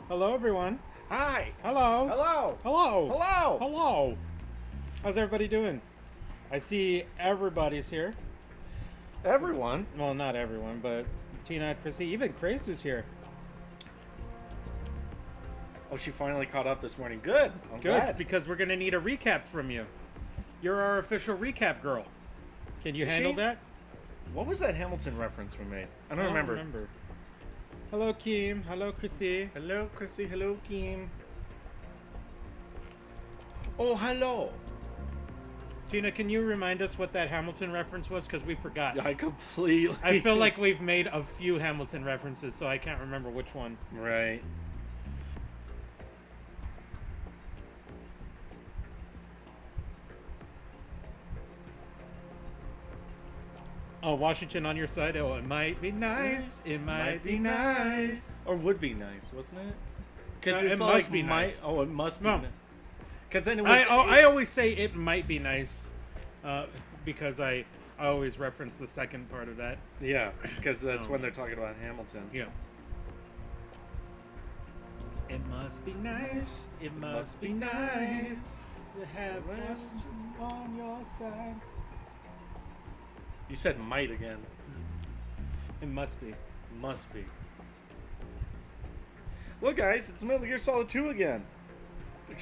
Hello, everyone. Hi. Hello. Hello. Hello. Hello. Hello. How's everybody doing? I see everybody's here. Everyone. Well, not everyone, but Tina, Chrissy, even Grace is here. Oh, she finally caught up this morning. Good. I'm Good, glad. because we're going to need a recap from you. You're our official recap girl. Can you Is handle she? that? What was that Hamilton reference we made? I don't remember. Hello, Kim. Hello, Chrissy. Hello, Chrissy. Hello, Kim. Oh, hello. Tina, can you remind us what that Hamilton reference was? Because we forgot. I completely. I feel like we've made a few Hamilton references, so I can't remember which one. Right. Oh, Washington on your side? Oh, it might be nice. It might be nice. Or would be nice, wasn't it? Because It must be nice. Oh, it must be. No. Because then it was. I always say it might be nice because I always reference the second part of that. Yeah, because that's when they're talking about Hamilton. Yeah. It must be nice. It must be nice to have Washington on your side. You said might again. It must be. Must be. Look, guys, it's Metal Gear Solid 2 again.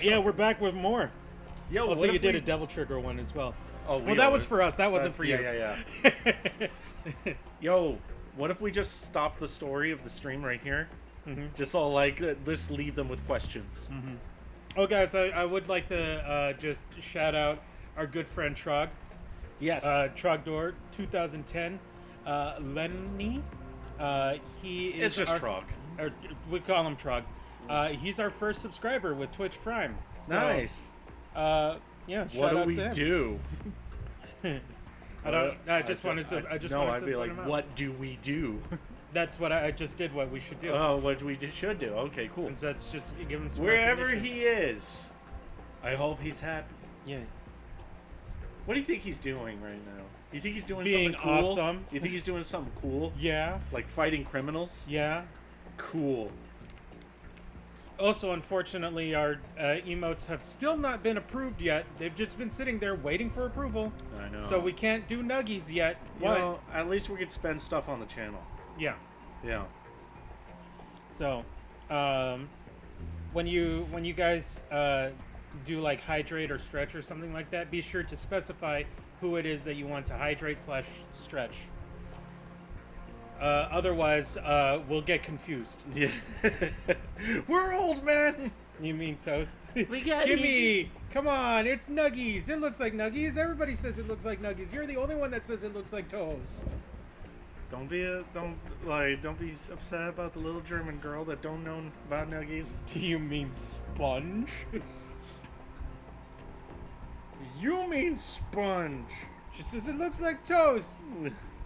Yeah, we're back with more. Yo, Also, what you if did we- a Devil Trigger one as well. Oh, Well, that was for us. That wasn't for you. Yeah. Yo, what if we just stop the story of the stream right here? Mhm. Just just leave them with questions. Oh, guys, I would like to just shout out our good friend Trog. Yes. Trogdor 2010. Lenny. He is. it's just Trog. We call him Trog. He's our first subscriber with Twitch Prime. So, Nice. Yeah. What shout do out we to him. do? I just wanted to. I just no, wanted I'd to be point like, him out. what do we do? That's what I just did. What we should do. Oh, what we should do. Okay, cool. And that's just give him some Wherever recognition. he is, I hope he's happy. Yeah. What do you think he's doing right now? You think he's doing Being something cool? awesome. You think he's doing something cool? Yeah. Like fighting criminals? Yeah. Cool. Also, unfortunately, our emotes have still not been approved yet. They've just been sitting there waiting for approval. I know. So we can't do nuggies yet. Well, at least we could spend stuff on the channel. Yeah. Yeah. So, when you guys do like hydrate or stretch or something like that, be sure to specify who it is that you want to hydrate / stretch. Otherwise, we'll get confused. Yeah. We're old, man. You mean toast? We got Gimme! Come on, it's nuggies. It looks like nuggies. Everybody says it looks like nuggies. You're the only one that says it looks like toast. Don't be upset about the little German girl that don't know about nuggies. Do you mean sponge? You mean sponge? She says it looks like toast.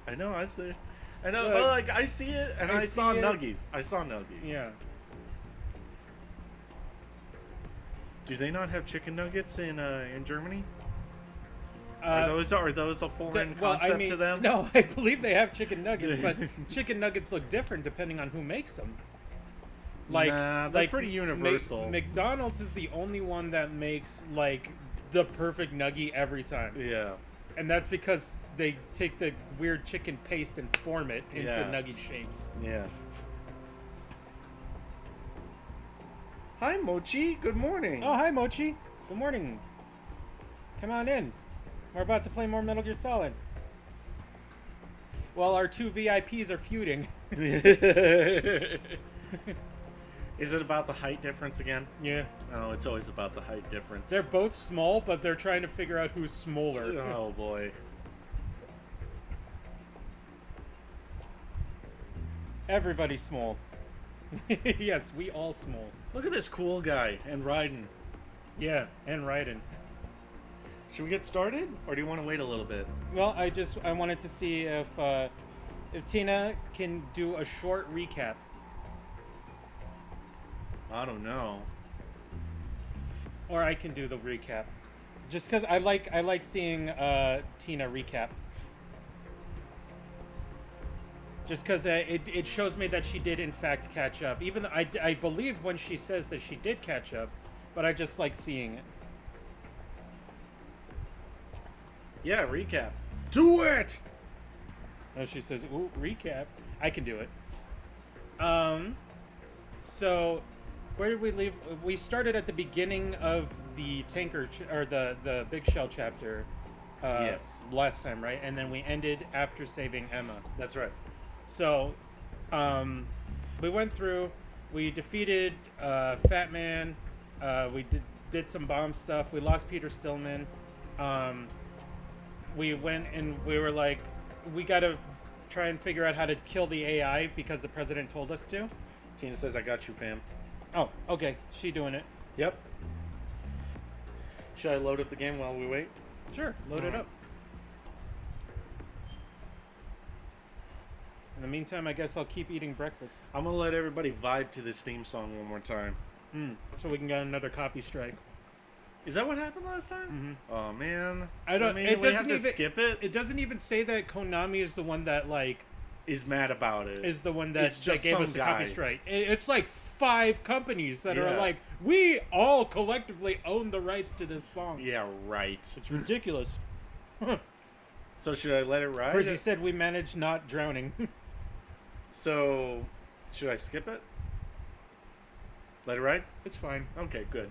I know. I see. I know. Look, I see it, and I I saw see it. nuggies. I saw nuggies. Yeah. Do they not have chicken nuggets in Germany? Uh, Are those a foreign concept to them? No, I believe they have chicken nuggets, but chicken nuggets look different depending on who makes them. Nah, they're pretty universal. McDonald's is the only one that makes like the perfect nugget every time. Yeah. And that's because they take the weird chicken paste and form it into Yeah. nugget shapes. Yeah. Hi, Mochi. Good morning. Oh, hi, Mochi. Good morning. Come on in. We're about to play more Metal Gear Solid. Well, our two VIPs are feuding. Is it about the height difference again? Yeah. Oh, it's always about the height difference. They're both small, but they're trying to figure out who's smaller. Oh, boy. Everybody's small. Yes, we all small. Look at this cool guy and Raiden. Yeah, and Raiden. Should we get started, or do you want to wait a little bit? Well, I wanted to see if Tina can do a short recap. I don't know. Or I can do the recap. Just because I like seeing Tina recap. Just because it shows me that she did in fact catch up. Even though I believe when she says that she did catch up, but I just like seeing it. Yeah, recap. Do it! And she says, "Ooh, recap." I can do it. So where did we leave? We started at the beginning of the tanker or the big shell chapter. Yes. Last time, right? And then we ended after saving Emma. That's right. So, we went through. We defeated Fat Man. We did some bomb stuff. We lost Peter Stillman. We went and we were like, we gotta try and figure out how to kill the AI because the president told us to. Tina says, I got you, fam. Oh, okay. She doing it. Yep. Should I load up the game while we wait? Sure. Load it up. In the meantime, I guess I'll keep eating breakfast. I'm going to let everybody vibe to this theme song one more time. So we can get another copy strike. Is that what happened last time? Oh, man. I don't. mean It we doesn't have to even skip it? It doesn't even say that Konami is the one that Is mad about it. is the one that, It's just that gave some us the guy. copy strike. It's like 5 companies that are Yeah. like, we all collectively own the rights to this song. Yeah, right. It's ridiculous. So should I let it ride? Percy said we managed not drowning. So, should I skip it? Let it ride? It's fine. Okay, good.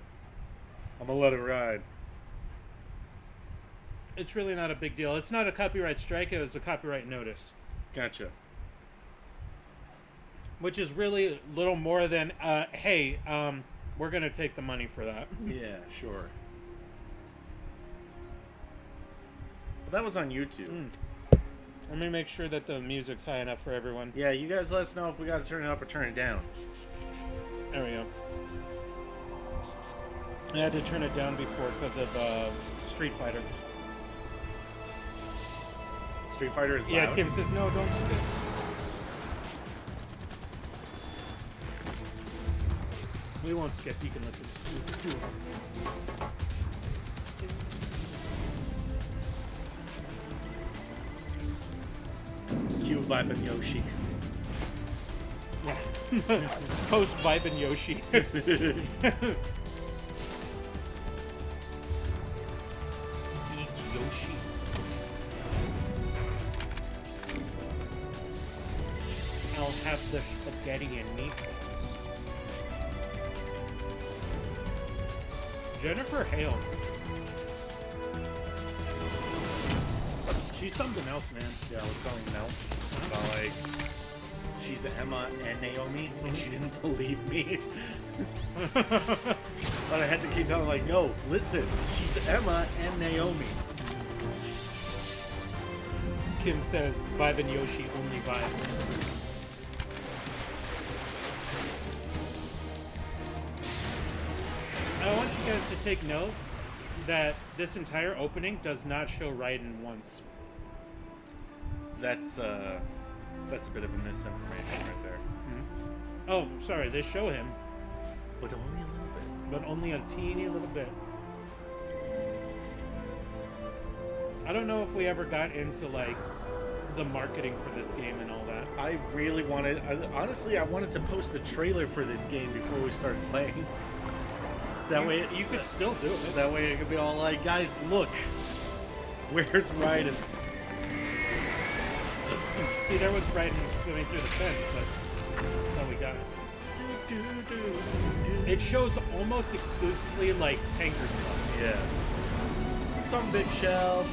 I'm gonna let it ride. It's really not a big deal. It's not a copyright strike. It was a copyright notice. Gotcha. Which is really little more than, hey, we're going to take the money for that. Yeah, sure. Well, that was on YouTube. Let me make sure that the music's high enough for everyone. Yeah, you guys let us know if we gotta turn it up or turn it down. There we go. I had to turn it down before because of Street Fighter. Street Fighter is loud. Yeah, Kim says, no, don't skip. We won't skip. You can listen. Do it. Cue Vibe and Yoshi. Yeah. Post Vibe and Yoshi. Yoshi. I'll have the spaghetti and meatballs. Jennifer Hale. She's something else, man. Yeah, I was telling Mel about like she's Emma and Naomi, and she didn't believe me. But I had to keep telling her, like, no, listen, she's Emma and Naomi. Kim says, Vibe and Yoshi, only vibe. I want you guys to take note that this entire opening does not show Raiden once. That's a bit of a misinformation right there. Oh, sorry, they show him, But only a little bit. but only a teeny little bit. I don't know if we ever got into, like, the marketing for this game and all that. I really wanted, honestly, I wanted to post the trailer for this game before we started playing. That way, You could still do it. that way it could be all like, guys, look, where's Raiden? See, there was Raiden swimming through the fence, but that's all we got. It shows almost exclusively, like, tanker stuff. Yeah. Some big shell.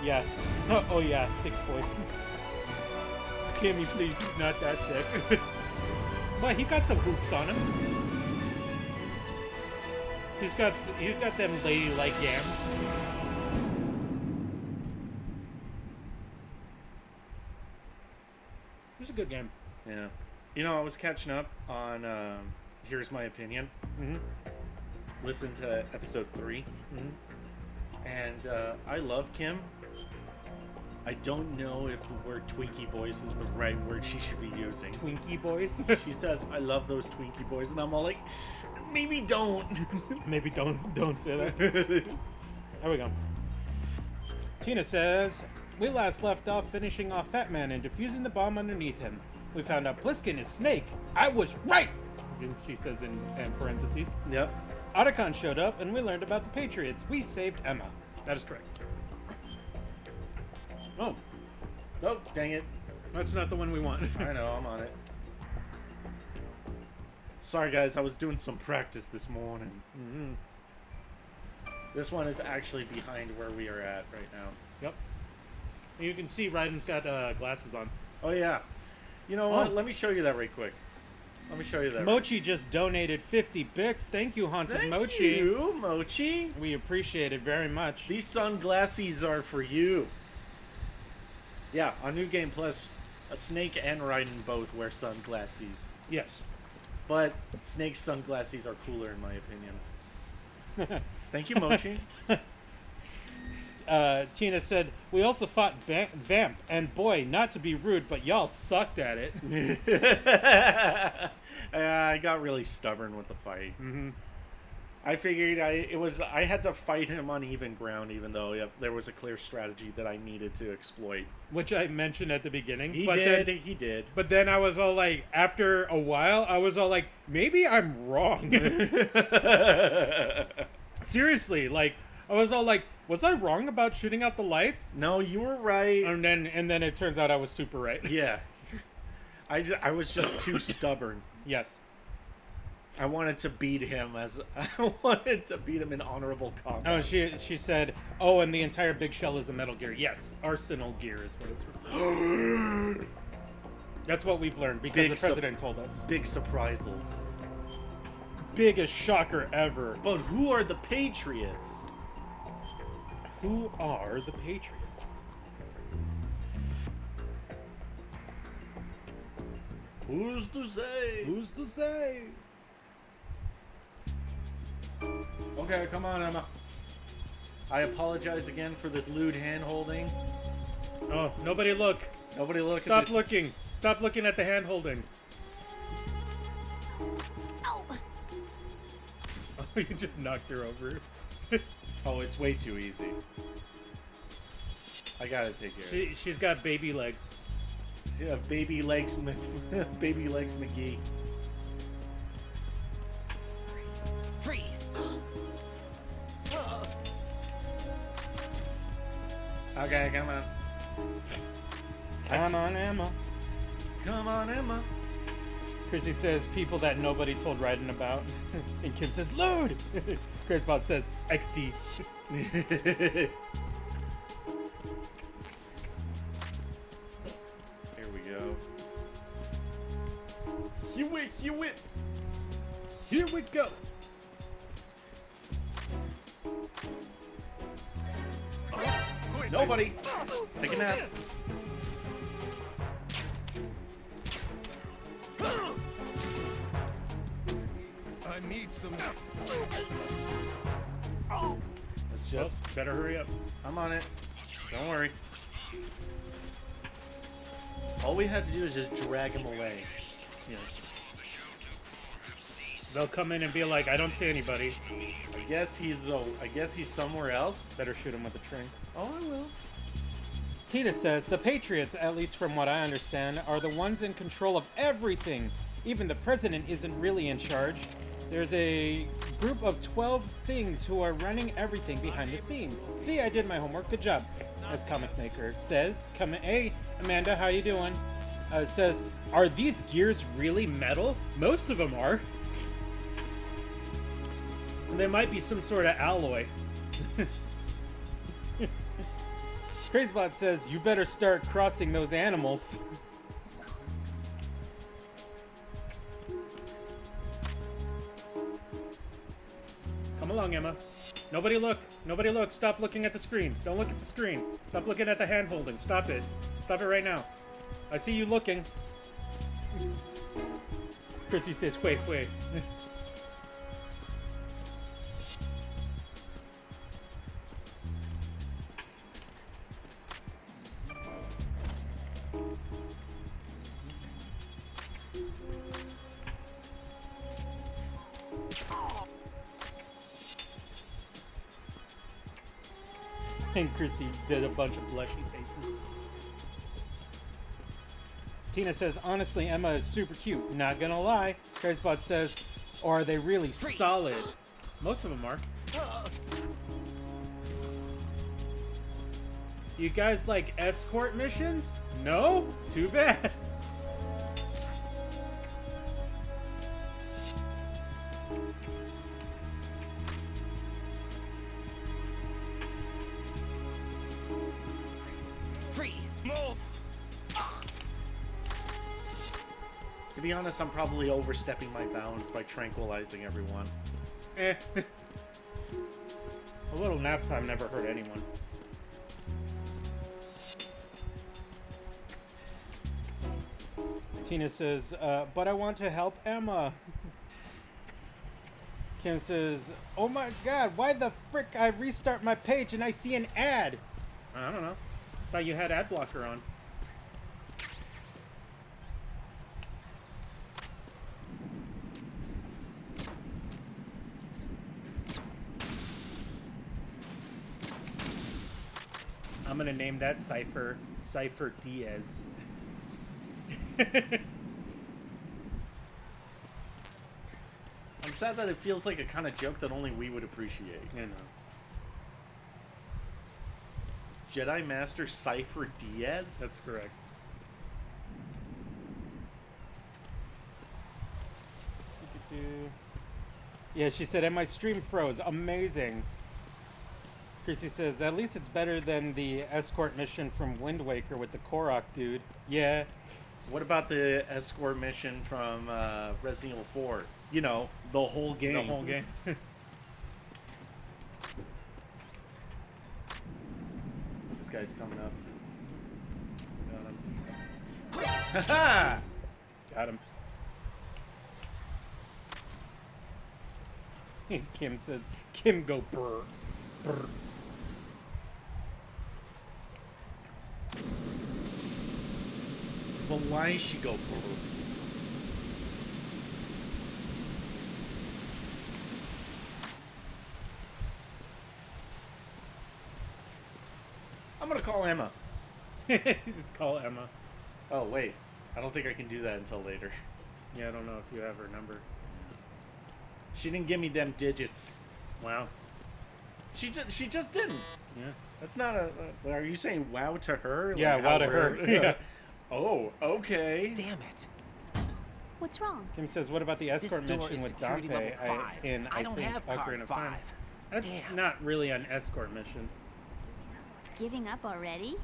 Yeah. Oh, yeah, thick boy. Kimmy, please, he's not that thick. But he got some hoops on him. He's got them ladylike yams. It was a good game. Yeah. You know, I was catching up on Here's My Opinion. Mm-hmm. Listen to episode 3. And I love Kim. I don't know if the word Twinkie Boys is the right word she should be using. Twinkie boys. She says, I love those Twinkie Boys. And I'm all like, maybe don't. Maybe don't say that. There we go. Tina says, we last left off finishing off Fat Man and defusing the bomb underneath him. We found out Pliskin is Snake. I was right! And she says in parentheses. Yep. Otacon showed up and we learned about the Patriots. We saved Emma. That is correct. Oh, Oh, dang it. that's not the one we want. I know, I'm on it. Sorry, guys, I was doing some practice this morning. Mm-hmm. This one is actually behind where we are at right now. Yep. You can see Raiden's got glasses on. Oh, yeah. You know what? Let me show you that right quick. Let me show you that. Mochi just donated 50 bits. Thank you, Haunted Thank Mochi. you, Mochi. We appreciate it very much. These sunglasses are for you. Yeah, on New Game Plus, Snake and Raiden both wear sunglasses. Yes. But Snake's sunglasses are cooler in my opinion. Thank you, Mochi. Tina said, we also fought Vamp, and boy, not to be rude, but y'all sucked at it. I got really stubborn with the fight. Mm-hmm. I figured I had to fight him on even ground, even though there was a clear strategy that I needed to exploit. Which I mentioned at the beginning. He did. But then I was all like, after a while, I was all like, maybe I'm wrong. Seriously, like, I was all like, was I wrong about shooting out the lights? No, you were right. And then it turns out I was super right. Yeah. I was just too stubborn. Yes. I wanted to beat him in honorable combat. Oh, she said, oh, and the entire big shell is the Metal Gear. Yes, Arsenal Gear is what it's referred to. That's what we've learned because the president told us. Big surprisals. Biggest shocker ever. But who are the Patriots? Who are the Patriots? Who's to say? Who's to say? Okay, come on, Emma. I apologize again for this lewd hand-holding. Oh, nobody look. Nobody look Stop at this. looking. Stop looking at the hand holding. Ow. Oh, you just knocked her over. Oh, it's way too easy. I gotta take care of it. She's got baby legs. Yeah, baby legs baby legs McGee. Freeze. Okay, come on. Come on, Emma. Come on, Emma. Chrissy says people that nobody told Raiden about. And Kim says, load! Crazebot says, XD. Here we go. Here we go. Nobody. Take a nap. I need some. Let's just. Better hurry up. I'm on it. Don't worry. All we have to do is just drag him away. They'll come in and be like, I don't see anybody. I guess he's somewhere else. Better shoot him with a train. Oh, I will. Tina says, the Patriots, at least from what I understand, are the ones in control of everything. Even the president isn't really in charge. There's a group of 12 things who are running everything behind the scenes. See, I did my homework. Good job. As Comic Maker says, hey, Amanda, how you doing? Says, are these gears really metal? Most of them are. There might be some sort of alloy. Crazebot says, you better start crossing those animals. Come along, Emma. Nobody look. Nobody look. Stop looking at the screen. Don't look at the screen. Stop looking at the hand holding. Stop it. Stop it right now. I see you looking. Chrissy says, wait. And Chrissy did a bunch of blushy faces. Tina says, honestly, Emma is super cute. Not gonna lie. Crazebot says, or are they really solid? Most of them are. You guys like escort missions? No? Too bad. Freeze. Move. To be honest, I'm probably overstepping my bounds by tranquilizing everyone. Eh. A little nap time never hurt anyone. Tina says, but I want to help Emma. Kim says, oh my god, why the frick I restart my page and I see an ad? I don't know. Thought you had ad blocker on. I'm gonna name that Cypher Diaz. I'm sad that it feels like a kind of joke that only we would appreciate. You know. Jedi Master Cypher Diaz? That's correct. Yeah, she said, and my stream froze. Amazing. Chrissy says, at least it's better than the escort mission from Wind Waker with the Korok dude. Yeah. What about the escort mission from Resident Evil 4? You know, the whole game. The whole game. This guy's coming up. Got him. Ha-ha! Got him. Kim says, Kim go brr. Brr. But why is she go brr? I'm gonna call Emma. Just call Emma. Oh, wait. I don't think I can do that until later. Yeah, I don't know if you have her number. She didn't give me them digits. Wow. She just didn't. Yeah. That's not a... are you saying wow to her? Yeah, Like wow how to her. we're- Yeah. Oh, okay. Damn it. What's wrong? Kim says, what about the This escort door mission is with security Dante level 5. in, I don't think, have Ocarina card of Time? 5. That's Damn. not really an escort mission. Giving up already?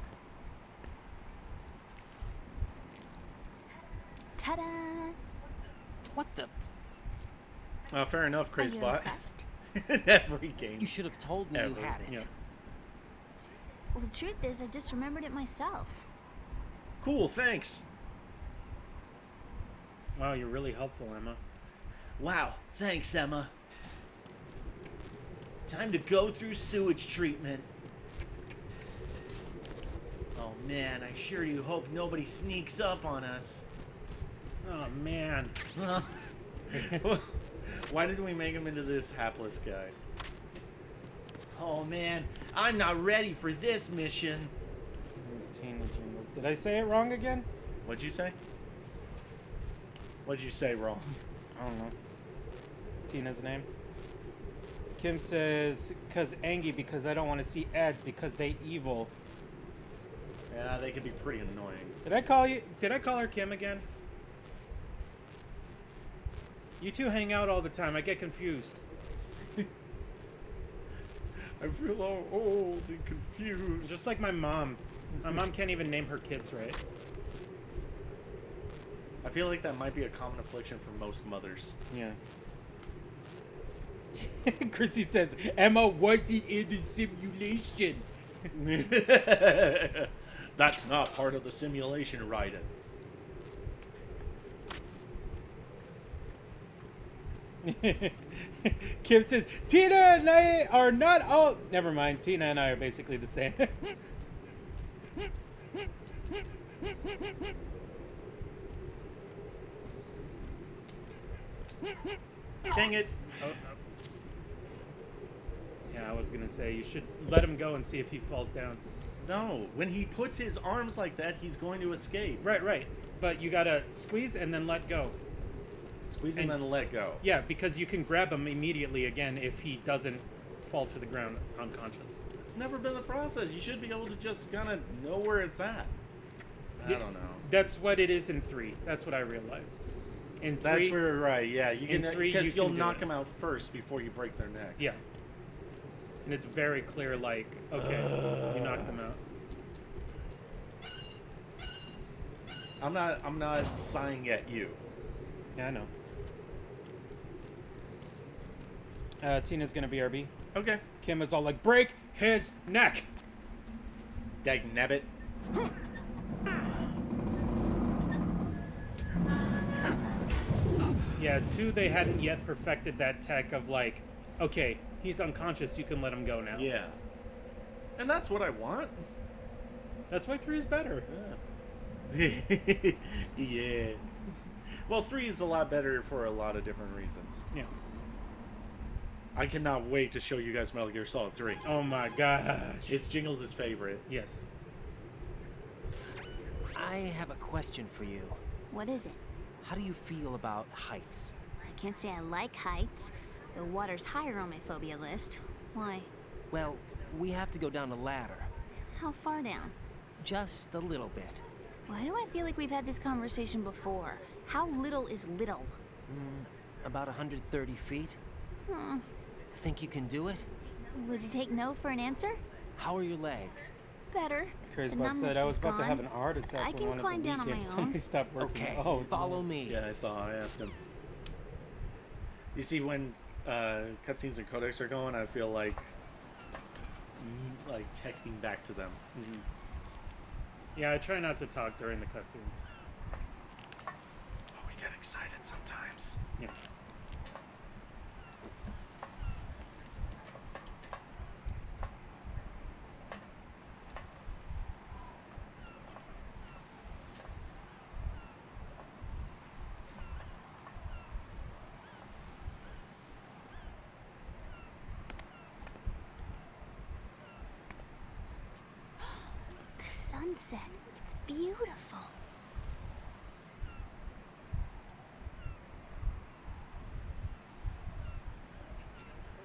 Ta-da! What the? Fair enough, Are you Crazebot. impressed? Every game. You should have told me you Ever, had it. yeah. Well, the truth is, I just remembered it myself. Cool, thanks. Wow, you're really helpful, Emma. Wow, thanks, Emma. Time to go through sewage treatment. Oh man, I sure do hope nobody sneaks up on us. Oh, man. Why did we make him into this hapless guy? Oh man, I'm not ready for this mission. These teen jingles. Did I say it wrong again? What'd you say? What'd you say wrong? I don't know. Tina's name. Kim says, cause Angie, because I don't want to see ads because they evil. Yeah, they can be pretty annoying. Did I call you? Did I call her Kim again? You two hang out all the time. I get confused. I feel all old and confused. Just like my mom. My mom can't even name her kids right. I feel like that might be a common affliction for most mothers. Yeah. Chrissy says, Emma wasn't in the simulation. That's not part of the simulation, Raiden. Kim says, Tina and I are not all... Never mind, Tina and I are basically the same. Dang it. Oh, oh. Yeah, I was gonna say you should let him go and see if he falls down. No, when he puts his arms like that, he's going to escape. Right. But you gotta squeeze and then let go. Squeeze and then let go. Yeah, because you can grab him immediately again if he doesn't fall to the ground unconscious. It's never been the process. You should be able to just kind of know where it's at. I don't know. That's what it is in 3. That's what I realized. In 3, That's where you're right. Yeah, you in can 3, because you you'll can do knock it. them out first before you break their necks. Yeah. And it's very clear, like, okay, you knocked them out. I'm not sighing at you. Yeah, I know. Tina's gonna be RB. Okay. Kim is all like, break his neck! Dagnabbit. Yeah, 2, they hadn't yet perfected that tech of like, okay, he's unconscious, you can let him go now. Yeah. And that's what I want. That's why 3 is better. Yeah. Yeah. Well, 3 is a lot better for a lot of different reasons. Yeah. I cannot wait to show you guys Metal Gear Solid 3. Oh my gosh. It's Jingles' favorite. Yes. I have a question for you. What is it? How do you feel about heights? I can't say I like heights. The water's higher on my phobia list. Why? Well, we have to go down a ladder. How far down? Just a little bit. Why do I feel like we've had this conversation before? How little is little? About 130 feet. Hmm. Think you can do it? Would you take no for an answer? How are your legs? Better. Crazy The about said numbness I was is about to have gone. an heart attack I when can one of climb the down on my weekends own. somebody stopped working. Okay, Oh, follow me. Yeah, I saw. I asked him. You see, when cutscenes and codecs are going, I feel like texting back to them. Mm-hmm. Yeah, I try not to talk during the cutscenes. Oh, we get excited sometimes. Yeah. The sunset. It's beautiful.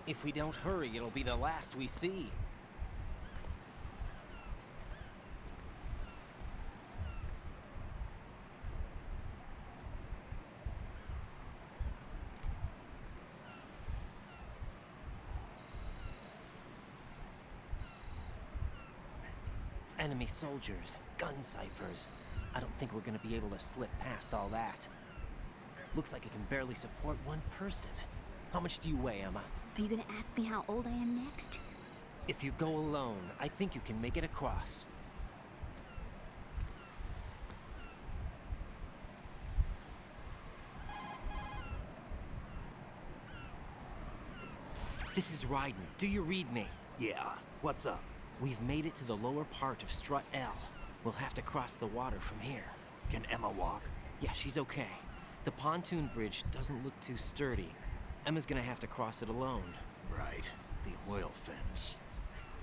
If we don't hurry, it'll be the last we see. Enemy soldiers, gun ciphers. I don't think we're gonna be able to slip past all that. Looks like it can barely support one person. How much do you weigh, Emma? Are you gonna ask me how old I am next? If you go alone, I think you can make it across. This is Raiden. Do you read me? Yeah, what's up? We've made it to the lower part of Strut L. We'll have to cross the water from here. Can Emma walk? Yeah, she's okay. The pontoon bridge doesn't look too sturdy. Emma's gonna have to cross it alone. Right, the oil fence.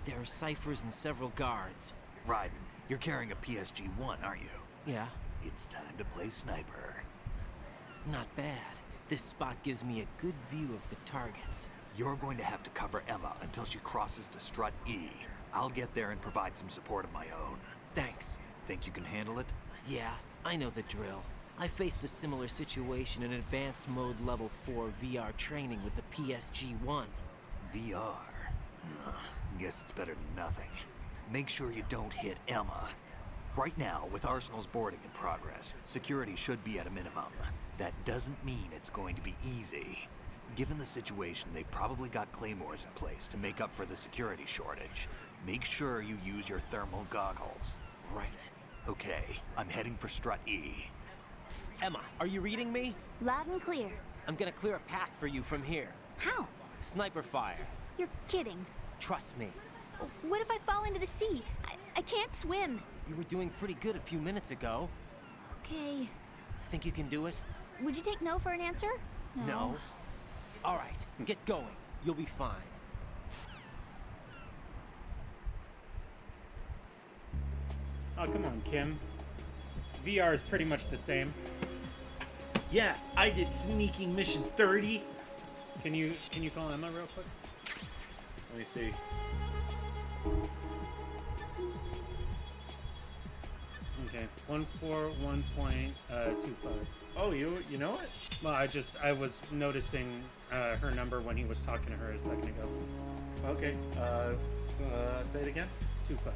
There are ciphers and several guards. Raiden, you're carrying a PSG-1, aren't you? Yeah, It's time to play sniper. not bad. This spot gives me a good view of the targets. You're going to have to cover Emma until she crosses to Strut E. I'll get there and provide some support of my own. Thanks. Think you can handle it? Yeah, I know the drill. I faced a similar situation in advanced mode level 4 VR training with the PSG-1. VR. Guess it's better than nothing. Make sure you don't hit Emma. Right now, with Arsenal's boarding in progress, security should be at a minimum. That doesn't mean it's going to be easy. Given the situation, they probably got claymores in place to make up for the security shortage. Make sure you use your thermal goggles. Right. Okay, I'm heading for Strut E. Emma, are you reading me? Loud and clear. I'm gonna clear a path for you from here. How? Sniper fire. You're kidding. Trust me. What if I fall into the sea? I can't swim. You were doing pretty good a few minutes ago. Okay. Think you can do it? Would you take no for an answer? No. All right, get going. You'll be fine. Oh, come on, Kim. VR is pretty much the same. Yeah, I did sneaking mission 30. Can you call Emma real quick? Let me see. Okay, 141.25. Oh, you know it? Well, I was noticing her number when he was talking to her a second ago. Okay. Say it again. 25.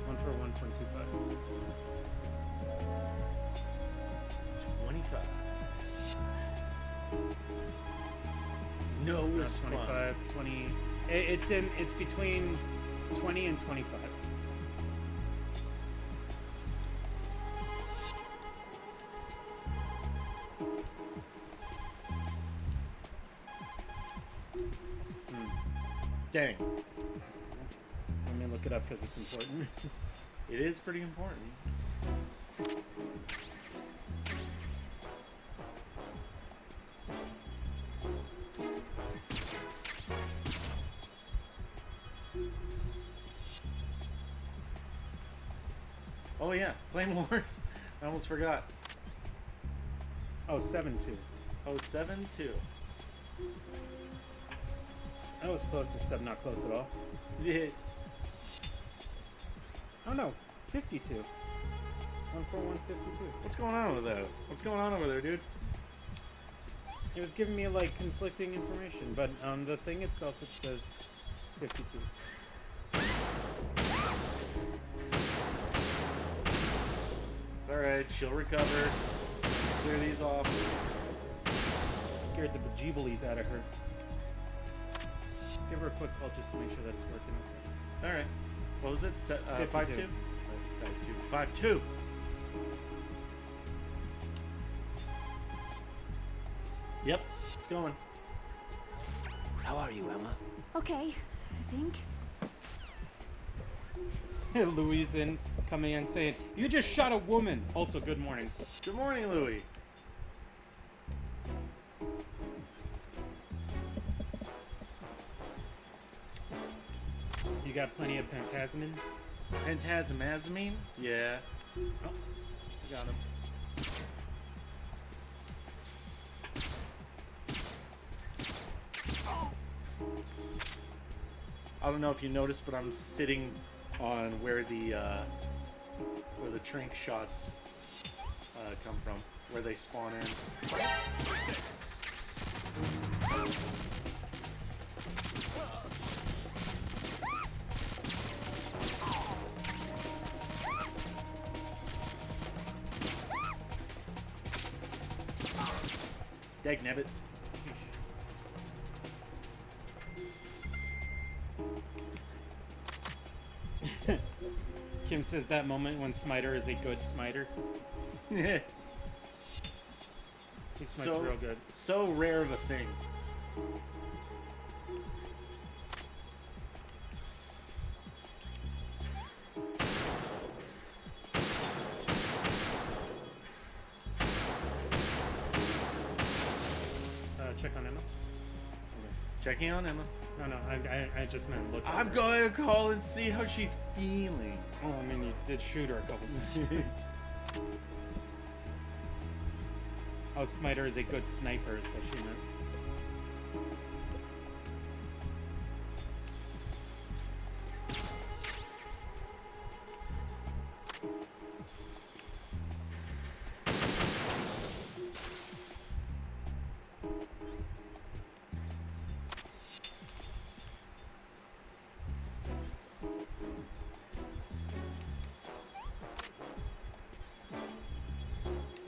141.25. 25. No Not response. 25, 20. It's between 20 and 25. Dang. Let me look it up because it's important. It is pretty important. Oh yeah, Flame Wars. I almost forgot. Oh, 7-2. Oh, 7-2. That was close, except not close at all. Yeah. Oh no, 52. 141.52. What's going on with that? What's going on over there, dude? It was giving me like conflicting information, but on the thing itself it says 52. It's alright, she'll recover. Clear these off. Scared the bejeeblies out of her. Give her a quick call just to make sure that's working okay. Alright. What was it? 52. 5-2. 5-2. Yep, it's going. How are you, Emma? Okay, I think. Louise in coming in saying, "You just shot a woman." Also, good morning. Good morning, Louie. You got plenty of Phantasmin? Phantasmazamine? Yeah. Oh, I got him. I don't know if you noticed, but I'm sitting on where the trank shots come from, where they spawn in. Dagnabbit. Kim says that moment when Smiter is a good Smiter. Yeah. He smites real good. So rare of a thing. Check on Emma. Checking on Emma. No, I just meant look at I'm her. going to call and see how she's feeling. Oh, I mean, you did shoot her a couple times. Oh, Smiter is a good sniper is what she meant.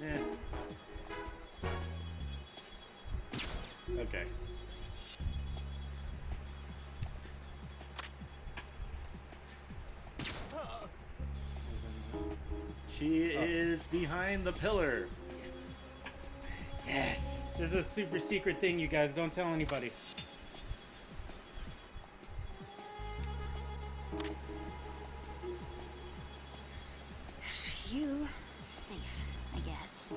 Yeah. Okay. She is behind the pillar. Yes. Yes. This is a super secret thing, you guys. Don't tell anybody. Phew. Safe, I guess.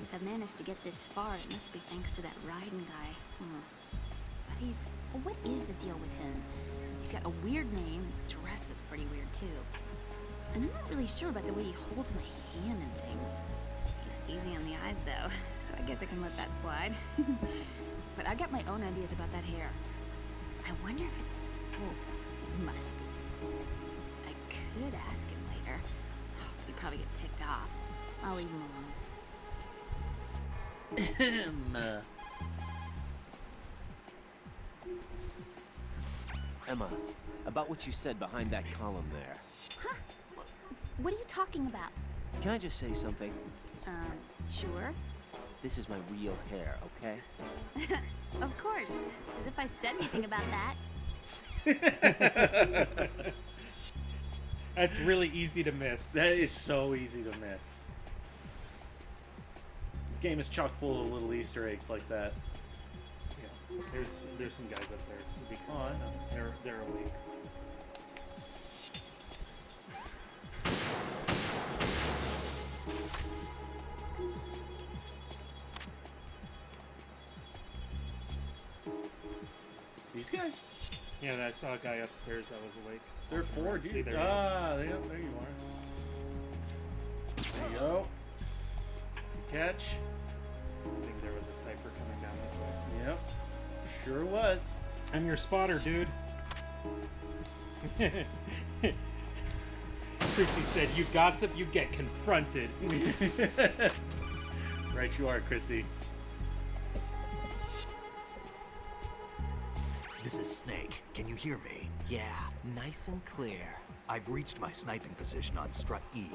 If I've managed to get this far, it must be thanks to that riding guy. But he's... what is the deal with him? He's got a weird name. Dress is pretty weird, too. And I'm not really sure about the way he holds my hand and things. He's easy on the eyes, though, so I guess I can let that slide. But I got my own ideas about that hair. I wonder if it's... Oh, it must be. I could ask him later. He'd probably get ticked off. I'll leave him alone. Emma, about what you said behind that column there. Huh? What are you talking about? Can I just say something? Sure. This is my real hair, okay? Of course. As if I said anything about that. That's really easy to miss. That is so easy to miss. This game is chock full of little Easter eggs like that. Yeah. There's some guys up there. So be Oh, I know. they're awake. These guys? Yeah, I saw a guy upstairs that was awake. There are four, See, dude. there he is. There you are. There you go. Catch. I think there was a cipher coming down this way. Yep. Sure was. I'm your spotter, dude. Chrissy said, "You gossip, you get confronted." Right you are, Chrissy. This is Snake. Can you hear me? Yeah, nice and clear. I've reached my sniping position on strut E.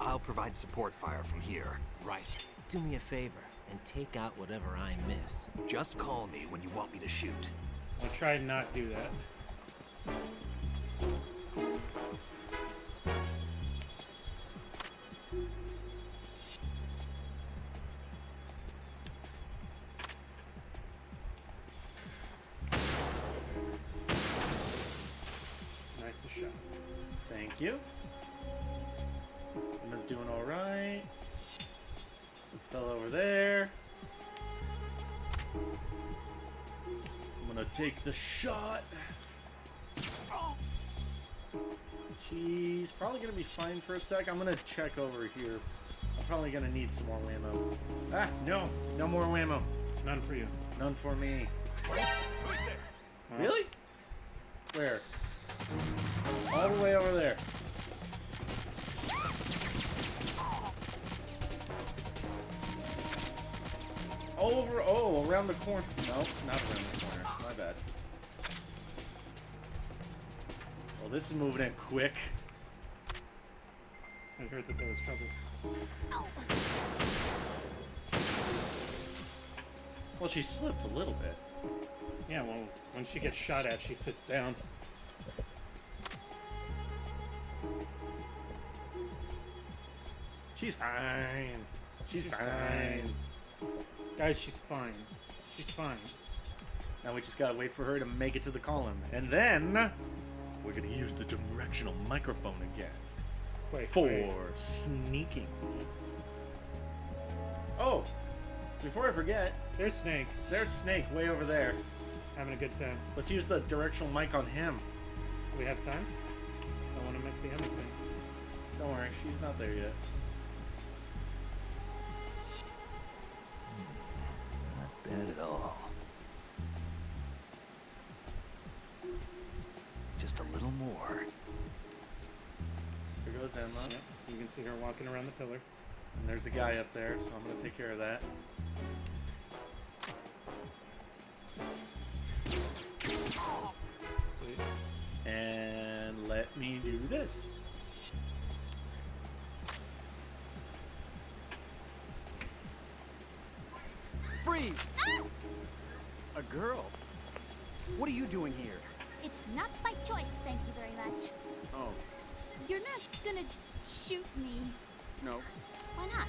I'll provide support fire from here. Right. Do me a favor and take out whatever I miss. Just call me when you want me to shoot. I'll try and not do that. Nice shot. Thank you. Emma's doing alright. This fella over there. I'm gonna take the shot. She's probably gonna be fine for a sec. I'm gonna check over here. I'm probably gonna need some more whammo. Ah, no. No more whammo. None for you. None for me. Well, Really? Where? All the way over there. Oh, around the corner. No, not around the corner. My bad. Well, this is moving in quick. I heard that there was trouble. Well, she slipped a little bit. Yeah, well, when she gets shot at, she sits down. She's fine. She's fine. Guys, she's fine. She's fine. Now we just gotta wait for her to make it to the column. And then we're gonna use the directional microphone again. Quick, For wait. sneaking. Oh, before I forget, There's Snake. there's Snake way over there. Having a good time. Let's use the directional mic on him. Do we have time? Don't want to miss the Emma thing. Don't worry, she's not there yet. Not bad at all. Just a little more. Here goes Emma. Yep, you can see her walking around the pillar. And there's a guy up there, so I'm gonna take care of that. Sweet. And let me do this. Freeze! A girl? What are you doing here? It's not by choice, thank you very much. Oh, You're not gonna shoot me. no. Why not?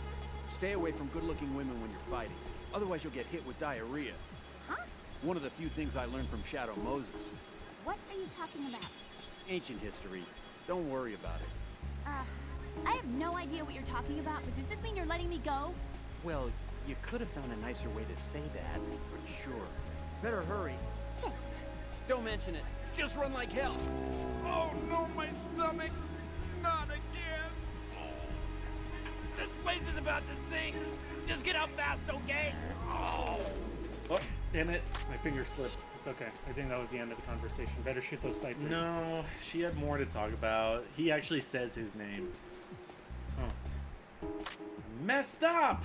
Stay away from good-looking women when you're fighting. Otherwise you'll get hit with diarrhea. Huh? One of the few things I learned from Shadow Moses. What are you talking about? Ancient history. Don't worry about it. I have no idea what you're talking about, but does this mean you're letting me go? Well, you could have found a nicer way to say that, but sure. Better hurry. Thanks. Don't mention it. Just run like hell. Oh no, my stomach! Not again! place is about to sink. Just get out fast, okay? Oh, damn it. My finger slipped. It's okay. I think that was the end of the conversation. Better shoot those ciphers. No, she had more to talk about. He actually says his name. Oh. Messed up!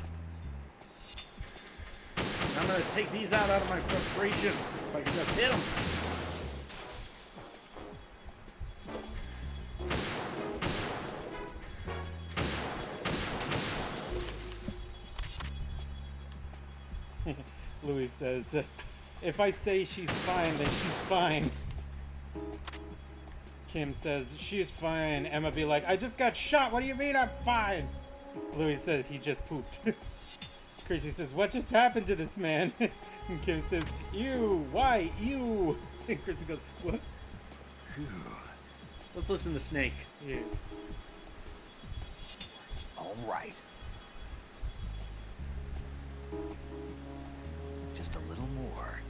I'm gonna take these out of my frustration. If I can just hit them. Louis says, if I say she's fine, then she's fine. Kim says, she's fine. Emma be like, I just got shot. What do you mean I'm fine? Louis says, he just pooped. Chrissy says, what just happened to this man? And Kim says, ew, why, ew? And Chrissy goes, what? Let's listen to Snake. Yeah. All right. Just a little more.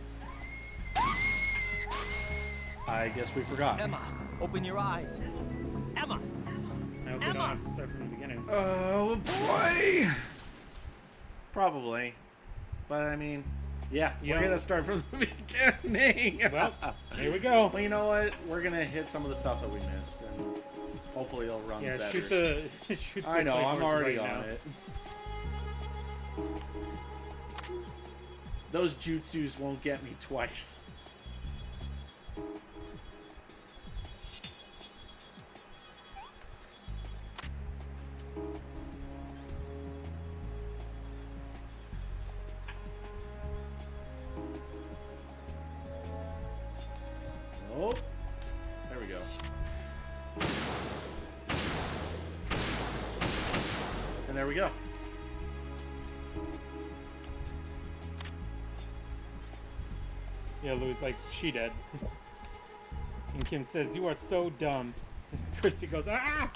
I guess we forgot. Emma, open your eyes. Emma! I hope we don't have to start from the beginning. Oh boy! Probably. But I mean, yeah, we're gonna start from the beginning. Well, here we go. Well, you know what? We're gonna hit some of the stuff that we missed, and hopefully it'll run Yeah, better. shoot the shoot the I know, I'm playcourse already right on now. it. Those jutsus won't get me twice. Oh, there we go. And there we go. Yeah, Lou's like, she dead. And Kim says, you are so dumb. Christy goes, ah!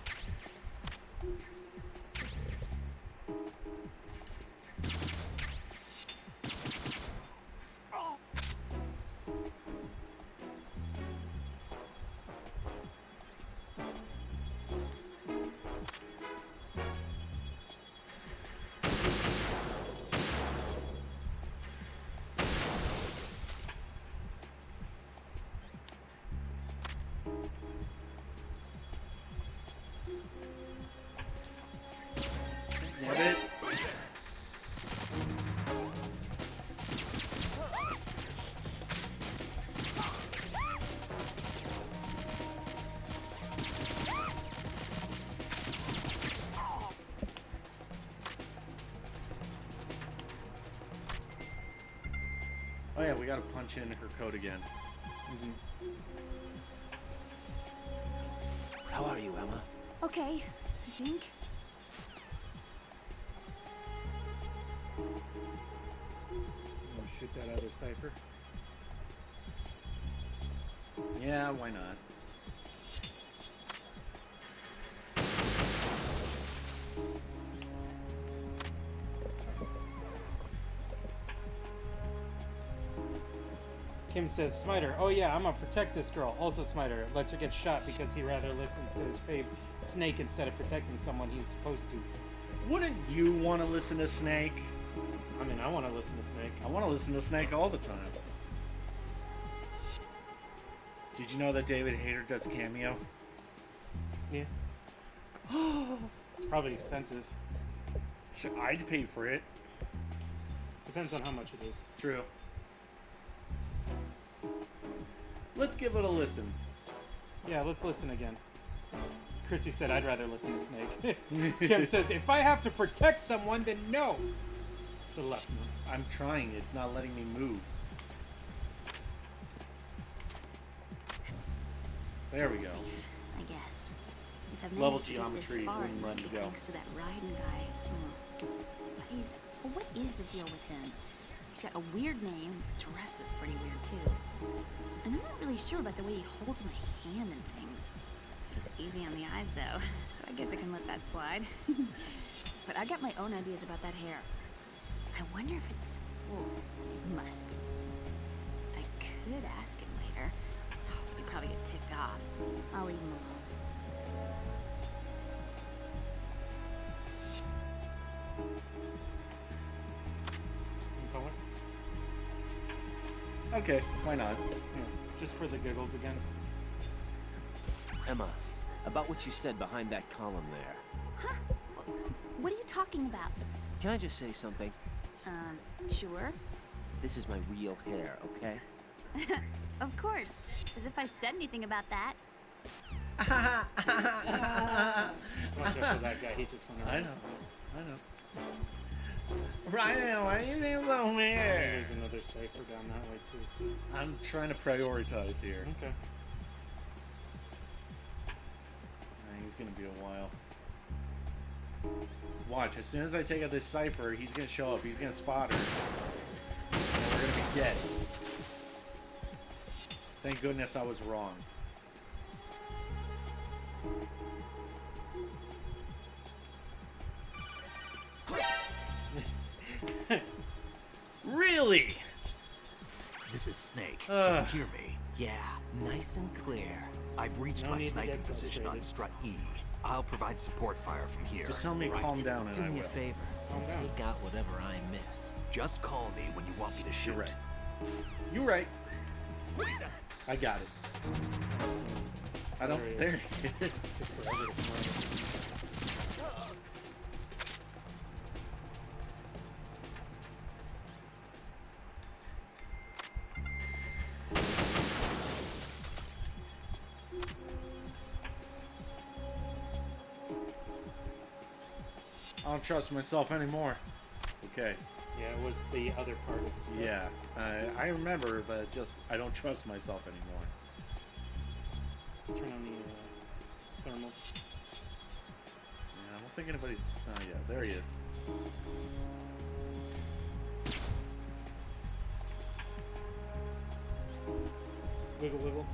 Damn it. Oh yeah, we gotta punch in her code again. How are you, Emma? Okay, I think. Oh, shoot that other cipher. Yeah, why not? Kim says, Smiter, oh yeah, I'm gonna protect this girl. Also, Smiter lets her get shot because he rather listens to his fave Snake instead of protecting someone he's supposed to. Wouldn't you want to listen to Snake? I mean, I want to listen to Snake. I want to listen to Snake all the time. Did you know that David Hayter does cameo? Yeah. It's probably expensive. I'd pay for it. Depends on how much it is. True. Let's give it a listen. Yeah, let's listen again. Chrissy said, I'd rather listen to Snake. Kim says, if I have to protect someone, then no. To the left one. I'm trying. It's not letting me move. There we go. I guess. If I've Level managed to get this geometry far, wouldn't it must let me be go. thanks to that Raiden guy. But what is the deal with him? He's got a weird name, dresses pretty weird too. And I'm not really sure about the way he holds my hand and things. He's easy on the eyes though, so I guess I can let that slide. But I got my own ideas about that hair. I wonder if it's... well, it must be. I could ask him later. He'd probably get ticked off. I'll leave him alone. Okay, why not? Yeah, just for the giggles again. Emma, about what you said behind that column there. Huh? What are you talking about? Can I just say something? Sure. This is my real hair, okay? Of course. As if I said anything about that. Watch out for that guy. He just went around. I know. Ryan, why are you being so weird? There's another cipher down that way too. So. I'm trying to prioritize here. Okay. He's gonna be a while. Watch, as soon as I take out this cipher, he's gonna show up. He's gonna spot her. And we're gonna be dead. Thank goodness I was wrong. Really? This is Snake. Can you hear me? Yeah, nice and clear. I've reached No my need to sniping get position on frustrated. strut E. I'll provide support fire from here. Just tell me to right? calm down and Do I me will. a favor and down. take out whatever I miss. Just call me when you want me to shoot. You're right. You're right. I got it. I don't. There he There he is. Took forever to come around. I don't trust myself anymore. Okay. Yeah, it was the other part of the stuff. Yeah. I remember, but just I don't trust myself anymore. Turn on the thermals. Yeah, I don't think anybody's. Oh yeah, there he is. Wiggle, wiggle.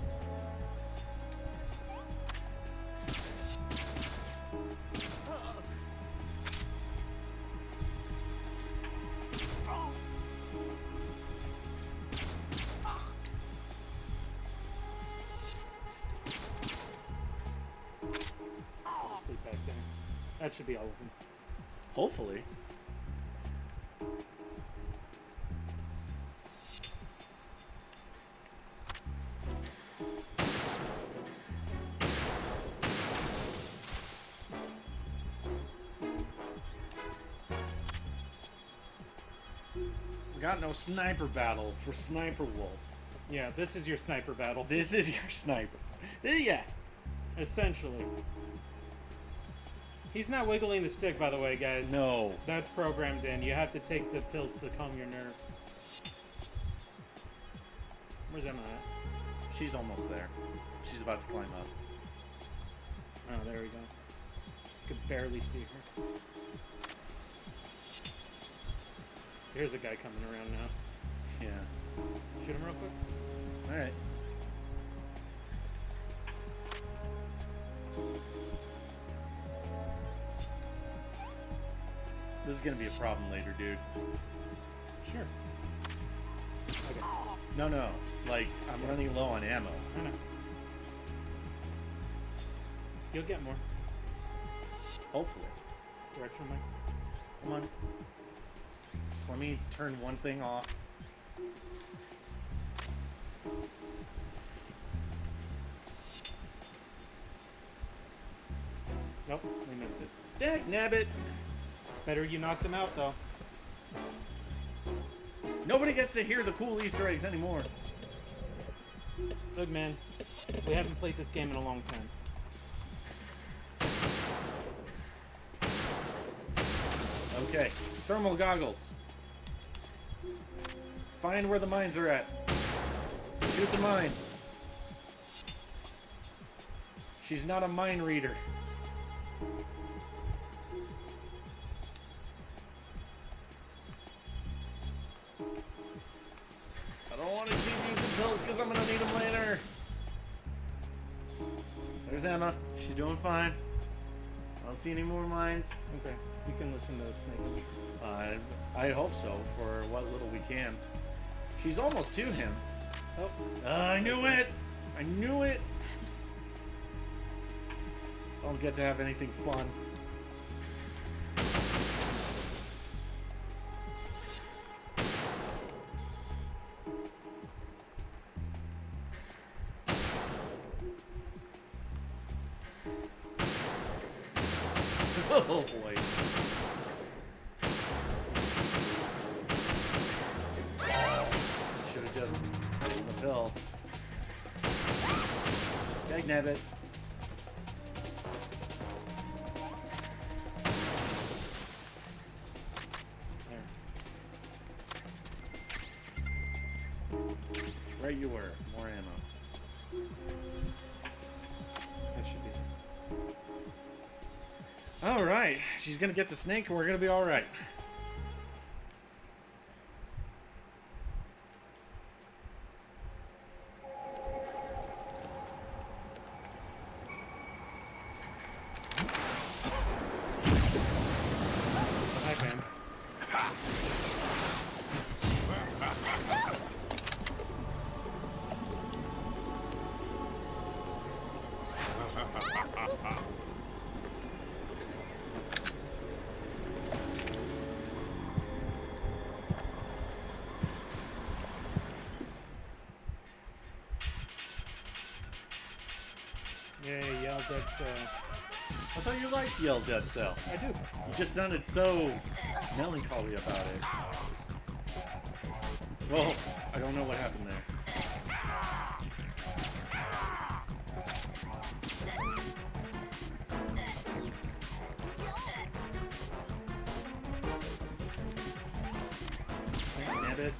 Sleep back there. That should be all of them. Hopefully. Got no sniper battle for Sniper Wolf. Yeah, this is your sniper battle. This is your sniper. Yeah. Essentially. He's not wiggling the stick, by the way, guys. No. That's programmed in. You have to take the pills to calm your nerves. Where's Emma at? She's almost there. She's about to climb up. Oh, there we go. Could barely see her. Here's a guy coming around now. Yeah. Shoot him real quick. Alright. This is gonna be a problem later, dude. Sure. Okay. No. Like, I'm running low on ammo. I know. You'll get more. Hopefully. Direction, Mike. Come on. Just let me turn one thing off. Nope, we missed it. Dag nabbit! It's better you knocked him out, though. Nobody gets to hear the cool Easter eggs anymore. Look, man, we haven't played this game in a long time. Okay. Thermal goggles. Find where the mines are at. Shoot the mines. She's not a mine reader. I don't want to keep using pills because I'm going to need them later. There's Emma. She's doing fine. I don't see any more mines. Okay, you can listen to the snake. I hope so, for what little we can. She's almost to him. Oh, I knew it! I knew it! Don't get to have anything fun. Oh boy. Should have just taken the pill. Dagnab it. Right you were. More ammo. That should be. Alright. She's gonna get the snake and we're gonna be alright. Hi, fam. Yay, Yell Dead Cell. I thought you liked Yell Dead Cell. I do. You just sounded so melancholy about it. Well, I don't know what happened there. Damn it.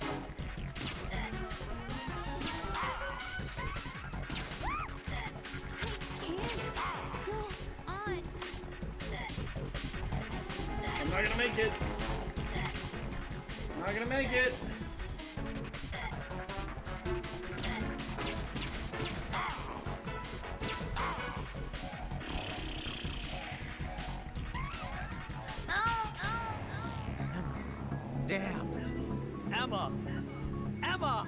I'm not gonna make it. I'm not gonna make it. Damn. Emma! Emma!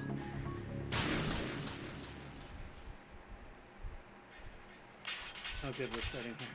How good we're starting here.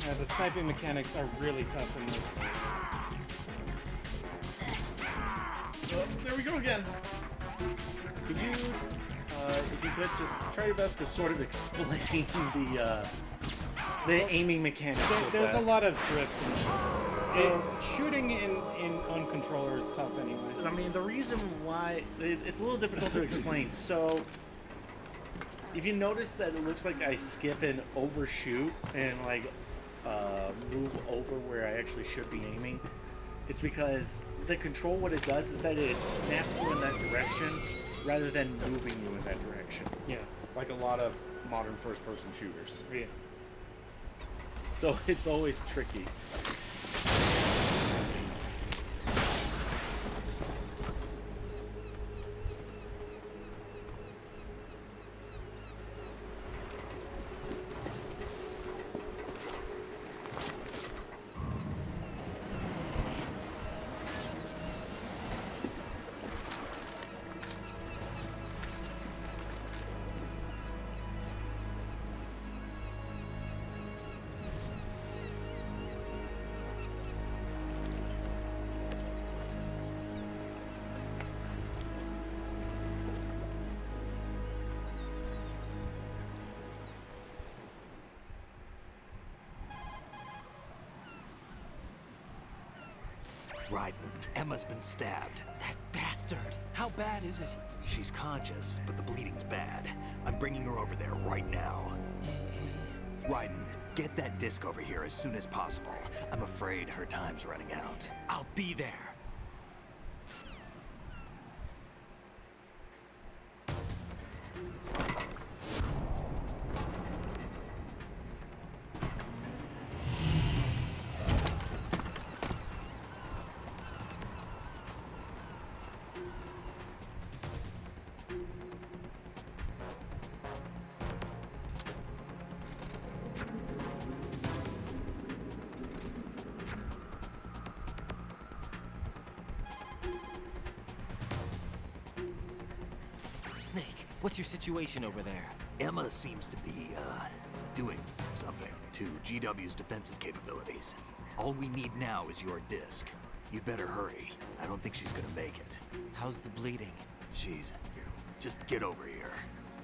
Yeah, the sniping mechanics are really tough in this. Oh, there we go again. Could you, if you could, just try your best to sort of explain the aiming mechanics of There's a that. lot of drift in this. Shooting on controller is tough anyway. I mean, the reason why it's a little difficult to explain. So, if you notice that it looks like I skip and overshoot and like move over where I actually should be aiming, it's because the control, what it does is that it snaps you in that direction rather than moving you in that direction. Yeah. Like a lot of modern first-person shooters. Yeah. So it's always tricky. Right, Emma's been stabbed. That bastard! How bad is it? She's conscious, but the bleeding's bad. I'm bringing her over there right now. Raiden, get that disc over here as soon as possible. I'm afraid her time's running out. I'll be there. Snake, what's your situation over there? Emma seems to be, doing something to GW's defensive capabilities. All we need now is your disc. You'd better hurry. I don't think she's gonna make it. How's the bleeding? Just get over here.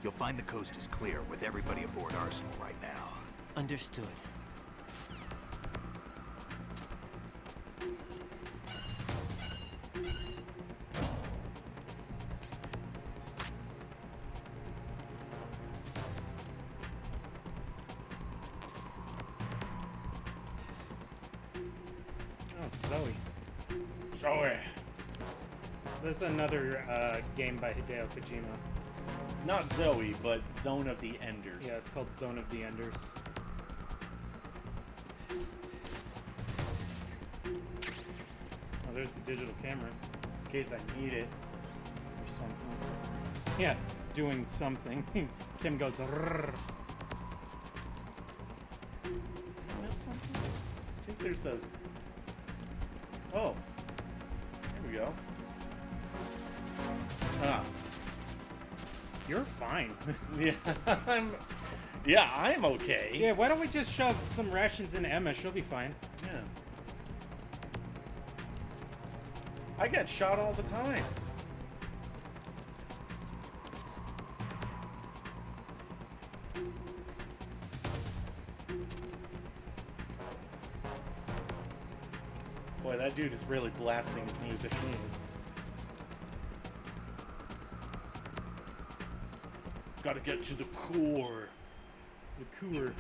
You'll find the coast is clear with everybody aboard Arsenal right now. Understood. Oh, Zoe. This is another game by Hideo Kojima. Not Zoe, but Zone of the Enders. Yeah, it's called Zone of the Enders. Oh, there's the digital camera. In case I need it. Or something. Yeah, doing something. Kim goes, "Rrrr." Did I miss something? I think there's a... Oh. There we go. Ah. You're fine. Yeah, I'm okay. Yeah, why don't we just shove some rations into Emma? She'll be fine. Yeah. I get shot all the time. Boy, that dude is really blasting his music. Gotta get to the core. The core.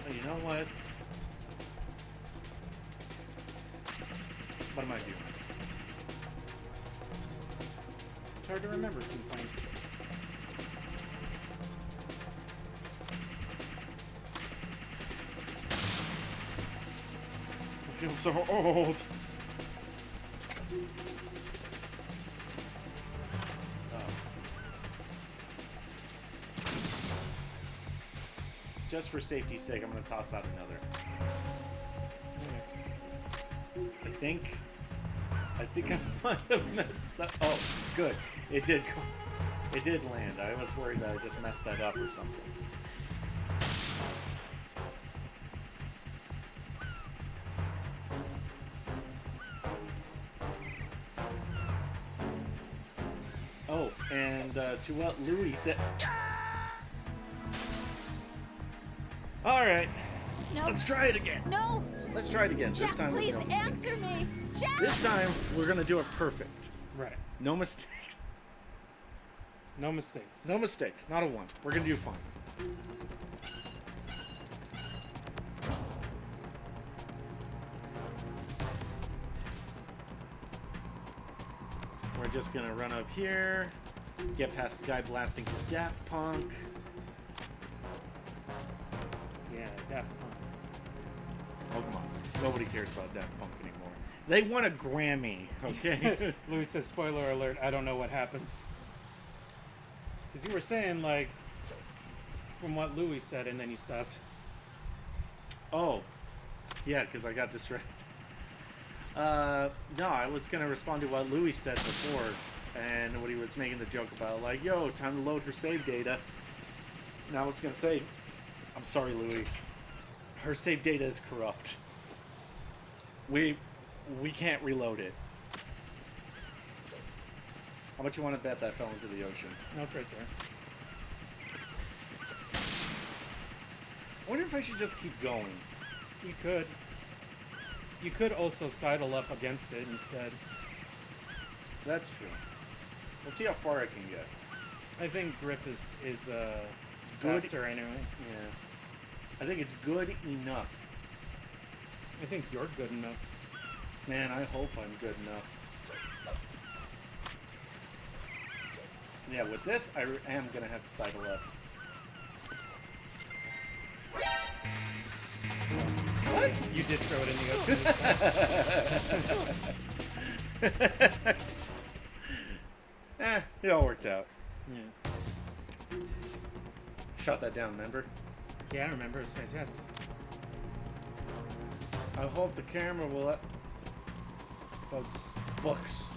You know what? What am I doing? It's hard to remember sometimes. I feel so old. Just for safety's sake, I'm going to toss out another. I think I might have messed that. Oh, good. It did land. I was worried that I just messed that up or something. Oh, and to what Louis said. All right. No. Let's try it again. No! Let's try it again. Jack, This time please with no mistakes. answer me! Jack! This time we're gonna do it perfect. Right. No mistakes. No mistakes. No mistakes. Not a one. We're gonna do fine. We're just gonna run up here, get past the guy blasting his Daft Punk. Yeah, Daft Punk. Oh, come on. Nobody cares about Daft Punk anymore. They won a Grammy, okay? Louis says, spoiler alert, I don't know what happens. Because you were saying, like, from what Louis said, and then you stopped. Oh. Yeah, because I got distracted. No, I was going to respond to what Louis said before, and what he was making the joke about, like, yo, time to load her save data. And I was going to say, I'm sorry, Louis. Her save data is corrupt. We can't reload it. How much you want to bet that fell into the ocean? No, it's right there. I wonder if I should just keep going. You could. You could also sidle up against it instead. That's true. Let's see how far I can get. I think grip is Good. faster anyway. Yeah. I think it's good enough. I think you're good enough. Man, I hope I'm good enough. Yeah, with this, I am going to have to sidle up. what? You did throw it in the ocean. It all worked out. Yeah. Shot that down, remember? Yeah, I remember. It was fantastic. I hope the camera will let... Bugs.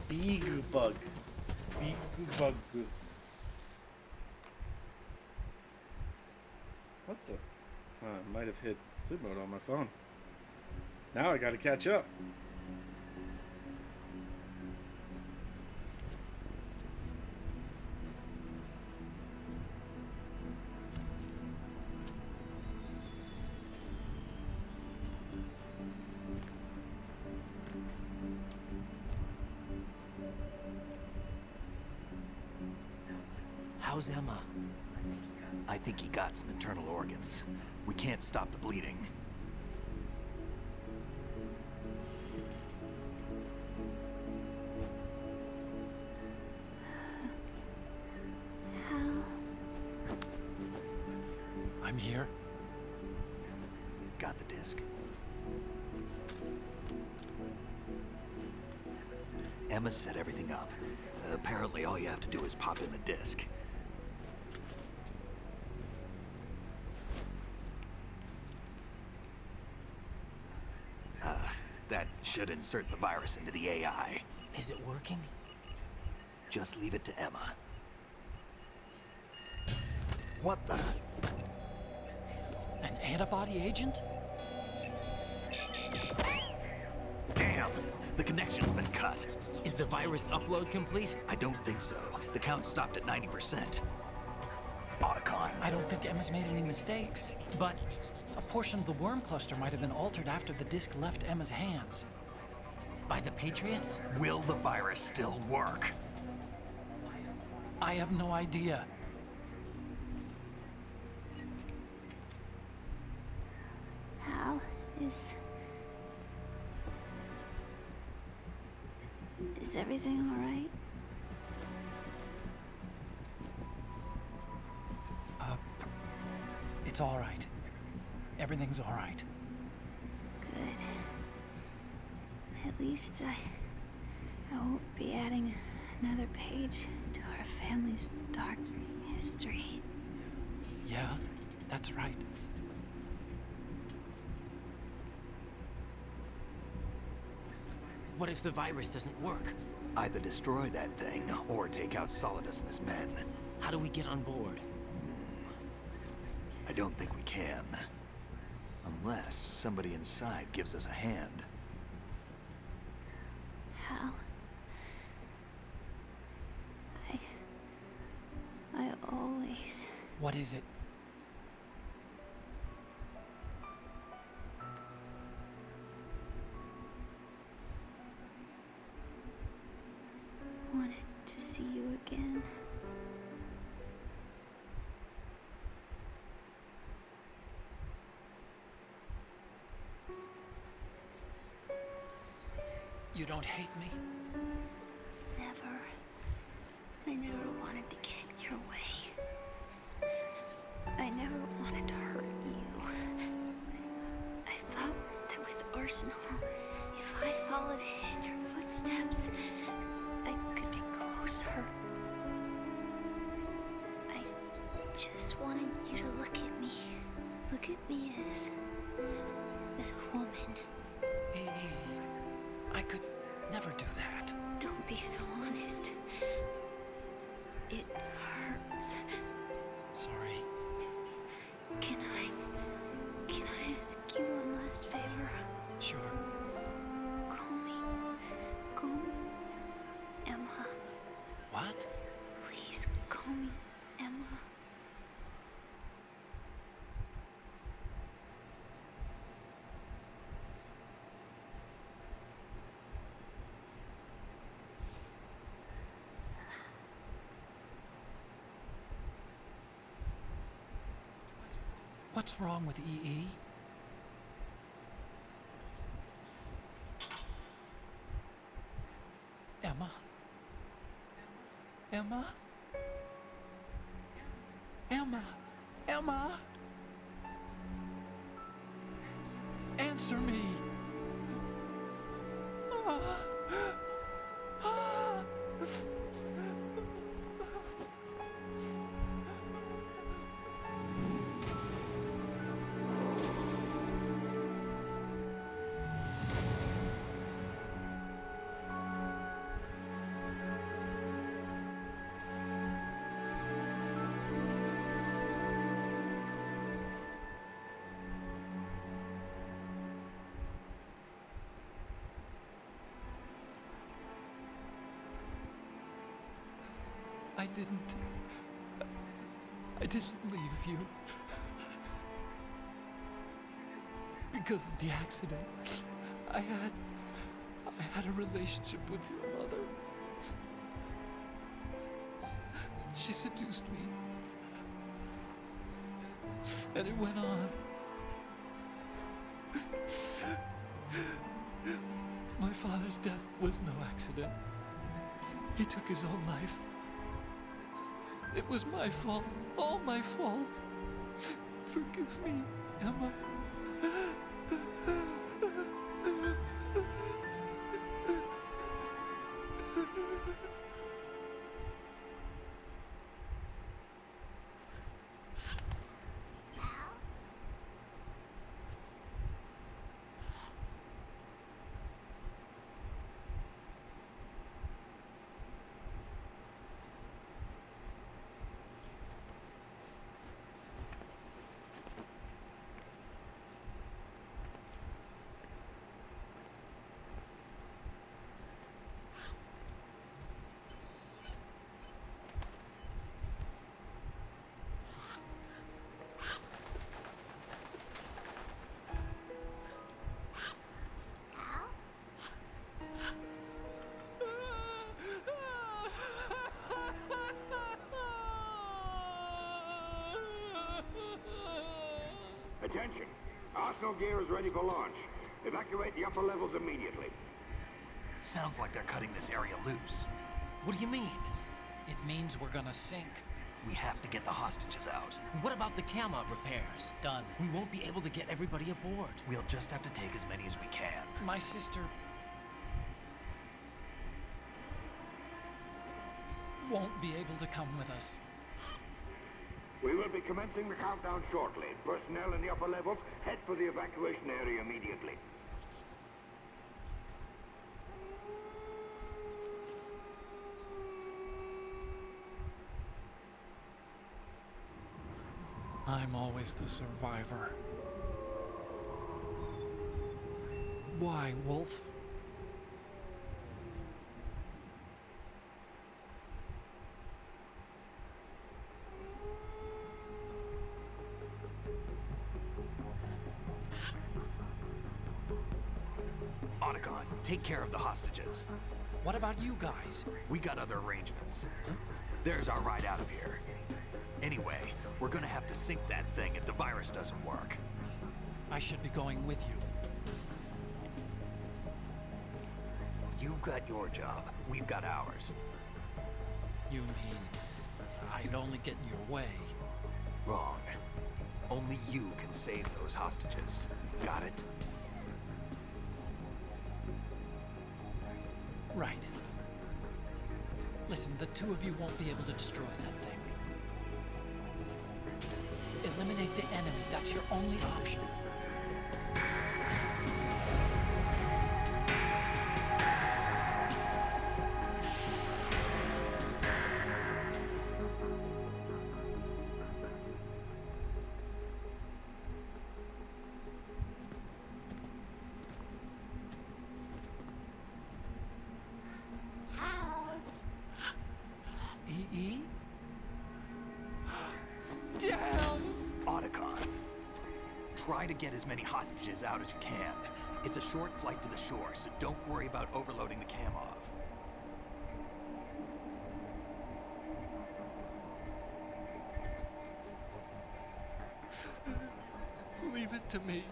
Big bug. Big bug. What the? I might have hit sleep mode on my phone. Now I gotta catch up. How's Emma? I think he got some internal organs. We can't stop the bleeding. I'm here. Got the disc. Emma set everything up. Apparently all you have to do is pop in the disc. That should insert the virus into the AI. Is it working? Just leave it to Emma. What the? An antibody agent? Damn! The connection's been cut. Is the virus upload complete? I don't think so. The count stopped at 90%. Otacon. I don't think Emma's made any mistakes. But a portion of the worm cluster might have been altered after the disc left Emma's hands. By the Patriots? Will the virus still work? I have no idea. Hal, is everything all right? It's all right. Everything's all right. Good. At least I won't be adding another page to our family's dark history. Yeah, that's right. What if the virus doesn't work? Either destroy that thing, or take out Solidus and his men. How do we get on board? I don't think we can. Unless somebody inside gives us a hand. Hal, I always... What is it? wanted to see you again. You don't hate me? Never. I never wanted to get in your way. I never wanted to hurt you. I thought that with Arsenal, if I followed in your footsteps, I could be closer. I just wanted you to look at me. Look at me as a woman. I could never do that. Don't be so honest. It hurts. Sorry. Can I ask you one last favor? Sure. Call me Emma. What? Please call me Emma. What's wrong with EE? Emma? Emma? Emma? Emma? I didn't leave you. Because of the accident, I had a relationship with your mother. She seduced me. And it went on. My father's death was no accident. He took his own life. It was my fault, all my fault. Forgive me, Emma. Attention! Arsenal gear is ready for launch. Evacuate the upper levels immediately. Sounds like they're cutting this area loose. What do you mean? It means we're gonna sink. We have to get the hostages out. What about the camo repairs? Done. We won't be able to get everybody aboard. We'll just have to take as many as we can. My sister won't be able to come with us. We will be commencing the countdown shortly. Personnel in the upper levels, head for the evacuation area immediately. I'm always the survivor. Why, Wolf? Otacon, take care of the hostages. What about you guys? We got other arrangements. There's our ride out of here. Anyway, we're gonna have to sink that thing if the virus doesn't work. I should be going with you. You've got your job. We've got ours. You mean I'd only get in your way? Wrong. Only you can save those hostages. Got it? Right. Listen, the two of you won't be able to destroy that thing. Eliminate the enemy. That's your only option. E.E.? Damn! Otacon. Try to get as many hostages out as you can. It's a short flight to the shore, so don't worry about overloading the Kamov. Leave it to me.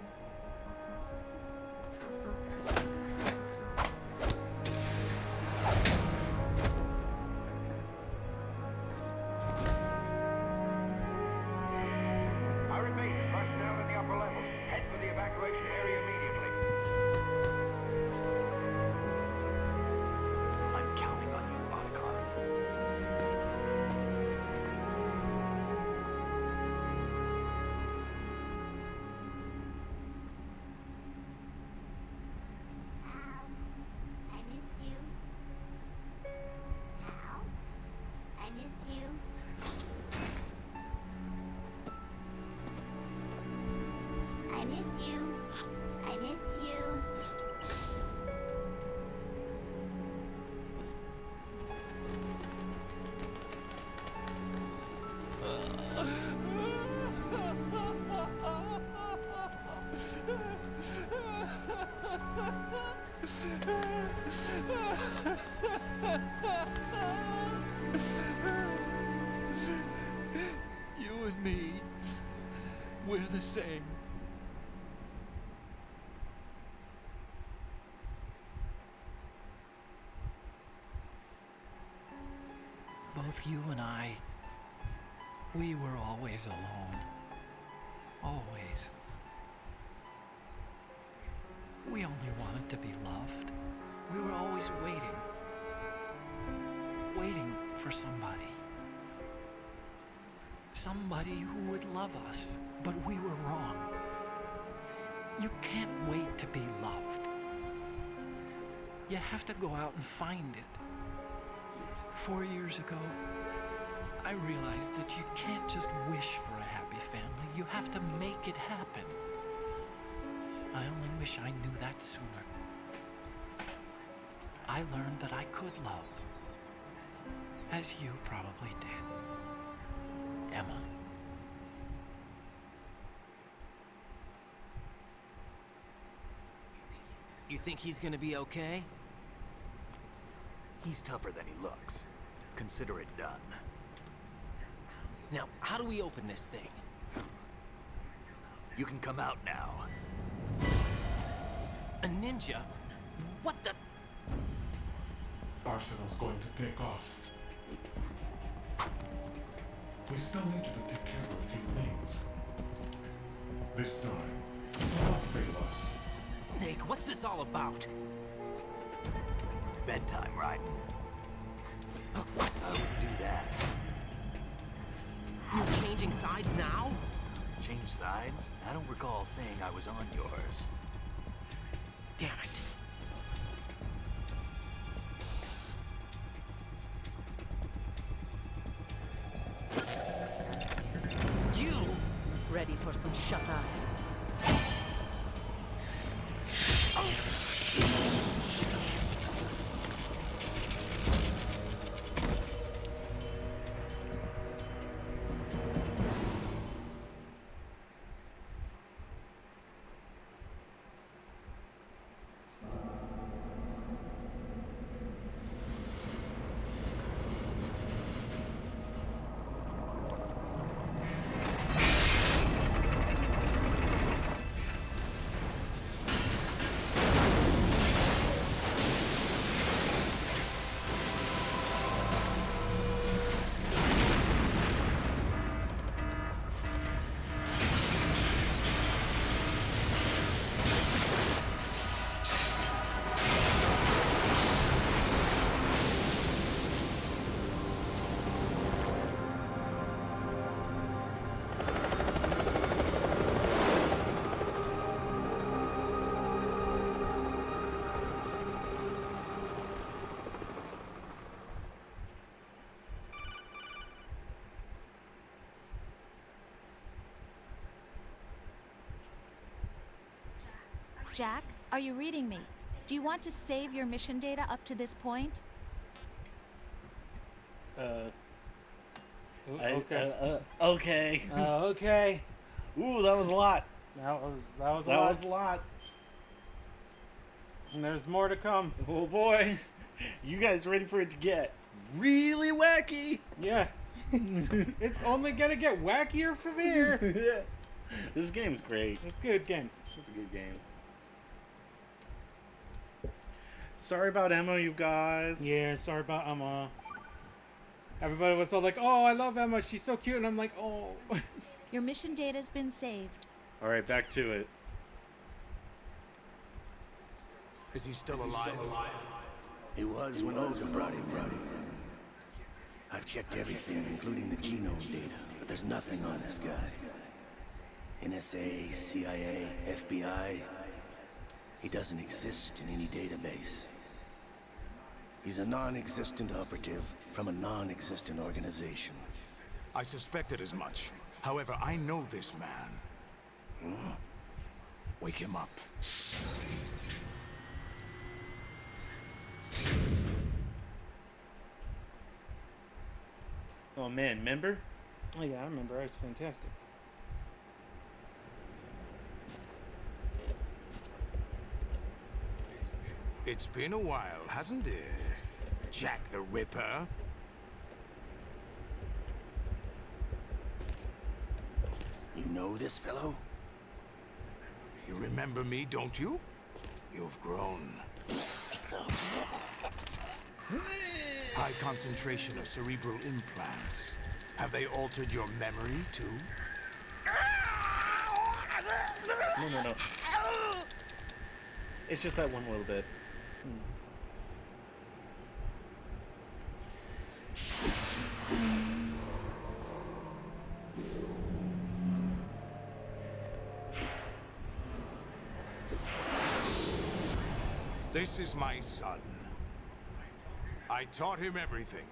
I repeat, personnel in the upper levels, head for the evacuation area immediately. You and me, we're the same. Both you and I, we were always alone. Always. We only wanted to be loved. We were always waiting. Waiting for somebody. Somebody who would love us. But we were wrong. You can't wait to be loved. You have to go out and find it. 4 years ago, I realized that you can't just wish for a happy family. You have to make it happen. I only wish I knew that sooner. I learned that I could love, as you probably did, Emma. You think he's gonna be okay? He's tougher than he looks. Consider it done. Now, how do we open this thing? You can come out now. A ninja? What the? Arsenal's going to take off. We still need you to take care of a few things. This time, do not fail us. Snake, what's this all about? Bedtime, Raiden. I would do that. You're changing sides now? Change sides? I don't recall saying I was on yours. Damn it. You! Ready for some shut-eye? Jack, are you reading me? Do you want to save your mission data up to this point? Okay. Okay. Ooh, that was a lot. That was a That lot. was a lot. And there's more to come. Oh boy. You guys ready for it to get really wacky? Yeah. It's only gonna get wackier from here. Yeah. This game's great. It's a good game. It's a good game. Sorry about Emma, you guys. Yeah, sorry about Emma. Everybody was all like, "Oh, I love Emma. She's so cute," and I'm like, "Oh." Your mission data's been saved. All right, back to it. Is he still alive? He was when Olga brought him in. I've checked everything, including the genome data, but there's nothing on this guy. NSA, CIA, FBI. He doesn't exist in any database. He's a non-existent operative from a non-existent organization. I suspected as much. However, I know this man. Wake him up. Oh man, remember? Oh yeah, I remember. It was fantastic. It's been a while, hasn't it? Jack the Ripper? You know this fellow? You remember me, don't you? You've grown. High concentration of cerebral implants. Have they altered your memory, too? No. It's just that one little bit. This is my son. I taught him everything.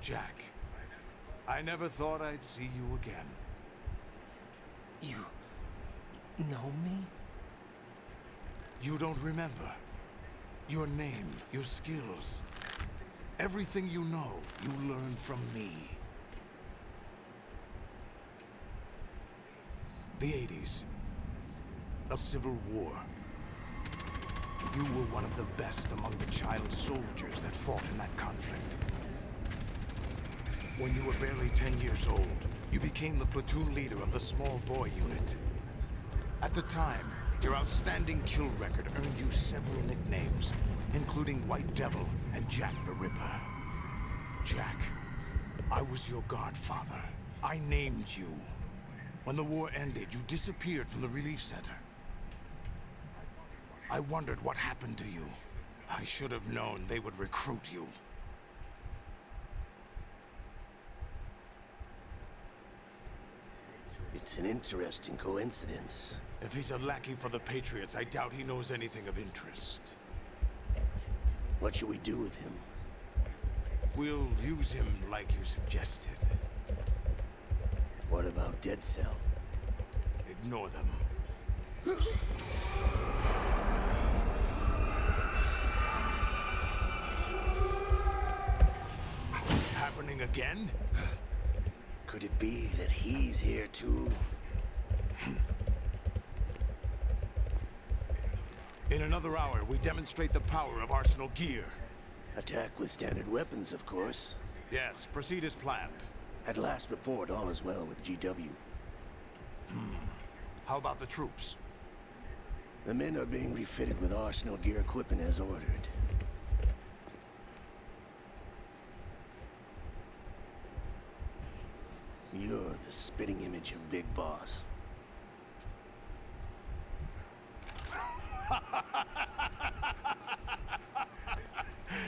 Jack, I never thought I'd see you again. You know me? You don't remember. Your name, your skills. Everything you know, you learned from me. The 80s. A civil war. You were one of the best among the child soldiers that fought in that conflict. When you were barely 10 years old, you became the platoon leader of the small boy unit. At the time, your outstanding kill record earned you several nicknames, including White Devil and Jack the Ripper. Jack, I was your godfather. I named you. When the war ended, you disappeared from the relief center. I wondered what happened to you. I should have known they would recruit you. It's an interesting coincidence. If he's a lackey for the Patriots, I doubt he knows anything of interest. What should we do with him? We'll use him like you suggested. What about Dead Cell? Ignore them. Happening again? Could it be that he's here too? In another hour, we demonstrate the power of Arsenal gear. Attack with standard weapons, of course. Yes, proceed as planned. At last report, all is well with GW. How about the troops? The men are being refitted with Arsenal gear equipment as ordered. You're the spitting image of Big Boss.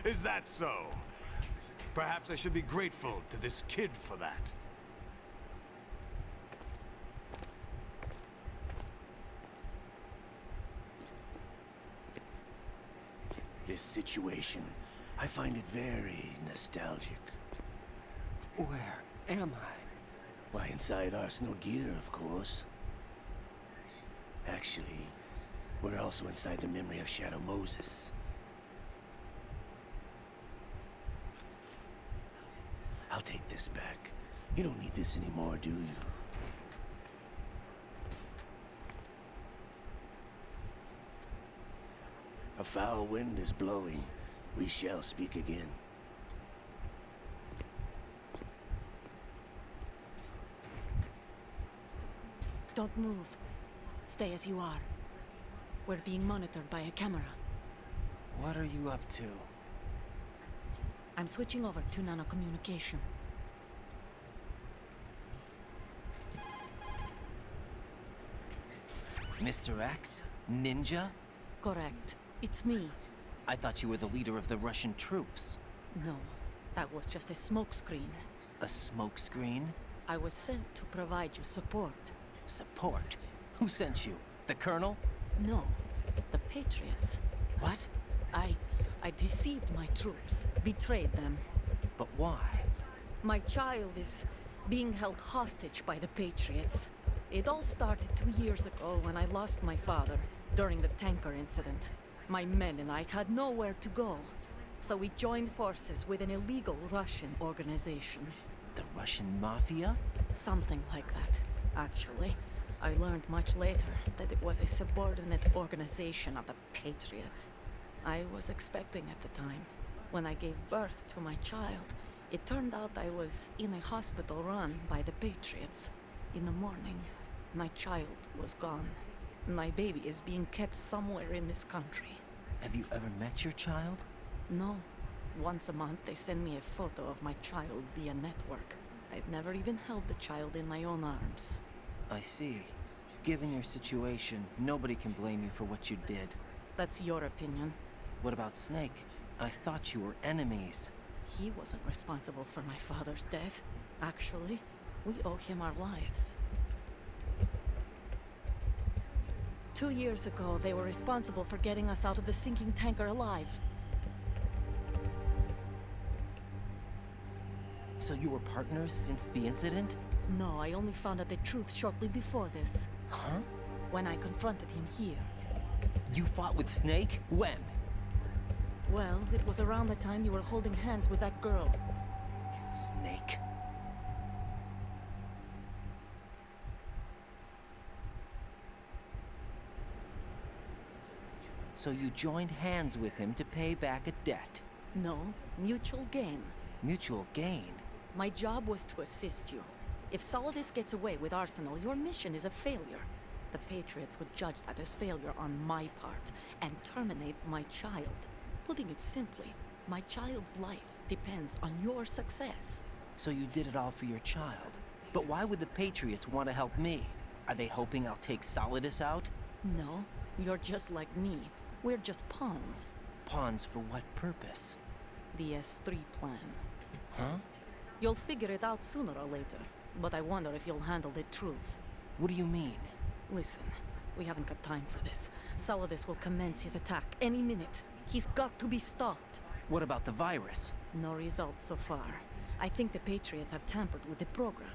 Is that so? Perhaps I should be grateful to this kid for that. This situation, I find it very nostalgic. Where am I? Why, inside Arsenal gear, of course. Actually, we're also inside the memory of Shadow Moses. I'll take this back. You don't need this anymore, do you? A foul wind is blowing. We shall speak again. Don't move. Stay as you are. We're being monitored by a camera. What are you up to? I'm switching over to nanocommunication. Mr. X? Ninja? Correct. It's me. I thought you were the leader of the Russian troops. No, that was just a smokescreen. A smokescreen? I was sent to provide you support. Support? Who sent you? The Colonel? No, the Patriots. What? I deceived my troops, betrayed them. But why? My child is being held hostage by the Patriots. It all started 2 years ago when I lost my father during the tanker incident. My men and I had nowhere to go, so we joined forces with an illegal Russian organization. The Russian Mafia? Something like that, actually. I learned much later that it was a subordinate organization of the Patriots. I was expecting at the time. When I gave birth to my child, it turned out I was in a hospital run by the Patriots. In the morning, my child was gone. My baby is being kept somewhere in this country. Have you ever met your child? No. Once a month, they send me a photo of my child via network. I've never even held the child in my own arms. I see. Given your situation, nobody can blame you for what you did. That's your opinion. What about Snake? I thought you were enemies. He wasn't responsible for my father's death. Actually, we owe him our lives. 2 years ago, they were responsible for getting us out of the sinking tanker alive. So you were partners since the incident? No, I only found out the truth shortly before this. Huh? When I confronted him here. You fought with Snake? When? Well, it was around the time you were holding hands with that girl. Snake. So you joined hands with him to pay back a debt? No, mutual gain. Mutual gain? My job was to assist you. If Solidus gets away with Arsenal, your mission is a failure. The Patriots would judge that as failure on my part, and terminate my child. Putting it simply, my child's life depends on your success. So you did it all for your child. But why would the Patriots want to help me? Are they hoping I'll take Solidus out? No, you're just like me. We're just pawns. Pawns for what purpose? The S3 plan. Huh? You'll figure it out sooner or later, but I wonder if you'll handle the truth. What do you mean? Listen, we haven't got time for this. Solidus will commence his attack any minute. He's got to be stopped. What about the virus? No results so far. I think the Patriots have tampered with the program.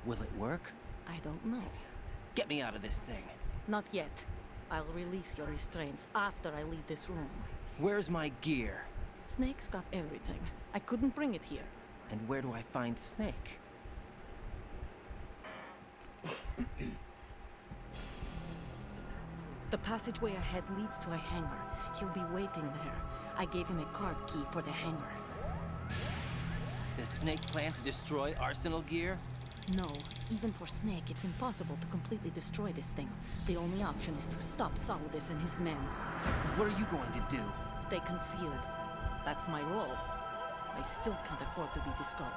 Will it work? I don't know. Get me out of this thing. Not yet. I'll release your restraints after I leave this room. Where's my gear? Snake's got everything. I couldn't bring it here. And where do I find Snake? The passageway ahead leads to a hangar. He'll be waiting there. I gave him a card key for the hangar. Does Snake plan to destroy Arsenal gear? No. Even for Snake, it's impossible to completely destroy this thing. The only option is to stop Solidus and his men. What are you going to do? Stay concealed. That's my role. I still can't afford to be discovered.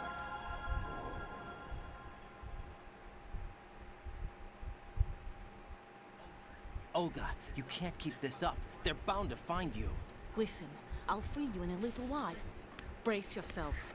Olga, you can't keep this up. They're bound to find you. Listen, I'll free you in a little while. Brace yourself.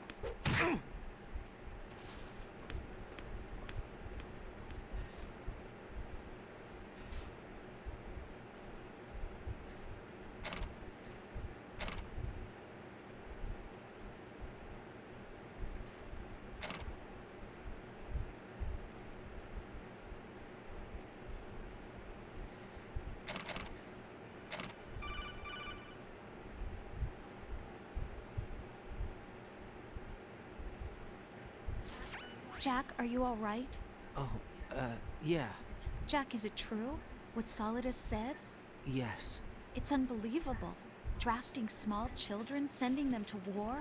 Jack, are you all right? Oh, yeah. Jack, is it true? What Solidus said? Yes. It's unbelievable. Drafting small children, sending them to war?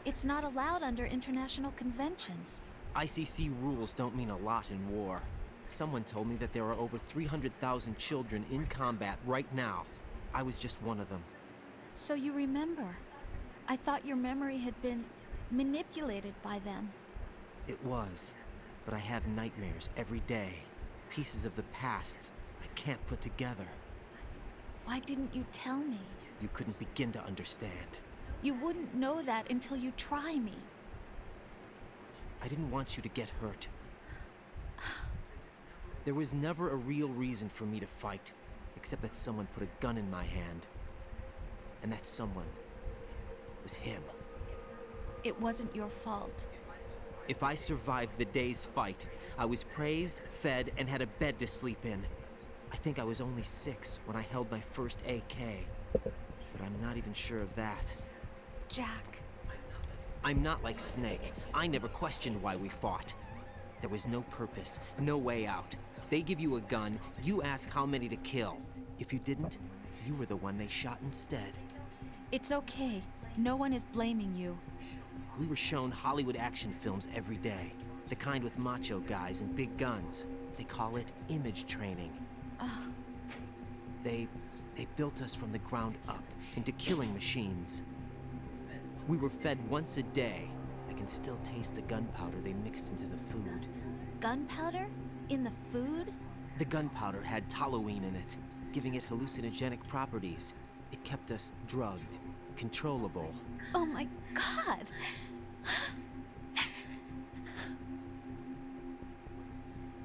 It's not allowed under international conventions. ICC rules don't mean a lot in war. Someone told me that there are over 300,000 children in combat right now. I was just one of them. So you remember. I thought your memory had been manipulated by them. It was, but I have nightmares every day. Pieces of the past I can't put together. Why didn't you tell me? You couldn't begin to understand. You wouldn't know that until you try me. I didn't want you to get hurt. There was never a real reason for me to fight, except that someone put a gun in my hand. And that someone was him. It wasn't your fault. If I survived the day's fight, I was praised, fed, and had a bed to sleep in. I think I was only 6 when I held my first AK. But I'm not even sure of that. Jack. I'm not like Snake. I never questioned why we fought. There was no purpose, no way out. They give you a gun, you ask how many to kill. If you didn't, you were the one they shot instead. It's okay. No one is blaming you. We were shown Hollywood action films every day. The kind with macho guys and big guns. They call it image training. Ugh. They built us from the ground up into killing machines. We were fed once a day. I can still taste the gunpowder they mixed into the food. Gunpowder? In the food? The gunpowder had toluene in it, giving it hallucinogenic properties. It kept us drugged, controllable. Oh my God!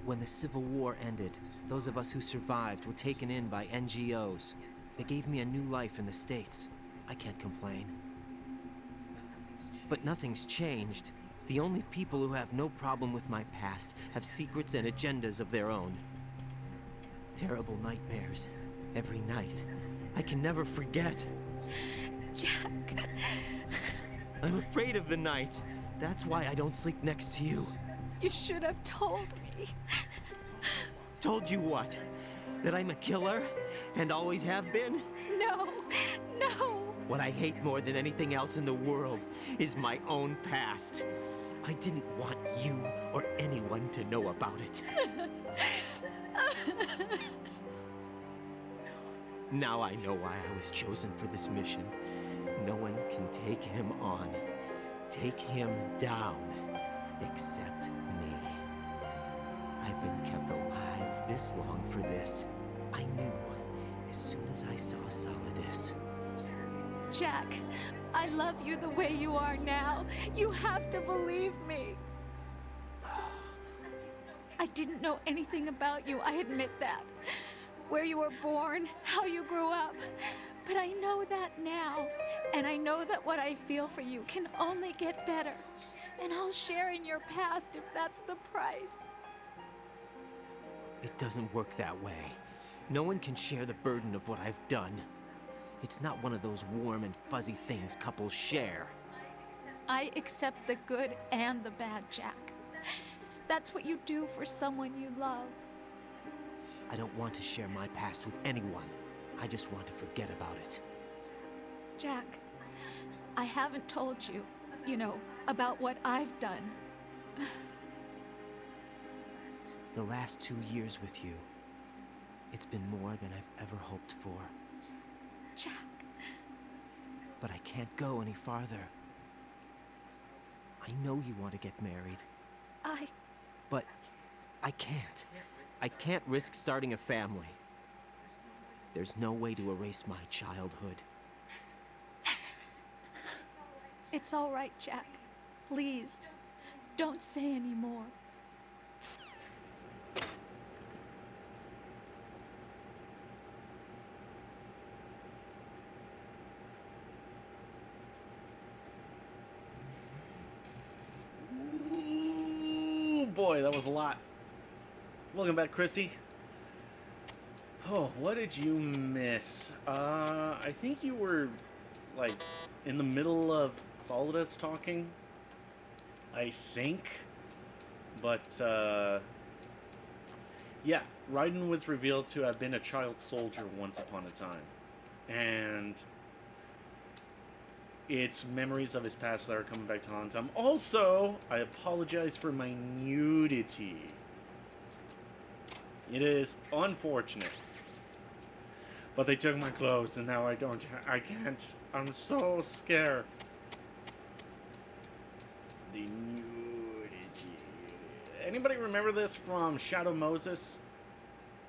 When the Civil War ended, those of us who survived were taken in by NGOs. They gave me a new life in the States. I can't complain. But nothing's changed. The only people who have no problem with my past have secrets and agendas of their own. Terrible nightmares. Every night. I can never forget. Jack. I'm afraid of the night. That's why I don't sleep next to you. You should have told me. Told you what? That I'm a killer? And always have been? No, no. What I hate more than anything else in the world is my own past. I didn't want you or anyone to know about it. Now I know why I was chosen for this mission. No one can take him on, take him down, except me. I've been kept alive this long for this. I knew as soon as I saw Solidus. Jack, I love you the way you are now. You have to believe me. I didn't know anything about you, I admit that. Where you were born, how you grew up. But I know that now. And I know that what I feel for you can only get better. And I'll share in your past if that's the price. It doesn't work that way. No one can share the burden of what I've done. It's not one of those warm and fuzzy things couples share. I accept the good and the bad, Jack. That's what you do for someone you love. I don't want to share my past with anyone. I just want to forget about it. Jack, I haven't told you, about what I've done. The last 2 years with you, it's been more than I've ever hoped for. Jack. But I can't go any farther. I know you want to get married. But I can't. I can't risk starting a family. There's no way to erase my childhood. It's all right, Jack. Please, don't say any more. Ooh, boy, that was a lot. Welcome back, Chrissy. Oh, what did you miss? I think you were, in the middle of Solidus talking. I think. But, yeah, Raiden was revealed to have been a child soldier once upon a time. And it's memories of his past that are coming back to haunt him. Also, I apologize for my nudity. It is unfortunate. But they took my clothes and now I can't. I'm so scared. The nudity. Anybody remember this from Shadow Moses?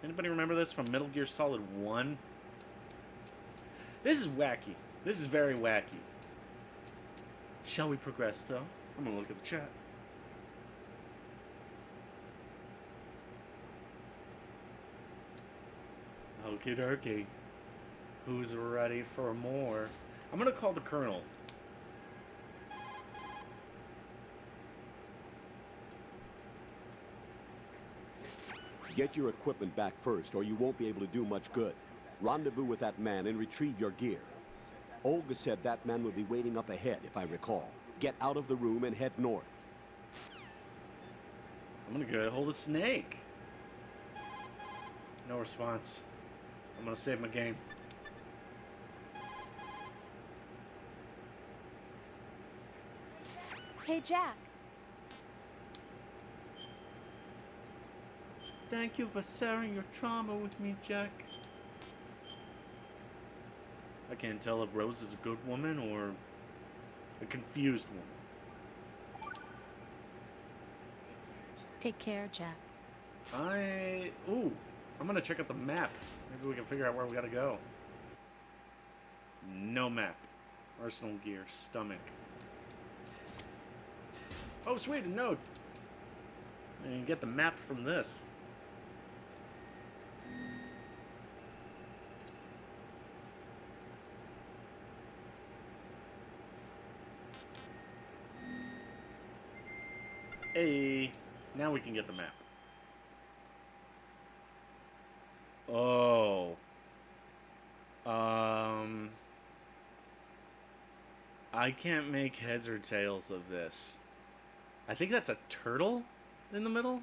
Anybody remember this from Metal Gear Solid 1? This is wacky. This is very wacky. Shall we progress though? I'm gonna look at the chat. Okie dokie. Who's ready for more? I'm gonna call the Colonel. Get your equipment back first, or you won't be able to do much good. Rendezvous with that man and retrieve your gear. Olga said that man would be waiting up ahead, if I recall. Get out of the room and head north. I'm gonna go hold a snake. No response. I'm gonna save my game. Hey, Jack. Thank you for sharing your trauma with me, Jack. I can't tell if Rose is a good woman or a confused woman. Take care, Jack. Ooh, I'm gonna check out the map. Maybe we can figure out where we gotta go. No map. Arsenal gear, stomach. Oh, sweet, a note. I can get the map from this. Hey, now we can get the map. Oh. I can't make heads or tails of this. I think that's a turtle in the middle,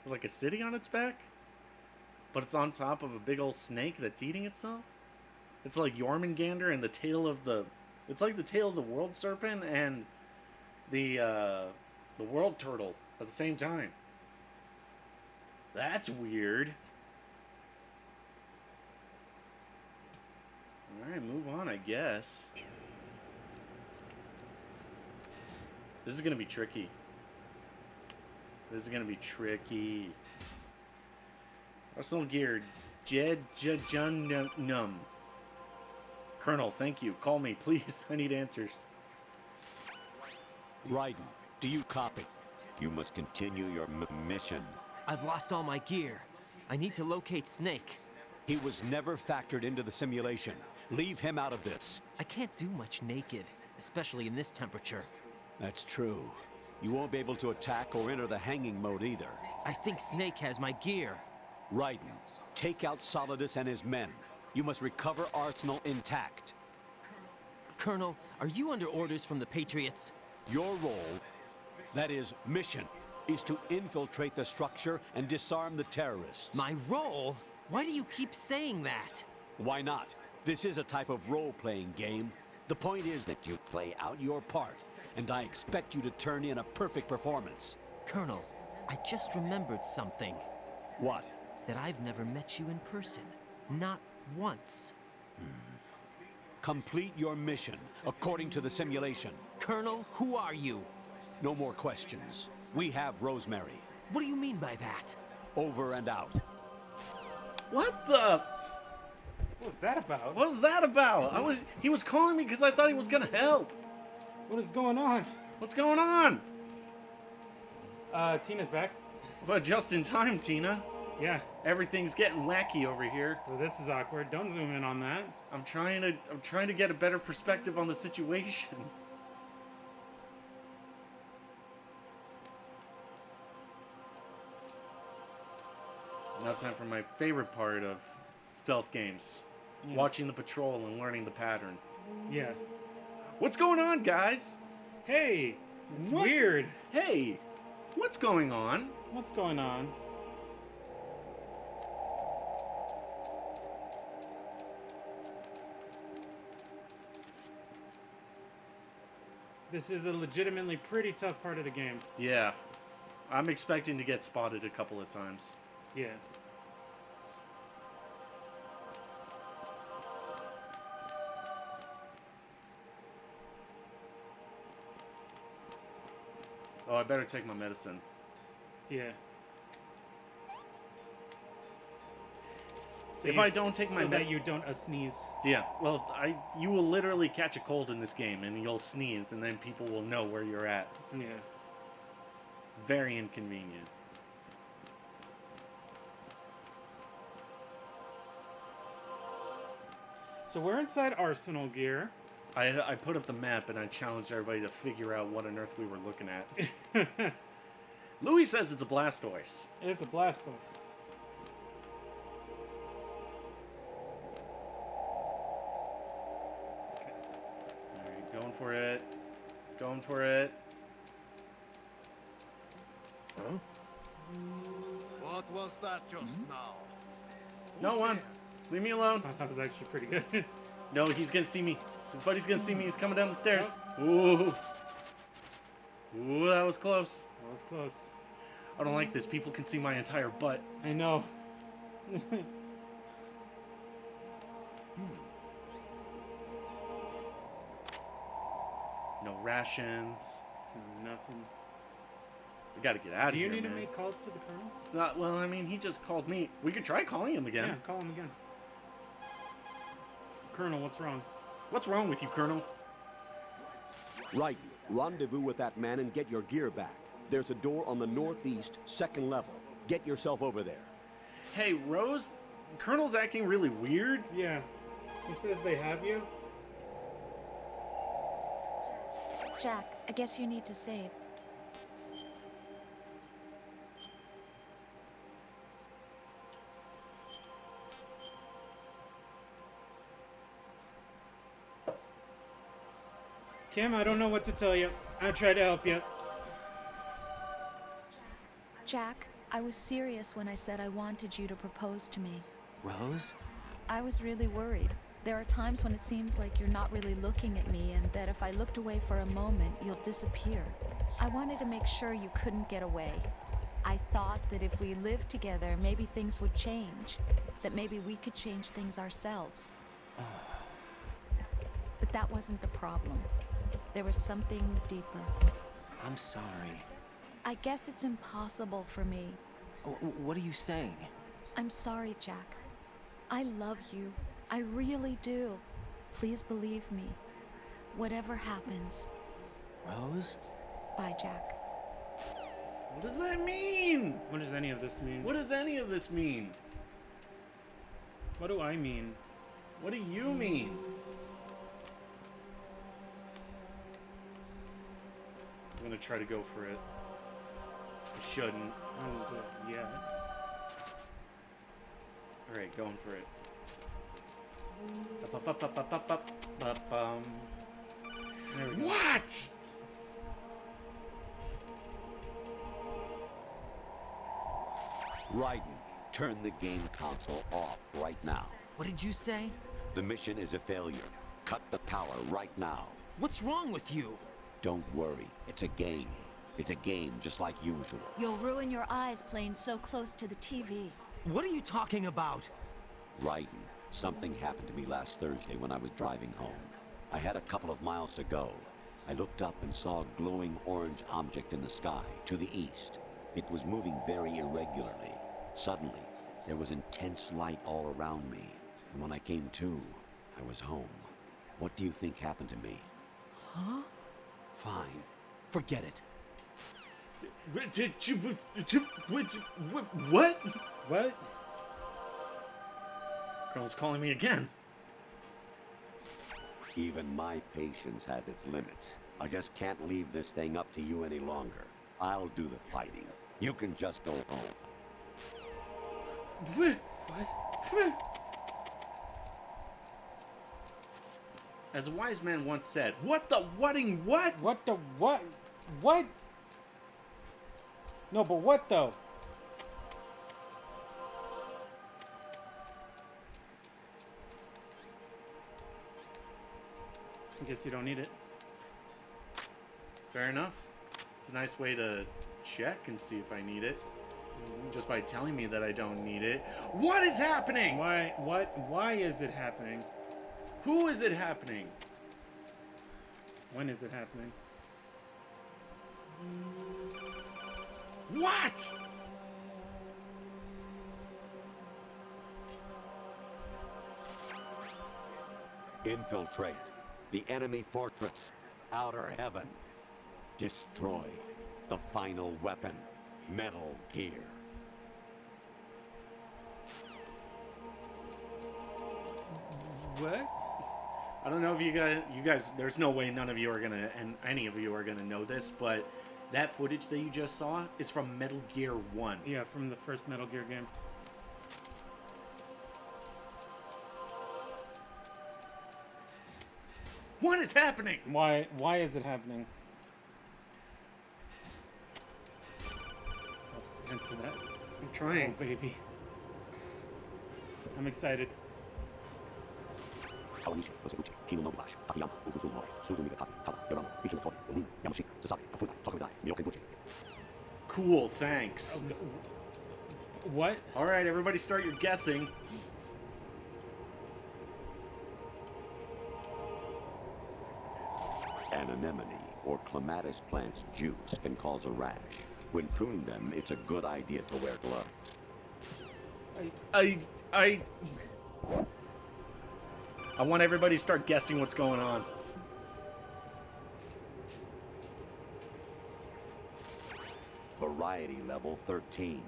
with like a city on its back. But it's on top of a big old snake that's eating itself. It's like Jormungandr and the tail of the... It's like the tail of the world serpent and the world turtle at the same time. That's weird. Alright, move on, I guess. This is gonna be tricky. This is gonna be tricky. Arsenal gear. Jedjajunum. Colonel, thank you. Call me, please. I need answers. Raiden, do you copy? You must continue your mission. I've lost all my gear. I need to locate Snake. He was never factored into the simulation. Leave him out of this. I can't do much naked, especially in this temperature. That's true. You won't be able to attack or enter the hanging mode either. I think Snake has my gear. Raiden, take out Solidus and his men. You must recover Arsenal intact. Colonel, are you under orders from the Patriots? Your role, that is mission, is to infiltrate the structure and disarm the terrorists. My role? Why do you keep saying that? Why not? This is a type of role-playing game. The point is that you play out your part, and I expect you to turn in a perfect performance. Colonel, I just remembered something. What? That I've never met you in person. Not once. Complete your mission, according to the simulation. Colonel, who are you? No more questions. We have Rosemary. What do you mean by that? Over and out. What the? What was that about? What was that about? He was calling me because I thought he was gonna help. What is going on? What's going on? Tina's back. Well, just in time, Tina. Yeah. Everything's getting wacky over here. Well, this is awkward. Don't zoom in on that. I'm trying to get a better perspective on the situation. Now time for my favorite part of stealth games. Yeah. Watching the patrol and learning the pattern. Yeah. What's going on, guys? Hey! It's weird. Hey! What's going on? What's going on? This is a legitimately pretty tough part of the game. Yeah. I'm expecting to get spotted a couple of times. Yeah. Oh, I better take my medicine. Yeah. So if I don't take my so that you don't sneeze. Yeah, well, you will literally catch a cold in this game, and you'll sneeze, and then people will know where you're at. Yeah. Very inconvenient. So we're inside Arsenal gear. I put up the map, and I challenged everybody to figure out what on earth we were looking at. Louis says it's a Blastoise. It's a Blastoise. Alright, going for it. Going for it. Huh? What was that just now? No one. Leave me alone. That was actually pretty good. No, he's gonna see me. His buddy's gonna see me. He's coming down the stairs. Ooh. Ooh, that was close. That was close. I don't like this. People can see my entire butt. I know. No rations. Nothing. We gotta get out of Do here, you need man. to make calls to the colonel? Well, I mean, he just called me. We could try calling him again. Yeah, call him again. Colonel, what's wrong? What's wrong with you, Colonel? Right. Rendezvous with that man and get your gear back. There's a door on the northeast, second level. Get yourself over there. Hey, Rose, Colonel's acting really weird. Yeah. He says they have you. Jack, I guess you need to save. Kim, I don't know what to tell you. I tried to help you. Jack, I was serious when I said I wanted you to propose to me. Rose? I was really worried. There are times when it seems like you're not really looking at me and that if I looked away for a moment, you'll disappear. I wanted to make sure you couldn't get away. I thought that if we lived together, maybe things would change. That maybe we could change things ourselves. But that wasn't the problem. There was something deeper. I'm sorry. I guess it's impossible for me. What are you saying? I'm sorry, Jack. I love you. I really do. Please believe me. Whatever happens. Rose? Bye, Jack. What does that mean? What does any of this mean? What does any of this mean? What do I mean? What do you mean? I'm gonna try to go for it. I shouldn't. I won't do it yet. Alright, going for it. There we go. What? Raiden, turn the game console off right now. What did you say? The mission is a failure. Cut the power right now. What's wrong with you? Don't worry. It's a game. It's a game just like usual. You'll ruin your eyes playing so close to the TV. What are you talking about? Raiden, something happened to me last Thursday when I was driving home. I had a couple of miles to go. I looked up and saw a glowing orange object in the sky, to the east. It was moving very irregularly. Suddenly, there was intense light all around me. And when I came to, I was home. What do you think happened to me? Huh? Fine. Forget it. What? What? Colonel's calling me again. Even my patience has its limits. I just can't leave this thing up to you any longer. I'll do the fighting. You can just go home. As a wise man once said, what the whatting what? What the what? What? No, but what though? I guess you don't need it. Fair enough. It's a nice way to check and see if I need it. Just by telling me that I don't need it. What is happening? Why? What? Why is it happening? Who is it happening? When is it happening? What? Infiltrate the enemy fortress, Outer Heaven. Destroy the final weapon, Metal Gear. What? I don't know if you guys, there's no way none of you are gonna, and any of you are gonna know this, but that footage that you just saw is from Metal Gear 1. Yeah, from the first Metal Gear game. What is happening? Why is it happening? Oh, answer that. I'm trying. Oh, baby. I'm excited. Cool, thanks. What? All right, everybody start your guessing. An anemone or clematis plant's juice can cause a rash. When pruning them, it's a good idea to wear gloves. I want everybody to start guessing what's going on. Variety level 13.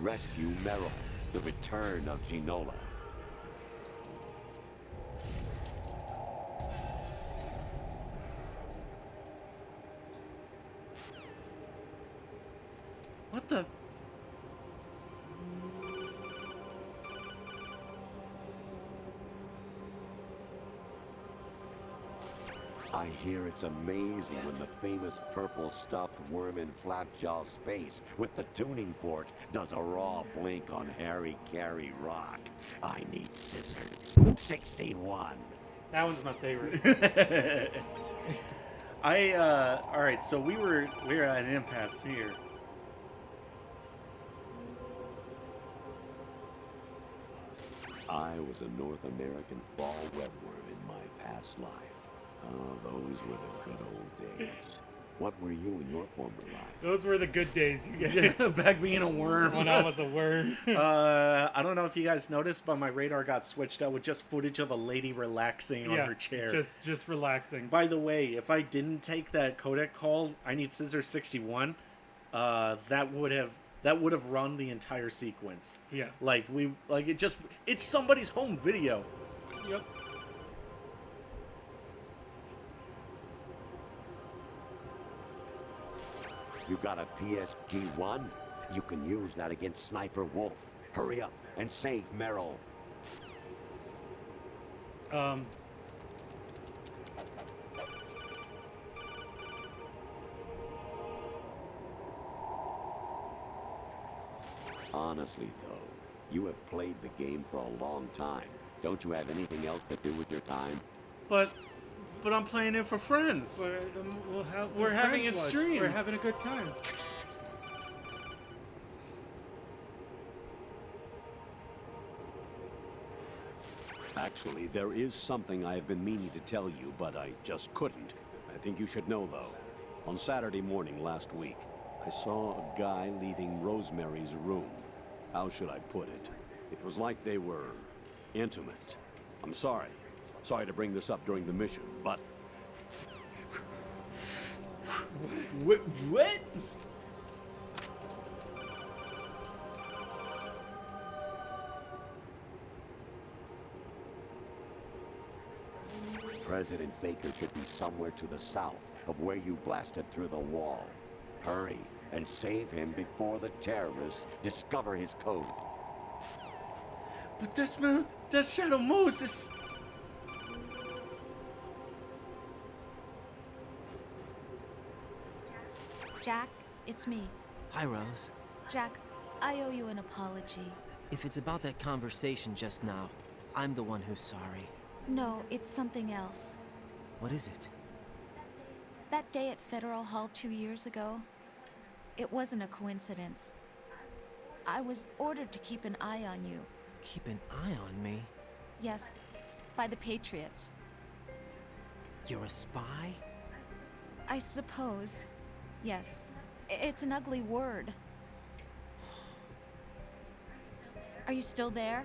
Rescue Meryl, the return of Ginola. What the? I hear it's amazing when the famous purple stuffed worm in Flapjaw space with the tuning fork does a raw blink on Harry Carey rock. I need scissors. 61. That one's my favorite. All right, so we're at an impasse here. I was a North American fall webworm in my past life. Oh, those were the good old days. What were you in your former life? Those were the good days, you guys. Back being a worm. When I was a worm. I don't know if you guys noticed, but my radar got switched out with just footage of a lady relaxing on her chair. Just relaxing. By the way, if I didn't take that codec call, I need scissors 61. That would have run the entire sequence. Yeah. It's somebody's home video. Yep. You got a PSG-1? You can use that against Sniper Wolf. Hurry up and save Meryl. Honestly, though, you have played the game for a long time. Don't you have anything else to do with your time? But I'm playing it for friends. We're having a stream. We're having a good time. Actually, there is something I have been meaning to tell you, but I just couldn't. I think you should know, though. On Saturday morning last week, I saw a guy leaving Rosemary's room. How should I put it? It was like they were intimate. I'm sorry. Sorry to bring this up during the mission, but... What? President Baker should be somewhere to the south of where you blasted through the wall. Hurry and save him before the terrorists discover his code. But that's Shadow Moses. Jack, it's me. Hi, Rose. Jack, I owe you an apology. If it's about that conversation just now, I'm the one who's sorry. No, it's something else. What is it? That day at Federal Hall 2 years ago, it wasn't a coincidence. I was ordered to keep an eye on you. Keep an eye on me? Yes, by the Patriots. You're a spy? I suppose. Yes. It's an ugly word. Are you still there?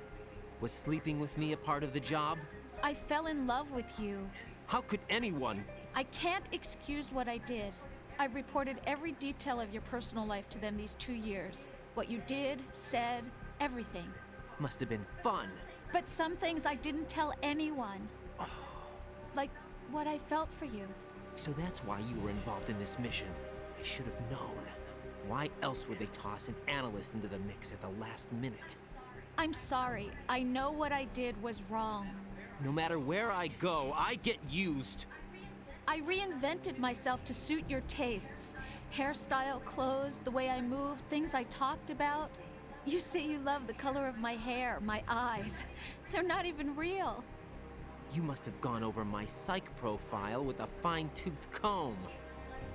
Was sleeping with me a part of the job? I fell in love with you. How could anyone? I can't excuse what I did. I've reported every detail of your personal life to them these 2 years. What you did, said, everything. Must have been fun. But some things I didn't tell anyone. Like what I felt for you. So that's why you were involved in this mission. I should have known. Why else would they toss an analyst into the mix at the last minute? I'm sorry. I know what I did was wrong. No matter where I go, I get used. I reinvented myself to suit your tastes. Hairstyle, clothes, the way I moved, things I talked about. You say you love the color of my hair, my eyes. They're not even real. You must have gone over my psych profile with a fine-tooth comb.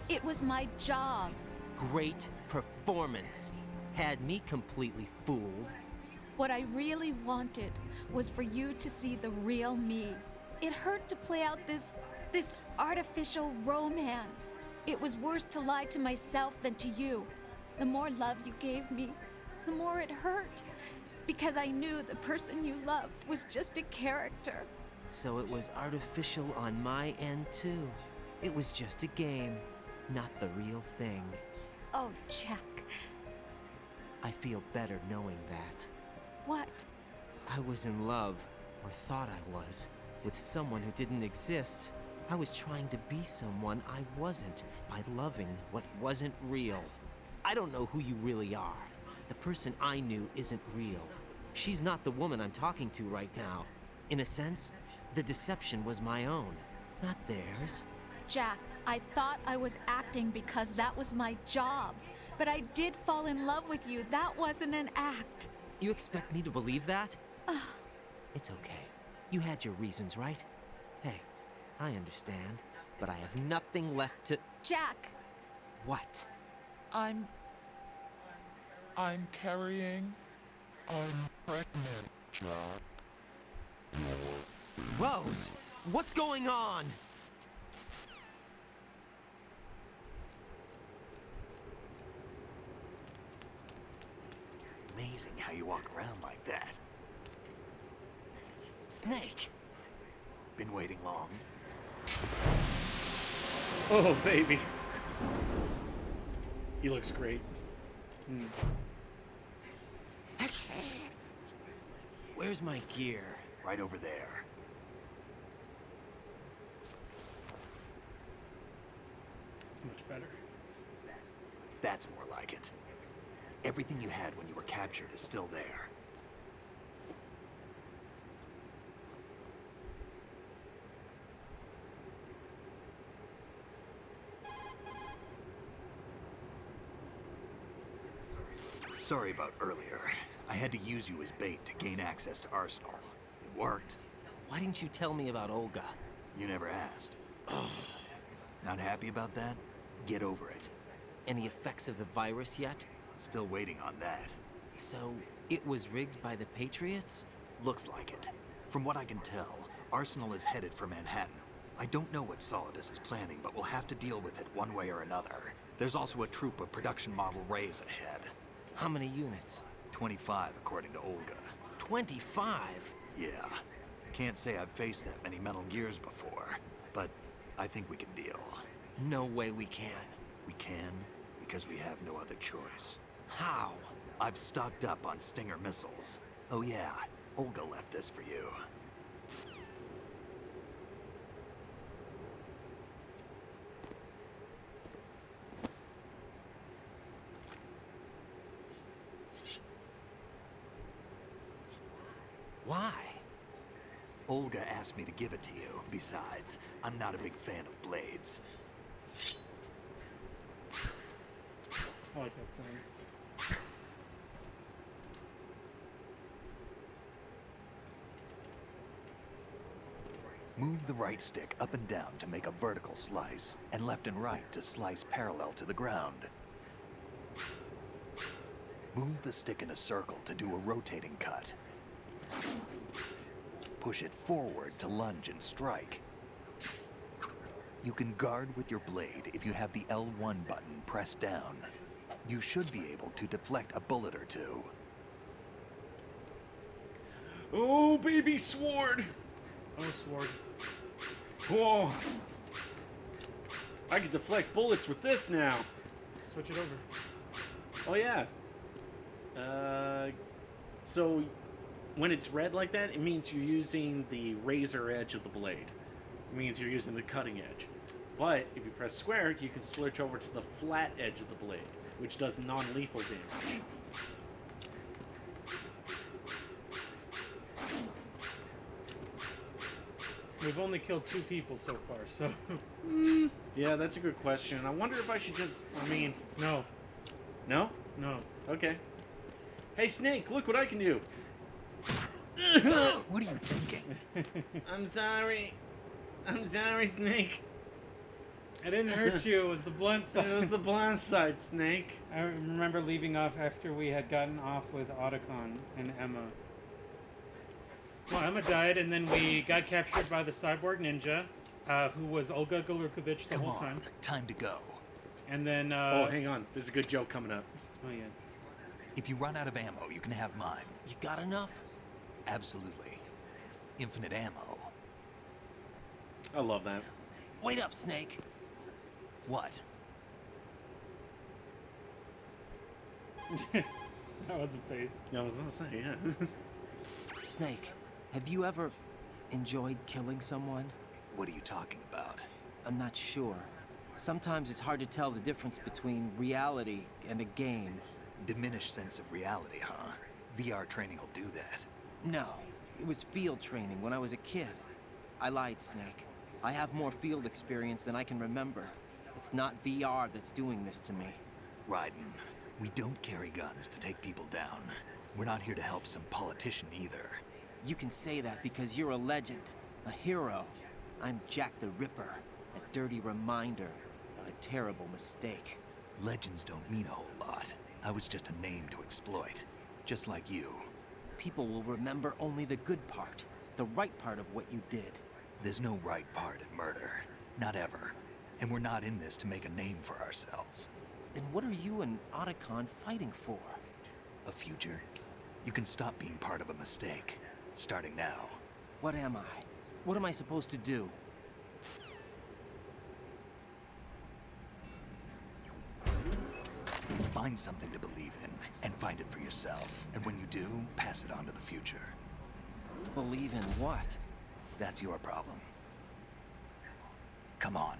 It was my job. Great performance. Had me completely fooled. What I really wanted was for you to see the real me. It hurt to play out this artificial romance. It was worse to lie to myself than to you. The more love you gave me, the more it hurt. Because I knew the person you loved was just a character. So it was artificial on my end, too. It was just a game, not the real thing. Oh, Jack. I feel better knowing that. What? I was in love, or thought I was, with someone who didn't exist. I was trying to be someone I wasn't by loving what wasn't real. I don't know who you really are. The person I knew isn't real. She's not the woman I'm talking to right now. In a sense, the deception was my own, not theirs. Jack, I thought I was acting because that was my job. But I did fall in love with you. That wasn't an act. You expect me to believe that? It's okay. You had your reasons, right? Hey, I understand, but I have nothing left to... Jack! What? I'm carrying... I'm pregnant, Jack. Rose! What's going on? Amazing how you walk around like that. Snake! Been waiting long? Oh, baby. He looks great. Where's my gear? Right over there. It's much better. That's more like it. Everything you had when you were captured is still there. Sorry about earlier. I had to use you as bait to gain access to Arsenal. It worked. Why didn't you tell me about Olga? You never asked. Not happy about that? Get over it. Any effects of the virus yet? Still waiting on that. So, it was rigged by the Patriots? Looks like it. From what I can tell, Arsenal is headed for Manhattan. I don't know what Solidus is planning, but we'll have to deal with it one way or another. There's also a troop of production model Rays ahead. How many units? 25, according to Olga. 25? Yeah. Can't say I've faced that many Metal Gears before, but I think we can deal. No way we can. We can, because we have no other choice. How? I've stocked up on Stinger missiles. Oh yeah, Olga left this for you. Why? Olga asked me to give it to you. Besides, I'm not a big fan of blades. I like that sound. Move the right stick up and down to make a vertical slice, and left and right to slice parallel to the ground. Move the stick in a circle to do a rotating cut. Push it forward to lunge and strike. You can guard with your blade if you have the L1 button pressed down. You should be able to deflect a bullet or two. Oh, baby sword! Oh, sword. Whoa! I can deflect bullets with this now. Switch it over. Oh, yeah. So when it's red like that, it means you're using the razor edge of the blade. It means you're using the cutting edge. But if you press square, you can switch over to the flat edge of the blade, which does non-lethal damage. We've only killed 2 people so far, so... Yeah, that's a good question. I wonder if I should just... I mean... No. No? No. Okay. Hey, Snake, look what I can do. What are you thinking? I'm sorry. I'm sorry, Snake. I didn't hurt you. It was the blunt side. It was the blunt side, Snake. I remember leaving off after we had gotten off with Otacon and Emma. Well, Emma died, and then we got captured by the cyborg ninja, who was Olga Galukovich the whole time. Time to go. And then... oh, hang on. There's a good joke coming up. Oh, yeah. If you run out of ammo, you can have mine. You got enough? Absolutely. Infinite ammo. I love that. Wait up, Snake. What? That was a face. Yeah, I was gonna say, yeah. Snake, have you ever enjoyed killing someone? What are you talking about? I'm not sure. Sometimes it's hard to tell the difference between reality and a game. Diminished sense of reality, huh? VR training will do that. No, it was field training when I was a kid. I lied, Snake. I have more field experience than I can remember. It's not VR that's doing this to me. Raiden, we don't carry guns to take people down. We're not here to help some politician either. You can say that because you're a legend, a hero. I'm Jack the Ripper, a dirty reminder of a terrible mistake. Legends don't mean a whole lot. I was just a name to exploit, just like you. People will remember only the good part, the right part of what you did. There's no right part in murder. Not ever. And we're not in this to make a name for ourselves. Then what are you and Otacon fighting for? A future. You can stop being part of a mistake. Starting now. What am I? What am I supposed to do? Find something to believe in, and find it for yourself. And when you do, pass it on to the future. Believe in what? That's your problem. Come on.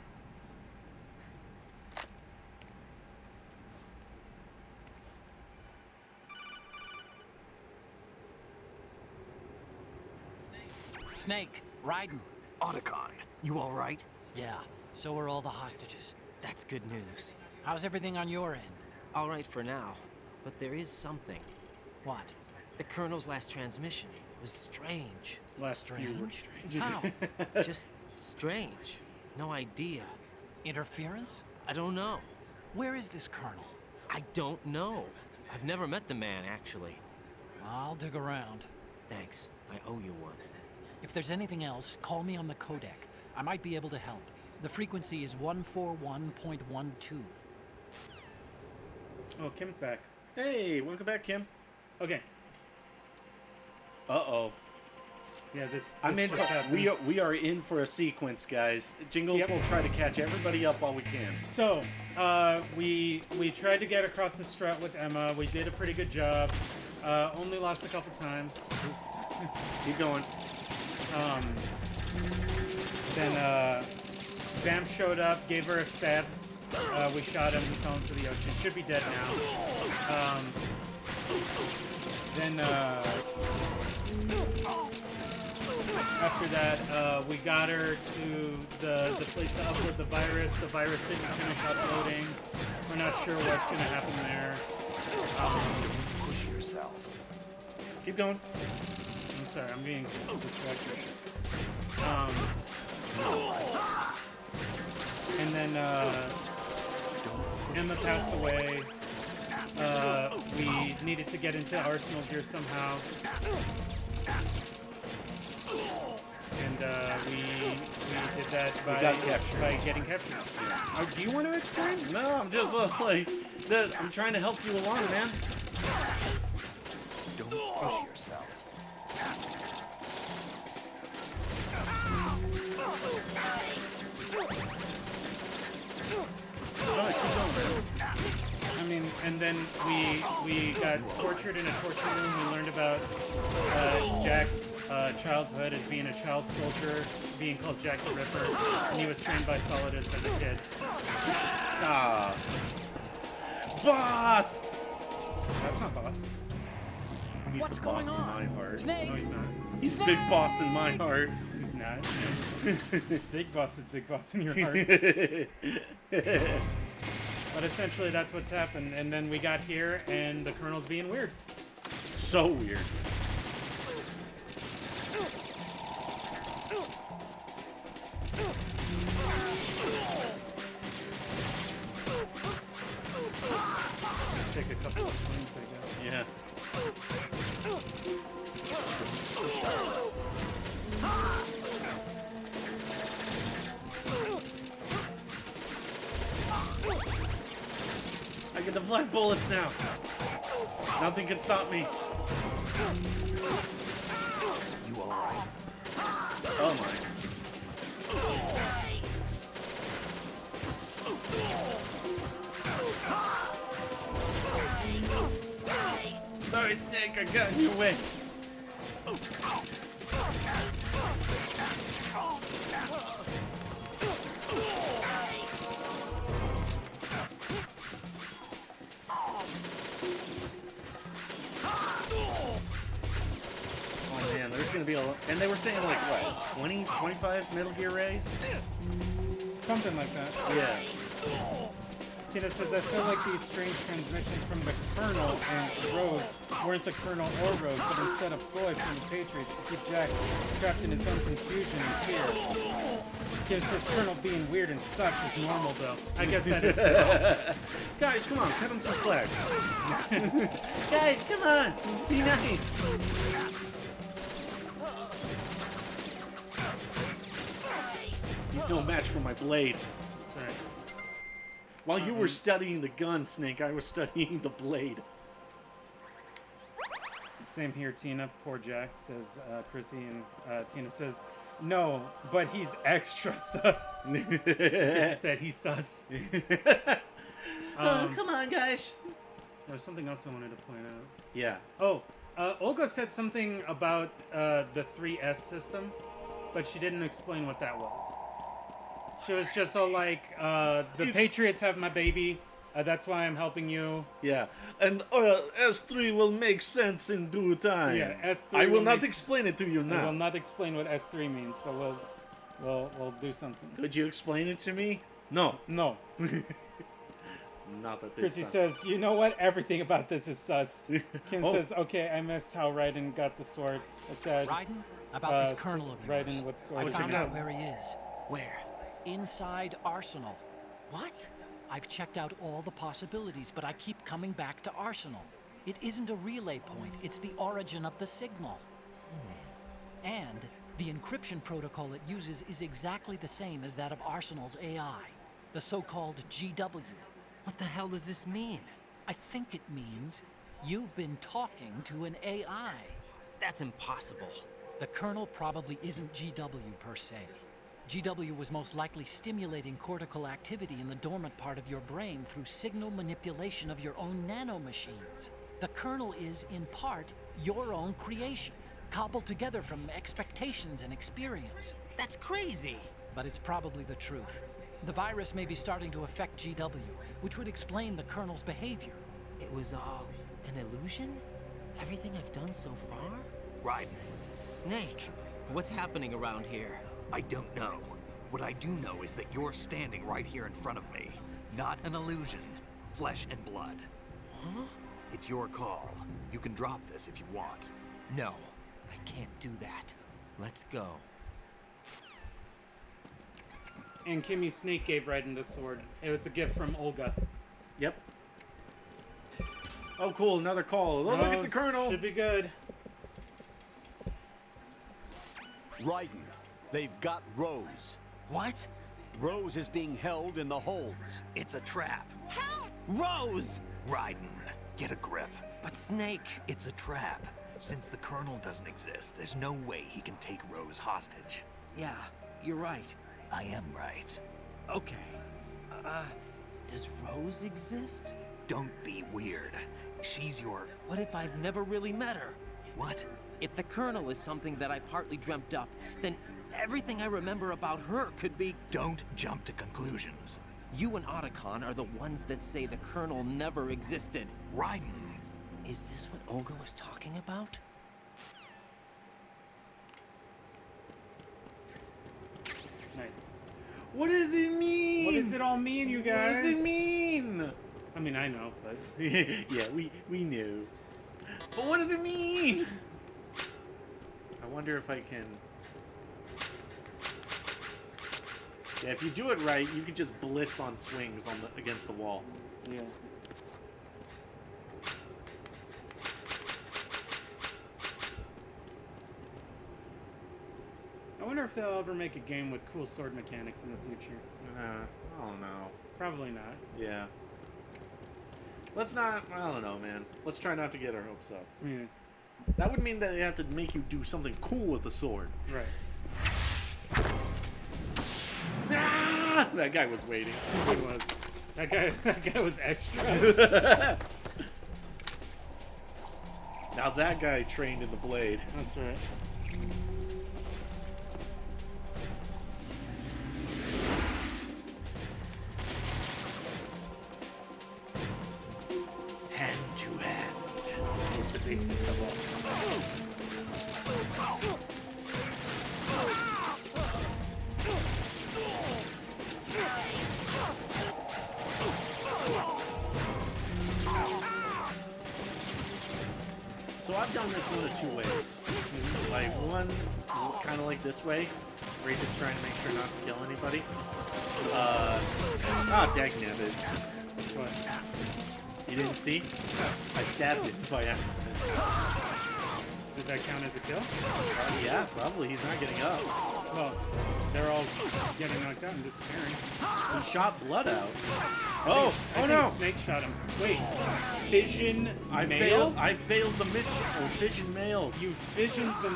Snake, Raiden. Otacon, you all right? Yeah, so are all the hostages. That's good news. How's everything on your end? All right for now, but there is something. What? The Colonel's last transmission was strange. Last few were strange. How? Just strange. No idea. Interference? I don't know. Where is this Colonel? I don't know. I've never met the man, actually. I'll dig around. Thanks. I owe you one. If there's anything else, call me on the codec. I might be able to help. The frequency is 141.12. Oh, Kim's back. Hey, welcome back, Kim. Okay. Uh-oh. Yeah, this I'm in. just happens. We are in for a sequence, guys. Jingles will try to catch everybody up while we can. So, we tried to get across the strut with Emma. We did a pretty good job. Only lost a couple times. Keep going. Then Vamp showed up, gave her a stab. We shot him, he fell into the ocean. Should be dead now. Then after that, we got her to the place to upload the virus. The virus didn't finish uploading. We're not sure what's going to happen there. Push yourself. Keep going. I'm sorry, I'm being distracted. And then Emma passed away. We needed to get into Arsenal gear somehow. And we did that by getting captured. Oh, do you want to explain? No, I'm just like I'm trying to help you along, man. Don't push yourself. I mean, and then we got tortured in a torture room. We learned about Jack's childhood as being a child soldier, being called Jack the Ripper, and he was trained by Solidus as a kid. Boss! That's not boss. He's What's the boss going on? in my heart. Snake? No, he's not. He's big boss in my heart. He's not. Big boss is big boss in your heart. But essentially, that's what's happened. And then we got here, and the Colonel's being weird. So weird. Take a couple of swings, I guess. Yeah. I get to fly bullets now. Nothing can stop me. You alright? Oh my. Sorry, Snake, I got in your way. Oh man, there's gonna be a lot. And they were saying like what, 20, 25 Metal Gear Rays? Something like that. Yeah. Tina says, I feel like these strange transmissions from the Colonel and Rose weren't the Colonel or Rose, but instead a ploy from the Patriots to keep Jack trapped in his own confusion and fear. Kim says Colonel being weird and sus is normal, though. I guess that is true. Guys, come on, cut him some slack. Guys, come on, be nice. He's no match for my blade. That's right. While you were studying the gun, Snake, I was studying the blade. Same here, Tina. Poor Jack, says Chrissy, and Tina says, no, but he's extra sus. Chrissy said he's sus. Come on, guys. There's something else I wanted to point out. Yeah. Oh, Olga said something about the 3S system, but she didn't explain what that was. She was just so like, the Patriots have my baby. That's why I'm helping you. Yeah, and S3 will make sense in due time. Yeah, S3. I will not explain it to you I now. will not explain what S3 means, but we'll do something. Could you explain it to me? No. No. Not that this Chrissy time. says, you know what? Everything about this is sus. Kim Oh. says, okay, I missed how Raiden got the sword. I said, Raiden? About this colonel of yours. Raiden, what sword? I is it? found out where he is. Where? Inside Arsenal. What? I've checked out all the possibilities, but I keep coming back to Arsenal. It isn't a relay point, it's the origin of the signal. And the encryption protocol it uses is exactly the same as that of Arsenal's AI, the so-called GW. What the hell does this mean? I think it means you've been talking to an AI. That's impossible. The Colonel probably isn't GW per se. GW was most likely stimulating cortical activity in the dormant part of your brain through signal manipulation of your own nanomachines. The Colonel is, in part, your own creation, cobbled together from expectations and experience. That's crazy. But it's probably the truth. The virus may be starting to affect GW, which would explain the Colonel's behavior. It was all an illusion? Everything I've done so far? Raiden. Snake, what's happening around here? I don't know. What I do know is that you're standing right here in front of me. Not an illusion. Flesh and blood. Huh? It's your call. You can drop this if you want. No, I can't do that. Let's go. And Kimmy Snake gave Raiden the sword. It was a gift from Olga. Yep. Oh, cool. Another call. Oh, look, it's the Colonel. Should be good. Raiden, they've got Rose. What? Rose is being held in the holds. It's a trap. Help! Rose! Raiden, get a grip. But Snake... It's a trap. Since the Colonel doesn't exist, there's no way he can take Rose hostage. Yeah, you're right. I am right. Okay. Does Rose exist? Don't be weird. She's your... What if I've never really met her? What? If the Colonel is something that I partly dreamt up, then everything I remember about her could be... Don't jump to conclusions. You and Otacon are the ones that say the Colonel never existed. Raiden, Is this what Olga was talking about? Nice. What does it mean? What does it all mean, you guys? What does it mean? I mean, I know, but yeah, we knew. But what does it mean? I wonder if I can. Yeah, if you do it right, you can just blitz on swings on against the wall. Yeah. I wonder if they'll ever make a game with cool sword mechanics in the future. I don't know. Probably not. Yeah. Let's not. I don't know, man. Let's try not to get our hopes up. Yeah. That would mean that they have to make you do something cool with the sword. Right. Ah! That guy was waiting. He was. That guy was extra. Now that guy trained in the blade. That's right. Hand to hand. Is the basis of all. So I've done this one of two ways. Like one, kind of like this way, where you're just trying to make sure not to kill anybody. Dagnabbit. What? You didn't see? I stabbed it by accident. Does that count as a kill? Yeah, probably. He's not getting up. Well, they're all getting knocked out and disappearing. He shot blood out. I think no! Snake shot him. Wait, fission I mailed? failed the mission. Or fission mailed. You fissioned the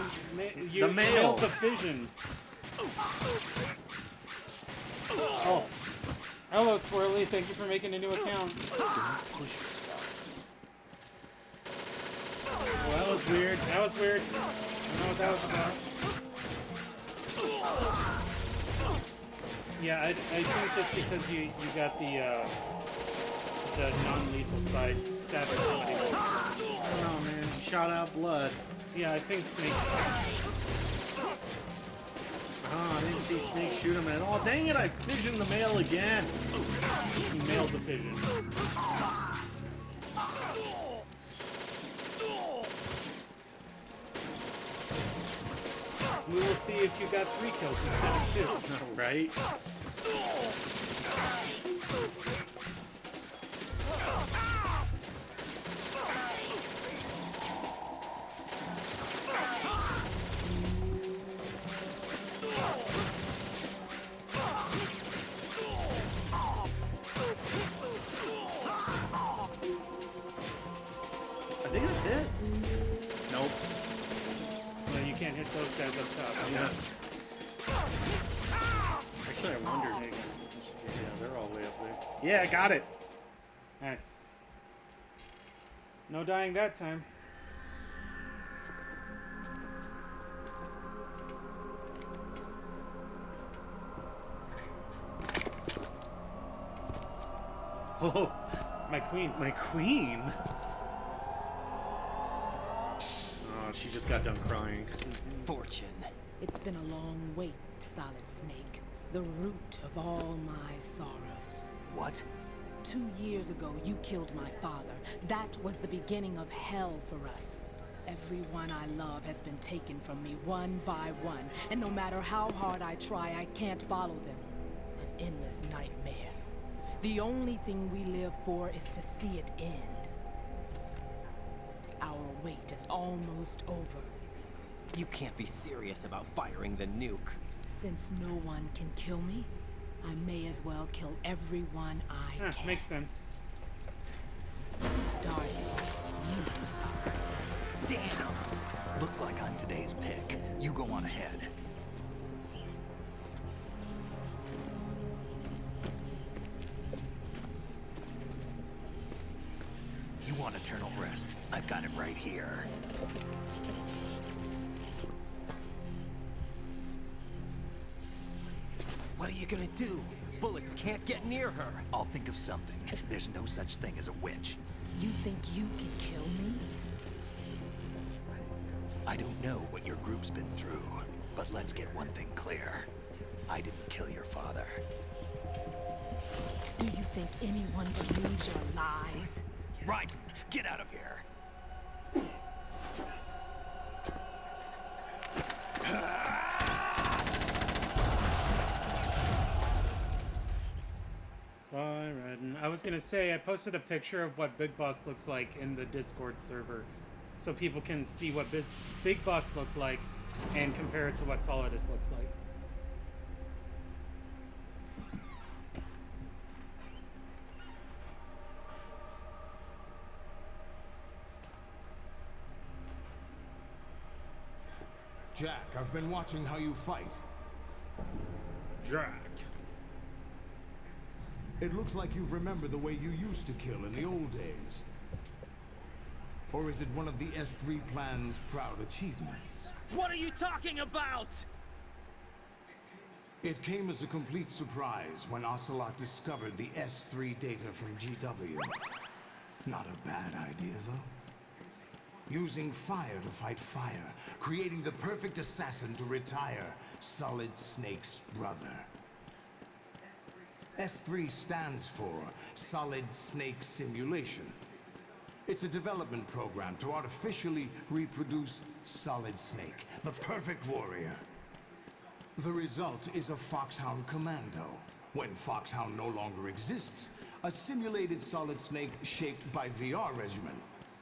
the mail. mailed the fission. Oh. Hello, Swirly. Thank you for making a new account. Well, that was weird. That was weird. I don't know what that was about. Yeah, I think just because you got the non-lethal side stabbing somebody. Oh man, he shot out blood. Yeah, I think Snake. Oh, I didn't see Snake shoot him at all. Dang it, I fissioned the mail again. He mailed the fission. We will see if you got 3 kills instead of 2. Right? I think that's it. Nope. No, you can't hit those guys up top. Yeah. Actually, I wondered. Yeah, they're all way up there. Yeah, I got it. Nice. No dying that time. Oh, my queen. My queen? Oh, she just got done crying. Fortune. It's been a long wait, Solid Snake. The root of all my sorrows. What? 2 years ago, you killed my father. That was the beginning of hell for us. Everyone I love has been taken from me one by one, and no matter how hard I try, I can't follow them. An endless nightmare. The only thing we live for is to see it end. Our wait is almost over. You can't be serious about firing the nuke. Since no one can kill me, I may as well kill everyone I can. Makes sense. Starting you, Solid. Damn! Looks like I'm today's pick. You go on ahead. You want eternal rest? I've got it right here. What are you gonna do? bullets can't get near her. I'll think of something. There's no such thing as a witch. You think you can kill me? I don't know what your group's been through, but let's get one thing clear. I didn't kill your father. Do you think anyone believes your lies? Right, get out of here. Bye, Redden. I was gonna say, I posted a picture of what Big Boss looks like in the Discord server, so people can see what Big Boss looked like and compare it to what Solidus looks like. Jack, I've been watching how you fight. Jack. It looks like you've remembered the way you used to kill in the old days. Or is it one of the S3 plan's proud achievements? What are you talking about? It came as a complete surprise when Ocelot discovered the S3 data from GW. Not a bad idea, though. Using fire to fight fire, creating the perfect assassin to retire Solid Snake's brother. S3 stands for Solid Snake Simulation. It's a development program to artificially reproduce Solid Snake, the perfect warrior. The result is a Foxhound Commando. When Foxhound no longer exists, a simulated Solid Snake shaped by VR regimen.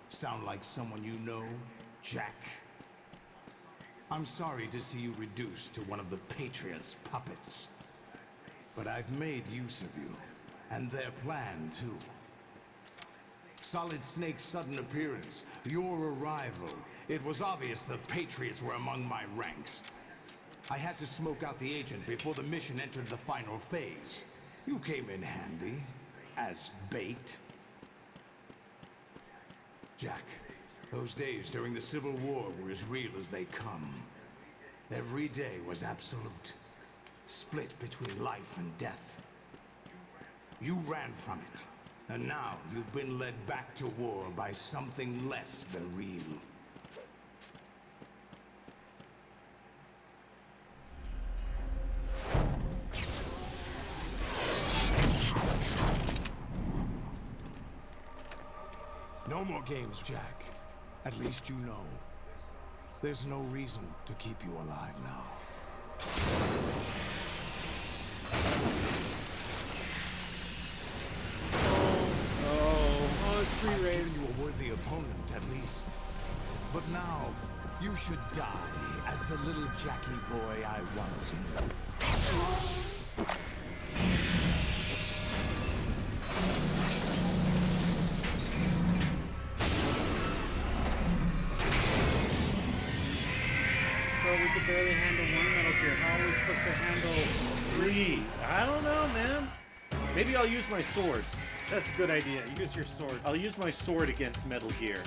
Sound like someone you know, Jack? I'm sorry to see you reduced to one of the Patriots' puppets. But I've made use of you, and their plan, too. Solid Snake's sudden appearance, your arrival. It was obvious the Patriots were among my ranks. I had to smoke out the agent before the mission entered the final phase. You came in handy, as bait. Jack, those days during the Civil War were as real as they come. Every day was absolute. Split between life and death. You ran from it, and now you've been led back to war by something less than real. No more games, Jack. At least you know. There's no reason to keep you alive now. It's free raise. You a worthy opponent, at least. But now, you should die as the little Jackie boy I once knew. We could barely handle one Metal Gear. How are we supposed to handle 3? I don't know, man. Maybe I'll use my sword. That's a good idea. Use your sword. I'll use my sword against Metal Gear.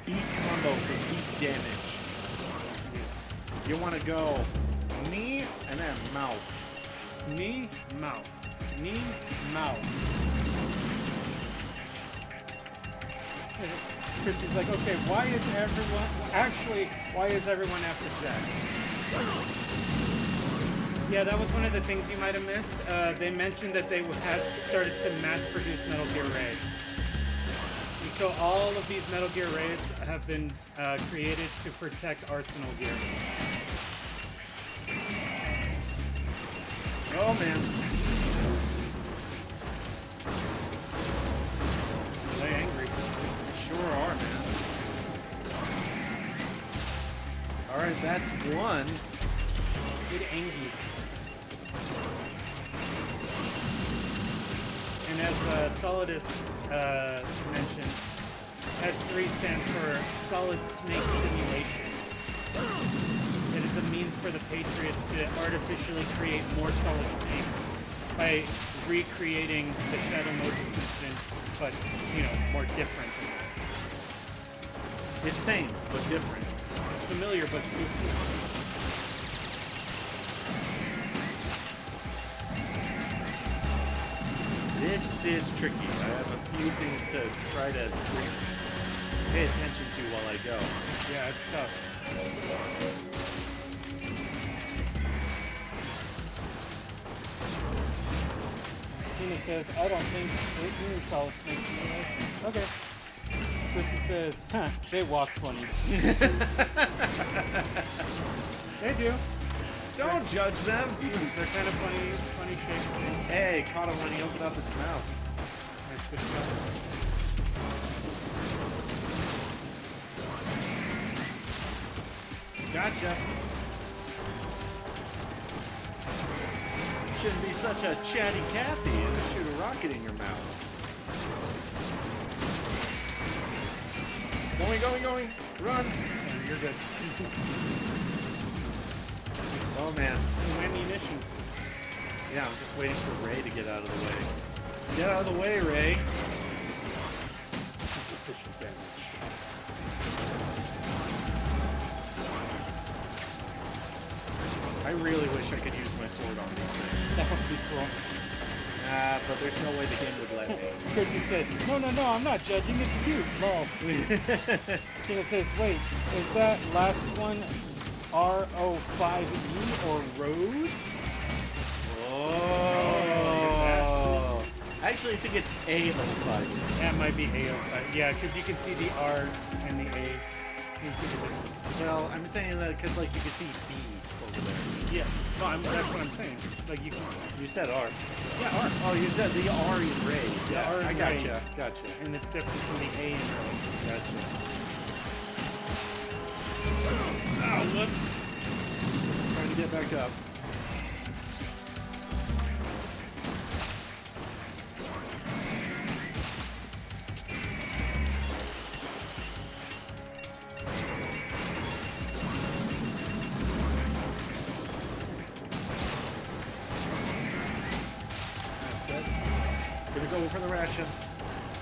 Heat combo for heat damage. You want to go knee and then mouth. Knee, mouth. Knee, mouth. Christy's like, okay, why is everyone after Jack? Yeah, that was one of the things you might have missed. They mentioned that they had started to mass produce Metal Gear raids. And so all of these Metal Gear raids have been created to protect Arsenal gear. Oh man. They angry. Sure are, man. Alright, that's one. Get angry. And as Solidus mentioned, S3 stands for Solid Snake Simulation. It is a means for the Patriots to artificially create more solid snakes by recreating the Shadow Moses incident, but, you know, more different. It's same, but different. It's familiar, but spooky. This is tricky. I have a few things to try to pay attention to while I go. Yeah, it's tough. Tina says, I don't think it is solid snake simulation. Okay. Chrissy says, huh, they walk funny. They do. Don't judge them. They're kind of funny shaped. Hey, caught him when he opened up his mouth. That's good stuff. Gotcha. Shouldn't be such a chatty Cathy and shoot a rocket in your mouth. Going. Run. Oh, you're good. Oh man. Ammunition. Yeah, I'm just waiting for Ray to get out of the way. Get out of the way, Ray. Superficial damage. I really wish I could use my sword on these things. That would be cool. But there's no way the game would let me. Chrissy said, no, I'm not judging, it's cute. Lol. Tina says, wait, is that last one R05E or Rose? Oh. I actually think it's A05. That might be A05. Yeah, because you can see the R and the A. You can see the difference. Well, I'm saying that because, like, you can see B over there. Yeah. No, that's what I'm saying. Like, you can... You said R. Yeah, R. Oh, you said the R in Ray. Yeah, R in I Ray. Gotcha. And it's different from the A in Ray. Gotcha. Oh, whoops. Trying to get back up. Go for the ration.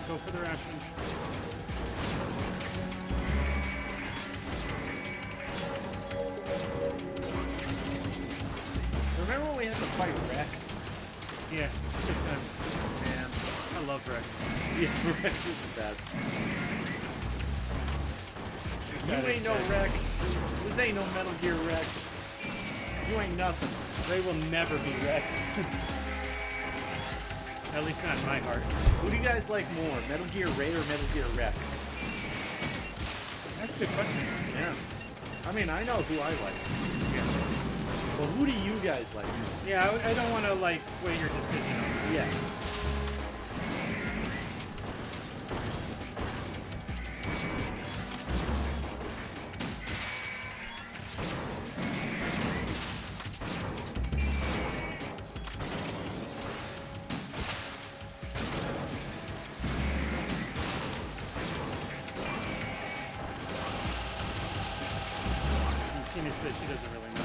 Go for the ration. Remember when we had to fight Rex? Yeah, good times. Man, I love Rex. Yeah, Rex is the best. You ain't no Rex. This ain't no Metal Gear Rex. You ain't nothing. Ray will never be Rex. At least not in my heart. Who do you guys like more, Metal Gear Ray or Metal Gear Rex? That's a good question. Yeah. I mean, I know who I like. Yeah. Well, who do you guys like? Yeah, I don't want to, like, sway your decision. Yes. Tina said she doesn't really know.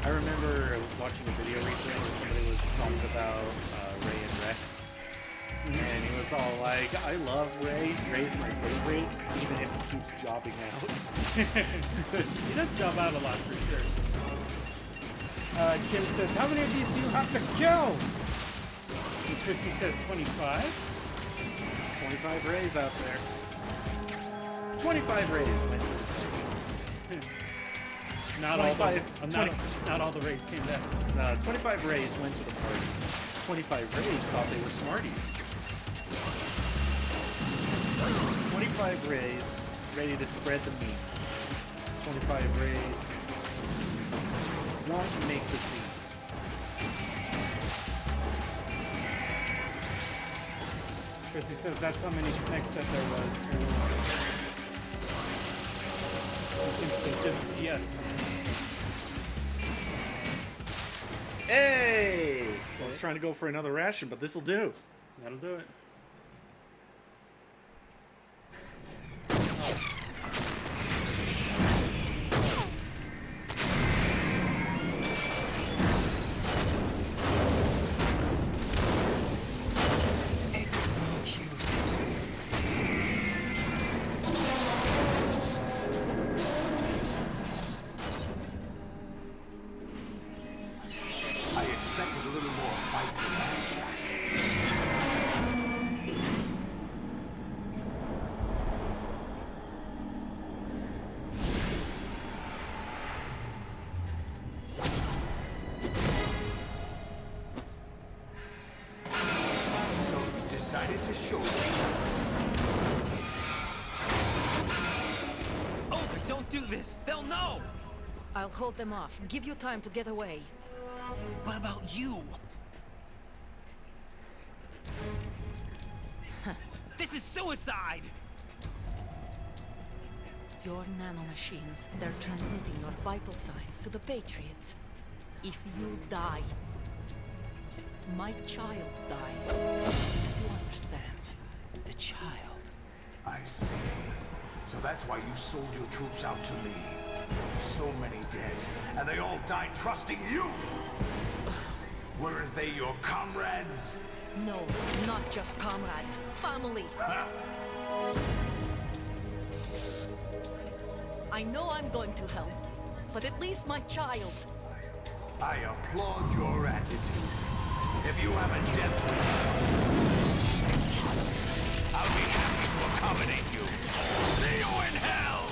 I remember watching a video recently where somebody was talking about Ray and Rex. And he was all like, I love Ray. Ray's my favorite, even if he keeps jobbing out. He does job out a lot for sure. Kim says, how many of these do you have to kill? And Chrissy says 25. 25 Rays out there. 25 Rays went to Not all the Rays came back. 25 Rays went to the party. 25 Rays thought they were Smarties. 25 Rays ready to spread the meat. 25 Rays won't make the scene. Chrissy says that's how many snakes that there was. Hey! was trying to go for another ration, but this'll do. That'll do it. Do this! They'll know! I'll hold them off. Give you time to get away. What about you? This is suicide! Your nanomachines, they're transmitting your vital signs to the Patriots. If you die, my child dies. You understand? The child. I see. So that's why you sold your troops out to me. So many dead, and they all died trusting you! Weren't they your comrades? No, not just comrades. Family! I know I'm going to help, but at least my child. I applaud your attitude. If you have a death wish, I'll be happy to accommodate you. See you in hell!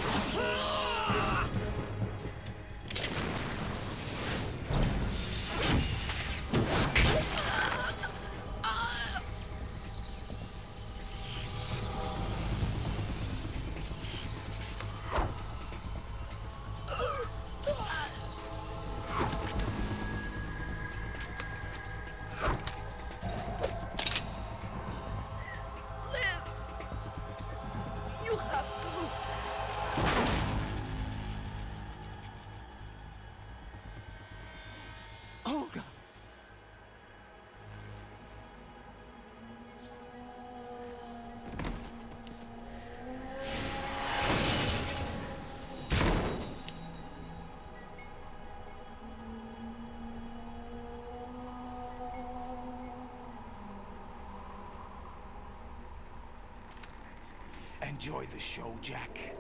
Enjoy the show, Jack.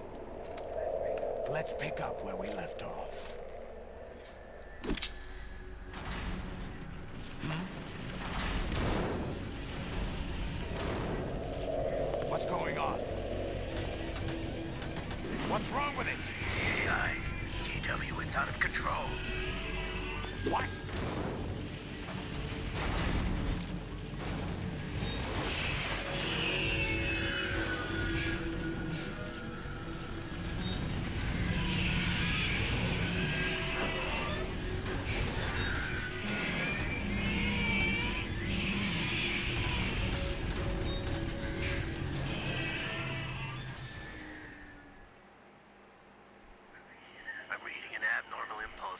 Let's pick up where we left off. What's going on? What's wrong with it? AI, GW, it's out of control. What?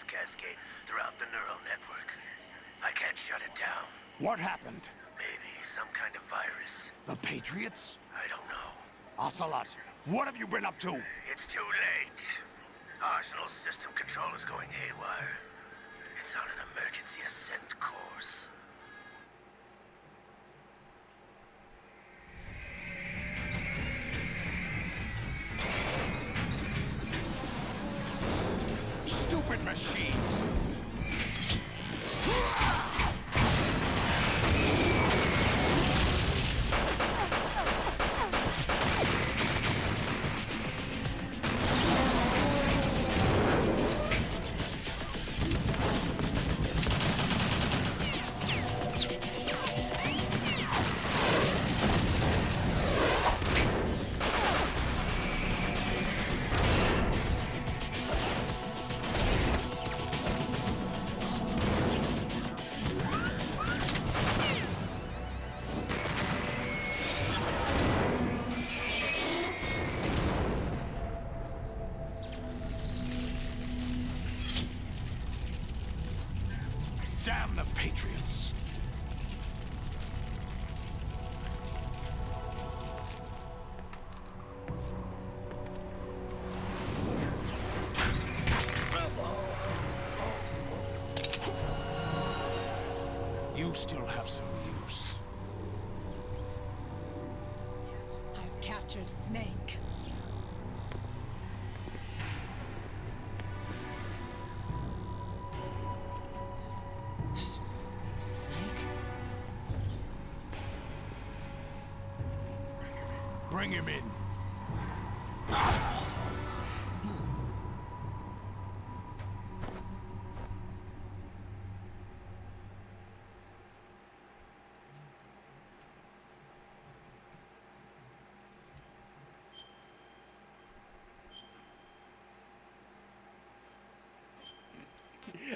Cascade throughout the neural network. I can't shut it down. What happened? Maybe some kind of virus. The Patriots? I don't know. Ocelot, what have you been up to? It's too late. Arsenal's system control is going haywire. It's on an emergency ascent course. Stupid machines! Damn the Patriots! Bring him in.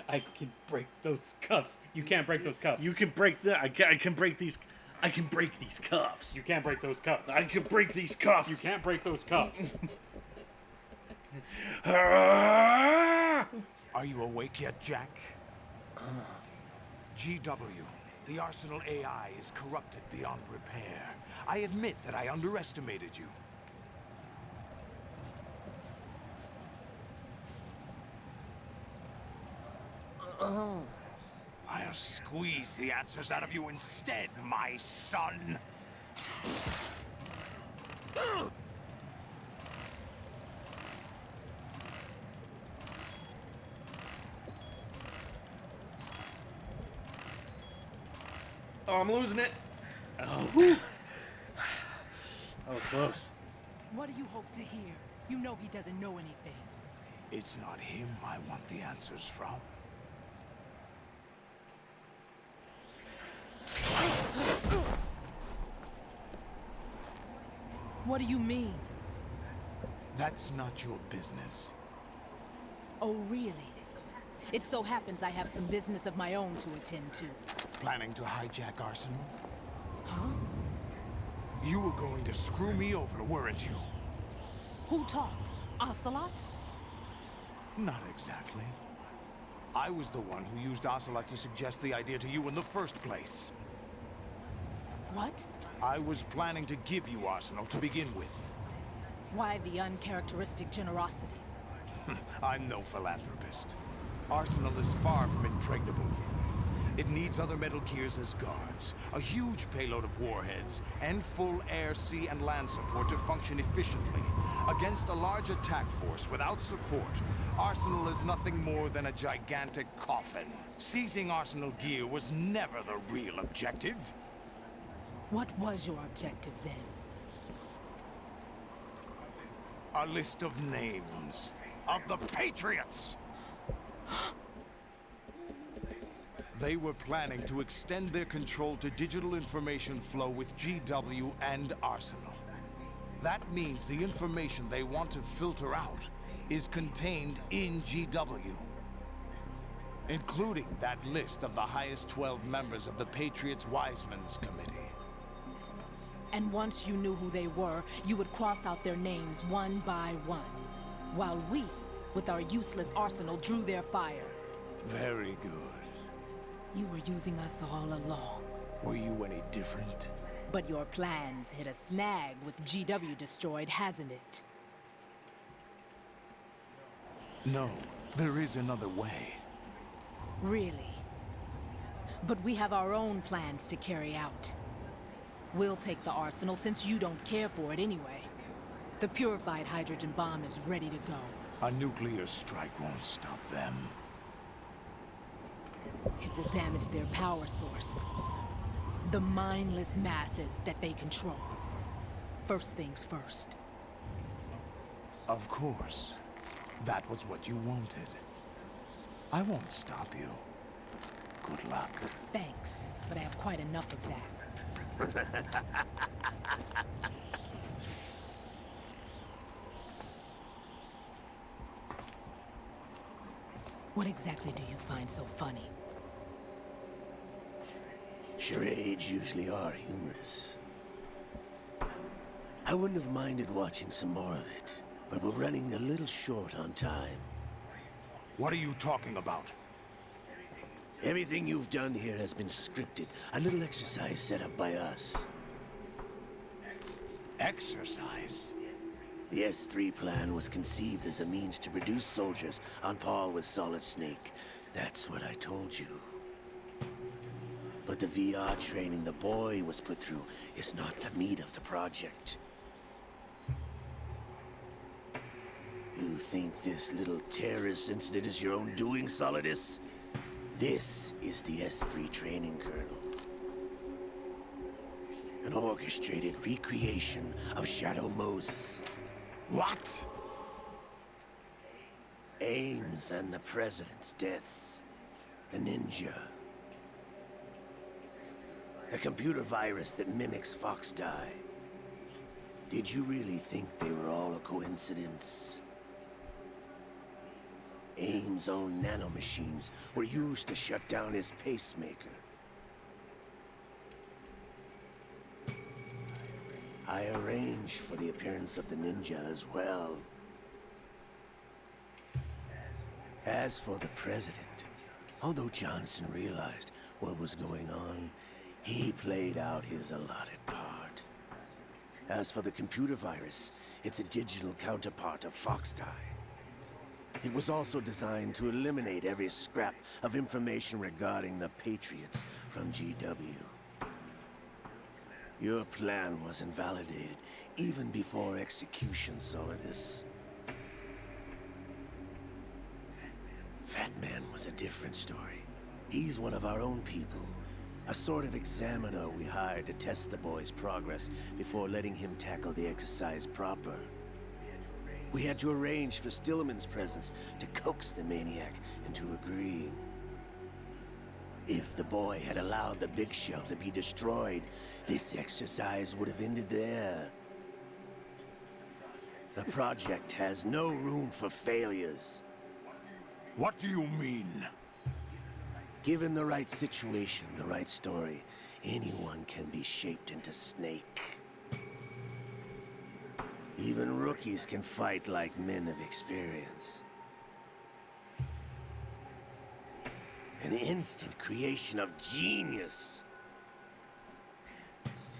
I can break those cuffs. You can't break those cuffs. You can break the. I can break these. I can break these cuffs. You can't break those cuffs. I can break these cuffs. You can't break those cuffs. Are you awake yet, Jack? GW, the Arsenal AI is corrupted beyond repair. I admit that I underestimated you. I'll squeeze the answers out of you instead, my son. Oh, I'm losing it. Oh, whew. That was close. What do you hope to hear? You know he doesn't know anything. It's not him I want the answers from. What do you mean? That's not your business. Oh, really? It so happens I have some business of my own to attend to. Planning to hijack Arsenal? Huh? You were going to screw me over, weren't you? Who talked? Ocelot? Not exactly. I was the one who used Ocelot to suggest the idea to you in the first place. What? I was planning to give you Arsenal to begin with. Why the uncharacteristic generosity? I'm no philanthropist. Arsenal is far from impregnable. It needs other Metal Gears as guards, a huge payload of warheads, and full air, sea, and land support to function efficiently. Against a large attack force without support, Arsenal is nothing more than a gigantic coffin. Seizing Arsenal gear was never the real objective. What was your objective then? A list of names of the Patriots! They were planning to extend their control to digital information flow with GW and Arsenal. That means the information they want to filter out is contained in GW, including that list of the highest 12 members of the Patriots Wiseman's Committee. And once you knew who they were, you would cross out their names one by one, while we, with our useless arsenal, drew their fire. Very good. You were using us all along. Were you any different? But your plans hit a snag with GW destroyed, hasn't it? No, there is another way. Really? But we have our own plans to carry out. We'll take the arsenal since you don't care for it anyway. The purified hydrogen bomb is ready to go. A nuclear strike won't stop them. It will damage their power source. The mindless masses that they control. First things first. Of course. That was what you wanted. I won't stop you. Good luck. Thanks, but I have quite enough of that. What exactly do you find so funny? Charades usually are humorous. I wouldn't have minded watching some more of it, but we're running a little short on time. What are you talking about? Everything you've done here has been scripted. A little exercise set up by us. Exercise? The S3 plan was conceived as a means to produce soldiers on par with Solid Snake. That's what I told you. But the VR training the boy was put through is not the meat of the project. You think this little terrorist incident is your own doing, Solidus? This is the S3 training, Colonel. An orchestrated recreation of Shadow Moses. What? Ames and the President's deaths. The ninja. The computer virus that mimics Fox Die. Did you really think they were all a coincidence? Ames' own nanomachines were used to shut down his pacemaker. I arranged for the appearance of the ninja as well. As for the President, although Johnson realized what was going on, he played out his allotted part. As for the computer virus, it's a digital counterpart of Fox Die. It was also designed to eliminate every scrap of information regarding the Patriots from GW. Your plan was invalidated even before execution, Solidus. Fat Man was a different story. He's one of our own people. A sort of examiner we hired to test the boy's progress before letting him tackle the exercise proper. We had to arrange for Stillman's presence to coax the maniac into agreeing. If the boy had allowed the big shell to be destroyed, this exercise would have ended there. The project has no room for failures. What do you mean? Given the right situation, the right story, anyone can be shaped into Snake. Even rookies can fight like men of experience. An instant creation of genius.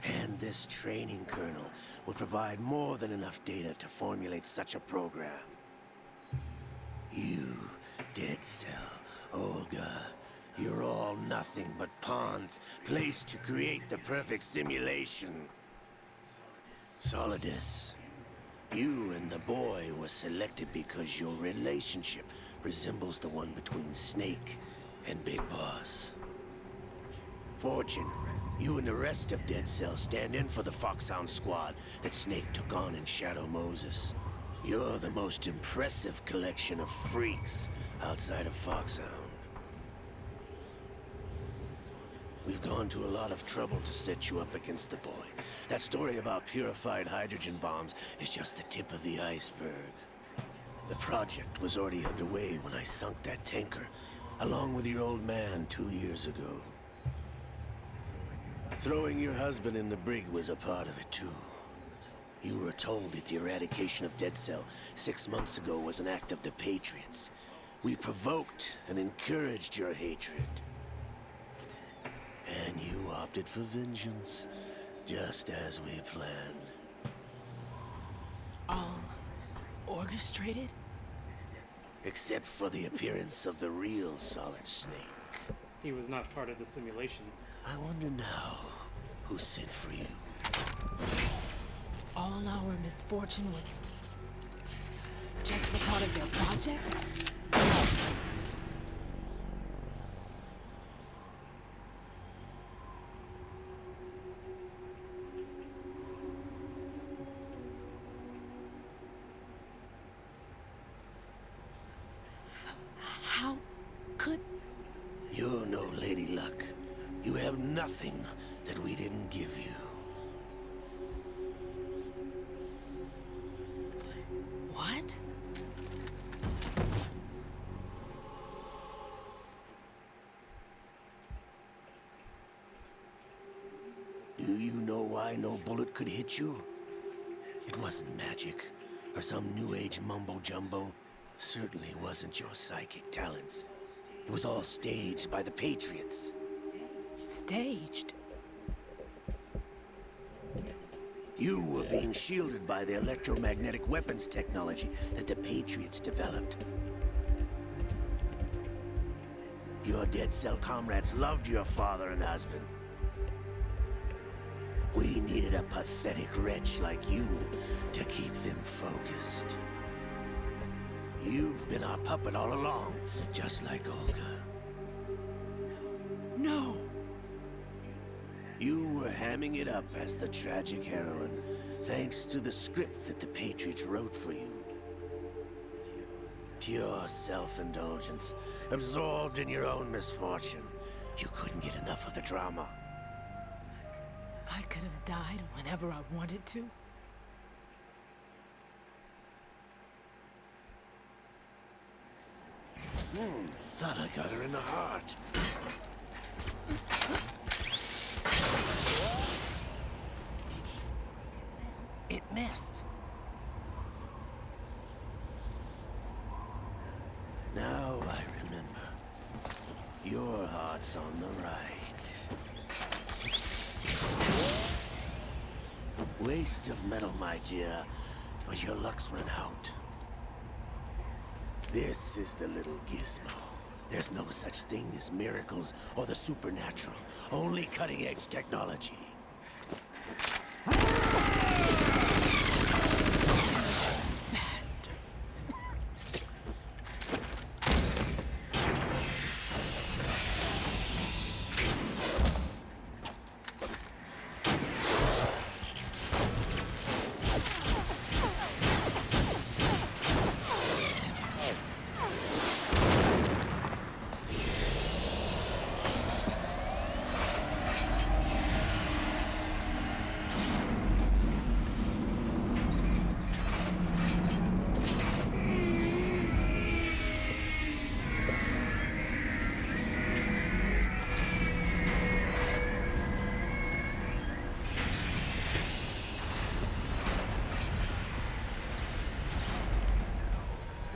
And this training kernel will provide more than enough data to formulate such a program. You, Dead Cell, Olga, you're all nothing but pawns placed to create the perfect simulation. Solidus, you and the boy were selected because your relationship resembles the one between Snake and Big Boss. Fortune, you and the rest of Dead Cell stand in for the Foxhound squad that Snake took on in Shadow Moses. You're the most impressive collection of freaks outside of Foxhound. We've gone to a lot of trouble to set you up against the boy. That story about purified hydrogen bombs is just the tip of the iceberg. The project was already underway when I sunk that tanker, along with your old man 2 years ago. Throwing your husband in the brig was a part of it too. You were told that the eradication of Dead Cell 6 months ago was an act of the Patriots. We provoked and encouraged your hatred. And you opted for vengeance, just as we planned. All orchestrated? Except for the appearance of the real Solid Snake. He was not part of the simulations. I wonder now who sent for you. All our misfortune was just a part of their project? How could... You're no Lady Luck. You have nothing that we didn't give you. What? Do you know why no bullet could hit you? It wasn't magic, or some new age mumbo-jumbo. Certainly wasn't your psychic talents. It was all staged by the Patriots. Staged? You were being shielded by the electromagnetic weapons technology that the Patriots developed. Your Dead Cell comrades loved your father and husband. We needed a pathetic wretch like you to keep them focused. You've been our puppet all along, just like Olga. No. You were hamming it up as the tragic heroine, thanks to the script that the Patriots wrote for you. Pure self-indulgence, absorbed in your own misfortune. You couldn't get enough of the drama. I could have died whenever I wanted to. Thought I got her in the heart. It missed. Now I remember. Your heart's on the right. Waste of metal, my dear, but your luck's run out. This is the little gizmo. There's no such thing as miracles or the supernatural. Only cutting-edge technology.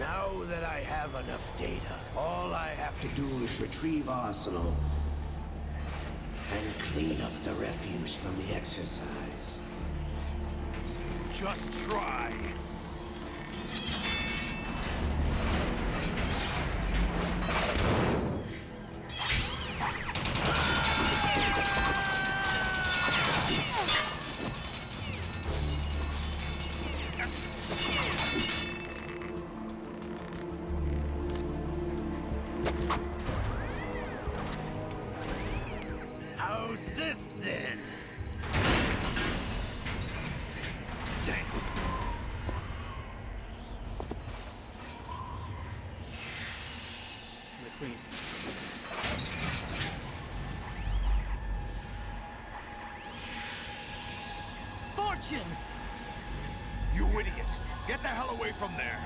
Now that I have enough data, all I have to do is retrieve Arsenal and clean up the refuse from the exercise. Just try. How's this then? Damn. The queen. Fortune! You idiot! Get the hell away from there!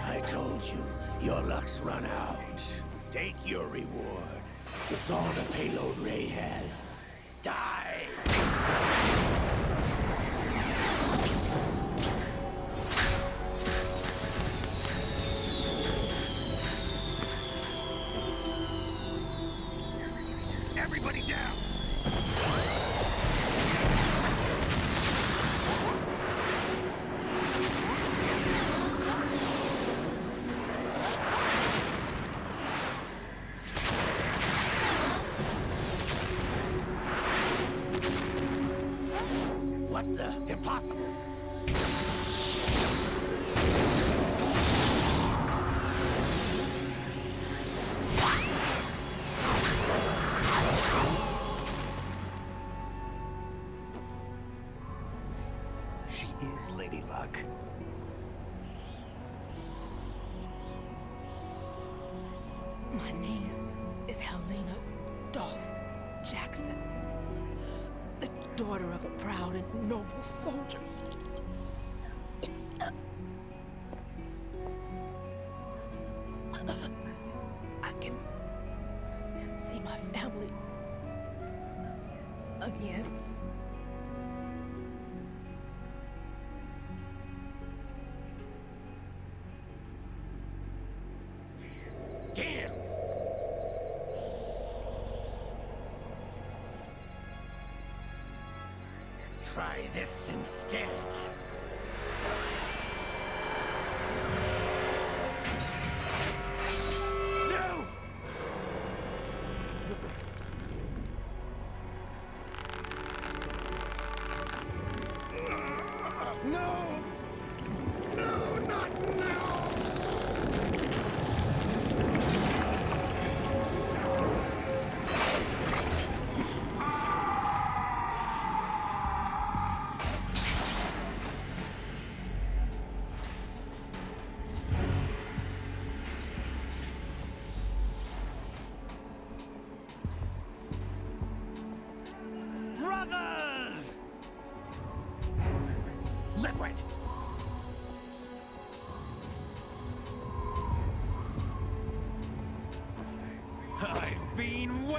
I told you, your luck's run out. Take your reward. It's all the payload Ray has. Die! Everybody down! What the? Impossible! She is Lady Luck. My name is Helena Dolph Jackson, the daughter of a proud and noble soldier. I can see my family again. Damn! Try this instead. No! No! No, not now!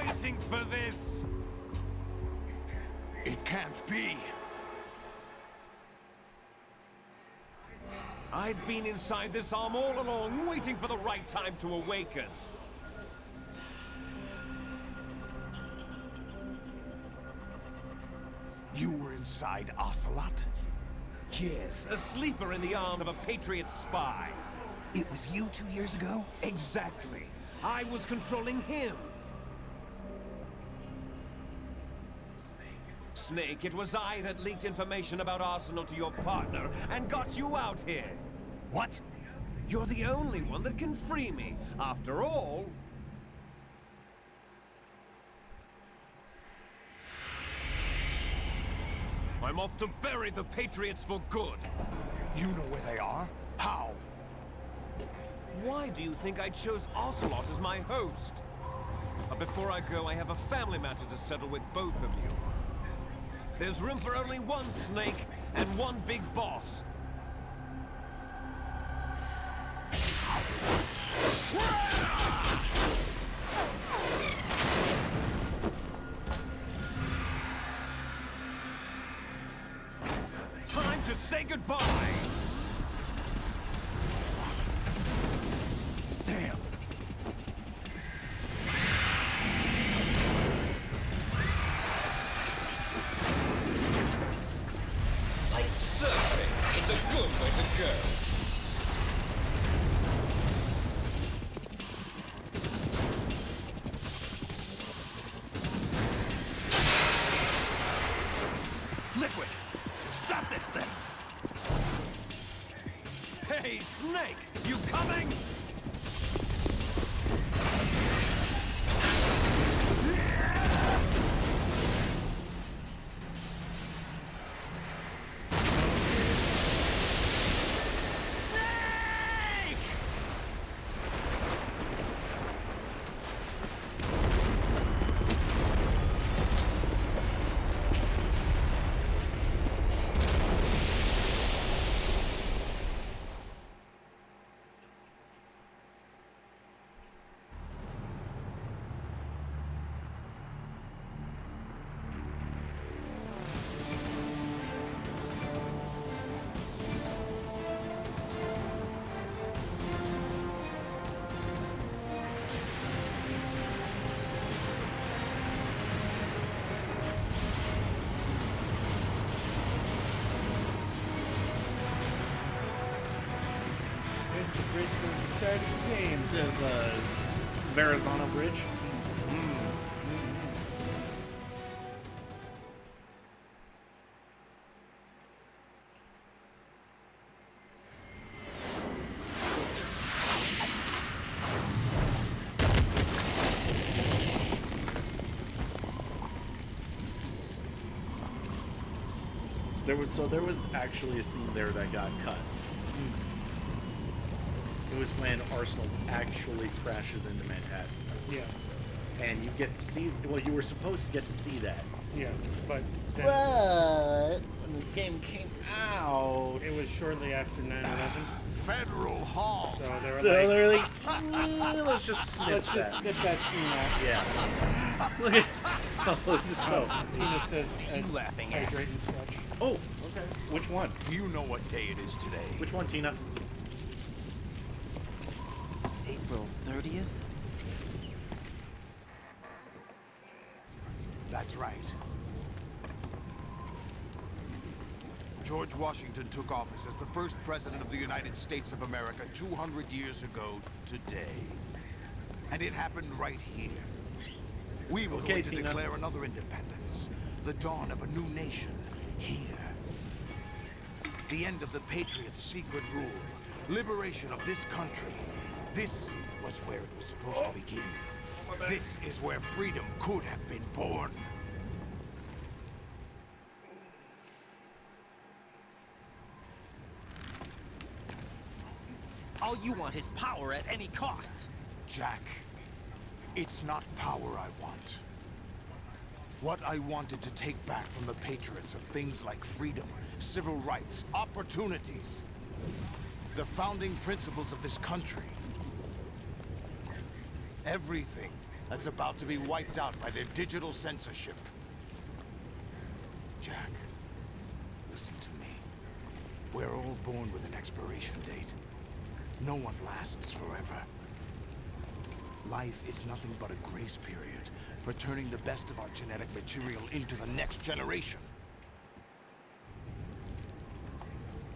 waiting for this! It can't be. I've been inside this arm all along, waiting for the right time to awaken. You were inside Ocelot? Yes, a sleeper in the arm of a Patriot spy. It was you 2 years ago? Exactly. I was controlling him. Snake, it was I that leaked information about Arsenal to your partner and got you out here. What? You're the only one that can free me. After all... I'm off to bury the Patriots for good. You know where they are? How? Why do you think I chose Ocelot as my host? But before I go, I have a family matter to settle with both of you. There's room for only one Snake and one big boss. Time to say goodbye! Damn. Like surfing, it's a good way to go. Liquid! Stop this thing! Hey, Snake! You coming? Here's the bridge that we started the game. The Verrazano Bridge. There was actually a scene there that got cut. It was when Arsenal actually crashes into Manhattan. Yeah. And you get to see, well, you were supposed to get to see that. Yeah, but then But when this game came out, it was shortly after 9/11. Federal Hall. So they're like, let's just snip let's just that. snip that scene out. Yeah. Look at so this is so. Tina says, What are you laughing at? hydrate and stretch. Oh, okay. Which one? Do you know what day it is today? Which one, Tina? April 30th? That's right. George Washington took office as the first president of the United States of America 200 years ago today. And it happened right here. We were going to Tina. declare another independence. The dawn of a new nation. Here. The end of the Patriots' secret rule. Liberation of this country. This was where it was supposed to begin. This is where freedom could have been born. All you want is power at any cost. Jack, it's not power I want. What I wanted to take back from the Patriots are things like freedom, civil rights, opportunities. The founding principles of this country. Everything that's about to be wiped out by their digital censorship. Jack, listen to me. We're all born with an expiration date. No one lasts forever. Life is nothing but a grace period for turning the best of our genetic material into the next generation.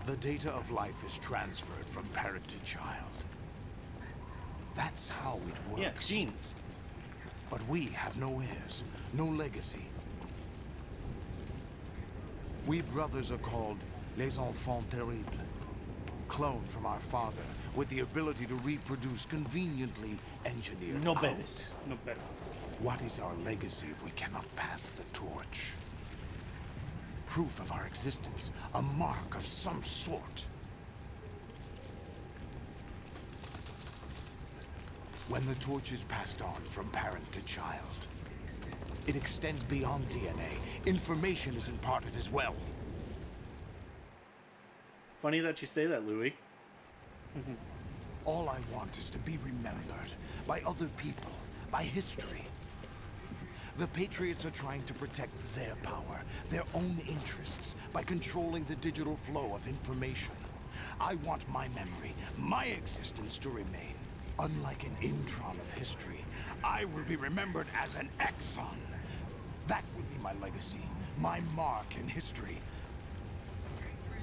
The data of life is transferred from parent to child. That's how it works. Yeah, genes. But we have no heirs, no legacy. We brothers are called les enfants terribles, cloned from our father with the ability to reproduce conveniently engineered No out. beres. No beres. What is our legacy if we cannot pass the torch? Proof of our existence, a mark of some sort. When the torch is passed on from parent to child, it extends beyond DNA. Information is imparted as well. Funny that you say that, Louis. All I want is to be remembered by other people, by history. The Patriots are trying to protect their power, their own interests, by controlling the digital flow of information. I want my memory, my existence to remain. Unlike an intron of history, I will be remembered as an exon. That will be my legacy, my mark in history.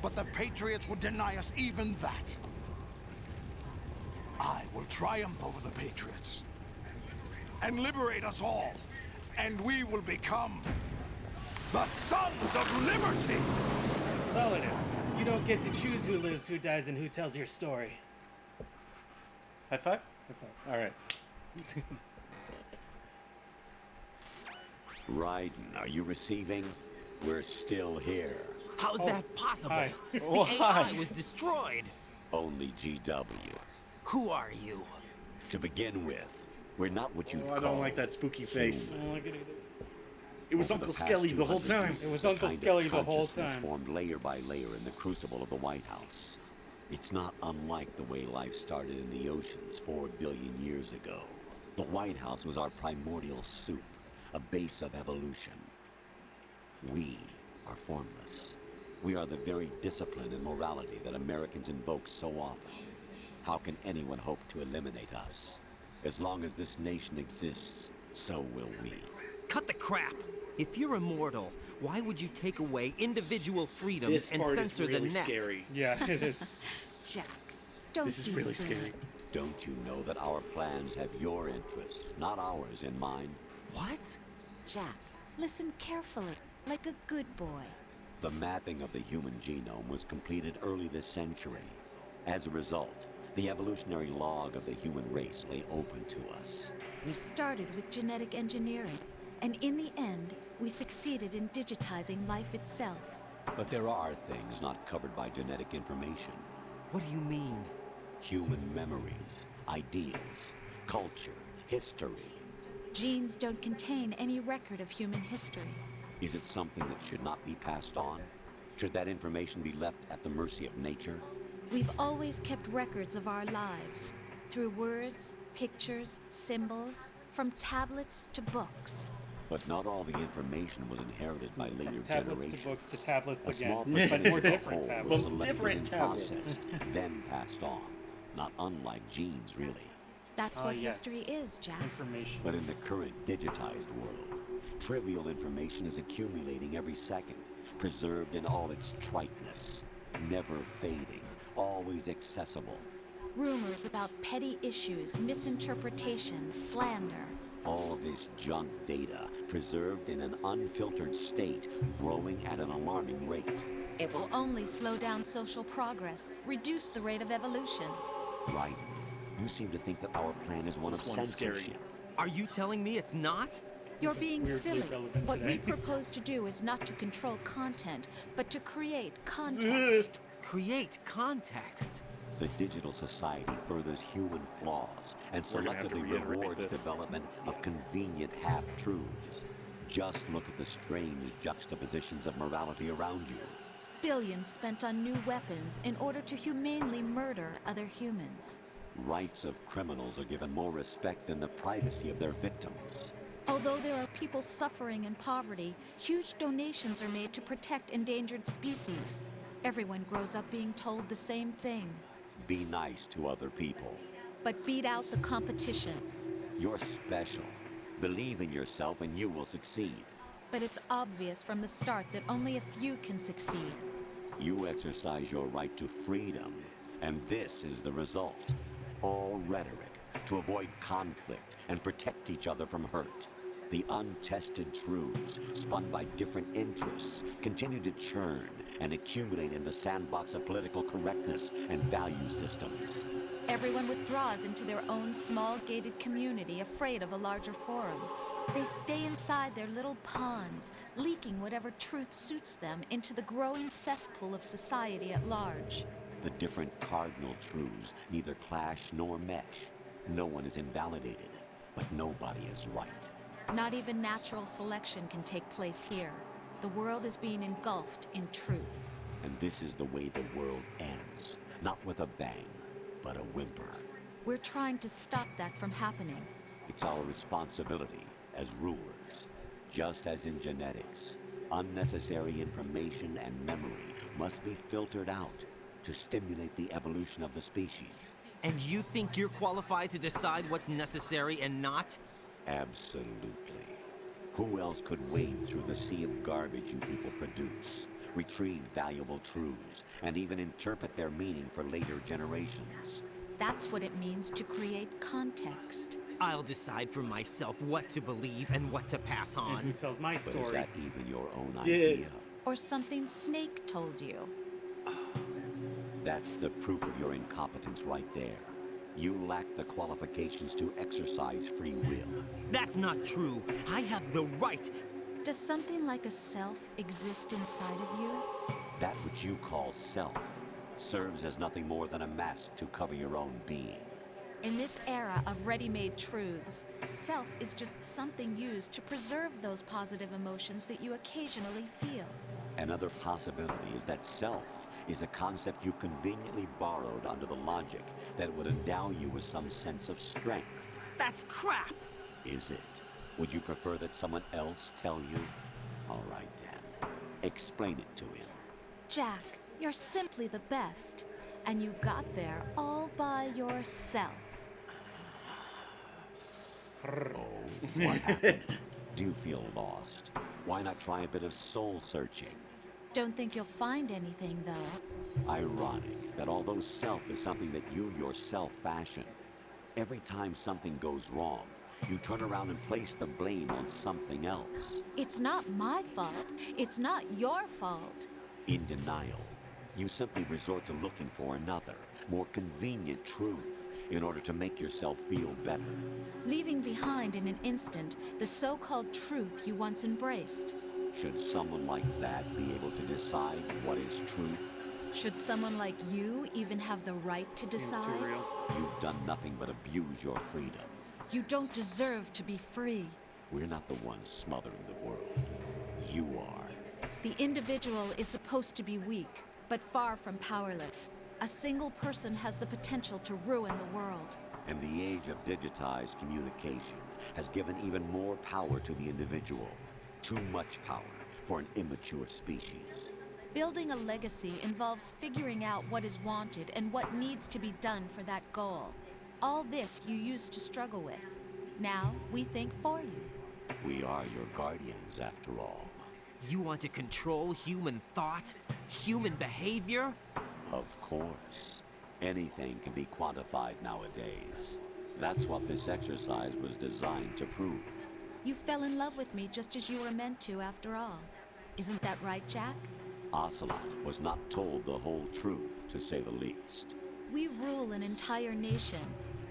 But the Patriots would deny us even that. I will triumph over the Patriots and liberate us all. And we will become the Sons of Liberty! Solidus, you don't get to choose who lives, who dies, and who tells your story. High five? High five. All right. Raiden, are you receiving? We're still here. How's that possible? Hi. The Why? AI was destroyed. Only GW. Who are you? To begin with, we're not what you'd Oh, I call don't like that spooky face. I don't like it either. It was Over Uncle the past Skelly the whole 200 time. years, It was a Uncle kind of Skelly the whole consciousness time. formed layer by layer in the crucible of the White House. It's not unlike the way life started in the oceans 4 billion years ago. The White House was our primordial soup, a base of evolution. We are formless. We are the very discipline and morality that Americans invoke so often. How can anyone hope to eliminate us? As long as this nation exists, so will we. Cut the crap. If you're immortal, why would you take away individual freedoms This and part is censor really the net? scary. Yeah, it is. Jack, don't This is be really silly. scary. Don't you know that our plans have your interests, not ours, in mind? What? Jack, listen carefully, like a good boy. The mapping of the human genome was completed early this century. As a result, the evolutionary log of the human race lay open to us. We started with genetic engineering, and in the end, we succeeded in digitizing life itself. But there are things not covered by genetic information. What do you mean? Human memories, ideas, culture, history. Genes don't contain any record of human history. Is it something that should not be passed on? Should that information be left at the mercy of nature? We've always kept records of our lives, through words, pictures, symbols, from tablets to books. But not all the information was inherited by later Tablets generations. to books to tablets A again. small But percentage more of the different whole tablets. was Well, selected different and tablets. processed, then passed on. Not unlike genes, really. That's Ah, what yes. history is, Jack. Information. But in the current digitized world, trivial information is accumulating every second, preserved in all its triteness, never fading, always accessible. Rumors about petty issues, misinterpretations, slander. All this junk data, preserved in an unfiltered state, growing at an alarming rate. It will only slow down social progress, reduce the rate of evolution. Right. You seem to think that our plan is one of This one's scary. censorship. Are you telling me it's not? You're being Weirdly silly. relevant What we today. propose to do is not to control content, but to create context. Create context. The digital society furthers human flaws and We're gonna have to selectively reiterate rewards this. development of convenient half-truths. Just look at the strange juxtapositions of morality around you. Billions spent on new weapons in order to humanely murder other humans. Rights of criminals are given more respect than the privacy of their victims. Although there are people suffering in poverty, huge donations are made to protect endangered species. Everyone grows up being told the same thing. Be nice to other people. But beat out the competition. You're special. Believe in yourself and you will succeed. But it's obvious from the start that only a few can succeed. You exercise your right to freedom, and this is the result. All rhetoric to avoid conflict and protect each other from hurt. The untested truths, spun by different interests, continue to churn and accumulate in the sandbox of political correctness and value systems. Everyone withdraws into their own small gated community, afraid of a larger forum. They stay inside their little ponds, leaking whatever truth suits them into the growing cesspool of society at large. The different cardinal truths neither clash nor mesh. No one is invalidated, but nobody is right. Not even natural selection can take place here. The world is being engulfed in truth. And this is the way the world ends. Not with a bang, but a whimper. We're trying to stop that from happening. It's our responsibility as rulers. Just as in genetics, unnecessary information and memory must be filtered out to stimulate the evolution of the species. And you think you're qualified to decide what's necessary and not? Absolutely. Who else could wade through the sea of garbage you people produce, retrieve valuable truths, and even interpret their meaning for later generations? That's what it means to create context. I'll decide for myself what to believe and what to pass on. And who tells my story? But is that even your own idea? Or something Snake told you. That's the proof of your incompetence right there. You lack the qualifications to exercise free will. That's not true. I have the right. Does something like a self exist inside of you? That which you call self serves as nothing more than a mask to cover your own being. In this era of ready-made truths, self is just something used to preserve those positive emotions that you occasionally feel. Another possibility is that self is a concept you conveniently borrowed under the logic that would endow you with some sense of strength. That's crap! Is it? Would you prefer that someone else tell you? All right then. Explain it to him. Jack, you're simply the best. And you got there all by yourself. Oh, what happened? Do you feel lost? Why not try a bit of soul searching? Don't think you'll find anything, though. Ironic that although self is something that you yourself fashion, every time something goes wrong, you turn around and place the blame on something else. It's not my fault. It's not your fault. In denial, you simply resort to looking for another, more convenient truth in order to make yourself feel better. Leaving behind in an instant the so-called truth you once embraced. Should someone like that be able to decide what is truth? Should someone like you even have the right to decide? You've done nothing but abuse your freedom. You don't deserve to be free. We're not the ones smothering the world. You are. The individual is supposed to be weak, but far from powerless. A single person has the potential to ruin the world. And the age of digitized communication has given even more power to the individual. Too much power for an immature species. Building a legacy involves figuring out what is wanted and what needs to be done for that goal. All this you used to struggle with. Now, we think for you. We are your guardians, after all. You want to control human thought? Human behavior? Of course. Anything can be quantified nowadays. That's what this exercise was designed to prove. You fell in love with me just as you were meant to, after all. Isn't that right, Jack? Ocelot was not told the whole truth, to say the least. We rule an entire nation.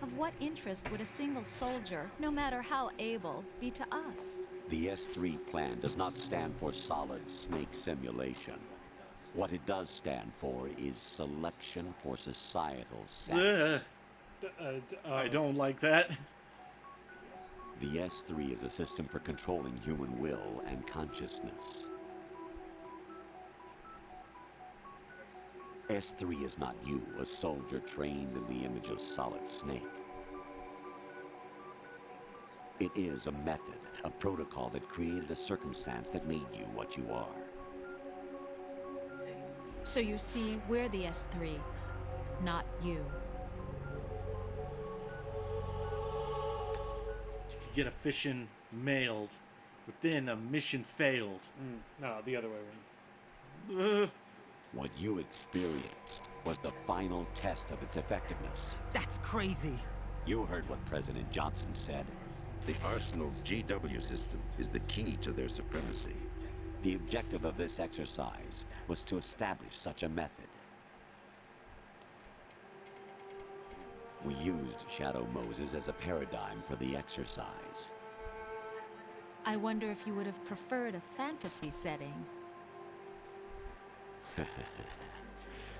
Of what interest would a single soldier, no matter how able, be to us? The S3 plan does not stand for solid snake simulation. What it does stand for is selection for societal sanity. I don't like that. The S3 is a system for controlling human will and consciousness. S3 is not you, a soldier trained in the image of Solid Snake. It is a method, a protocol that created a circumstance that made you what you are. So you see, we're the S3, not you. You could get a fission mailed, but then a mission failed. No, the other way around. What you experienced was the final test of its effectiveness. That's crazy. You heard what President Johnson said. The Arsenal's GW system is the key to their supremacy. The objective of this exercise was to establish such a method. We used Shadow Moses as a paradigm for the exercise. I wonder if you would have preferred a fantasy setting.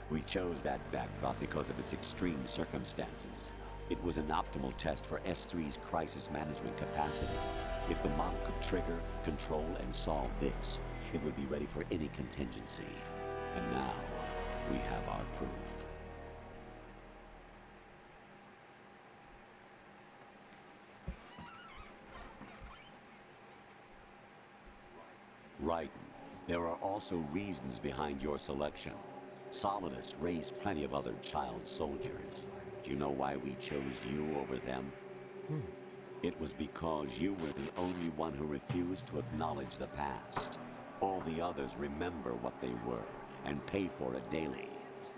We chose that backdrop because of its extreme circumstances. It was an optimal test for S3's crisis management capacity. If the model could trigger, control, and solve this, it would be ready for any contingency. And now, we have our proof. Right. There are also reasons behind your selection. Solidus raised plenty of other child soldiers. Do you know why we chose you over them? It was because you were the only one who refused to acknowledge the past. All the others remember what they were and pay for it daily.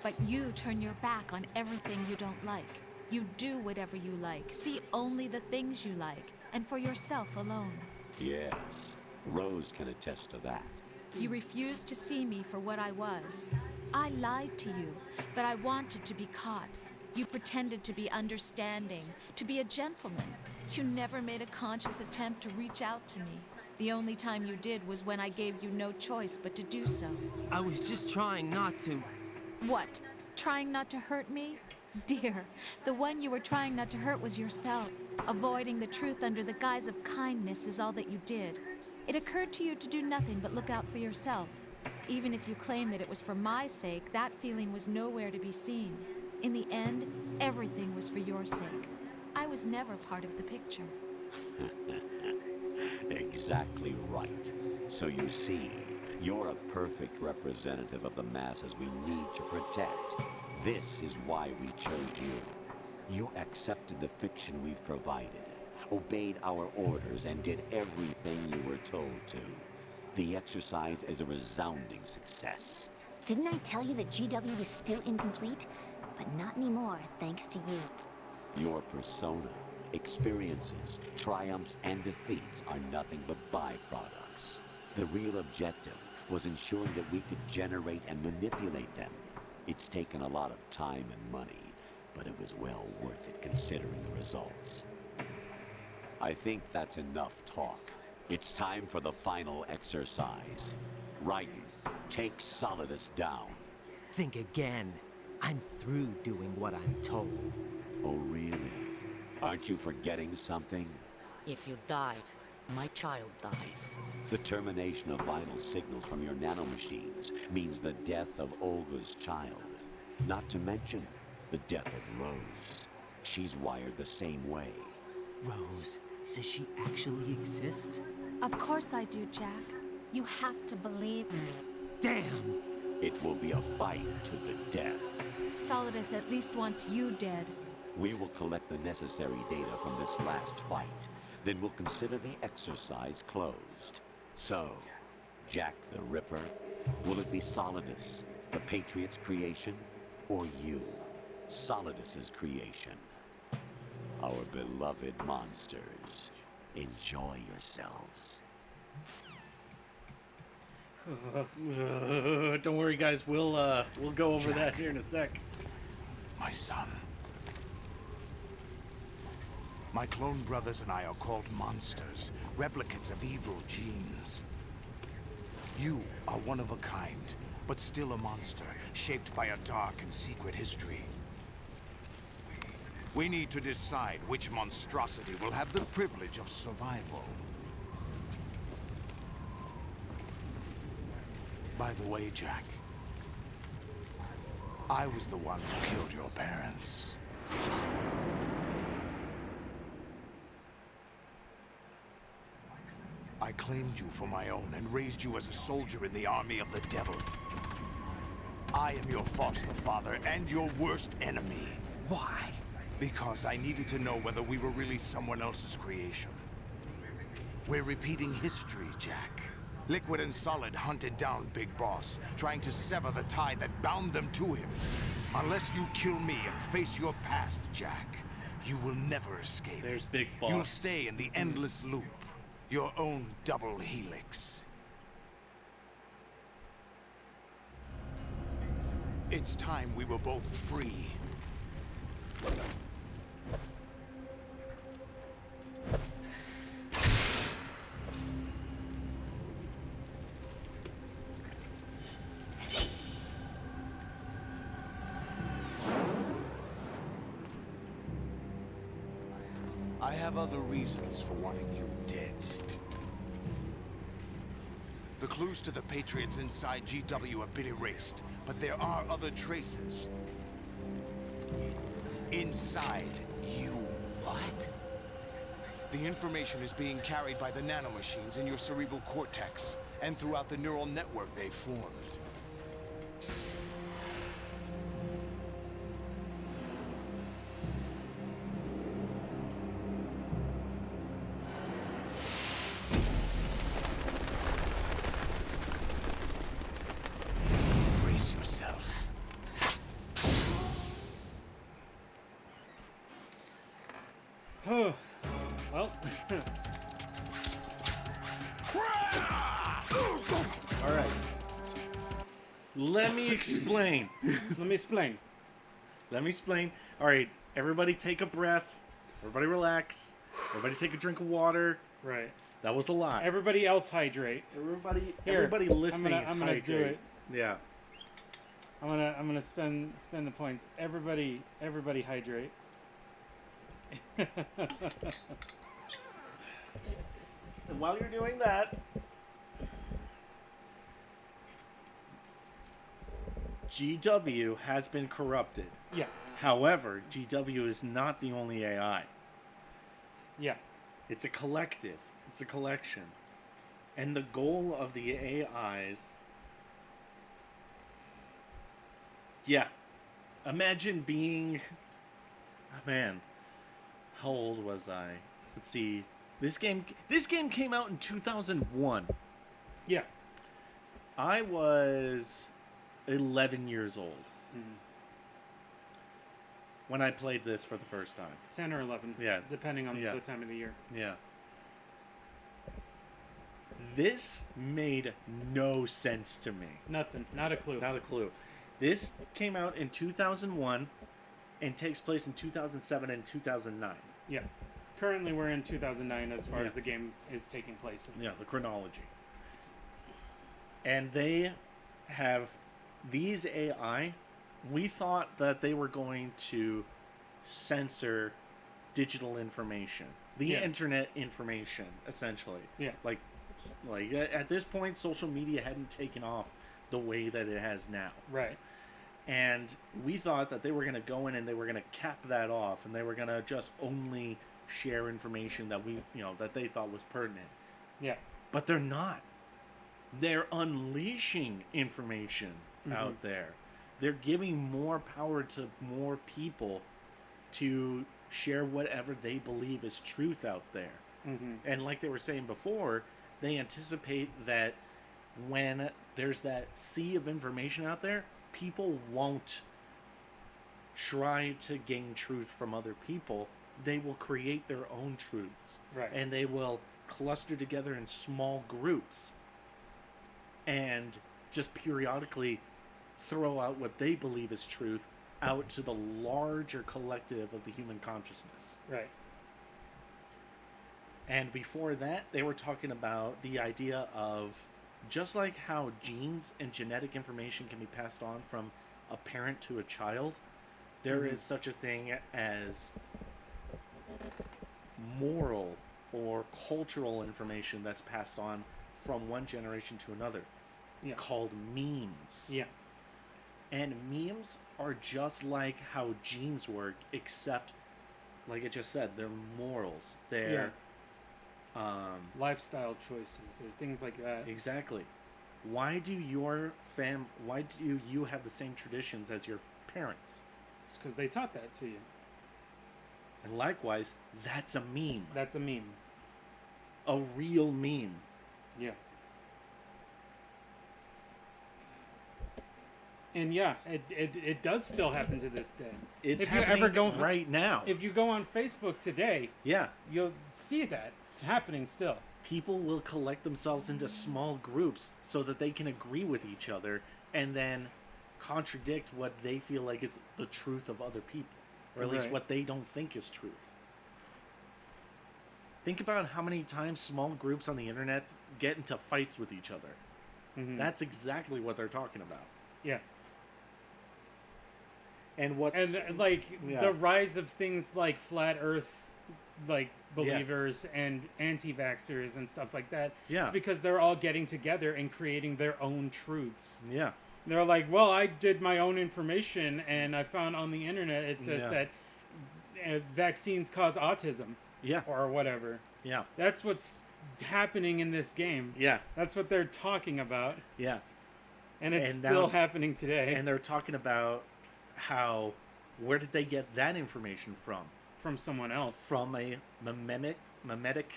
But you turn your back on everything you don't like. You do whatever you like, see only the things you like, and for yourself alone. Yes, Rose can attest to that. You refused to see me for what I was. I lied to you, but I wanted to be caught. You pretended to be understanding, to be a gentleman. You never made a conscious attempt to reach out to me. The only time you did was when I gave you no choice but to do so. I was just trying not to. What? Trying not to hurt me? Dear, the one you were trying not to hurt was yourself. Avoiding the truth under the guise of kindness is all that you did. It occurred to you to do nothing but look out for yourself. Even if you claim that it was for my sake, that feeling was nowhere to be seen. In the end, everything was for your sake. I was never part of the picture. Exactly right. So you see, you're a perfect representative of the masses we need to protect. This is why we chose you. You accepted the fiction we've provided, obeyed our orders, and did everything you were told to. The exercise is a resounding success. Didn't I tell you that GW was still incomplete? But not anymore, thanks to you. Your persona, experiences, triumphs, and defeats are nothing but byproducts. The real objective was ensuring that we could generate and manipulate them. It's taken a lot of time and money, but it was well worth it considering the results. I think that's enough talk. It's time for the final exercise. Raiden, take Solidus down. Think again. I'm through doing what I'm told. Oh, really? Aren't you forgetting something? If you die, my child dies. The termination of vital signals from your nanomachines means the death of Olga's child. Not to mention the death of Rose. She's wired the same way. Rose, does she actually exist? Of course I do, Jack. You have to believe me. Damn! It will be a fight to the death. Solidus at least wants you dead. We will collect the necessary data from this last fight. Then we'll consider the exercise closed. So, Jack the Ripper, will it be Solidus, the Patriot's creation, or you, Solidus's creation? Our beloved monsters, enjoy yourselves. Don't worry, guys. We'll go over that here in a sec. My son. My clone brothers and I are called monsters, replicates of evil genes. You are one of a kind, but still a monster, shaped by a dark and secret history. We need to decide which monstrosity will have the privilege of survival. By the way, Jack, I was the one who killed your parents. I claimed you for my own and raised you as a soldier in the army of the devil. I am your foster father and your worst enemy. Why? Because I needed to know whether we were really someone else's creation. We're repeating history, Jack. Liquid and Solid hunted down Big Boss, trying to sever the tie that bound them to him. Unless you kill me and face your past, Jack, you will never escape. There's Big Boss. You'll stay in the endless loop. Your own double helix. It's time we were both free. I have other reasons for wanting you dead. The clues to the Patriots inside GW have been erased, but there are other traces. Inside you. What? The information is being carried by the nanomachines in your cerebral cortex, and throughout the neural network they've formed. Brace yourself. Well. All right. Let me explain. Let me explain. Let me explain. All right, everybody take a breath. Everybody relax. Everybody take a drink of water. Right. That was a lot. Everybody else hydrate. Everybody listening. I'm gonna do hydrate. it. Yeah. I'm gonna spend the points. Everybody hydrate. And while you're doing that, GW has been corrupted. Yeah. However, GW is not the only AI. Yeah. It's a collective. It's a collection. And the goal of the AIs... Yeah. Imagine being... Oh, man. How old was I? Let's see. This game came out in 2001. Yeah. I was 11 years old when I played this for the first time. 10 or 11. Yeah. Depending on Yeah. the time of the year. Yeah. This made no sense to me. Nothing. Not a clue. Not a clue. This came out in 2001 and takes place in 2007 and 2009. Yeah. Currently, we're in 2009 as far Yeah. as the game is taking place. Yeah, the chronology. And they have these AI. We thought that they were going to censor digital information, the Yeah. internet information, essentially. Yeah. Like at this point, social media hadn't taken off the way that it has now. Right. And we thought that they were going to go in and they were going to cap that off, and they were going to just only share information that that they thought was pertinent. Yeah. But they're not. They're unleashing information out there. They're giving more power to more people to share whatever they believe is truth out there. And like they were saying before, they anticipate that when there's that sea of information out there, people won't try to gain truth from other people. They will create their own truths. Right. And they will cluster together in small groups and just periodically throw out what they believe is truth out to the larger collective of the human consciousness. Right. And before that, they were talking about the idea of just like how genes and genetic information can be passed on from a parent to a child, there is such a thing as moral or cultural information that's passed on from one generation to another, called memes. Yeah. And memes are just like how genes work, except, like I just said, they're morals. They're lifestyle choices. They're things like that. Exactly. Why do you have the same traditions as your parents? It's because they taught that to you. And likewise, that's a meme. That's a meme. A real meme. Yeah. And yeah, it does still happen to this day. It's if you happening ever go right now. If you go on Facebook today, yeah, you'll see that it's happening still. People will collect themselves into small groups so that they can agree with each other and then contradict what they feel like is the truth of other people, or at least what they don't think is truth. Think about how many times small groups on the internet get into fights with each other. Mm-hmm. That's exactly what they're talking about. Yeah. And what's the rise of things like flat Earth, like believers and anti-vaxxers and stuff like that. Yeah. It's because they're all getting together and creating their own truths. Yeah. They're like, well, I did my own information and I found on the internet it says that vaccines cause autism. Yeah. Or whatever. Yeah. That's what's happening in this game. Yeah. That's what they're talking about. Yeah. And it's still now, happening today. And they're talking about where did they get that information from? From someone else. From a mimetic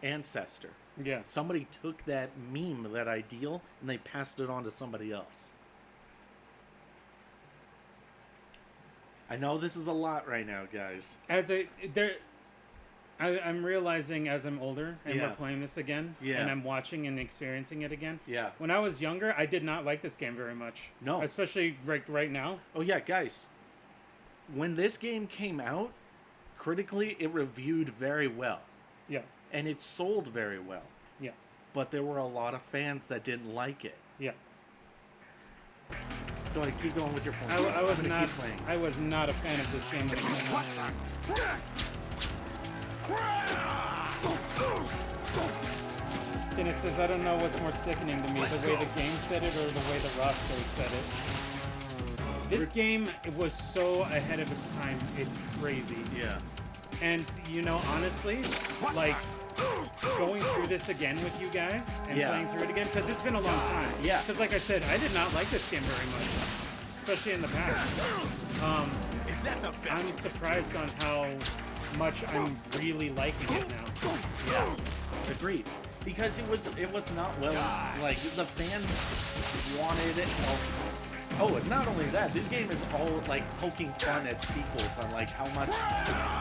ancestor. Yeah. Somebody took that meme, that ideal, and they passed it on to somebody else. I know this is a lot right now, guys. I'm realizing as I'm older and we're playing this again, and I'm watching and experiencing it again. Yeah. When I was younger, I did not like this game very much. No. Especially right now. Oh yeah, guys. When this game came out, critically, it reviewed very well. Yeah. And it sold very well. Yeah. But there were a lot of fans that didn't like it. Yeah. Go ahead, keep going with your point. I was not a fan of this game when it came out. Tina says, I don't know what's more sickening to me, the way the game said it or the way the roster said it. This game, it was so ahead of its time, it's crazy. Yeah. And, you know, honestly, like, going through this again with you guys and playing through it again, because it's been a long time. Yeah. Because, like I said, I did not like this game very much, especially in the past. I'm surprised on how much I'm really liking it now. Yeah, agreed. Because it was not well, like the fans wanted it. Oh, and not only that, this game is all like poking fun at sequels on like how much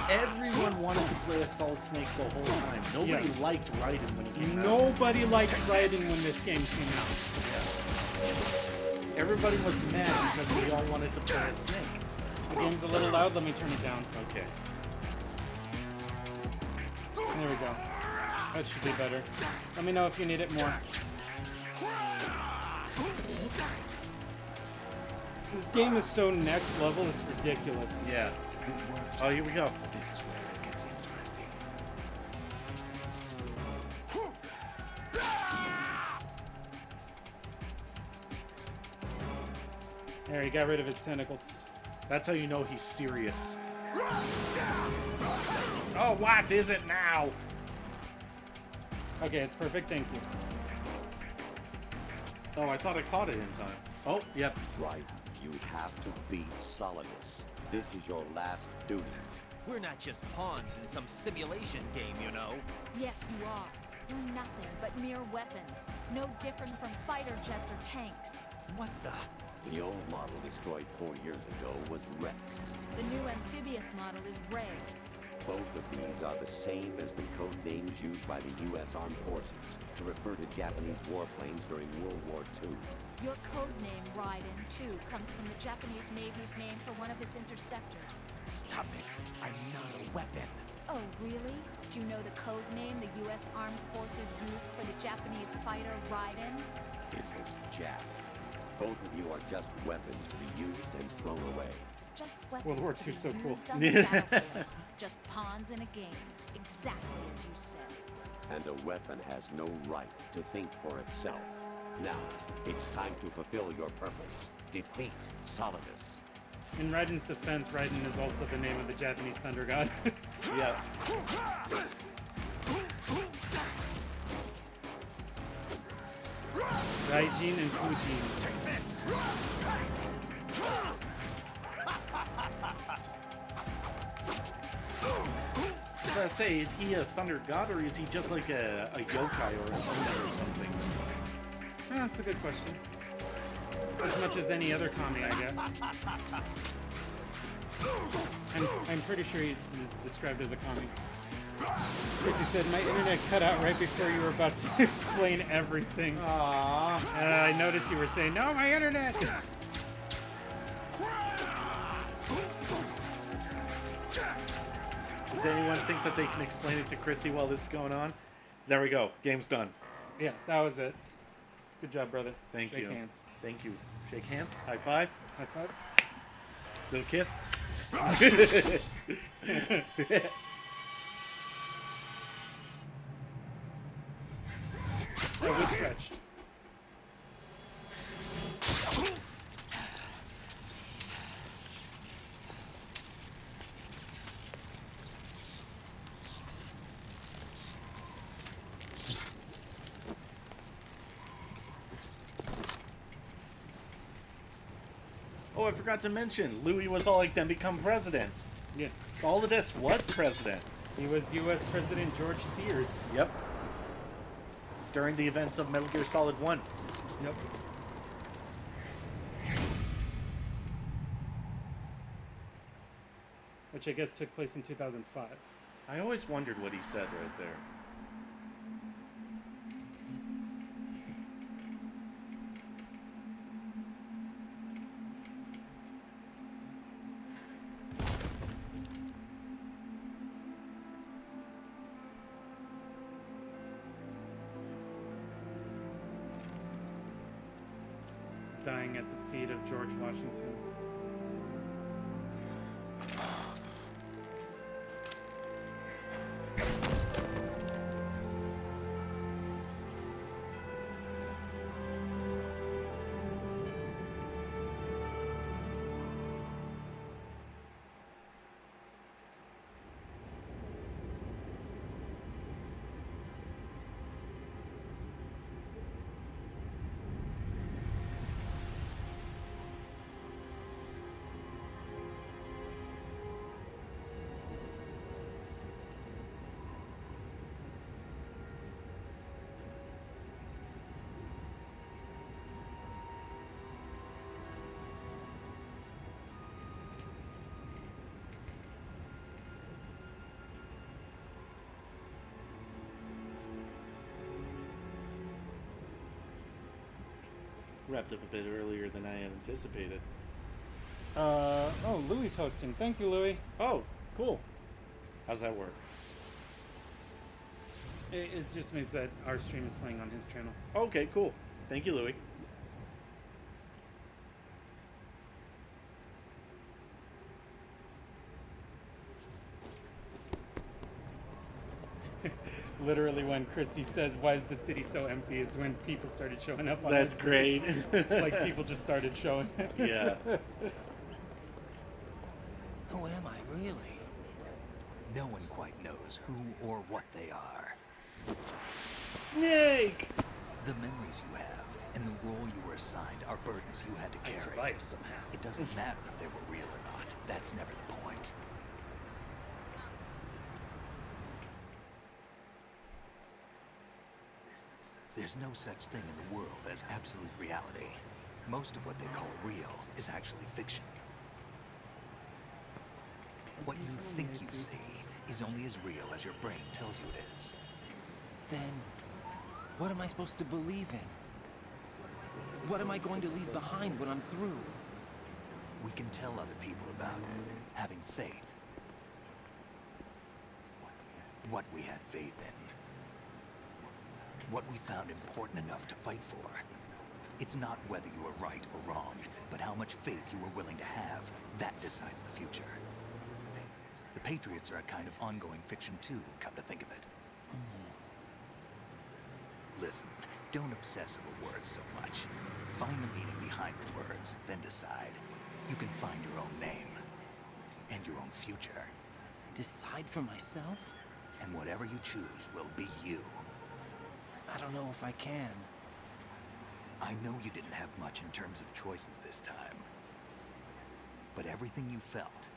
everyone wanted to play as Solid Snake the whole time. Nobody liked Raiden when he came out. Nobody liked Raiden when this game came out. Yeah. Everybody was mad because we all wanted to play as Snake. The game's a little loud. Let me turn it down. Okay. There we go. That should be better. Let me know if you need it more. This game is so next level, it's ridiculous. Yeah. Oh, here we go. There, he got rid of his tentacles. That's how you know he's serious. Oh, what is it now? Okay, it's perfect, thank you. Oh, I thought I caught it in time. Oh, yep. Right. You have to beat Solidus. This is your last duty. We're not just pawns in some simulation game, you know. Yes, you are. You're nothing but mere weapons. No different from fighter jets or tanks. What the? The old model destroyed 4 years ago was Rex. The new amphibious model is Ray. Both of these are the same as the code names used by the U.S. Armed Forces to refer to Japanese warplanes during World War II. Your code name, Raiden, too, comes from the Japanese Navy's name for one of its interceptors. Stop it. I'm not a weapon. Oh, really? Do you know the code name the U.S. Armed Forces used for the Japanese fighter Raiden? It was Jap. Both of you are just weapons to be used and thrown away. Just weapons World War to II be so cool. used on the battlefield. Just pawns in a game. Exactly as you said. And a weapon has no right to think for itself. Now, it's time to fulfill your purpose. Defeat Solidus. In Raiden's defense, Raiden is also the name of the Japanese thunder god. Yeah. Raijin and Fujin. I was gonna say, is he a thunder god or is he just like a yokai or an Oni or something? That's a good question. As much as any other kami, I guess. I'm pretty sure he's described as a kami. Chrissy said, my internet cut out right before you were about to explain everything. Aww. I noticed you were saying, no, my internet! Does anyone think that they can explain it to Chrissy while this is going on? There we go. Game's done. Yeah, that was it. Good job, brother. Thank you. Shake hands. Thank you. Shake hands. High five. High five. Little kiss. Oh, we stretched. Oh, I forgot to mention, Louis was all like, then become president. Yeah. Solidus was president. He was U.S. President George Sears. Yep. During the events of Metal Gear Solid 1. Yep. Which I guess took place in 2005. I always wondered what he said right there. Dying at the feet of George Washington. Wrapped up a bit earlier than I had anticipated. Oh, Louis hosting. Thank you, Louis. Oh, cool. How's that work? It just means that our stream is playing on his channel. Okay, cool. Thank you, Louis. Literally, when Chrissy says, "Why is the city so empty?" is when people started showing up. On That's great. Like people just started showing. Yeah. Who am I, really? No one quite knows who or what they are. Snake! The memories you have and the role you were assigned are burdens you had to carry. I survived somehow. It doesn't matter if they were real or not. That's never the point. There's no such thing in the world as absolute reality. Most of what they call real is actually fiction. What you think you see is only as real as your brain tells you it is. Then, what am I supposed to believe in? What am I going to leave behind when I'm through? We can tell other people about having faith. What we had faith in. What we found important enough to fight for. It's not whether you are right or wrong, but how much faith you are willing to have. That decides the future. The Patriots are a kind of ongoing fiction too, come to think of it. Listen, don't obsess over words so much. Find the meaning behind the words, then decide. You can find your own name. And your own future. Decide for myself? And whatever you choose will be you. I don't know if I can. I know you didn't have much in terms of choices this time. But everything you felt,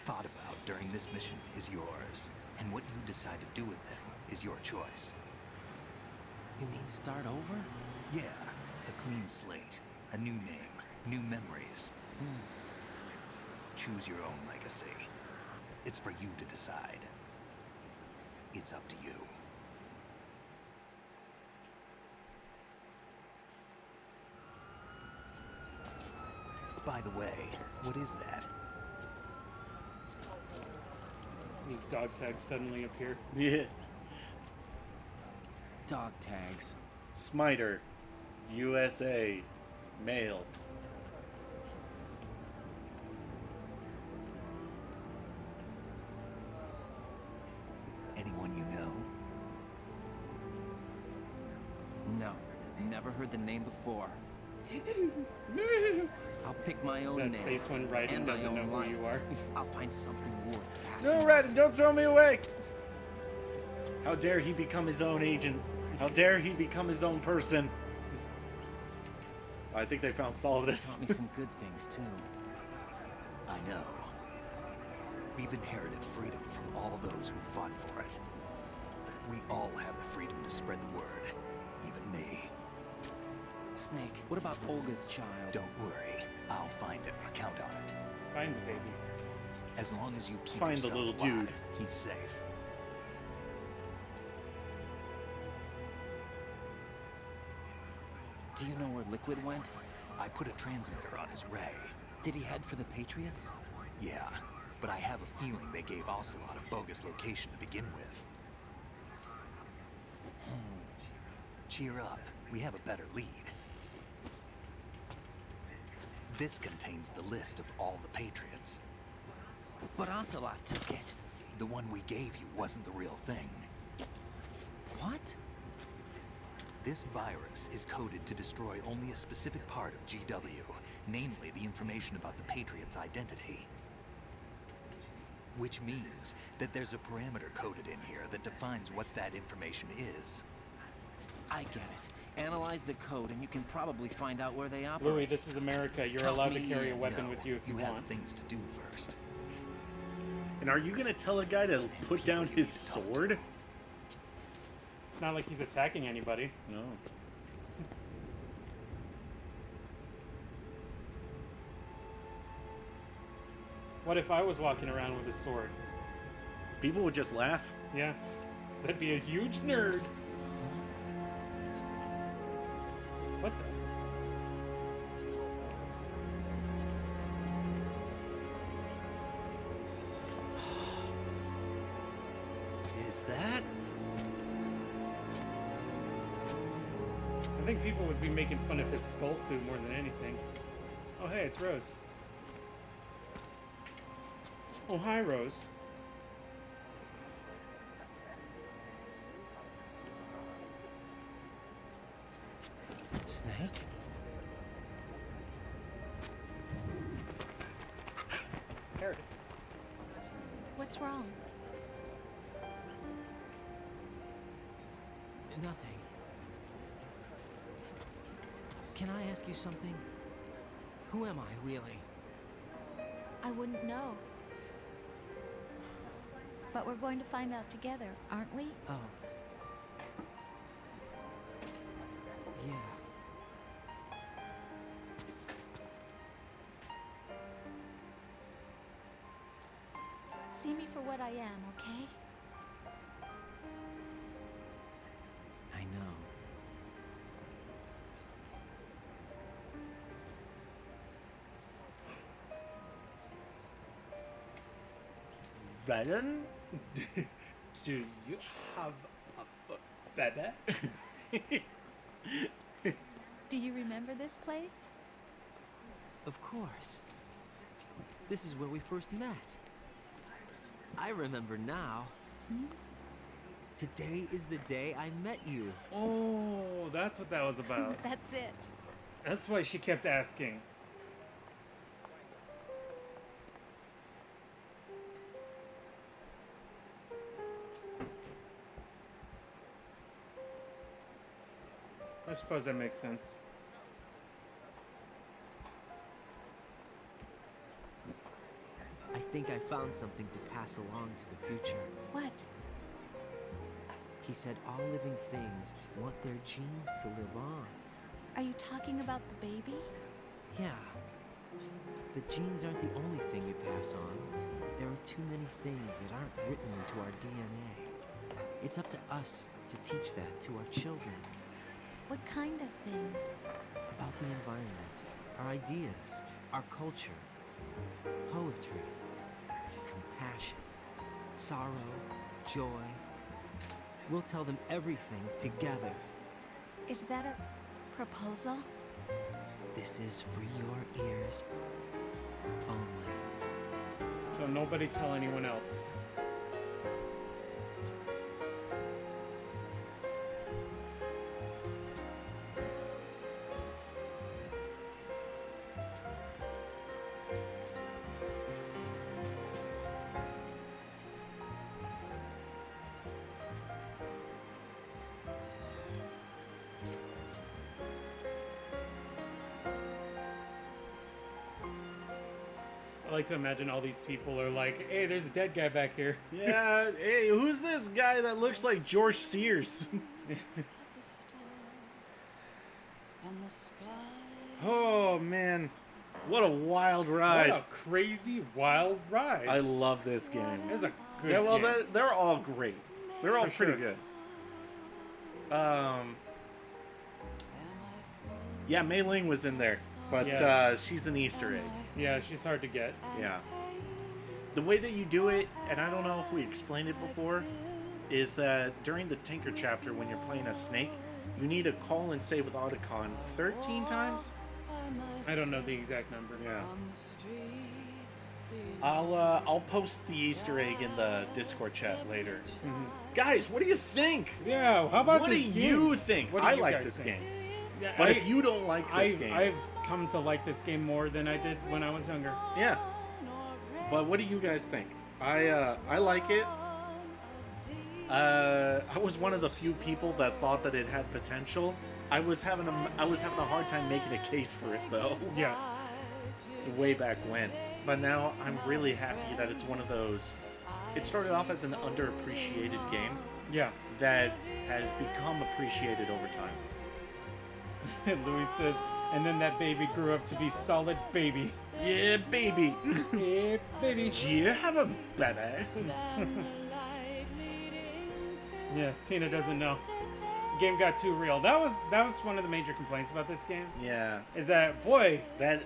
thought about during this mission is yours. And what you decide to do with them is your choice. You mean start over? Yeah, a clean slate, a new name, new memories. Choose your own legacy. It's for you to decide. It's up to you. By the way, what is that? These dog tags suddenly appear. Yeah. Dog tags. Smiter, USA, male. Anyone you know? No, never heard the name before. I'll pick my own That name. face when Raiden and my doesn't own know who life. you are. I'll find something worth passing. No, Raiden, don't throw me away! How dare he become his own agent? How dare he become his own person? I think they found Solidus. Taught me some good things too. I know. We've inherited freedom from all those who fought for it. We all have the freedom to spread the word. Even me. Snake, what about Olga's child? Don't worry. I'll find him. Count on it. Find the baby. As long as you keep Find the yourself little alive, dude. he's safe. Do you know where Liquid went? I put a transmitter on his ray. Did he head for the Patriots? Yeah, but I have a feeling they gave Ocelot a bogus location to begin with. Cheer up. We have a better lead. This contains the list of all the Patriots. But Ocelot took it. The one we gave you wasn't the real thing. What? This virus is coded to destroy only a specific part of GW, namely the information about the Patriots' identity. Which means that there's a parameter coded in here that defines what that information is. I get it. Analyze the code and you can probably find out where they operate. Louis, this is America. You're Count allowed to me carry a in. weapon No, with you if you have want. things to do first. And are you gonna tell a guy to put down his sword? It's not like he's attacking anybody. No. What if I was walking around with a sword? People would just laugh. Yeah. 'Cause I'd be a huge nerd. What the? Is that? I think people would be making fun of his skull suit more than anything. Oh, hey, it's Rose. Oh, hi, Rose. Snake? Harry. What's wrong? Nothing. Can I ask you something? Who am I, really? I wouldn't know. But we're going to find out together, aren't we? Oh. Yeah. See me for what I am, okay? I know. Raiden? Do you have a baby? Do you remember this place? Of course. This is where we first met. I remember now. Hmm? Today is the day I met you. Oh, that's what that was about. That's it. That's why she kept asking. I suppose that makes sense. I think I found something to pass along to the future. What? He said all living things want their genes to live on. Are you talking about the baby? Yeah. The genes aren't the only thing you pass on. There are too many things that aren't written into our DNA. It's up to us to teach that to our children. What kind of things? About the environment, our ideas, our culture, poetry, compassion, sorrow, joy. We'll tell them everything together. Is that a proposal? This is for your ears only. So nobody tell anyone else. I like to imagine all these people are like, hey, there's a dead guy back here. Yeah, hey, who's this guy that looks like George Sears? Oh, man. What a wild ride. What a crazy, wild ride. I love this game. It's a good yeah, well, game. they're all great. They're all For pretty sure. good. Yeah, Mei Ling was in there, but Yeah. she's an Easter egg. Yeah, she's hard to get. Yeah. The way that you do it, and I don't know if we explained it before, is that during the Tinker chapter, when you're playing a snake, you need to call and save with Otacon 13 times? I don't know the exact number. Yeah. I'll post the Easter egg in the Discord chat later. Guys, what do you think? Yeah, how about what this do game? you think? What do I you like guys this think? game. Yeah, But if you don't like this game... I've come to like this game more than I did when I was younger. Yeah. But what do you guys think? I like it. I was one of the few people that thought that it had potential. I was having a hard time making a case for it though. Yeah. Way back when. But now I'm really happy that it's one of those. It started off as an underappreciated game. Yeah. That has become appreciated over time. Louis says, and then that baby grew up to be solid baby. Yeah, baby. Yeah, baby. Do you have a baby? Yeah, Tina doesn't know. Game got too real. That was one of the major complaints about this game. Yeah. Is that, boy, that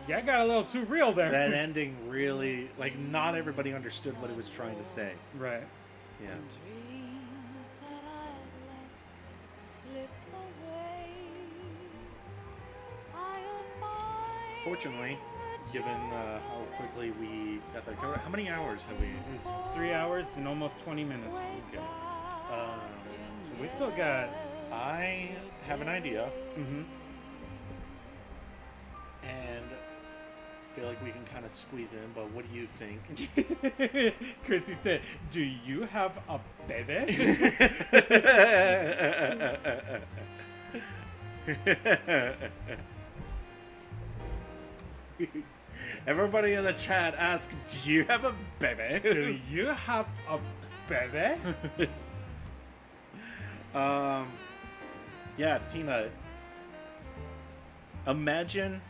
got a little too real there. That ending really, like, not everybody understood what it was trying to say. Right. Yeah. Fortunately, given how quickly we got that covered, how many hours have we? It's 3 hours and almost 20 minutes. Okay. So we still got. I have an idea. Mm-hmm. And I feel like we can kind of squeeze in, but what do you think? Chrissy said, "Do you have a baby?" Everybody in the chat ask, "Do you have a baby?" Do you have a baby? Yeah, Tina. Imagine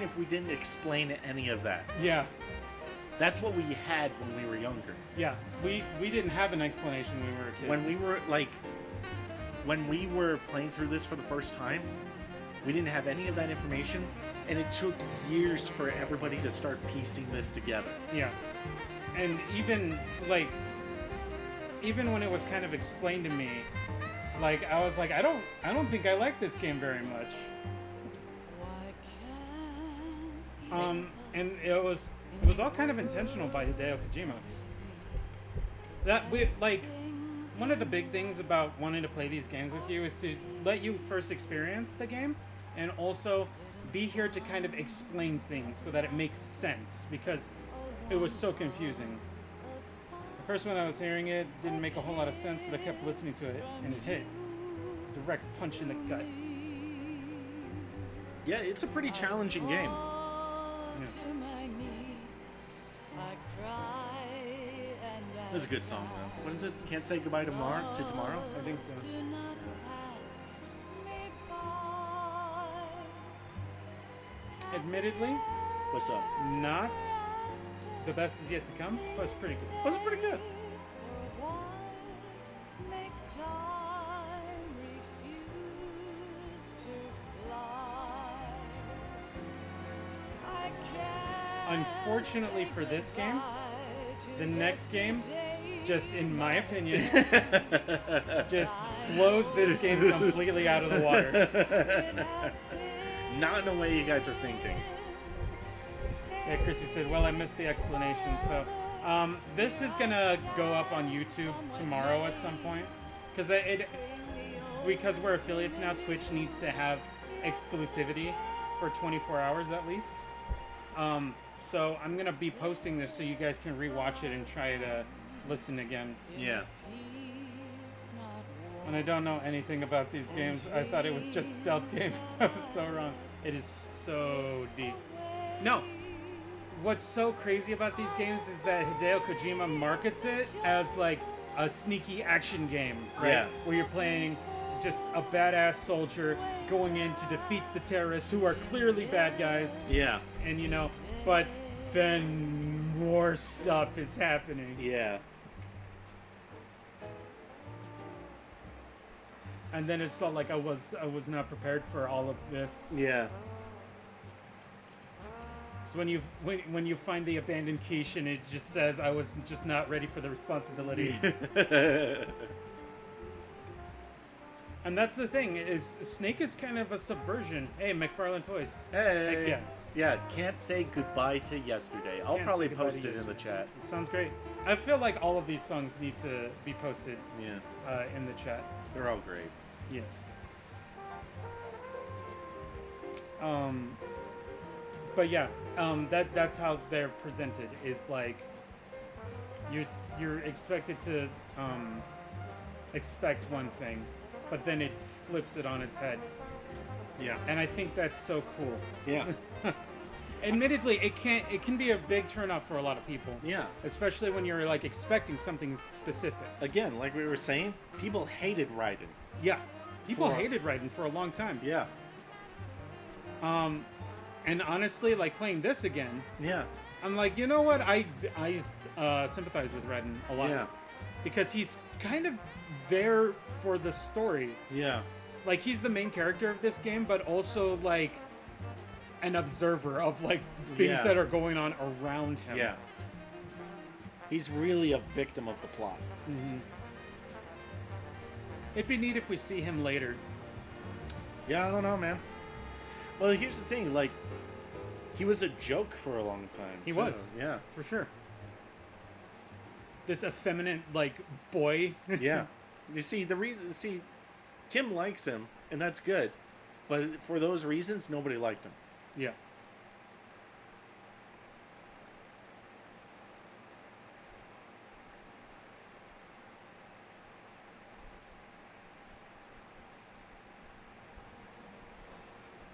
if we didn't explain any of that. Yeah. That's what we had when we were younger. Yeah, we didn't have an explanation when we were a kid. When we were playing through this for the first time, we didn't have any of that information, and it took years for everybody to start piecing this together. Yeah. And even when it was kind of explained to me, like I was like, I don't think I like this game very much. And it was all kind of intentional by Hideo Kojima. Like, one of the big things about wanting to play these games with you is to let you first experience the game, and also be here to kind of explain things so that it makes sense, because it was so confusing. The first one I was hearing it didn't make a whole lot of sense, but I kept listening to it, and it hit. Direct punch in the gut. Yeah, it's a pretty challenging game. That's a good song, though. What is it? Can't Say Goodbye to Tomorrow? I think so. Admittedly, what's up? Not the best is yet to come, but it's pretty good. But it's pretty good. Unfortunately for this game, the next game, just in my opinion, just blows this game completely out of the water. Not in the way you guys are thinking. Yeah, Chrissy said, well, I missed the explanation. So this is going to go up on YouTube tomorrow at some point. Because we're affiliates now, Twitch needs to have exclusivity for 24 hours at least. So I'm going to be posting this so you guys can rewatch it and try to listen again. Yeah. And I don't know anything about these games. I thought it was just a stealth game. I was so wrong. It is so deep. No. What's so crazy about these games is that Hideo Kojima markets it as like a sneaky action game, right? Yeah. Where you're playing just a badass soldier going in to defeat the terrorists who are clearly bad guys. Yeah. And you know, but then more stuff is happening. Yeah. And then it's all like I was not prepared for all of this. Yeah. It's when you find the abandoned quiche and it just says I was just not ready for the responsibility. And that's the thing, is Snake is kind of a subversion. Hey, McFarlane Toys. Hey. Heck yeah. Yeah, can't say goodbye to yesterday. I'll probably post it in the chat. Sounds great. I feel like all of these songs need to be posted Yeah. In the chat. They're all great. Yes. But yeah, that's how they're presented. Is like you're expected to expect one thing, but then it flips it on its head. Yeah. And I think that's so cool. Yeah. Admittedly, it can be a big turnoff for a lot of people. Yeah. Especially when you're like expecting something specific. Again, like we were saying, people hated Raiden. Yeah. People hated Raiden for a long time. Yeah. And honestly, like playing this again, yeah, I'm like, you know what? I sympathize with Raiden a lot. Yeah. Because he's kind of there for the story. Yeah. Like he's the main character of this game, but also like an observer of like things that are going on around him. Yeah. He's really a victim of the plot. Mm-hmm. It'd be neat if we see him later. Yeah, I don't know, man. Well, here's the thing, like, he was a joke for a long time. He too. was. Yeah. For sure. This effeminate, like, boy. Yeah. You see, Kim likes him, and that's good. But for those reasons, nobody liked him. Yeah.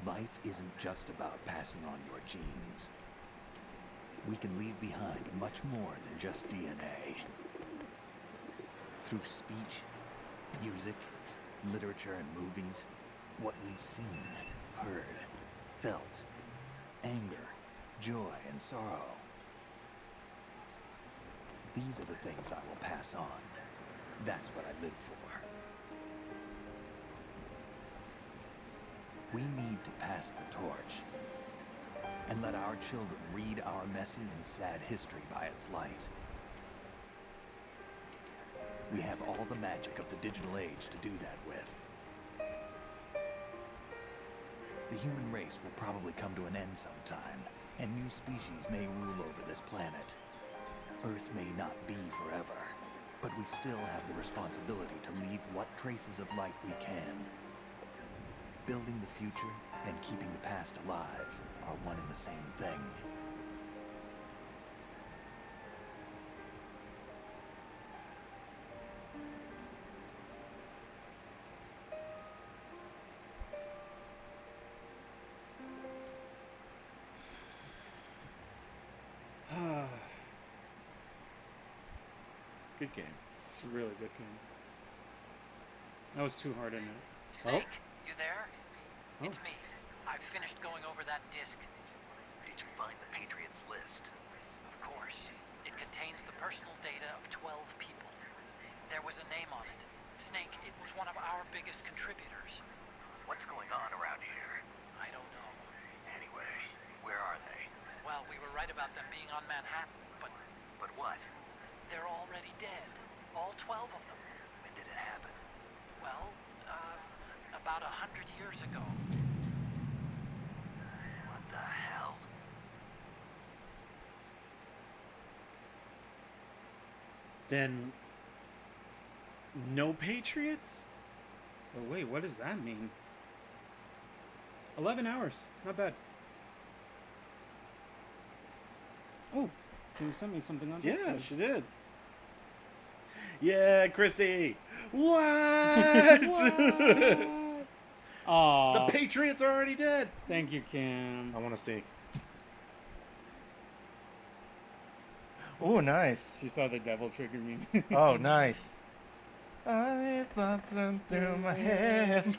Life isn't just about passing on your genes. We can leave behind much more than just DNA. Through speech, music, literature, and movies, what we've seen, heard, felt, anger, joy, and sorrow. These are the things I will pass on. That's what I live for. We need to pass the torch and let our children read our messy and sad history by its light. We have all the magic of the digital age to do that with. The human race will probably come to an end sometime, and new species may rule over this planet. Earth may not be forever, But we still have the responsibility to leave what traces of life we can. Building the future and keeping the past alive are one and the same thing. Good game. It's a really good game. I was too hard in it. Snake, you there? Oh. It's me. I've finished going over that disc. Did you find the Patriots list? Of course. It contains the personal data of 12 people. There was a name on it. Snake, it was one of our biggest contributors. What's going on around here? I don't know. Anyway, where are they? Well, we were right about them being on Manhattan, but... But what? They're already dead. All 12 of them. When did it happen? Well, about 100 years ago. What the hell? Then... no Patriots? Oh, wait, what does that mean? 11 hours. Not bad. Oh, can you send me something on this? Yeah, she did. Yeah, Chrissy. What? Aw. The Patriots are already dead. Thank you, Cam. I want to see. Oh, nice. She saw the devil trigger me. Oh, nice. All these thoughts run through my head.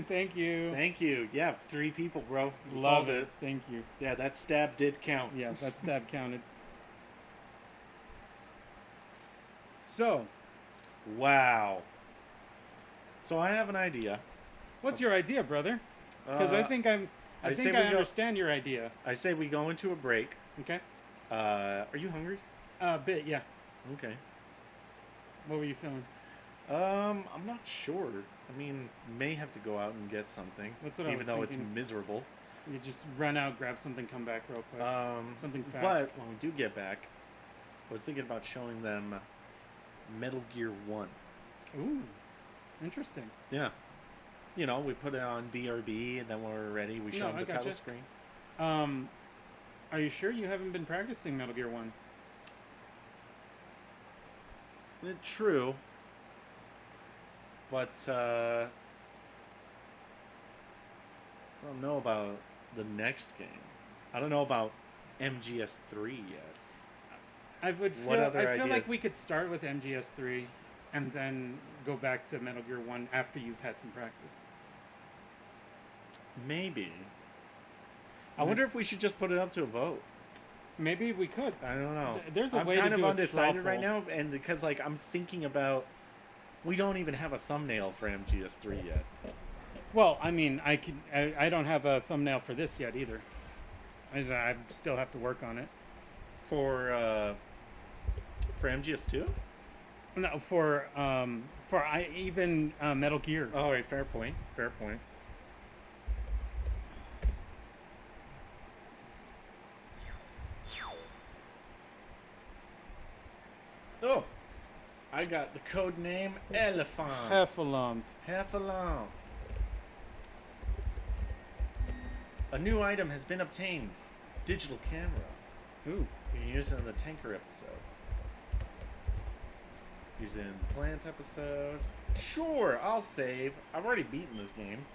Thank you. Thank you. Yeah, 3 people, bro. You Love called it. Thank you. Yeah, that stab did count. Yeah, that stab counted. So, wow. So I have an idea. What's your idea, brother? Because I think I understand your idea. I say we go into a break. Okay. Are you hungry? A bit, yeah. Okay. What were you feeling? I'm not sure. I mean, may have to go out and get something. That's what I even was though thinking. it's miserable. You just run out, grab something, come back real quick. Something fast. But when we do get back, I was thinking about showing them Metal Gear 1. Ooh, interesting. Yeah. You know, we put it on BRB, and then when we're ready, we show them the title screen. Are you sure you haven't been practicing Metal Gear 1? True. But, I don't know about the next game. I don't know about MGS 3 yet. I feel like we could start with MGS 3 and then go back to Metal Gear 1 after you've had some practice. Maybe. I wonder if we should just put it up to a vote. Maybe we could. I don't know. There's a way to do I'm kind of a straw undecided right poll. now, and because like I'm thinking about, we don't even have a thumbnail for MGS3 yet. Well, I mean, I don't have a thumbnail for this yet either. I still have to work on it. For MGS2? No, for Metal Gear. Oh, right, fair point. Fair point. Oh, I got the code name Elephant. Heffalump. Heffalump. A new item has been obtained. Digital camera. Ooh. You can use it in the tanker episode. Use it in the plant episode. Sure, I'll save. I've already beaten this game.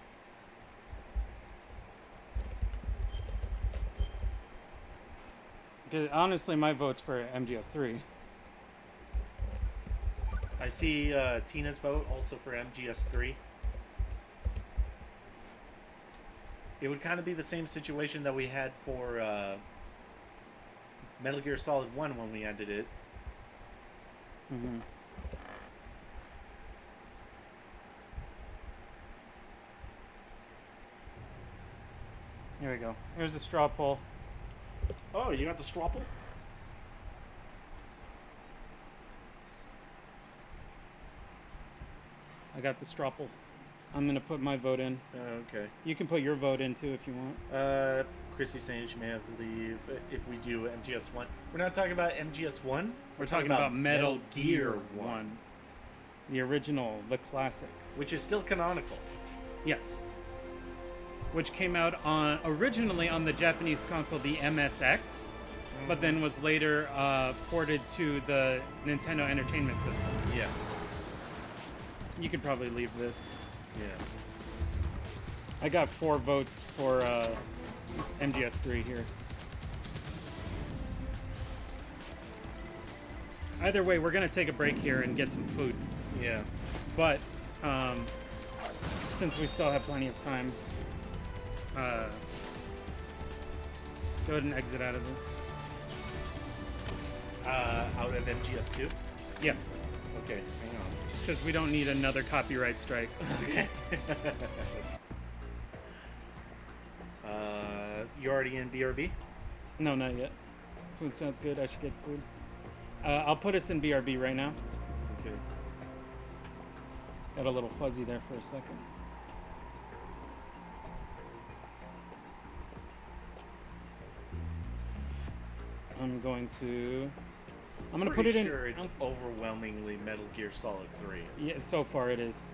Honestly, my vote's for MGS3. I see Tina's vote also for MGS3. It would kind of be the same situation that we had for Metal Gear Solid 1 when we ended it. Mm-hmm. Here we go. Here's the straw poll. Oh, you got the straw poll? I got the straw poll. I'm gonna put my vote in. Okay. You can put your vote in too if you want. Chrissy's saying she may have to leave if we do MGS 1. We're not talking about MGS 1. We're talking about Metal Gear 1. The original, the classic. Which is still canonical. Yes. Which came out originally on the Japanese console, the MSX, but then was later ported to the Nintendo Entertainment System. Yeah. You could probably leave this. Yeah. I got 4 votes for MGS3 here. Either way, we're going to take a break here and get some food. Yeah. But since we still have plenty of time, go ahead and exit out of this. Out of MGS2? Yeah. Okay, hang on. Just because we don't need another copyright strike. Okay. You already in BRB? No, not yet. Food sounds good. I should get food. I'll put us in BRB right now. Okay. Got a little fuzzy there for a second. I'm going to put it in. Sure, it's overwhelmingly Metal Gear Solid 3. Yeah, so far it is.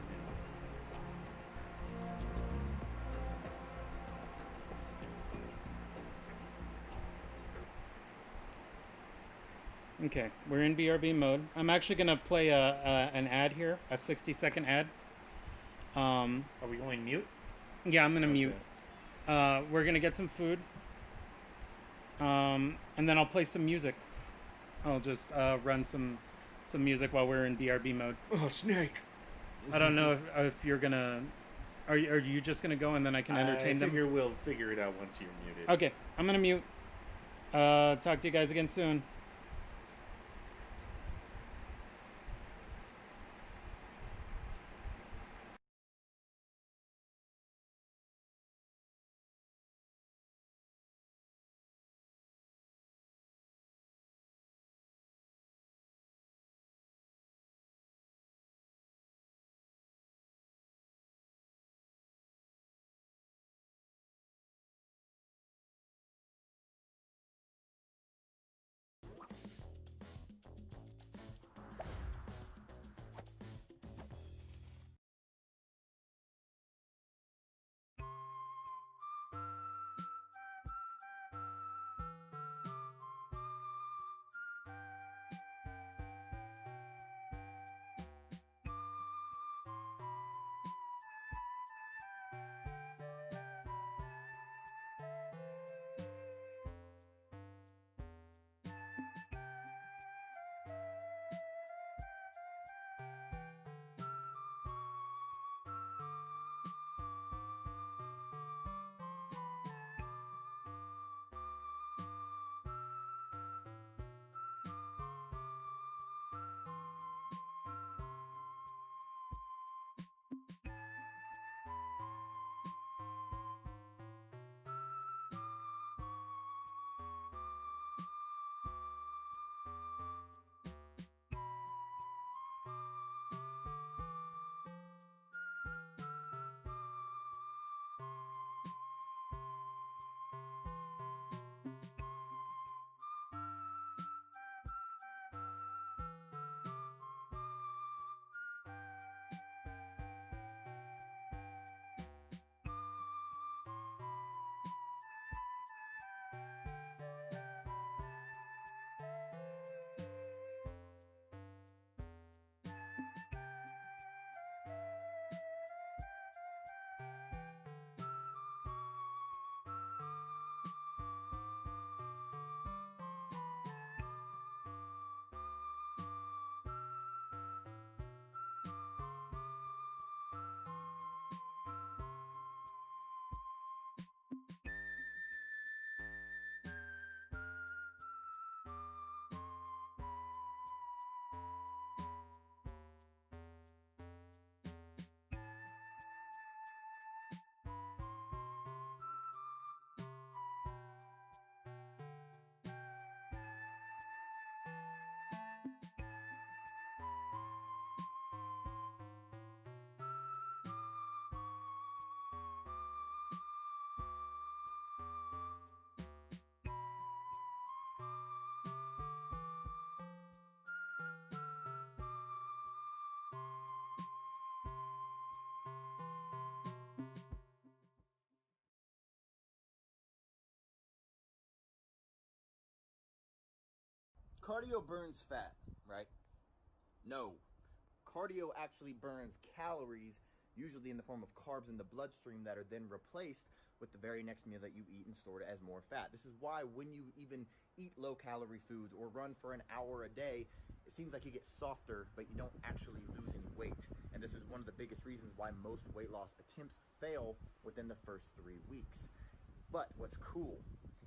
Okay, we're in BRB mode. I'm actually gonna play an ad here, a 60-second ad. Are we going mute? Yeah, I'm gonna mute. We're gonna get some food. And then I'll play some music. I'll just run some music while we're in BRB mode. Oh, Snake! I don't know if you're gonna. Are you just gonna go and then I can entertain them? I figure we'll figure it out once you're muted. Okay, I'm gonna mute. Talk to you guys again soon. cardio burns fat, right? No. Cardio actually burns calories, usually in the form of carbs in the bloodstream that are then replaced with the very next meal that you eat and stored as more fat. This is why when you even eat low-calorie foods or run for an hour a day, it seems like you get softer, but you don't actually lose any weight. And this is one of the biggest reasons why most weight loss attempts fail within the first 3 weeks. But what's cool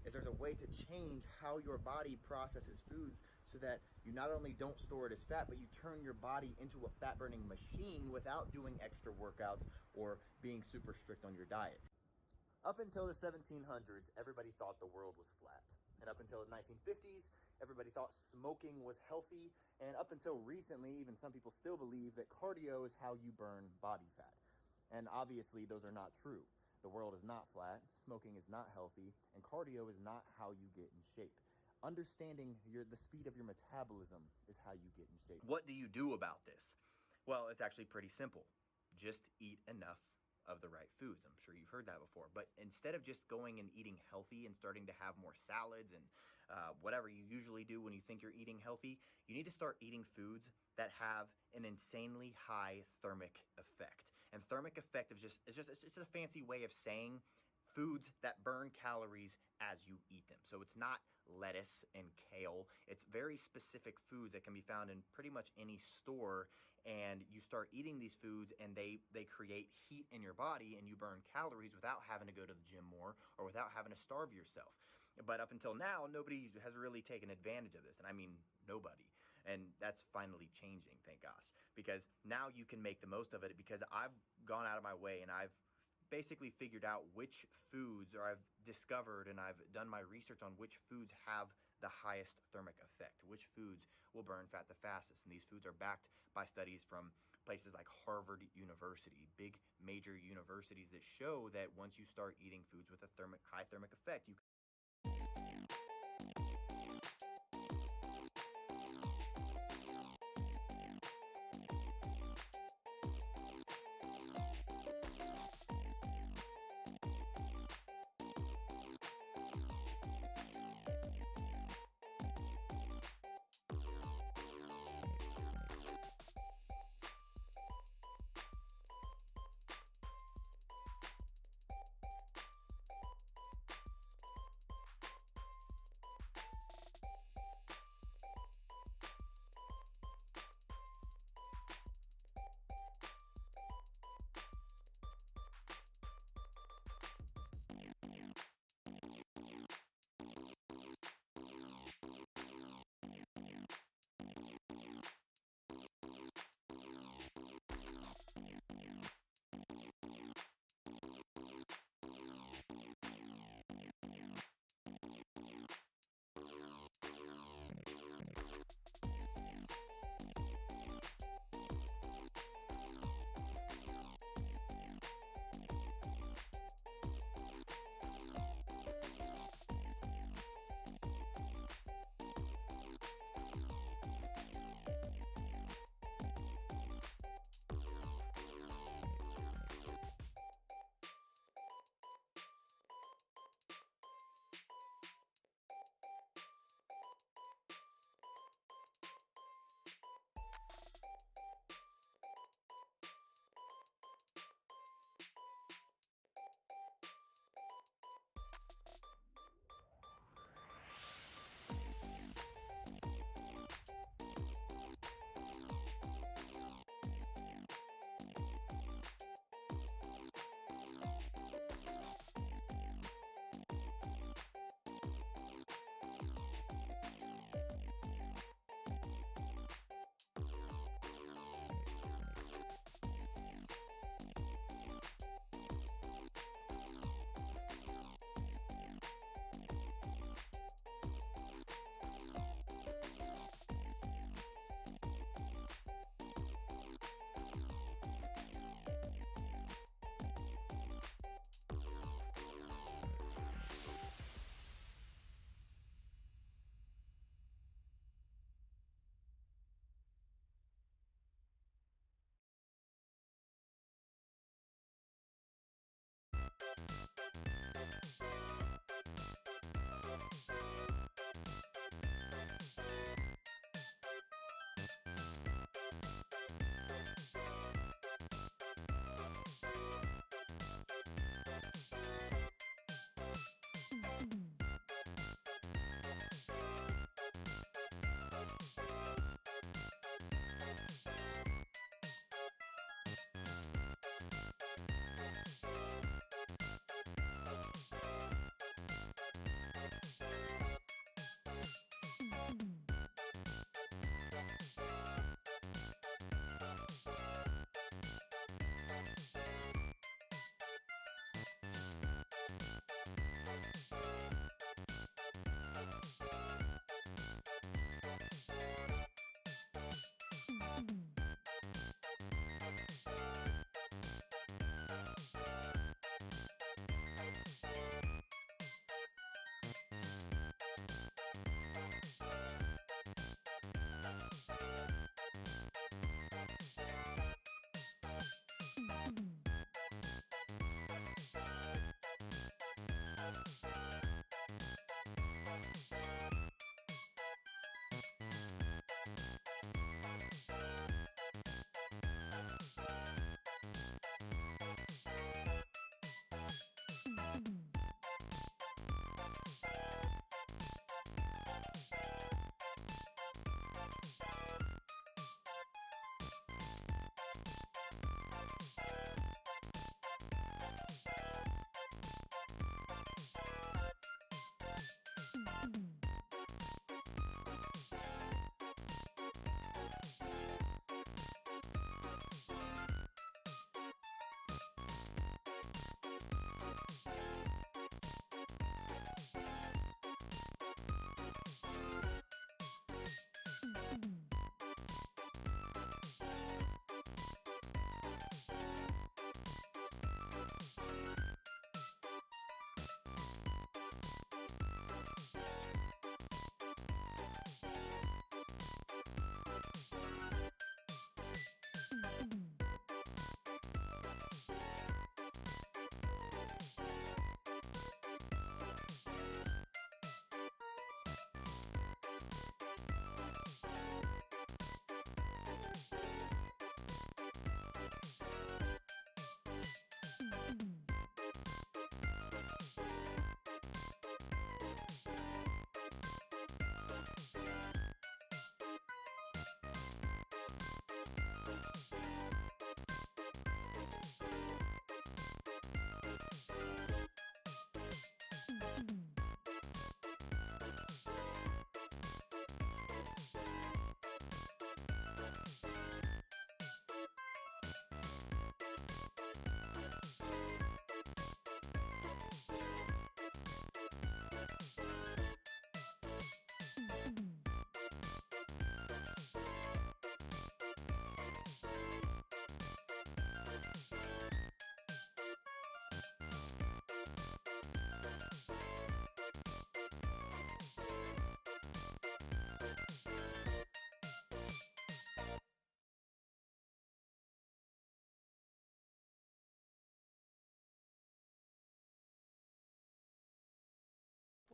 is there's a way to change how your body processes foods so that you not only don't store it as fat, but you turn your body into a fat-burning machine without doing extra workouts or being super strict on your diet. Up until the 1700s, everybody thought the world was flat. And up until the 1950s, everybody thought smoking was healthy. And up until recently, even some people still believe that cardio is how you burn body fat. And obviously, those are not true. The world is not flat, smoking is not healthy, and cardio is not how you get in shape. Understanding the speed of your metabolism is how you get in shape. What do you do about this? Well, it's actually pretty simple. Just eat enough of the right foods. I'm sure you've heard that before. But instead of just going and eating healthy and starting to have more salads and whatever you usually do when you think you're eating healthy, you need to start eating foods that have an insanely high thermic effect. And thermic effect is just a fancy way of saying foods that burn calories as you eat them. So it's not lettuce and kale. It's very specific foods that can be found in pretty much any store, and you start eating these foods and they create heat in your body and you burn calories without having to go to the gym more or without having to starve yourself. But up until now, nobody has really taken advantage of this, and I mean nobody. And that's finally changing, thank gosh, because now you can make the most of it, because I've gone out of my way and I've basically figured out which foods, or I've discovered and I've done my research on which foods have the highest thermic effect, which foods will burn fat the fastest. And these foods are backed by studies from places like Harvard University, big major universities that show that once you start eating foods with a high thermic effect, you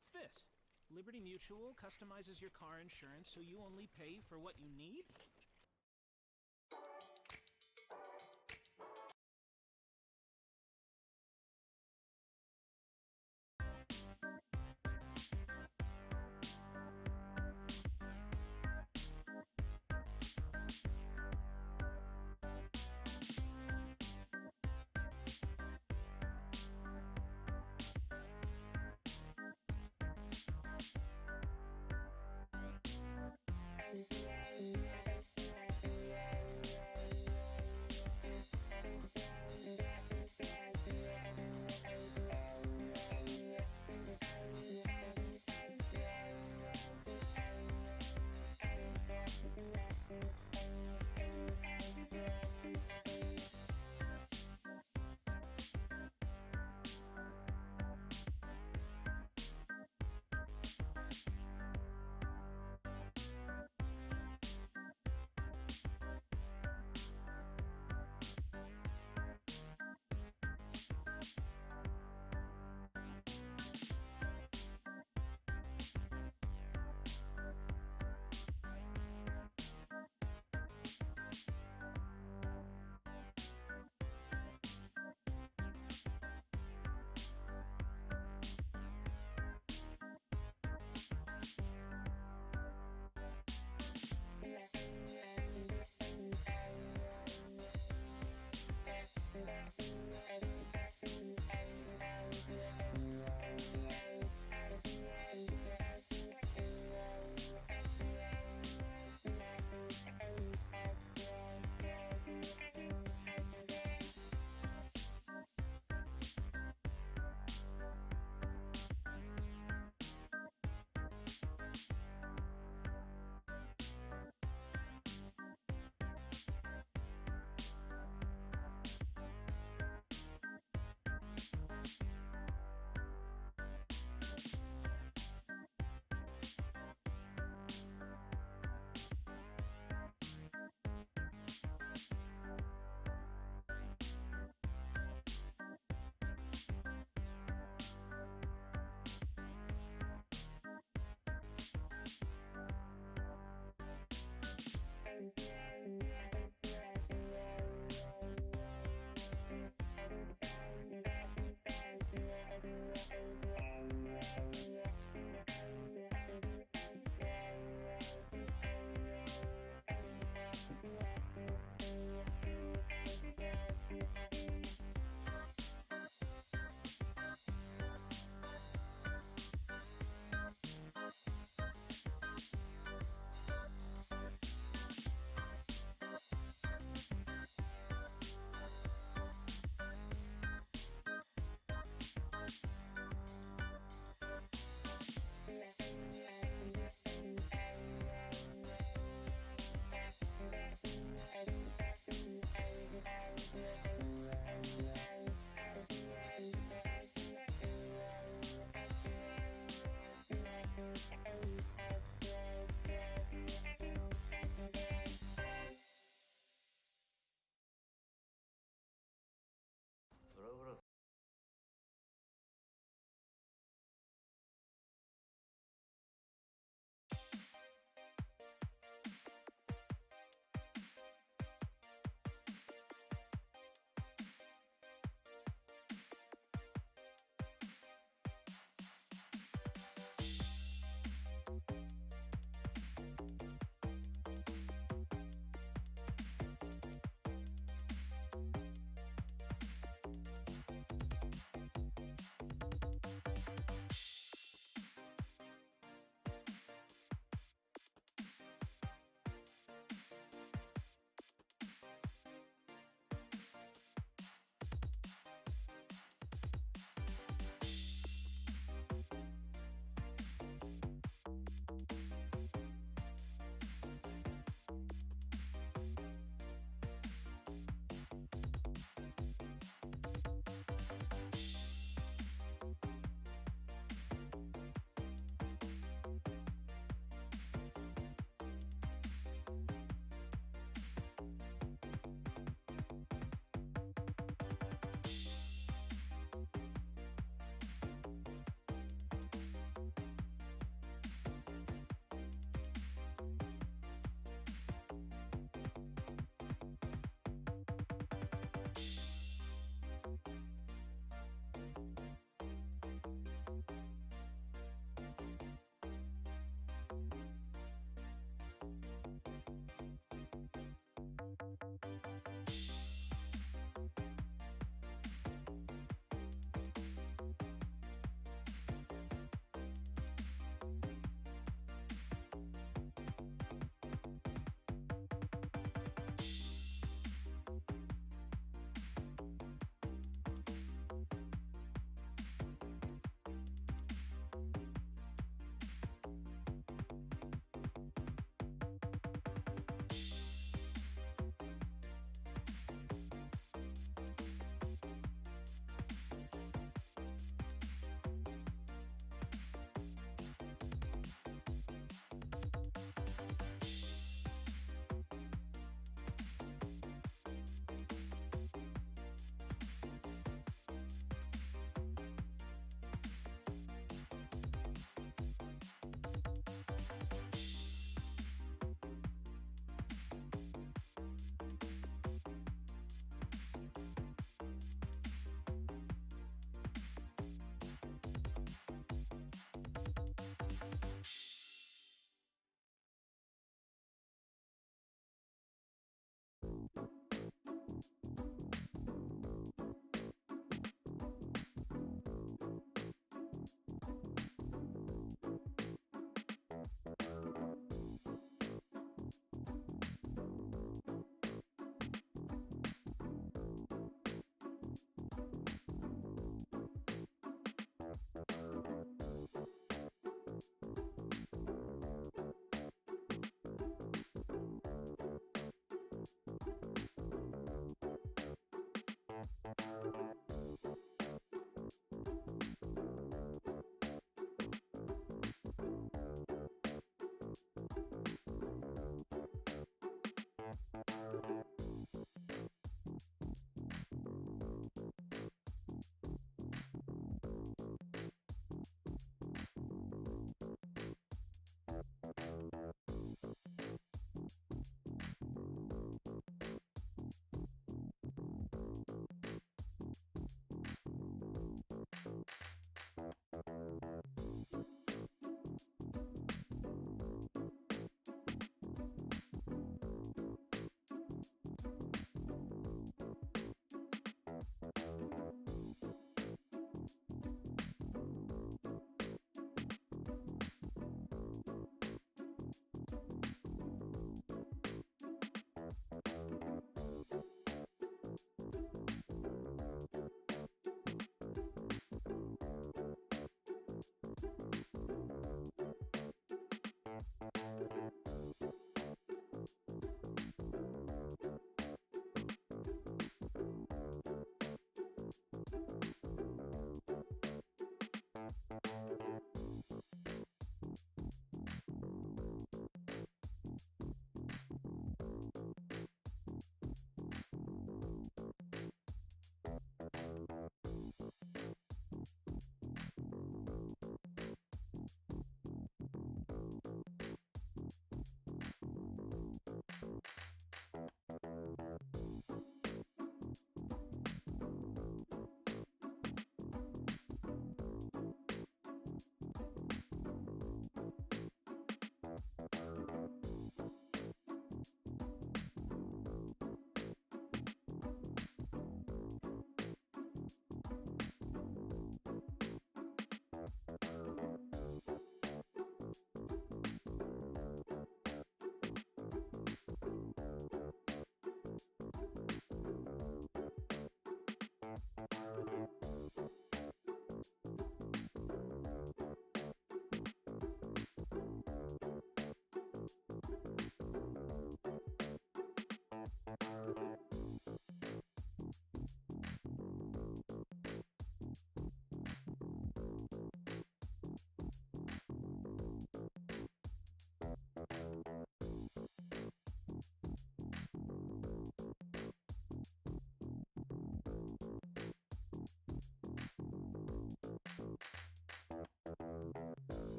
What's this? Liberty Mutual customizes your car insurance so you only pay for what you need?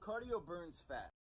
Cardio burns fat.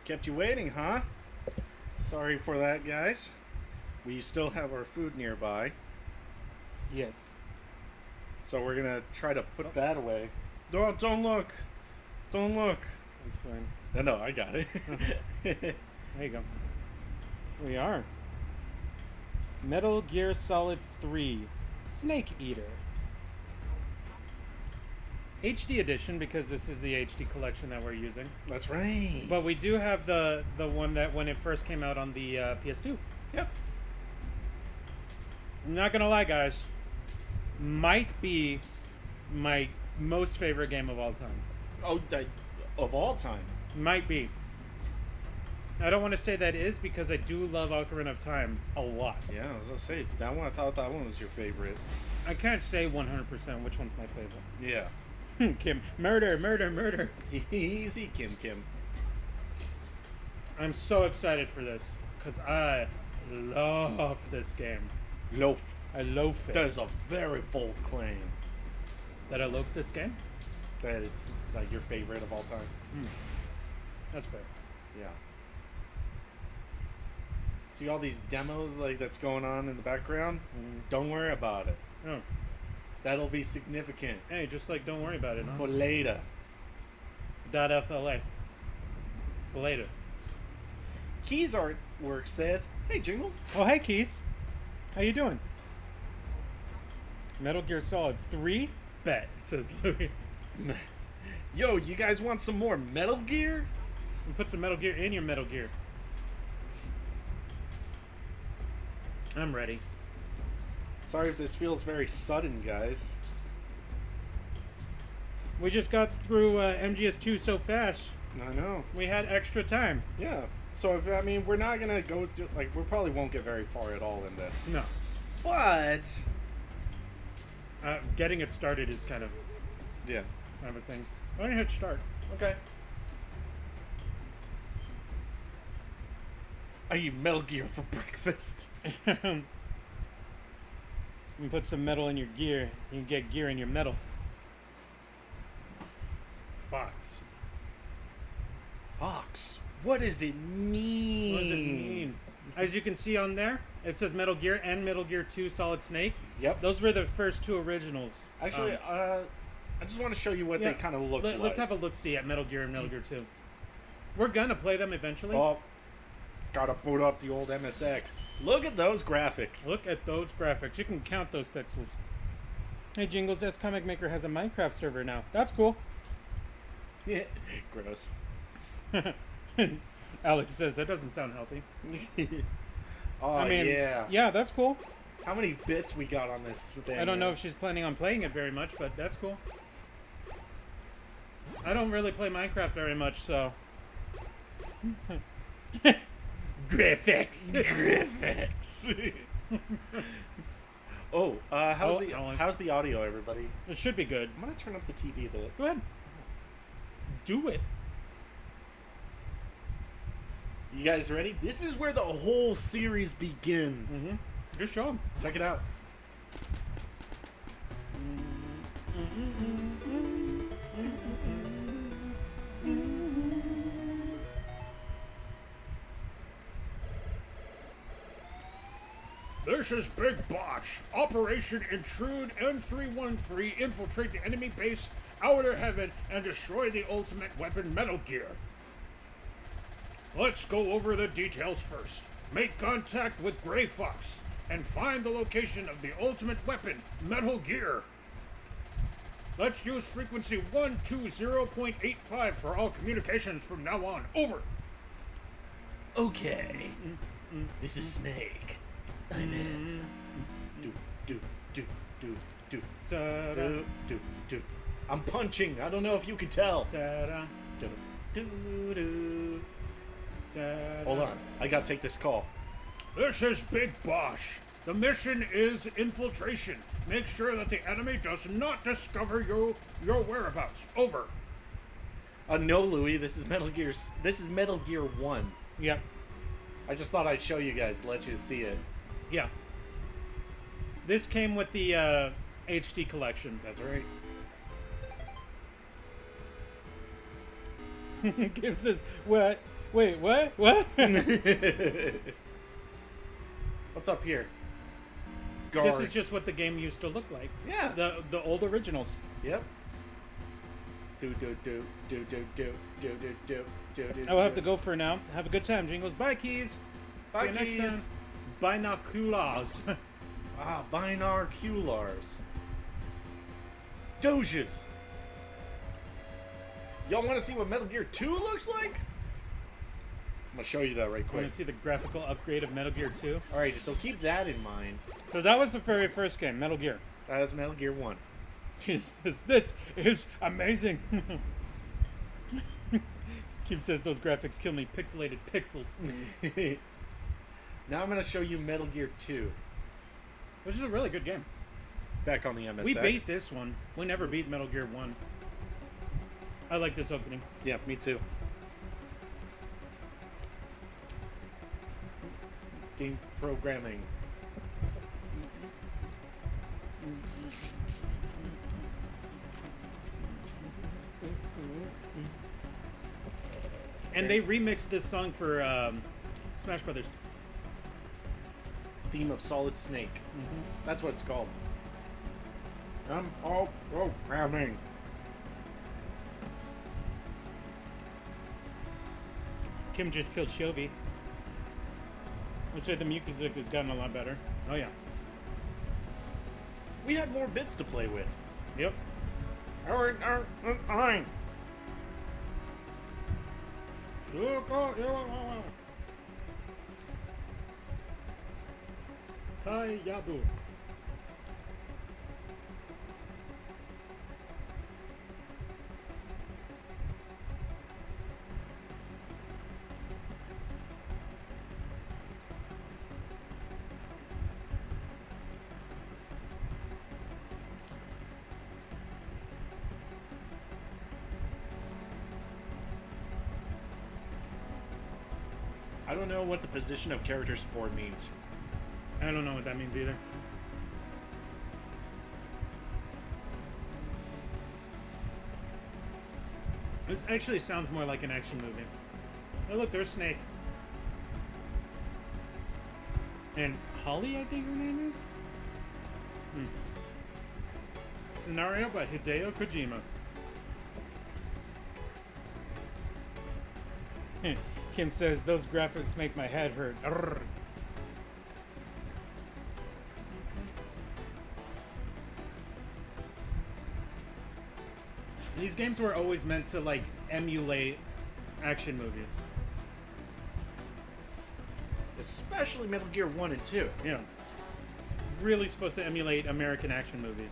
Kept you waiting, huh? Sorry for that, guys. We still have our food nearby. Yes. So we're gonna try to put that away. Don't look. Don't look. That's fine. No, I got it. There you go. We are. Metal Gear Solid 3 Snake Eater. HD edition, because this is the HD collection that we're using. That's right. But we do have the one that when it first came out on the PS2. Yep. I'm not gonna lie, guys. Might be my most favorite game of all time. Oh, of all time? Might be. I don't want to say that is because I do love Ocarina of Time a lot. Yeah, I was gonna say that one. I thought that one was your favorite. I can't say 100% which one's my favorite. Yeah. Kim, murder. Easy, Kim. I'm so excited for this because I love this game. Loaf. I loaf it. That is a very bold claim. That I loaf this game? That it's like your favorite of all time. That's fair. Yeah. See all these demos like that's going on in the background? Don't worry about it. Oh. That'll be significant. Hey, just like don't worry about it. Huh? For later. .fla. For later. Keys artwork says, "Hey Jingles." Oh, hey Keys. How you doing? Metal Gear Solid 3? Bet, says Louis. Yo, you guys want some more Metal Gear? And put some Metal Gear in your Metal Gear. I'm ready. Sorry if this feels very sudden, guys. We just got through MGS 2 so fast. I know. We had extra time. Yeah. So, we're not going to go through... Like, we probably won't get very far at all in this. No. But... getting it started is kind of... Yeah. Kind of a thing. I'm going to hit start. Okay. I eat Metal Gear for breakfast. You put some metal in your gear, you can get gear in your metal. Fox. Fox? What does it mean? What does it mean? As you can see on there, it says Metal Gear and Metal Gear 2 Solid Snake. Yep. Those were the first two originals. Actually, I just want to show you what they kind of look like. Let's have a look-see at Metal Gear and Metal Gear 2. We're gonna play them eventually. Oh, gotta boot up the old MSX. Look at those graphics. Look at those graphics. You can count those pixels. Hey, Jingles, S Comic Maker has a Minecraft server now. That's cool. Yeah. Gross. Alex says that doesn't sound healthy. Oh, I mean, yeah. Yeah, that's cool. How many bits we got on this thing? I don't know if she's planning on playing it very much, but that's cool. I don't really play Minecraft very much, so... Graphics! Graphics! Oh, how's the audio, everybody? It should be good. I'm gonna turn up the TV a bit. Go ahead. Do it. You guys ready? This is where the whole series begins. Mm-hmm. Just show them. Check it out. This is Big Boss. Operation Intrude M313. Infiltrate the enemy base, outer heaven, and destroy the ultimate weapon, Metal Gear. Let's go over the details first. Make contact with Gray Fox and find the location of the ultimate weapon, Metal Gear. Let's use frequency 120.85 for all communications from now on. Over. Okay. This is Snake. I'm in. Do. I'm punching. I don't know if you can tell. Hold on. I gotta take this call. This is Big Boss. The mission is infiltration. Make sure that the enemy does not discover your whereabouts. Over. No, Louis. This is Metal Gear. This is Metal Gear 1. Yep. I just thought I'd show you guys, let you see it. Yeah. This came with the HD collection. That's right. Kim says, what? Wait, what? What? What's up here? This Guards. is just what the game used to look like. Yeah. The old originals. Yep. Do do do do do do do do do do do. I will have to go for now. Have a good time, Jingles. Bye, Keys. Bye, See you next Keys. time. Binoculars. Ah, binoculars. Doges. Y'all want to see what Metal Gear 2 looks like? I'm gonna show you that right Want quick. to see the graphical upgrade of Metal Gear 2? All right, so keep that in mind. So that was the very first game, Metal Gear. That's Metal Gear 1. This is amazing. Keith says those graphics kill me. Pixelated pixels. Now I'm gonna show you Metal Gear 2. Which is a really good game. Back on the MSX. We beat this one. We never beat Metal Gear 1. I like this opening. Yeah, me too. Game programming. And they remixed this song for Smash Brothers. Theme of Solid Snake. That's what it's called. I'm all programming. Kim just killed Shovey. Let's say the music has gotten a lot better. Oh yeah. We had more bits to play with. Yep. Alright, fine. Tai Yabu. I don't know what the position of character support means. I don't know what that means either. This actually sounds more like an action movie. Oh look, there's Snake. And Holly, I think her name is? Scenario by Hideo Kojima. Kim says, those graphics make my head hurt. Arrgh. These games were always meant to, like, emulate action movies. Especially Metal Gear 1 and 2. Yeah. It's really supposed to emulate American action movies.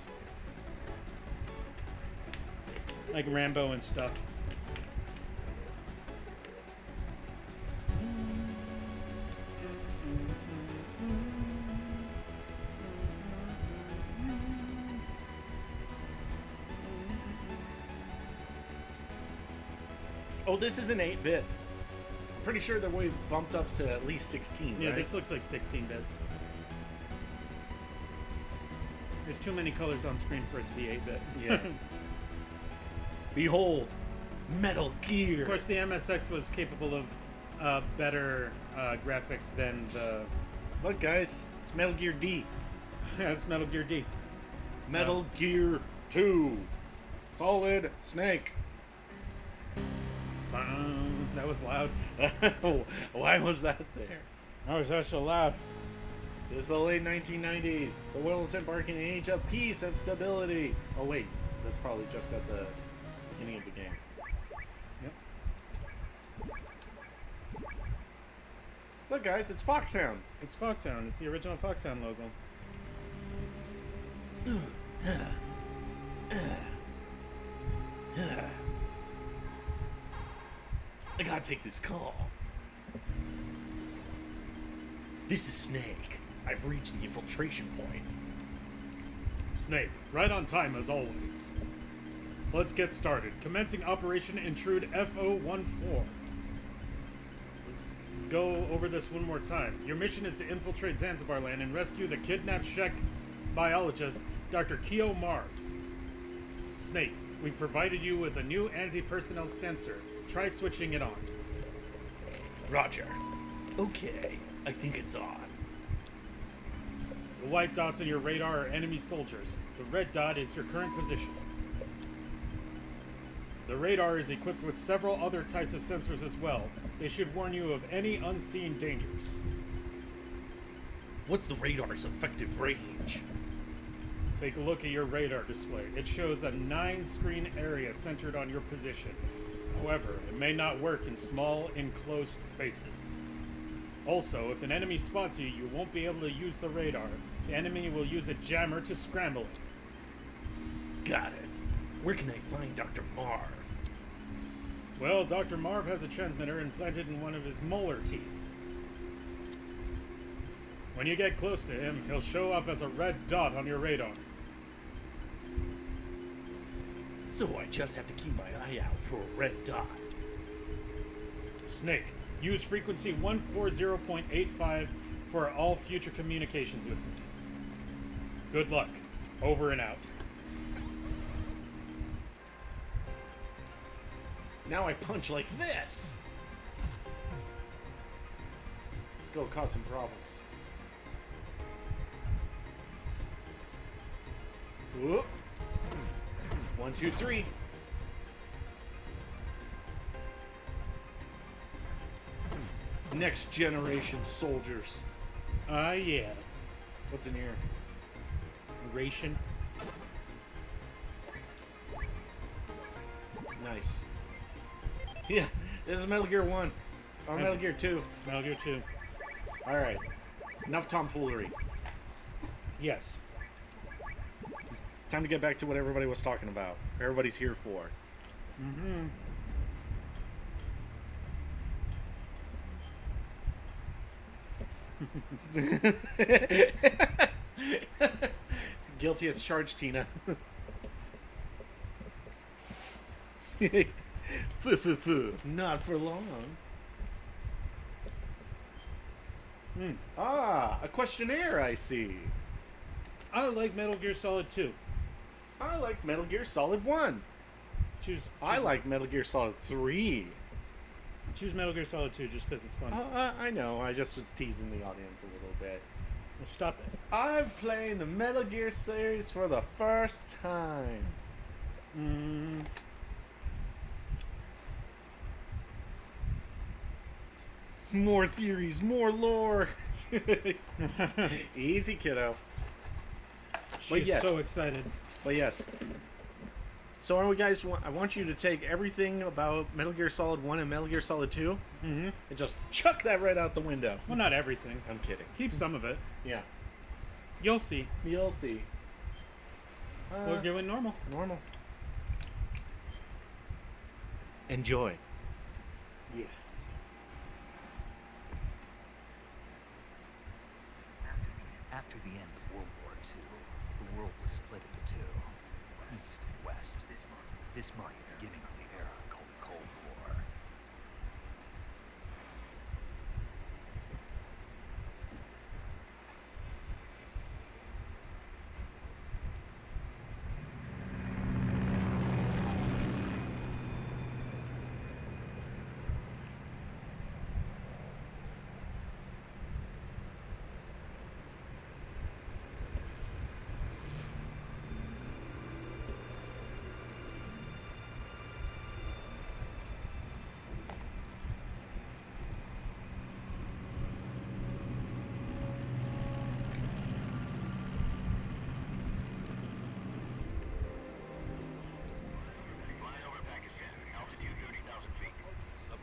Like Rambo and stuff. Oh, this is an 8-bit. I'm pretty sure that we bumped up to at least 16, Yeah, right? this looks like 16 bits. There's too many colors on screen for it to be 8-bit. Yeah. Behold, Metal Gear. Of course, the MSX was capable of better graphics than the... Look, guys, it's Metal Gear D. Yeah, it's Metal Gear D. Metal Gear 2. Solid Snake. That was loud. Why was that there? How was that so loud? It's the late 1990s. The world is embarking an age of peace and stability. Oh wait, that's probably just at the beginning of the game. Yep. Look, guys, it's Foxhound. It's Foxhound. It's the original Foxhound logo. I gotta take this call. This is Snake. I've reached the infiltration point. Snake, right on time as always. Let's get started. Commencing Operation Intrude FO-14. Let's go over this one more time. Your mission is to infiltrate Zanzibar land and rescue the kidnapped Czech biologist, Dr. Keo Marv. Snake, we've provided you with a new anti-personnel sensor. Try switching it on. Roger. Okay, I think it's on. The white dots on your radar are enemy soldiers. The red dot is your current position. The radar is equipped with several other types of sensors as well. They should warn you of any unseen dangers. What's the radar's effective range? Take a look at your radar display. It shows a 9-screen area centered on your position. However, it may not work in small, enclosed spaces. Also, if an enemy spots you, you won't be able to use the radar. The enemy will use a jammer to scramble it. Got it. Where can I find Dr. Marv? Well, Dr. Marv has a transmitter implanted in one of his molar teeth. When you get close to him, he'll show up as a red dot on your radar. So I just have to keep my eye out for a red dot. Snake, use frequency 140.85 for all future communications with me. Good luck. Over and out. Now I punch like this. Let's go cause some problems. Whoop. 1, 2, 3. Next generation soldiers. Yeah. What's in here? Ration. Nice. Yeah, this is Metal Gear 1. Or Metal Gear 2. Metal Gear 2. Alright. Enough tomfoolery. Yes. Time to get back to what everybody was talking about. Everybody's here for. Mm-hmm. Guilty as charged, Tina. Foo. Not for long. Ah, a questionnaire, I see. I like Metal Gear Solid 2. I like Metal Gear Solid 1. I like Metal Gear Solid 3. Choose Metal Gear Solid 2 just because it's fun. I know. I just was teasing the audience a little bit. Well, stop it. I'm playing the Metal Gear series for the first time. More theories, more lore. Easy, kiddo. She's so excited. But yes. So are we guys? I want you to take everything about Metal Gear Solid 1 and Metal Gear Solid 2 and just chuck that right out the window. Well, not everything. I'm kidding. Keep some of it. Yeah. You'll see. You'll see. We're doing normal. Normal. Enjoy. Yes. After the end of World War II, the world was split into two, East and West. This marked the beginning of the era called the Cold War.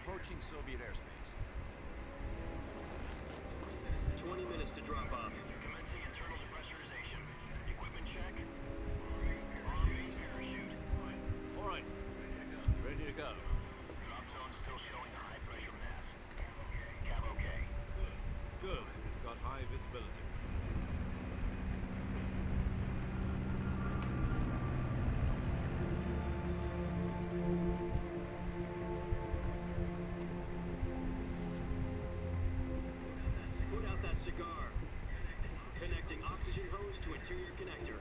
Approaching Soviet airspace. 20 minutes to drop off. Commencing internal depressurization. Equipment check. Parachute. All right. Ready to go. Drop zone still showing a high pressure mass. Cab okay. Good. We've got high visibility. Put out that cigar. Connecting oxygen hose to interior connector.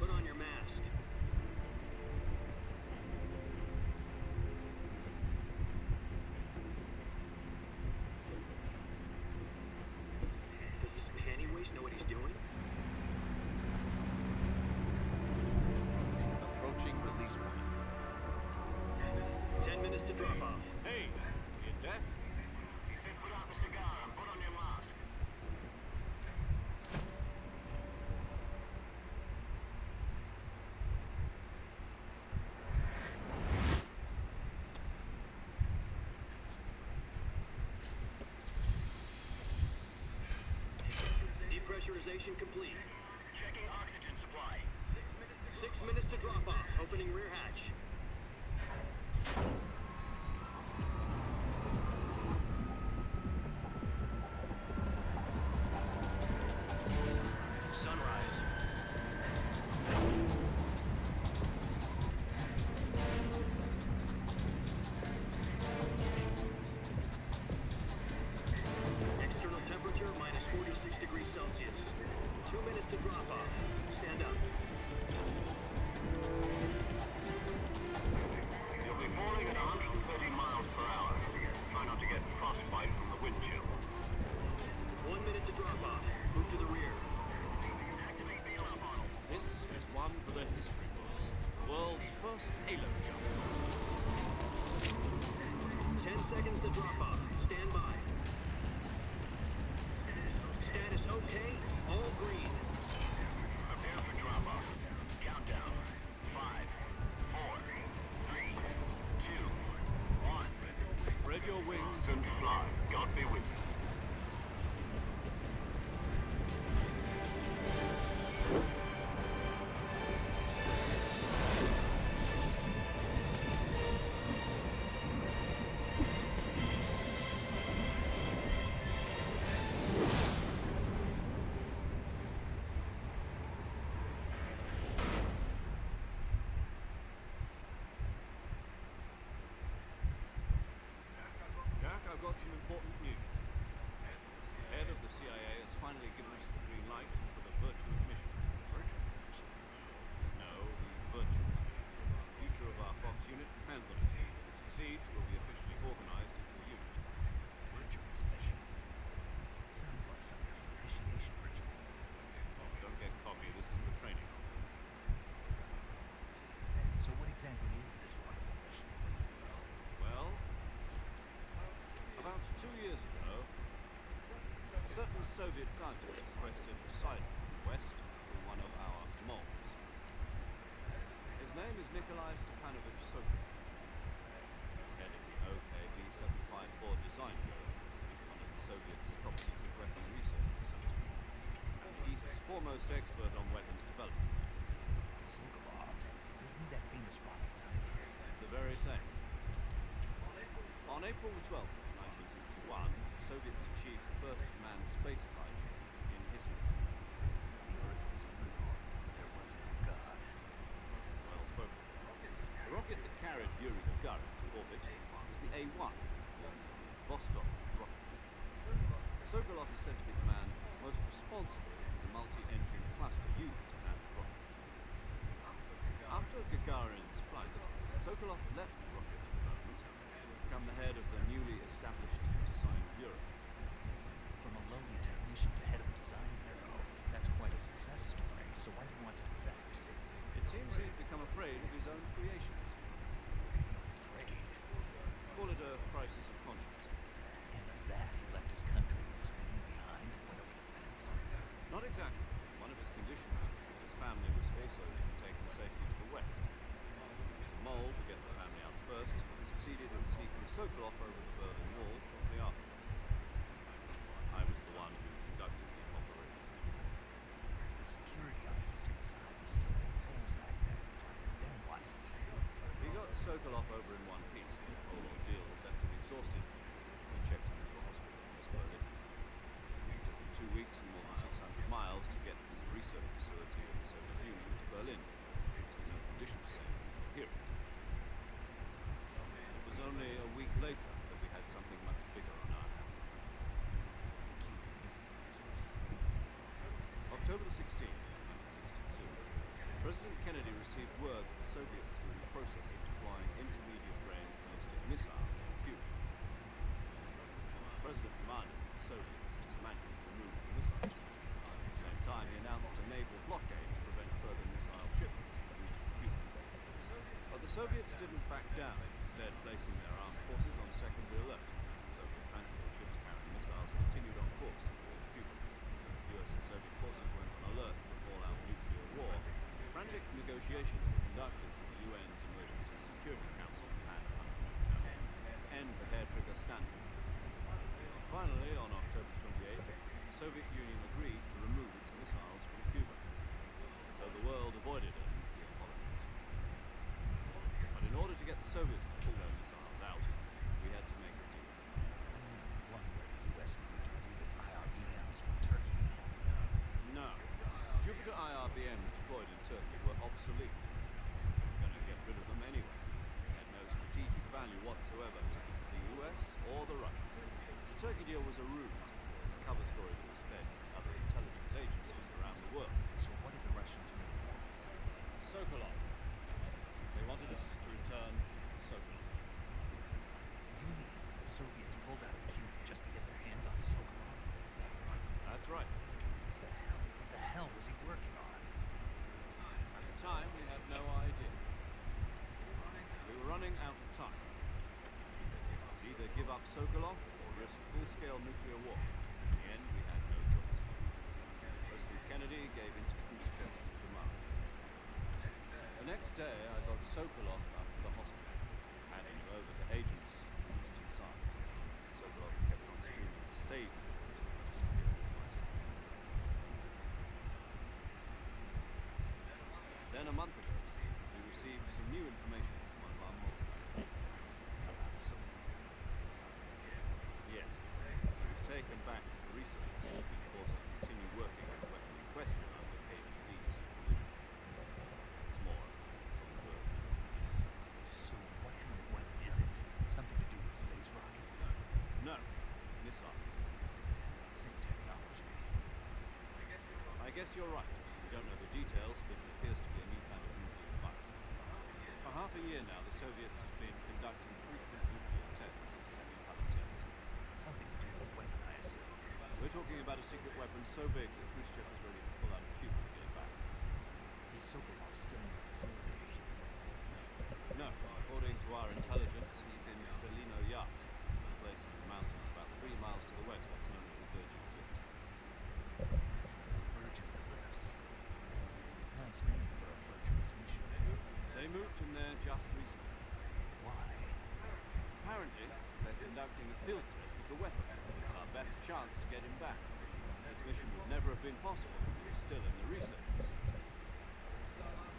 Put on your mask. least know what he's doing? Approaching release point. 10 minutes to drop off. Hey, you deaf? He said put out the cigar and put on your mask. Depressurization complete. Checking oxygen supply. 6 minutes to drop off. Opening rear hatch. Sunrise. External temperature minus 46 degrees Celsius. 2 minutes to drop off. Stand up. You'll be falling at 130 miles per hour. Try not to get frostbite from the wind chill. 1 minute to drop off. Move to the rear. Activate the alarm model. This is one for the history books. World's first halo jump. 10 seconds to drop off. Stand by. Status okay. All green. Prepare for drop-off. Countdown. 5, 4, 3, 2, 1. Spread your wings And fly. God be with you. Jack, I've got some important news. The head of the CIA has finally given us the green light for the virtuous mission. Virtuous mission? No, the virtuous mission. The future of our Fox unit depends on it. If it succeeds, we'll be officially organized into a unit. Virtuous mission. Sounds like some kind of initiation ritual. Oh, don't get cocky. This is the training. So what exactly is this wonderful mission? Well, about 2 years ago, a certain Soviet scientist requested asylum in the West through one of our moles. His name is Nikolai Stepanovich Sokolov. He's heading the OKB 754 Design Bureau, one of the Soviets' top secret weapon research facilities, and the East's foremost expert on weapons development. Sokolov. Isn't he that famous rocket scientist? The very same. On April 12th, 1961, the Soviets achieved the first manned spaceflight in history. The Earth was blue, but there was no God. Well spoken. The rocket that carried Yuri Gagarin to orbit was the A-1, known as the Vostok rocket. Sokolov is said to be the man most responsible for the multi-engine cluster used to land the rocket. After Gagarin's flight, Sokolov left the rocket at the moment to become the head of the newly established design bureau. From a lowly technician to head of a design bureau, that's quite a success story, so why do you want to defect? It seems he'd become afraid of his own creations. Afraid? Call it a crisis of conscience. And for that, he left his country and his family behind and went over the fence. Not exactly. One of his conditions was that his family was also to be taken safely to the west. Mr. Mole, to get the family out first, succeeded in sneaking Sokolov over the Berlin Wall shortly afterwards. I was the one who conducted the operation. The security on the eastern side was still full of holes back then. Then what? We got Sokolov over in one piece. The whole ordeal left him exhausted. We checked him into a hospital in West Berlin. It took him 2 weeks and more than 600 miles to get from the research facility of the Soviet Union to Berlin. He was in no condition to say anything to hear it. It was only a week later that we had something much bigger on our hands. October the 16th, 1962, President Kennedy received word that the Soviets were in the process of deploying intermediate-range ballistic missiles in Cuba. The President demanded that the Soviets dismantle and remove the missiles. Soviets didn't back down, instead placing their armed forces on secondary alert. Soviet transport ships carrying missiles continued on course towards Cuba. US and Soviet forces went on alert for all-out nuclear war. Frantic negotiations were conducted with the UN's Emergency Security Council and unofficial channels to end the hair-trigger standoff. Finally, on October 28th, the Soviet Union agreed to remove its missiles from Cuba. So the world avoided a nuclear holocaust. But in order to get the Soviets to pull their missiles out, we had to make a deal. One where the U.S. agreed to remove its IRBMs from Turkey. No. Jupiter IRBMs deployed in Turkey were obsolete. We were going to get rid of them anyway. They had no strategic value whatsoever to either the US or the Russians. The Turkey deal was a ruse, a cover story that was fed to other intelligence agencies around the world. So what did the Russians really want? Sokolov. They wanted us to return Sokolov. You mean the Soviets pulled out of Cuba just to get their hands on Sokolov? That's right. What the hell was he working on? At the time, we had no idea. We were running out of time. It was either give up Sokolov or risk full-scale nuclear war. In the end, we had no choice. President Kennedy gave in to Khrushchev's demand. The next day, I got Sokolov up to the hospital, handing him over to agents on the eastern side. Sokolov kept on screaming, "Save me," until I decided to do myself. Then a month ago, we received some new information from one of our multipliers. About Sokolov? Yes. He was taken back to the research and been forced to continue working on the weapon in question under KGB supervision. It's more until the word. So what kind of weapon is it? Something to do with space rockets? No. Missile. Same technology. I guess you're right. We don't know the details, but it appears to be a new kind of nuclear device. For half a year now, the Soviets have been conducting frequent nuclear tests at semi-pilot tests. Something to do with a weapon, I assume. We're talking about a secret weapon so big that Khrushchev is ready to pull out of Cuba to get it back. Is Sokolov still in the vicinity? No. According to our intelligence, he's in Selino Yatsk, a place in the mountains about 3 miles to the west that's known as the Virgin Cliffs. Virgin Cliffs. Nice name for a virtuous mission. They moved him there just recently. Why? Apparently, they're conducting a field test of the weapon. It's our best chance to get him back. This mission would never have been possible if he was still in the research facility.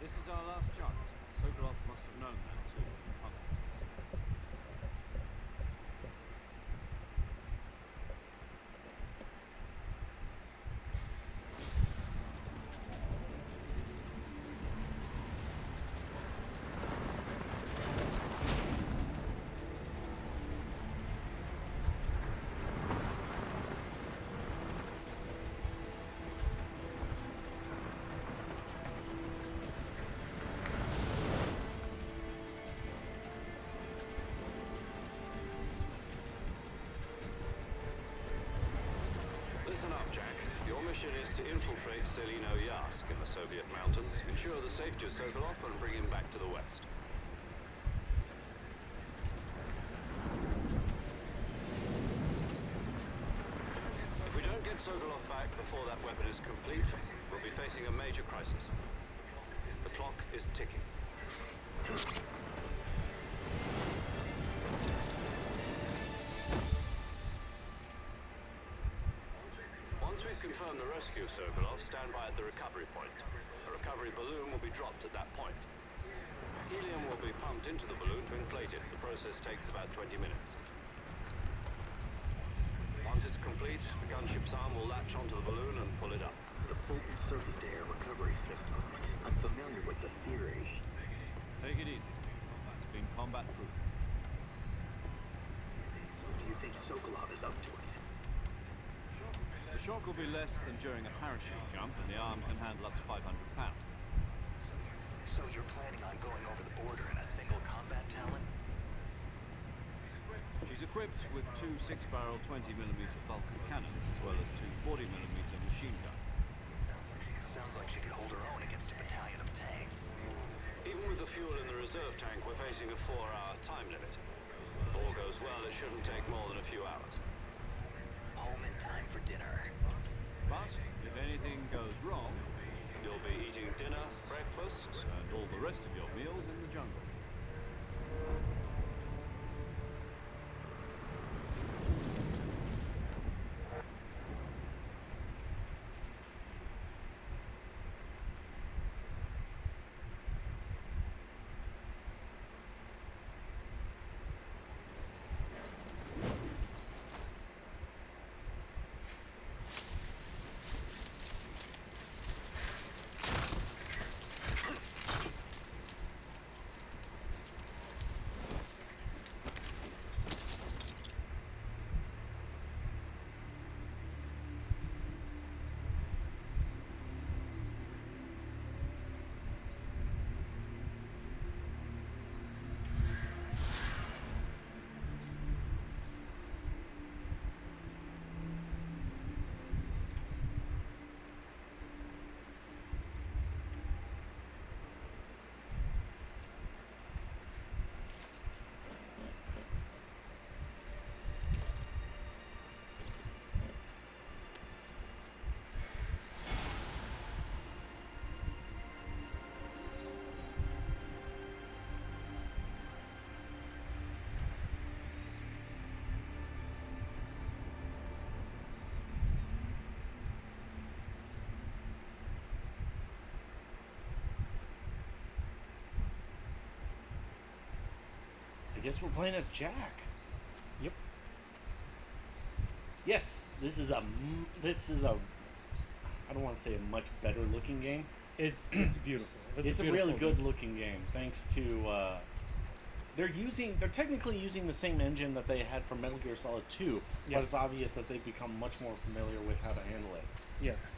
This is our last chance. Sokolov must have known that too and contacted us. Listen up, Jack. Your mission is to infiltrate Selino Yatsk in the Soviet mountains, ensure the safety of Sokolov, and bring him back to the west. If we don't get Sokolov back before that weapon is complete, we'll be facing a major crisis. The clock is ticking. Once we've confirmed the rescue of Sokolov, stand by at the recovery point. A recovery balloon will be dropped at that point. Helium will be pumped into the balloon to inflate it. The process takes about 20 minutes. Once it's complete, the gunship's arm will latch onto the balloon and pull it up. The Fulton surface-to-air recovery system. I'm familiar with the theory. Take it easy. It's been combat-proof. Do you think Sokolov is up to it? The shock will be less than during a parachute jump, and the arm can handle up to 500 pounds. So you're planning on going over the border in a single combat talon? She's equipped with 2 6-barrel 20mm Vulcan cannons, as well as 2 40mm machine guns. Sounds like she could hold her own against a battalion of tanks. Even with the fuel in the reserve tank, we're facing a 4-hour time limit. If all goes well, it shouldn't take more than a few hours. Home in time for dinner. But if anything goes wrong, you'll be eating dinner, breakfast, and all the rest of your meals in the jungle. I guess we're playing as Jack. Yep. Yes, this is a I don't want to say a much better looking game. It's beautiful. It's a really good looking game, thanks to they're technically using the same engine that they had for Metal Gear Solid 2, but Yes. it's obvious that they've become much more familiar with how to handle it. Yes.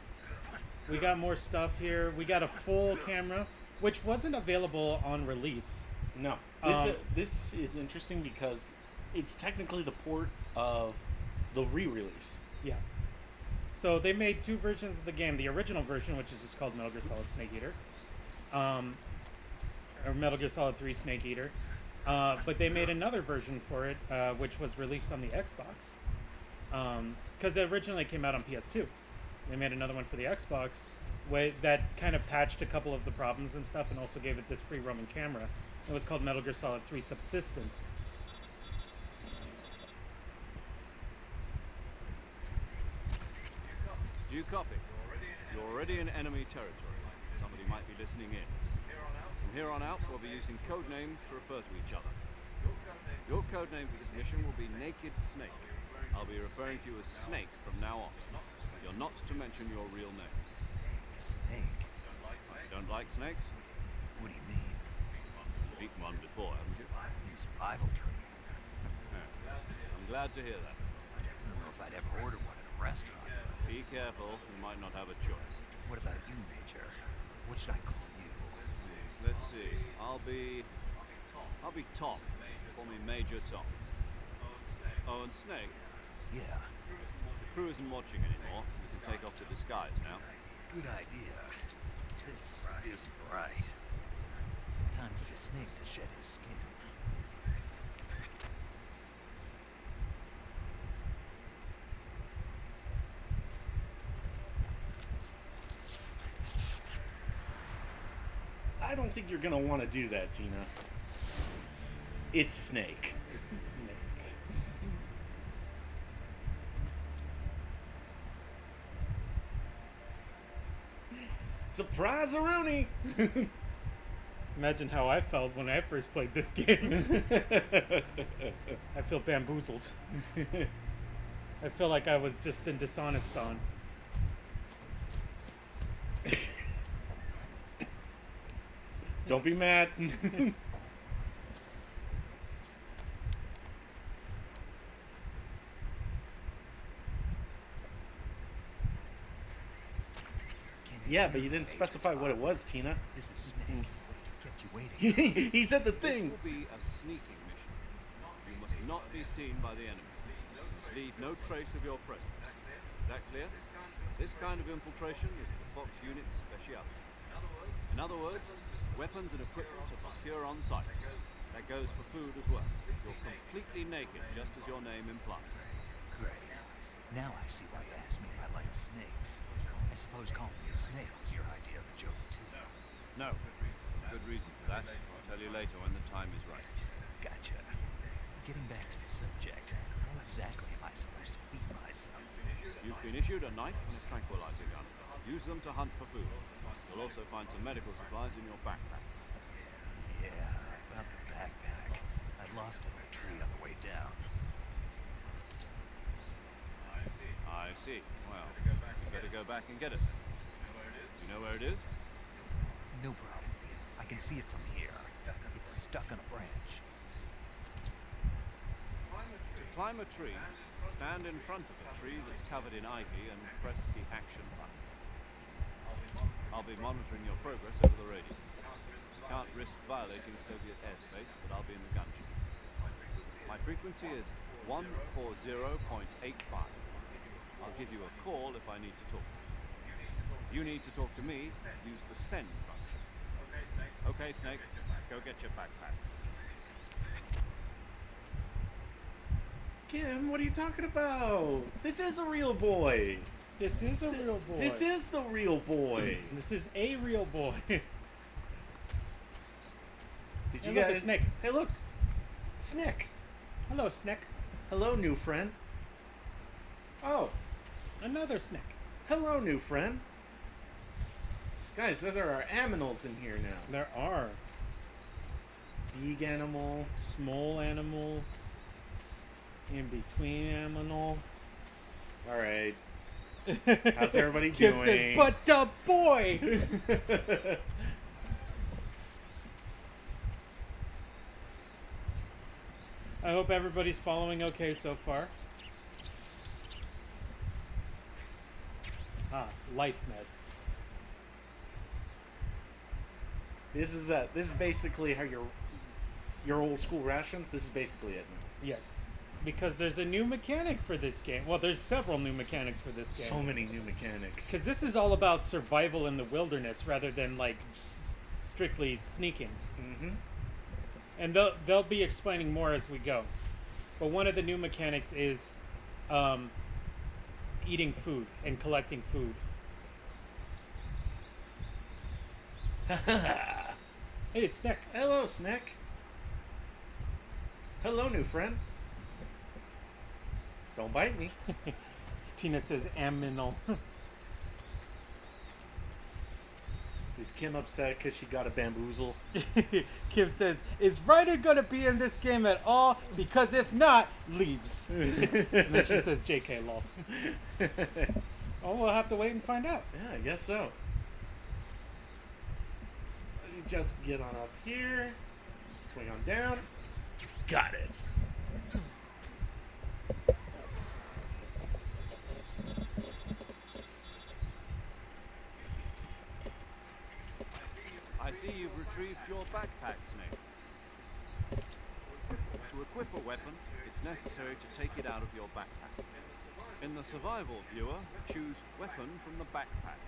We got more stuff here. We got a full camera, which wasn't available on release. No. This is interesting because it's technically the port of the re-release. Yeah. So they made two versions of the game. The original version, which is just called Metal Gear Solid Snake Eater, or Metal Gear Solid 3 Snake Eater. But they made another version for it, which was released on the Xbox. Because it originally came out on PS2. They made another one for the Xbox that kind of patched a couple of the problems and stuff, and also gave it this free roaming camera. It was called Metal Gear Solid 3 Subsistence. Do you copy? You're already in enemy territory. Somebody might be listening in. From here on out, we'll be using code names to refer to each other. Your code name for this mission will be Naked Snake. I'll be referring to you as Snake from now on. You're not to mention your real name. Snake? Don't like snakes? What do you mean? You've eaten one before, haven't you? In survival training. Yeah. I'm glad to hear that. I don't know if I'd ever order one at a restaurant. Be careful, you might not have a choice. What about you, Major? What should I call you? Let's see. I'll be Tom. Call me Major Tom. Oh, and Snake? Yeah. The crew isn't watching anymore. You can take off the disguise now. Good idea. This isn't right. Time for the snake to shed his skin. I don't think you're gonna want to do that, Tina. It's Snake. It's Snake. Surprise-a-rooney! Imagine how I felt when I first played this game. I feel bamboozled. I feel like I was just been dishonest on. Don't be mad. Yeah, but you didn't specify what it was, Tina. This is Snake. Kept you waiting. He said the thing. This will be a sneaking mission. You must not be seen by the enemy. You must leave no trace of your presence. Is that clear? This kind of infiltration is the Fox unit's specialty. In other words, Weapons and equipment to procure on site. That goes for food as well. You're completely naked, just as your name implies. Great. Now I see why you asked me if I liked snakes. I suppose calling me a snake was your idea of a joke, too. No. Good reason for that. I'll tell you later when the time is right. Gotcha. Getting back to the subject, how exactly am I supposed to feed myself? You've been issued a knife and a tranquilizer gun. Use them to hunt for food. You'll also find some medical supplies in your backpack. Yeah, about the backpack. I lost it in a tree on the way down. I see. Well, you better go back and get it. You know where it is? No problem. I can see it from here. It's stuck on a branch. To climb a tree, stand in front of a tree that's covered in ivy and press the action button. I'll be monitoring your progress over the radio. You can't risk violating Soviet airspace, but I'll be in the gunship. My frequency is 140.85. I'll give you a call if I need to talk to you. If you need to talk to me, use the send function. Okay, Snake, go get your backpack. Kim, what are you talking about? This is a real boy. This is a real boy. This is the real boy. This is a real boy. Did you Hey, look, guys? a snake. Hey, look, Snick. Hello, Snick. Hello, new friend. Oh, another Snick. Hello, new friend. Guys, there are aminals in here now. There are. Big animal. Small animal. In between animal. All right. How's everybody Just doing? says, but the boy. I hope everybody's following okay so far. Ah, life med. This is basically how your old school rations. This is basically it now. Yes, because there's a new mechanic for this game. Well, there's several new mechanics for this game. So many new mechanics. Because this is all about survival in the wilderness rather than like strictly sneaking. Mm-hmm. And they'll be explaining more as we go. But one of the new mechanics is eating food and collecting food. Hey, Snick. Hello, Snick. Hello, new friend. Don't bite me. Tina says aminal. Is Kim upset because she got a bamboozle? Kim says, is Ryder going to be in this game at all? Because if not, leaves. And then she says, JK, lol. Oh, we'll have to wait and find out. Yeah, I guess so. Let me just get on up here. Swing on down. Got it. I see you've retrieved your backpack, Snake. To equip a weapon, it's necessary to take it out of your backpack. In the survival viewer, choose Weapon from the backpack.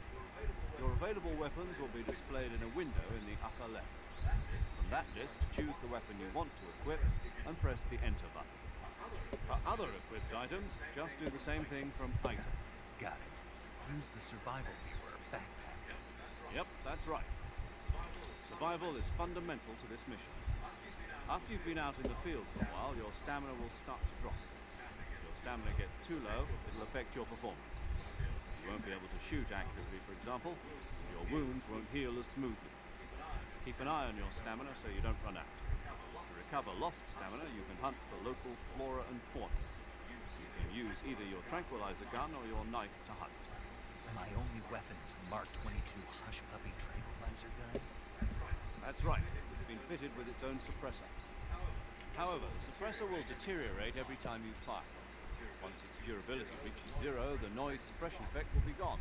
Your available weapons will be displayed in a window in the upper left. From that list, choose the weapon you want to equip and press the Enter button. For other equipped items, just do the same thing from Item. Got it. Use the survival viewer backpack. Yep, that's right. Survival is fundamental to this mission. After you've been out in the field for a while, your stamina will start to drop. If your stamina gets too low, it'll affect your performance. You won't be able to shoot accurately, for example, and your wounds won't heal as smoothly. Keep an eye on your stamina so you don't run out. To recover lost stamina, you can hunt for local flora and fauna. You can use either your tranquilizer gun or your knife to hunt. My only weapon is a Mark 22 Hush Puppy tranquilizer gun. That's right. It's been fitted with its own suppressor. However, the suppressor will deteriorate every time you fire. Once its durability reaches zero, the noise suppression effect will be gone.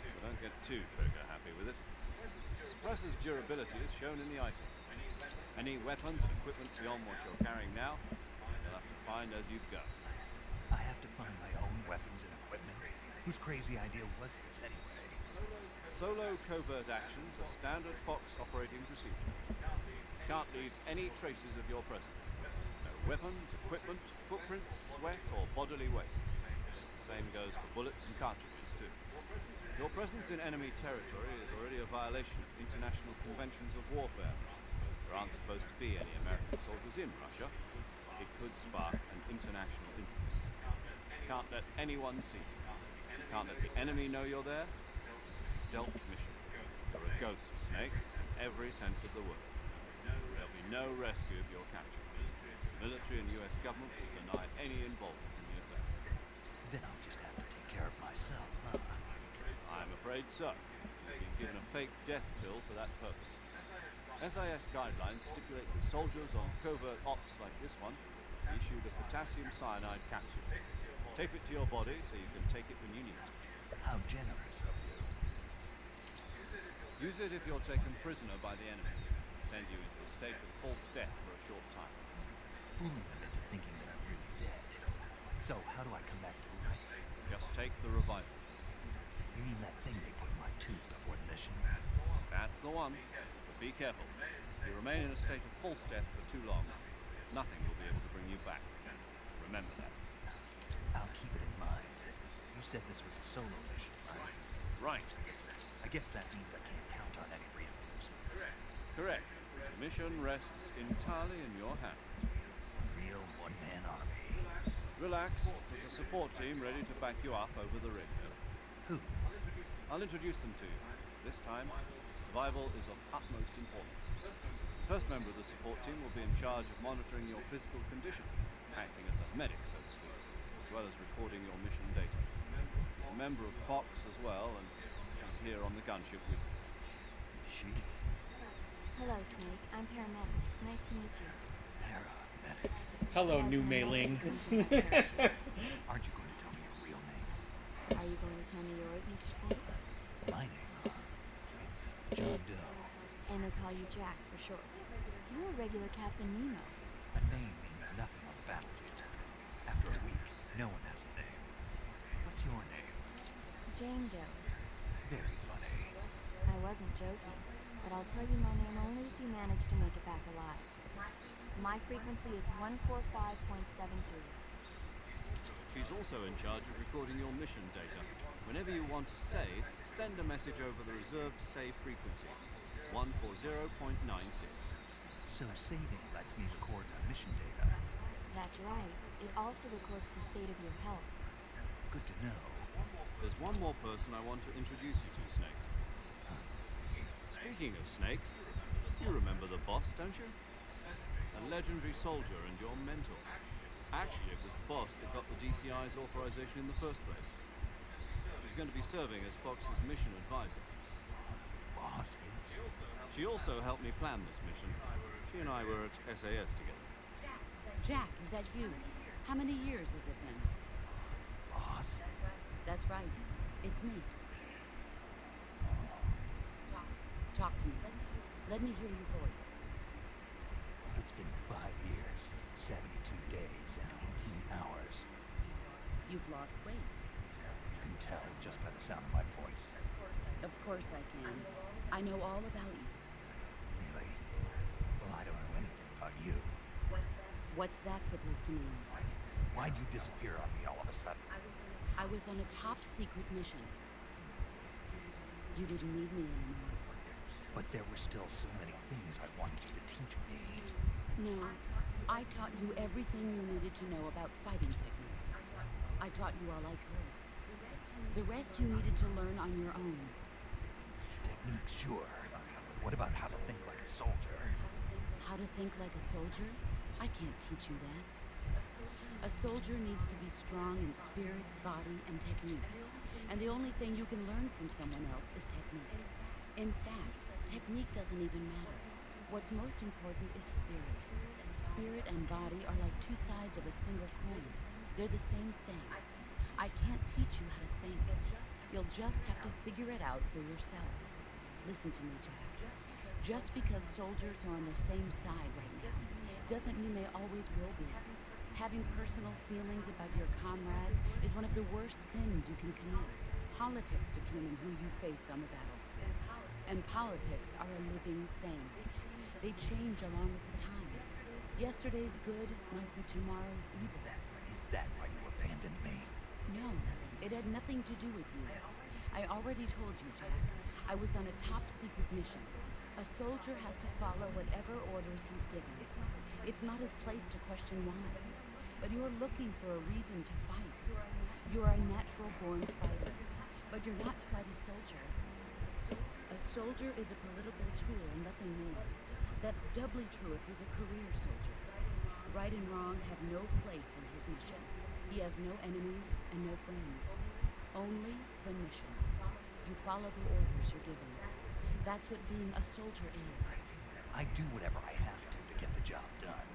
So don't get too trigger happy with it. The suppressor's durability is shown in the item. Any weapons and equipment beyond what you're carrying now, you'll have to find as you go. I have to find my own weapons and equipment. Whose crazy idea was this anyway? Solo covert actions are standard Fox operating procedure. Can't leave any traces of your presence. No weapons, equipment, footprints, sweat, or bodily waste. The same goes for bullets and cartridges, too. Your presence in enemy territory is already a violation of international conventions of warfare. There aren't supposed to be any American soldiers in Russia. It could spark an international incident. Can't let anyone see you. Can't let the enemy know you're there. This is a stealth mission. You're a ghost, Snake, in every sense of the word. There'll be no rescue if you're captured. The military and US government will deny any involvement in the affair. Then I'll just have to take care of myself, huh? I'm afraid so. You've been given a fake death pill for that purpose. SIS guidelines stipulate that soldiers on covert ops like this one are issued a potassium cyanide capsule. Tape it to your body so you can take it when you need it. How generous of you. Use it if you're taken prisoner by the enemy. Send you into a state of false death for a short time. Fooling them into thinking that I'm really dead. So, how do I come back to life? Just take the revival. You mean that thing they put in my tooth before the mission? That's the one. But be careful. If you remain in a state of false death for too long, nothing will be able to bring you back. Remember that. I'll keep it in mind. You said this was a solo mission, right? Right. I guess that means I can't count on any reinforcements. Correct. The mission rests entirely in your hands. Real one-man army. Relax. There's a support team ready to back you up over the radio. Who? I'll introduce them to you. This time, survival is of utmost importance. The first member of the support team will be in charge of monitoring your physical condition, acting as a medic, so to speak, as well as recording your mission data. She's a member of Fox as well, and she's here on the gunship with you. She? Hello, Snake. I'm paramedic. Nice to meet you. Paramedic. Hello, new mailing. Aren't you going to tell me your real name? Are you going to tell me yours, Mr. Snake? My name, it's John Doe. And they call you Jack for short. You're a regular Captain Nemo. A name means nothing on the battlefield. After a week, no one has a name. What's your name? Jane Doe. Very funny. I wasn't joking, but I'll tell you my name only if you manage to make it back alive. My frequency is 145.73. She's also in charge of recording your mission data. Whenever you want to save, send a message over the reserved save frequency, 140.96. So saving lets me record my mission data. That's right. It also records the state of your health. Good to know. There's one more person I want to introduce you to, Snake. Speaking of snakes, you remember the boss, don't you? A legendary soldier and your mentor. Actually, it was Boss that got the DCI's authorization in the first place. She's going to be serving as Fox's mission advisor. Boss is? She also helped me plan this mission. She and I were at SAS together. Jack, is that you? How many years has it been? Boss? That's right. It's me. Talk to me. Let me hear your voice. It's been 5 years, 72 days, and 18 hours. You've lost weight. You can tell just by the sound of my voice. Of course I can. I know all about you. Really? Well, I don't know anything about you. What's that supposed to mean? Why'd you disappear on me all of a sudden? I was on a top secret mission. You didn't need me anymore. But there were still so many things I wanted you to teach me. No, I taught you everything you needed to know about fighting techniques. I taught you all I could. The rest you needed to learn on your own. Techniques, sure. What about how to think like a soldier? How to think like a soldier? I can't teach you that. A soldier needs to be strong in spirit, body, and technique. And the only thing you can learn from someone else is technique. In fact, technique doesn't even matter. What's most important is spirit. Spirit and body are like two sides of a single coin. They're the same thing. I can't teach you how to think. You'll just have to figure it out for yourself. Listen to me, Jack. Just because soldiers are on the same side right now doesn't mean they always will be. Having personal feelings about your comrades is one of the worst sins you can commit. Politics determine who you face on the battlefield. And politics are a living thing. They change along with the times. Yesterday's good might be tomorrow's evil. Is that why you abandoned me? No, it had nothing to do with you. I already told you, Jack. I was on a top-secret mission. A soldier has to follow whatever orders he's given. It's not his place to question why. But you're looking for a reason to fight. You're a natural-born fighter. But you're not quite a soldier. A soldier is a political tool and nothing more. That's doubly true if he's a career soldier. Right and wrong have no place in his mission. He has no enemies and no friends. Only the mission. You follow the orders you're given. That's what being a soldier is. I do whatever I have to get the job done.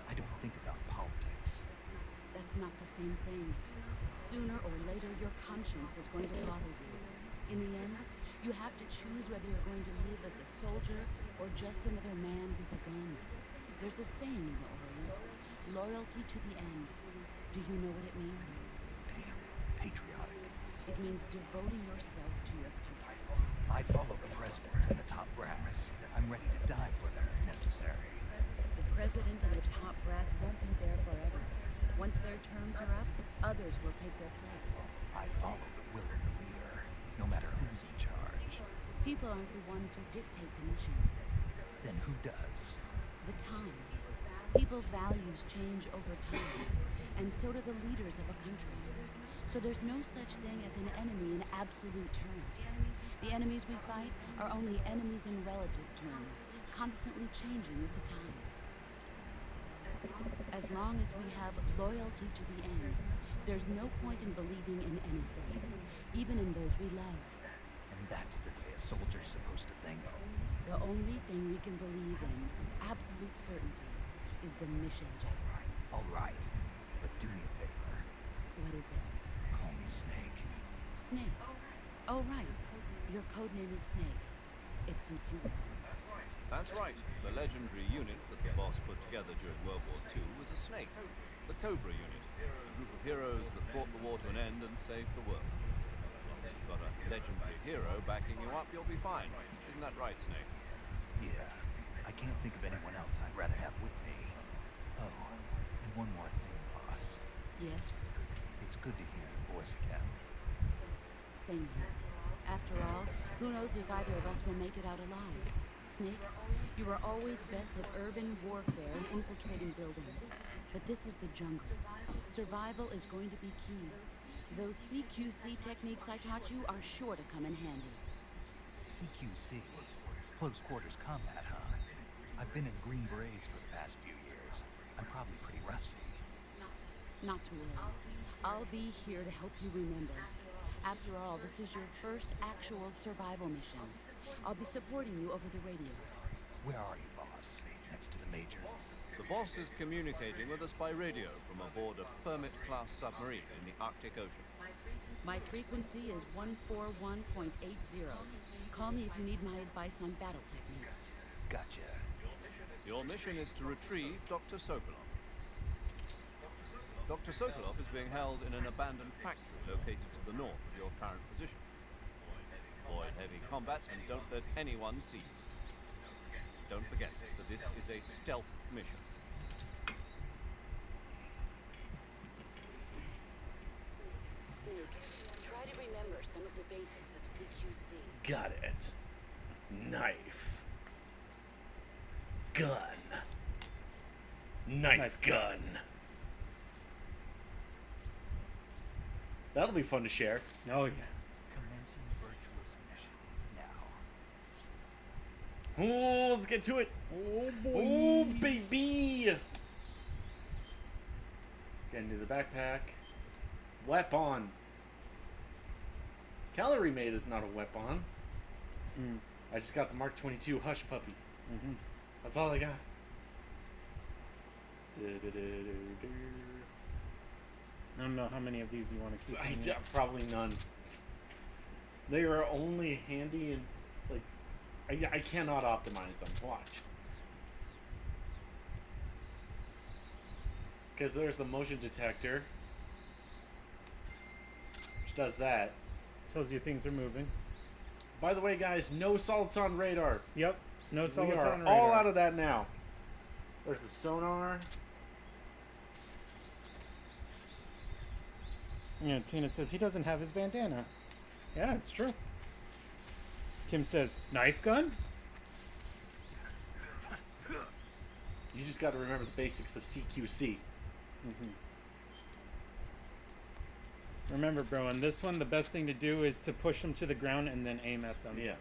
I don't think about politics. That's not the same thing. Sooner or later, your conscience is going to bother you. In the end, you have to choose whether you're going to live as a soldier or just another man with a gun. There's a saying in the Orient, loyalty to the end. Do you know what it means? Patriotic. It means devoting yourself to your country. I follow the president and the top brass. I'm ready to die for them if necessary. The president and the top brass won't be there forever. Once their terms are up, others will take their place. I follow the will of the leader, no matter who's in charge. People aren't the ones who dictate the missions. Then who does? The times. People's values change over time, and so do the leaders of a country. So there's no such thing as an enemy in absolute terms. The enemies we fight are only enemies in relative terms, constantly changing with the times. As long as we have loyalty to the end, there's no point in believing in anything, even in those we love. And that's the way a soldier's supposed to think. The only thing we can believe in, absolute certainty, is the mission, Jack. All right, but do me a favor. What is it? Call me Snake. Snake? Oh, right. Your code name is Snake. It suits you well. That's right. The legendary unit that the boss put together during World War II was a snake. The Cobra unit. A group of heroes that brought the war to an end and saved the world. As long as you've got a legendary hero backing you up, you'll be fine. Isn't that right, Snake? Yeah. I can't think of anyone else I'd rather have with me. Oh, and one more thing, boss. Yes? It's good to hear your voice again. Same here. After all, who knows if either of us will make it out alive? Snake, you were always best at urban warfare and infiltrating buildings. But this is the jungle. Survival is going to be key. Those CQC techniques I taught you are sure to come in handy. CQC? Close quarters combat, huh? I've been in Green Berets for the past few years. I'm probably pretty rusty. Not to worry. I'll be here to help you remember. After all, this is your first actual survival mission. I'll be supporting you over the radio. Where are you, boss? Next to the major. The boss is communicating with us by radio from aboard a Permit-class submarine in the Arctic Ocean. My frequency is 141.80. Call me if you need my advice on battle techniques. Gotcha. Your mission is to retrieve Dr. Sokolov. Dr. Sokolov is being held in an abandoned factory located to the north of your current position. Avoid heavy combat and don't let anyone see you. Don't forget that this is a stealth mission. Snake, try to remember some of the basics of CQC. Got it. Knife. Gun. Knife gun. That'll be fun to share. Oh, yeah. Commencing virtuous mission now. Oh, let's get to it. Oh, boy. Oh, baby. Get into the backpack. Weapon. Calorie mate is not a weapon. I just got the Mark 22 Hush Puppy. That's all I got. I don't know how many of these you want to keep. Probably none. They are only handy and like I cannot optimize them. Watch. Because there's the motion detector, which does that. Tells you things are moving. By the way, guys, no Soliton radar. Yep, no We Soliton are radar. all out of that now. There's the sonar. Yeah, Tina says he doesn't have his bandana. Yeah, it's true. Kim says, knife gun? You just got to remember the basics of CQC. Remember, bro, in this one, the best thing to do is to push them to the ground and then aim at them. Yeah.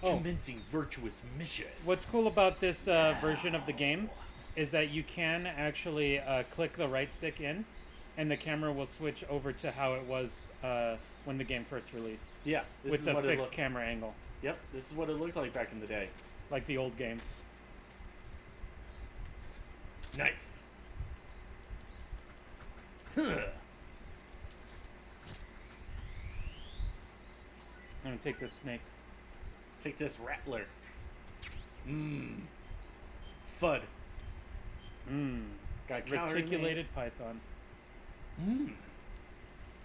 Oh. Convincing virtuous mission. What's cool about this version of the game is that you can actually click the right stick in, and the camera will switch over to how it was when the game first released. Yeah, this with is the what it fixed looked- camera angle. Yep, this is what it looked like back in the day. Like the old games. Knife. Huh. I'm gonna take this snake. Take this rattler. Mmm. Fud. Mmm. Got calorie Reticulated python. Mmm.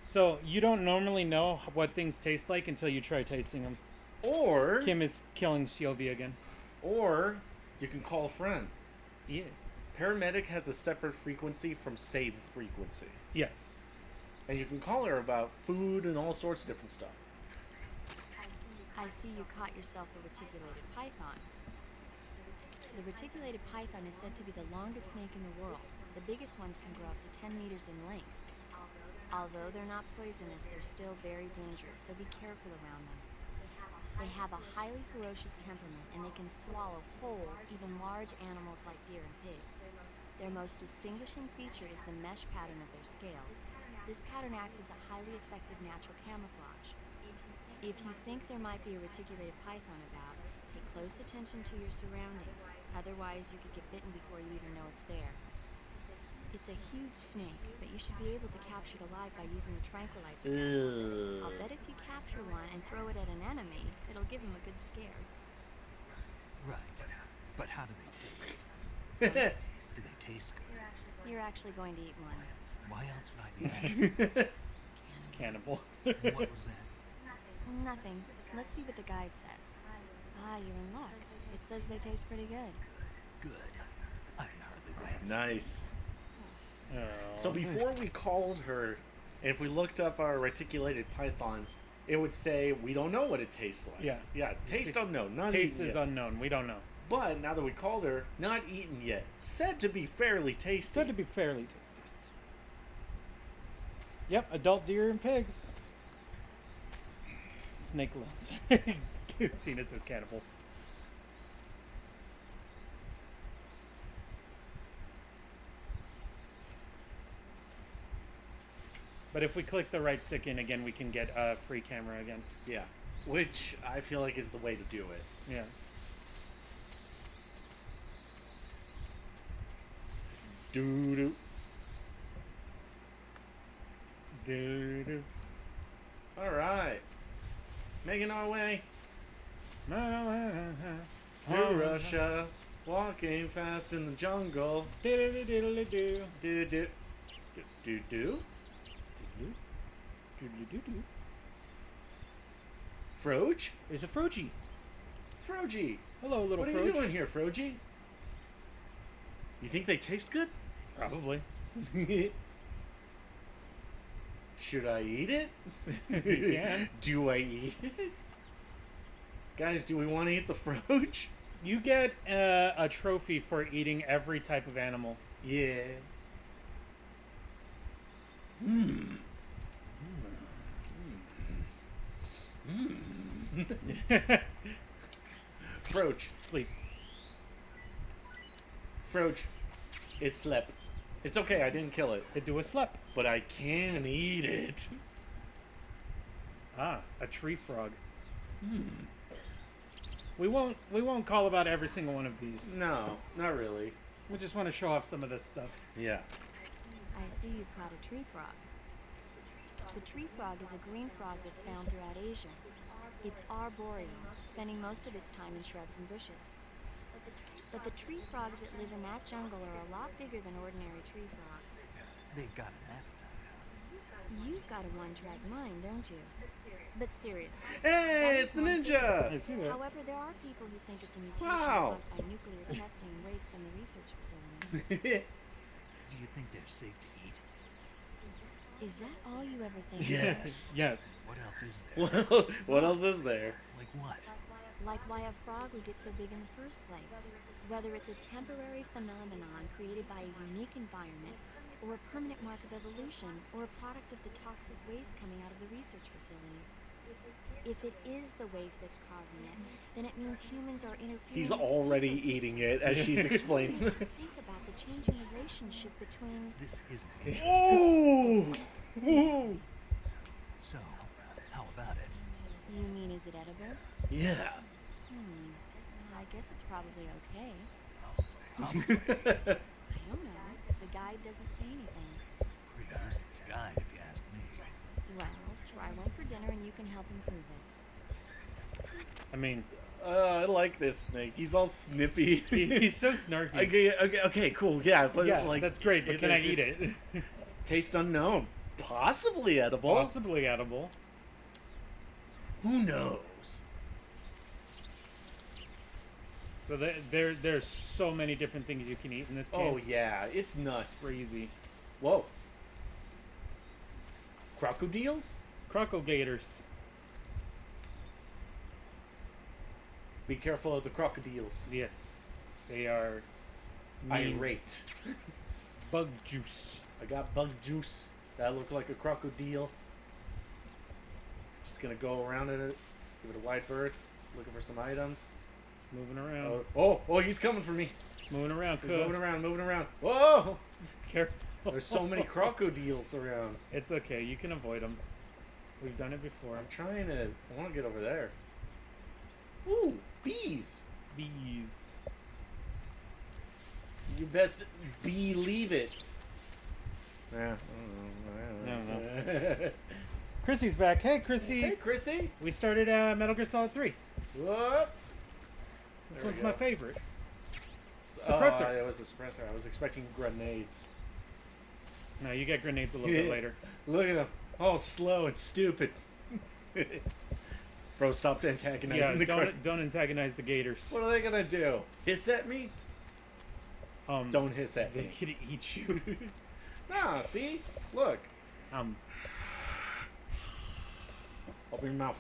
So you don't normally know what things taste like until you try tasting them. Or Kim is killing Sylvie again. Or you can call a friend. Yes. Paramedic has a separate frequency from save frequency. Yes. And you can call her about food and all sorts of different stuff. I see you caught yourself a reticulated python. The reticulated python is said to be the longest snake in the world. The biggest ones can grow up to 10 meters in length. Although they're not poisonous, they're still very dangerous, so be careful around them. They have a highly ferocious temperament, and they can swallow whole, even large animals like deer and pigs. Their most distinguishing feature is the mesh pattern of their scales. This pattern acts as a highly effective natural camouflage. If you think there might be a reticulated python about, pay close attention to your surroundings. Otherwise, you could get bitten before you even know it's there. It's a huge snake, but you should be able to capture it alive by using the tranquilizer gun. I'll bet if you capture one and throw it at an enemy, it'll give him a good scare. Right. But how do they taste? Do they taste good? You're actually going to eat one. Why else would I be Cannibal. What was that? Nothing. Let's see what the guide says. Ah, you're in luck. It says they taste pretty good. Good. I can hardly wait. Nice. Oh. So before we called her, if we looked up our reticulated python, it would say we don't know what it tastes like. Yeah. Yeah, taste unknown. Not Taste eaten is yet. unknown. We don't know. But now that we called her, not eaten yet. Said to be fairly tasty. Said to be fairly tasty. Yep, adult deer and pigs. Snake lens. Tina says cannibal. But if we click the right stick in again, we can get a free camera again. Yeah. Which I feel like is the way to do it. Yeah. Doo-doo. Doo-doo. Alright. Making our way To to Russia. Walking fast in the jungle. Diddle-diddle-doo. Do-do. Do-do. Doodle-doo-doo. Froge? There's a Frogie. Frogie. Hello, little What are Froge. you doing here, Frogie? You think they taste good? Probably. Should I eat it? You can. Do I eat it? Guys, do we want to eat the Froge? You get a trophy for eating every type of animal. Yeah. Froge. Sleep. Froge. It slept. It's okay, I didn't kill it. It do a slep. But I can eat it. Ah, a tree frog. We won't call about every single one of these. No, not really. We just want to show off some of this stuff. Yeah. I see you've caught a tree frog. The tree frog is a green frog that's found throughout Asia. It's arboreal, spending most of its time in shrubs and bushes. But the tree frogs that live in that jungle are a lot bigger than ordinary tree frogs. They've got an appetite. You've got got a one-track mind, don't you? But seriously. Hey, it's the ninja! I see that. However, there are people who think it's a mutation Wow. caused by nuclear testing and waste from the research facility. Do you think they're safe to eat? Is that all you ever think? Yes. Yes. What else is there? What else is there? Like what? Like why a frog would get so big in the first place. Whether it's a temporary phenomenon created by a unique environment, or a permanent mark of evolution, or a product of the toxic waste coming out of the research facility. If it is the waste that's causing it, then it means humans are interfering. He's with the already ecosystem. eating it as she's explaining this. Think about the changing relationship between. This isn't Ooh! Ooh! So, how about it? You mean, is it edible? Yeah. I guess it's probably okay. I don't know. The guide doesn't say anything. Pretty useless guide, if you ask me. Well, try one for dinner and you can help improve it. I mean, I like this snake. He's all snippy. he's so snarky. Okay, cool. Yeah, but yeah, like that's great. But can I eat it? Taste unknown. Possibly edible. Possibly edible. Who knows? So there's so many different things you can eat in this game. Oh yeah, it's nuts. Crazy. Whoa. Crocodiles? Crocodilators. Be careful of the crocodiles. Yes. They are irate. Bug juice. I got bug juice. That looked like a crocodile. Just gonna go around in it, give it a wide berth, looking for some items. It's moving around. Oh, he's coming for me. It's moving around. He's moving around. Whoa! Careful. There's so many crocodiles around. It's okay. You can avoid them. We've done it before. I'm trying to. I want to get over there. Ooh, bees. Bees. You best believe it. Yeah. I don't know. Chrissy's back. Hey, Chrissy. Hey, Chrissy. We started Metal Gear Solid 3. What? This There we one's go. my favorite. Suppressor. Oh, it was a suppressor. I was expecting grenades. No, you get grenades a little bit later. Look at him. Oh, slow and stupid. Bro, stop antagonizing Yeah, don't antagonize the gators. What are they gonna do? Hiss at me? Don't hiss at they me. They could eat you. Nah, see? Look. Open your mouth.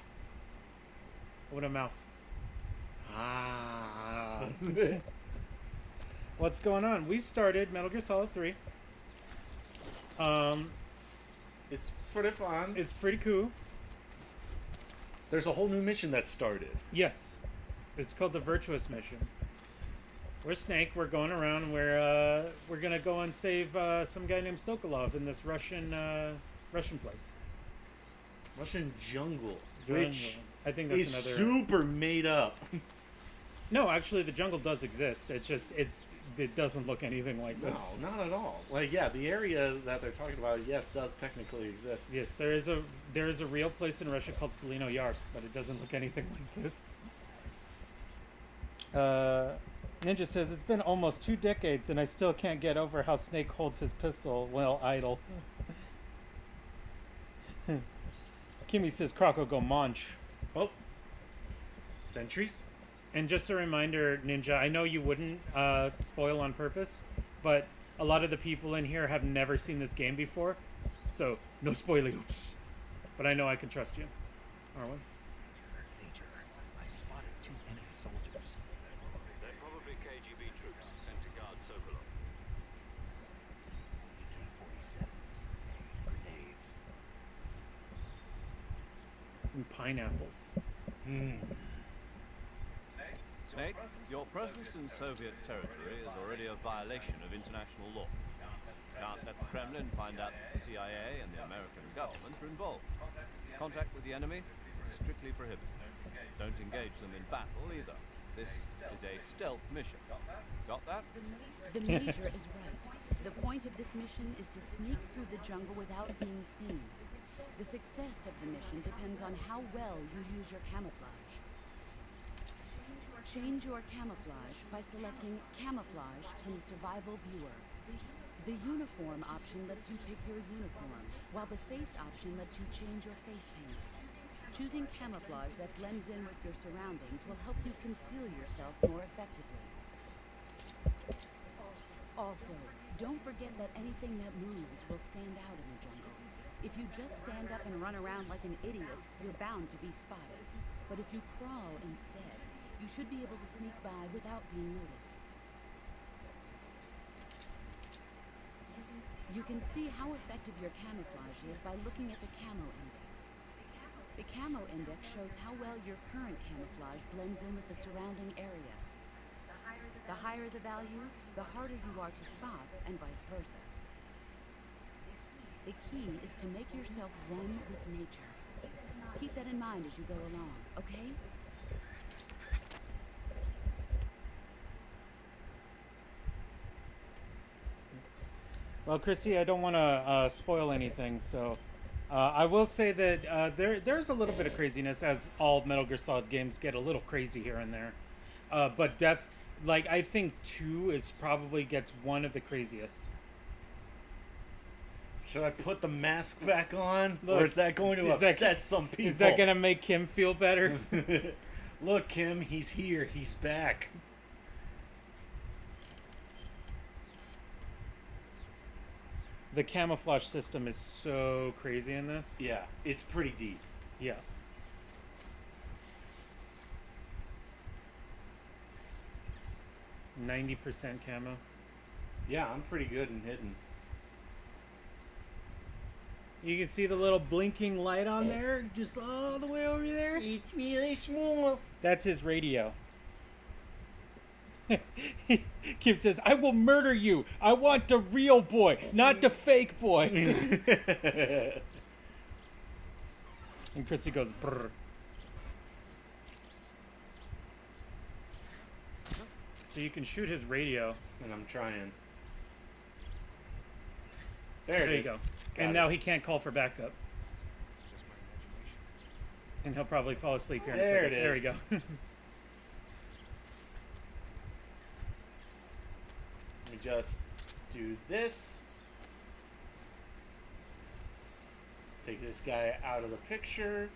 Open a mouth. Ah. What's going on? We started Metal Gear Solid 3. It's pretty fun. It's pretty cool. There's a whole new mission that started. Yes. It's called the Virtuous Mission. We're Snake. We're going around and we're gonna go and save some guy named Sokolov in this Russian place. Russian jungle. Which I think that's is another super made up. No, actually the jungle does exist. It's just it doesn't look anything like this. No, not at all. Like, yeah, the area that they're talking about, yes, does technically exist. Yes, there is a real place in Russia called Selino Yarsk, but it doesn't look anything like this. Ninja says, it's been almost 2 decades and I still can't get over how Snake holds his pistol well idle. Kimmy says, Croco go munch. Oh. Sentries? And just a reminder, Ninja, I know you wouldn't spoil on purpose, but a lot of the people in here have never seen this game before, so no spoiling oops. But I know I can trust you. Arwen? Major, I've spotted 2 enemy soldiers. They're probably KGB troops sent to guard Sokolov. AK-47s and grenades. And pineapples. Snake, your presence in Soviet territory is already a violation of international law. Can't let the Kremlin find out that the CIA and the American government are involved. Contact with the enemy is strictly prohibited. Don't engage them in battle either. This is a stealth mission. Got that? The Major is right. The point of this mission is to sneak through the jungle without being seen. The success of the mission depends on how well you use your camouflage. Change your camouflage by selecting Camouflage from the Survival Viewer. The uniform option lets you pick your uniform, while the face option lets you change your face paint. Choosing camouflage that blends in with your surroundings will help you conceal yourself more effectively. Also, don't forget that anything that moves will stand out in the jungle. If you just stand up and run around like an idiot, you're bound to be spotted. But if you crawl instead, you should be able to sneak by without being noticed. You can see how effective your camouflage is by looking at the camo index. The camo index shows how well your current camouflage blends in with the surrounding area. The higher the value, the harder you are to spot, and vice versa. The key is to make yourself one with nature. Keep that in mind as you go along, okay? Well, Chrissy, I don't want to spoil anything, so I will say that there's a little bit of craziness, as all Metal Gear Solid games get a little crazy here and there. But I think 2 is probably gets one of the craziest. Should I put the mask back on? Look, or is that going to upset some people? Is that going to make Kim feel better? Look, Kim, he's here. He's back. The camouflage system is so crazy in this. Yeah, it's pretty deep. Yeah. %90 camo. Yeah, I'm pretty good in hidden. You can see the little blinking light on there, just all the way over there. It's really small. That's his radio. Kim says, "I will murder you. I want the real boy, not the fake boy." And Chrissy goes, "Brr." So you can shoot his radio. And I'm trying. There you go. And now he can't call for backup. And he'll probably fall asleep here in a second. There we go. Let me just do this. Take this guy out of the picture.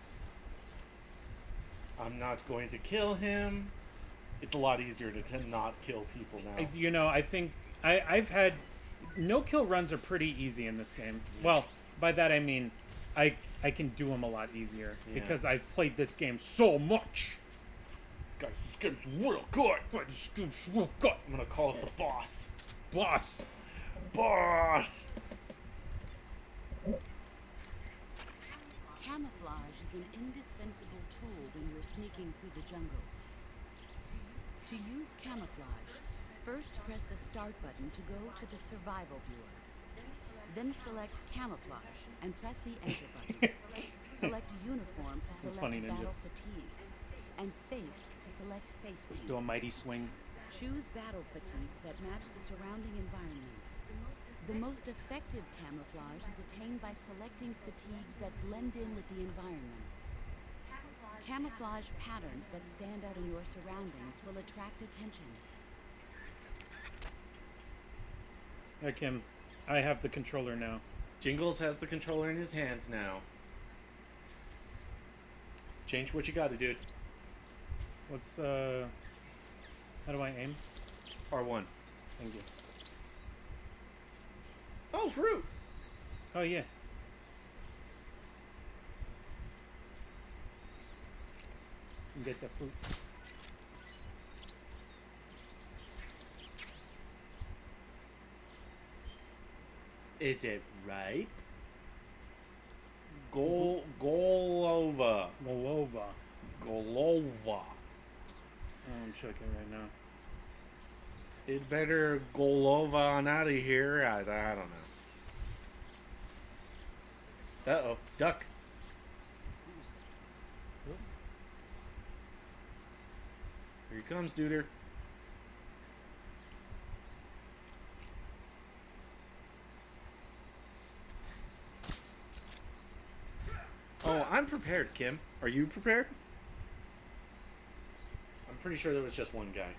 I'm not going to kill him. It's a lot easier to not kill people now. You know, I think I've had no-kill runs are pretty easy in this game. Yeah. Well, by that I mean I can do them a lot easier because I've played this game so much. Guys, this game's real good. This game's real good. I'm gonna call it the boss. Boss. Boss. Camouflage is an indispensable tool when you're sneaking through the jungle. To use camouflage, first press the start button to go to the survival viewer. Then select camouflage and press the enter button. Select uniform to select battle fatigues, and face to select face paint. Do a mighty swing. Choose battle fatigues that match the surrounding environment. The most effective camouflage is attained by selecting fatigues that blend in with the environment. Camouflage patterns that stand out in your surroundings will attract attention. Hey, Kim, I have the controller now. Jingles has the controller in his hands now. Change what you got to, dude. What's, how do I aim? R1. Thank you. Oh, fruit! Oh, yeah. Get the fruit. Is it ripe? Golova. I'm checking right now. It better Golova on out of here. I don't know. Uh-oh. Duck. Here he comes, duder. Oh, I'm prepared, Kim. Are you prepared? I'm pretty sure there was just one guy.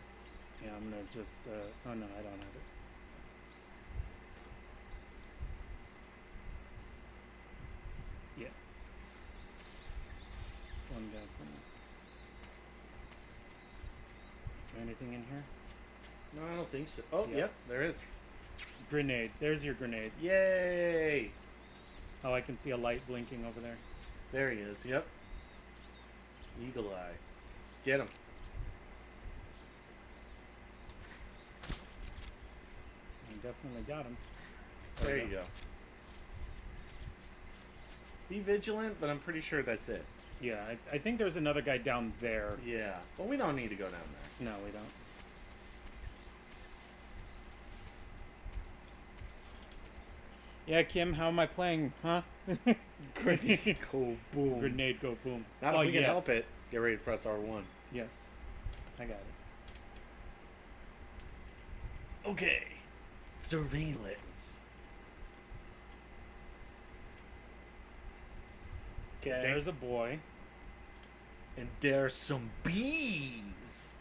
Yeah, I'm gonna just, oh no, I don't have it. Anything in here? No, I don't think so. Oh, Yeah. yep, there is. Grenade. There's your grenades. Yay! Oh, I can see a light blinking over there. There he is. Yep. Eagle Eye. Get him. I definitely got him. There you go. Be vigilant, but I'm pretty sure that's it. Yeah, I think there's another guy down there. Yeah, but we don't need to go down there. No, we don't. Yeah, Kim, how am I playing, huh? Grenade go boom. Grenade go boom. Not if we can help it. Get ready to press R1. Yes. I got it. Okay. Surveillance. Okay. There's a boy. And there's some bees.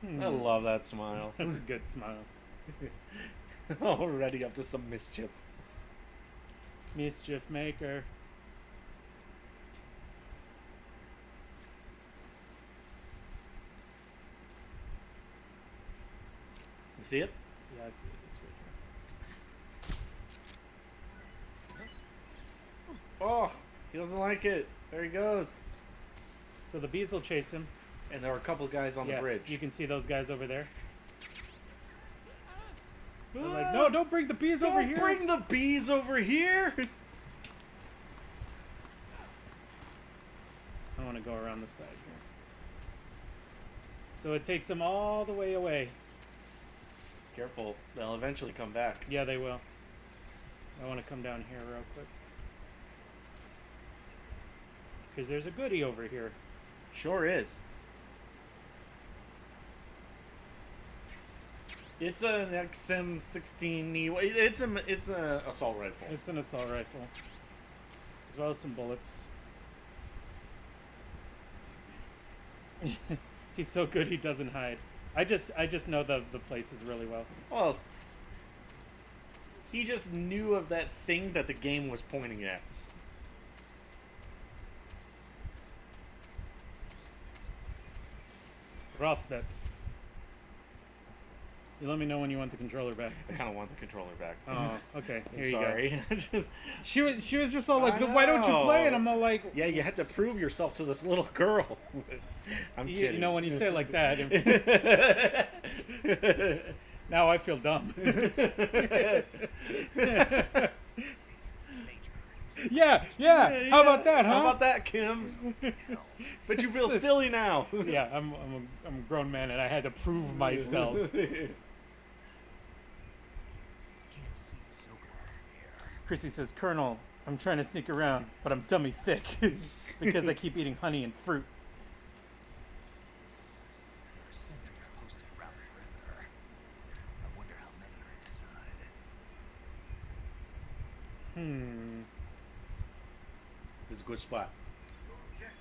Hmm. I love that smile. That's a good smile. Already up to some mischief. Mischief maker. You see it? Yeah, I see it. It's right here. Oh, he doesn't like it. There he goes. So the bees will chase him. And there were a couple guys on the bridge. You can see those guys over there. They're like, no, don't bring the bees over here. Don't bring the bees over here. I want to go around the side here. So it takes them all the way away. Careful, they'll eventually come back. Yeah, they will. I want to come down here real quick. Because there's a goodie over here. Sure is. It's an XM16. It's an assault rifle. It's an assault rifle, as well as some bullets. He's so good he doesn't hide. I just know the places really well. Well, he just knew of that thing that the game was pointing at. Rosvet. You let me know when you want the controller back. I kind of want the controller back. Oh, okay. Here you Sorry. go. She was just all like, "Why don't you play?" And I'm all like, "Yeah, you had to prove yourself to this little girl." I'm kidding. You know, when you say it like that, now I feel dumb. Yeah. How about that, huh? How about that, Kim? But you feel silly now. Yeah, I'm a grown man, and I had to prove myself. Chrissy says, "Colonel, I'm trying to sneak around, but I'm dummy thick because I keep eating honey and fruit." This is a good spot.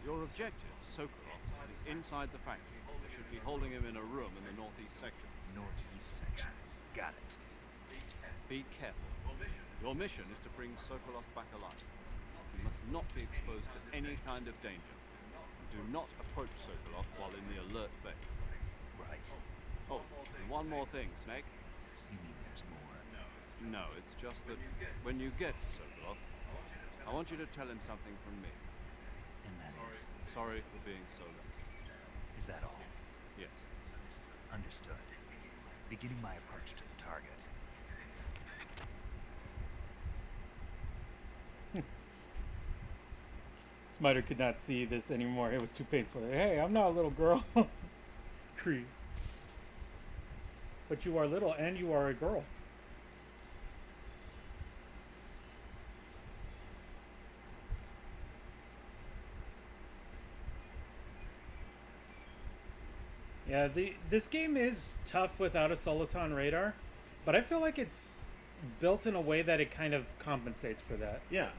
Your objective, Sokolov, is inside the factory. They should be holding him in a room in the northeast section. Northeast section. Got it. Be careful. Your mission is to bring Sokolov back alive. He must not be exposed to any kind of danger. Do not approach Sokolov while in the alert phase. Right. Oh, and one more thing, Snake. You mean there's more? No, it's just that when you get to Sokolov, I want you to tell him something from me. And that is? Sorry for being so late. Is that all? Yes. Understood. Beginning my approach to the target. Smiter could not see this anymore. It was too painful. Hey, I'm not a little girl. Creep. But you are little and you are a girl. Yeah, this game is tough without a Soliton radar, but I feel like it's built in a way that it kind of compensates for that. Yeah.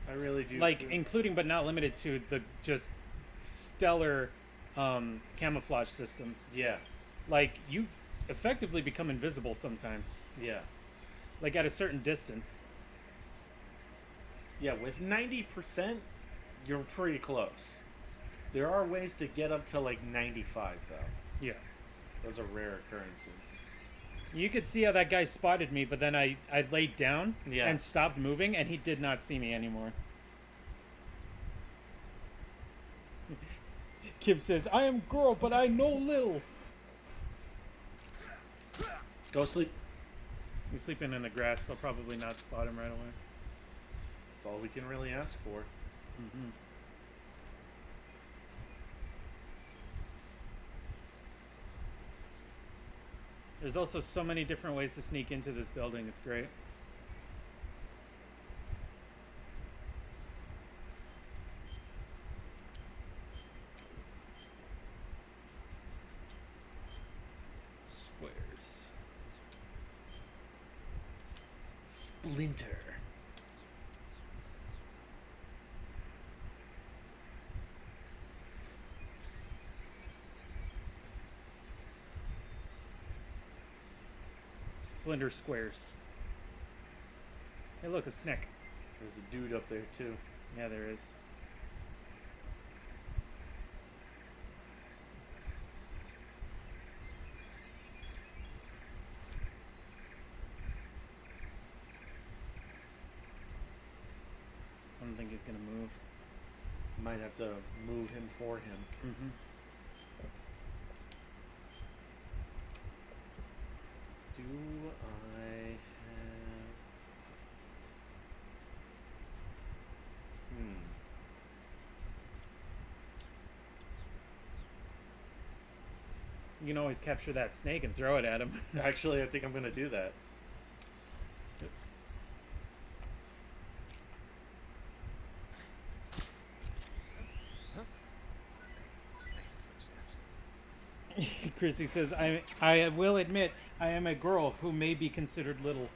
I really do. Like, including but not limited to the just stellar camouflage system. Yeah. Like, you effectively become invisible sometimes. Yeah. Like, at a certain distance. Yeah, with 90%, you're pretty close. There are ways to get up to like 95, though. Yeah. Those are rare occurrences. You could see how that guy spotted me, but then I laid down Yeah. and stopped moving, and he did not see me anymore. Kib says, I am girl, but I know little. Go sleep. He's sleeping in the grass. They'll probably not spot him right away. That's all we can really ask for. Mm-hmm. There's also so many different ways to sneak into this building. It's great. Squares. Splinter. Splinter squares. Hey, look, a snack. There's a dude up there, too. Yeah, there is. I don't think he's gonna move. Might have to move him for him. Mm-hmm. Do I have... You can always capture that snake and throw it at him. Actually, I think I'm going to do that. Chrissy says, I will admit, I am a girl who may be considered little.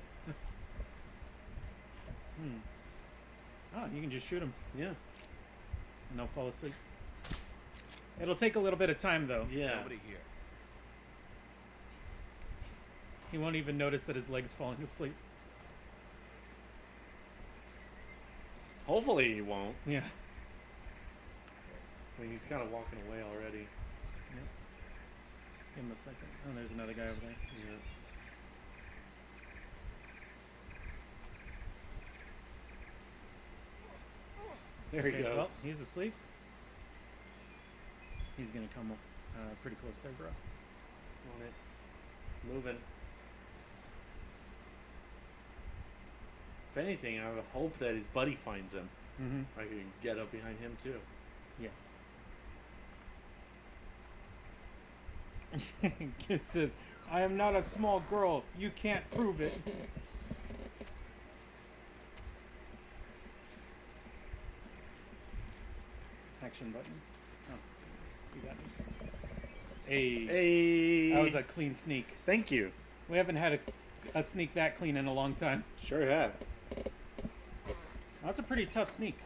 Oh, you can just shoot him. Yeah. And they'll fall asleep. It'll take a little bit of time, though. Yeah. Nobody here. He won't even notice that his leg's falling asleep. Hopefully he won't. Yeah. I mean, he's kind of walking away already. Yep. Give him a second. Oh, there's another guy over there. Yeah. There he goes. Well, he's asleep. He's gonna come pretty close there, bro. On it. Moving. If anything, I would hope that his buddy finds him. Mm-hmm. I could get up behind him too. Yeah. Kid says, I am not a small girl. You can't prove it. Action button. Oh, you got me. Hey. That was a clean sneak. Thank you. We haven't had a sneak that clean in a long time. Sure have. That's a pretty tough sneak.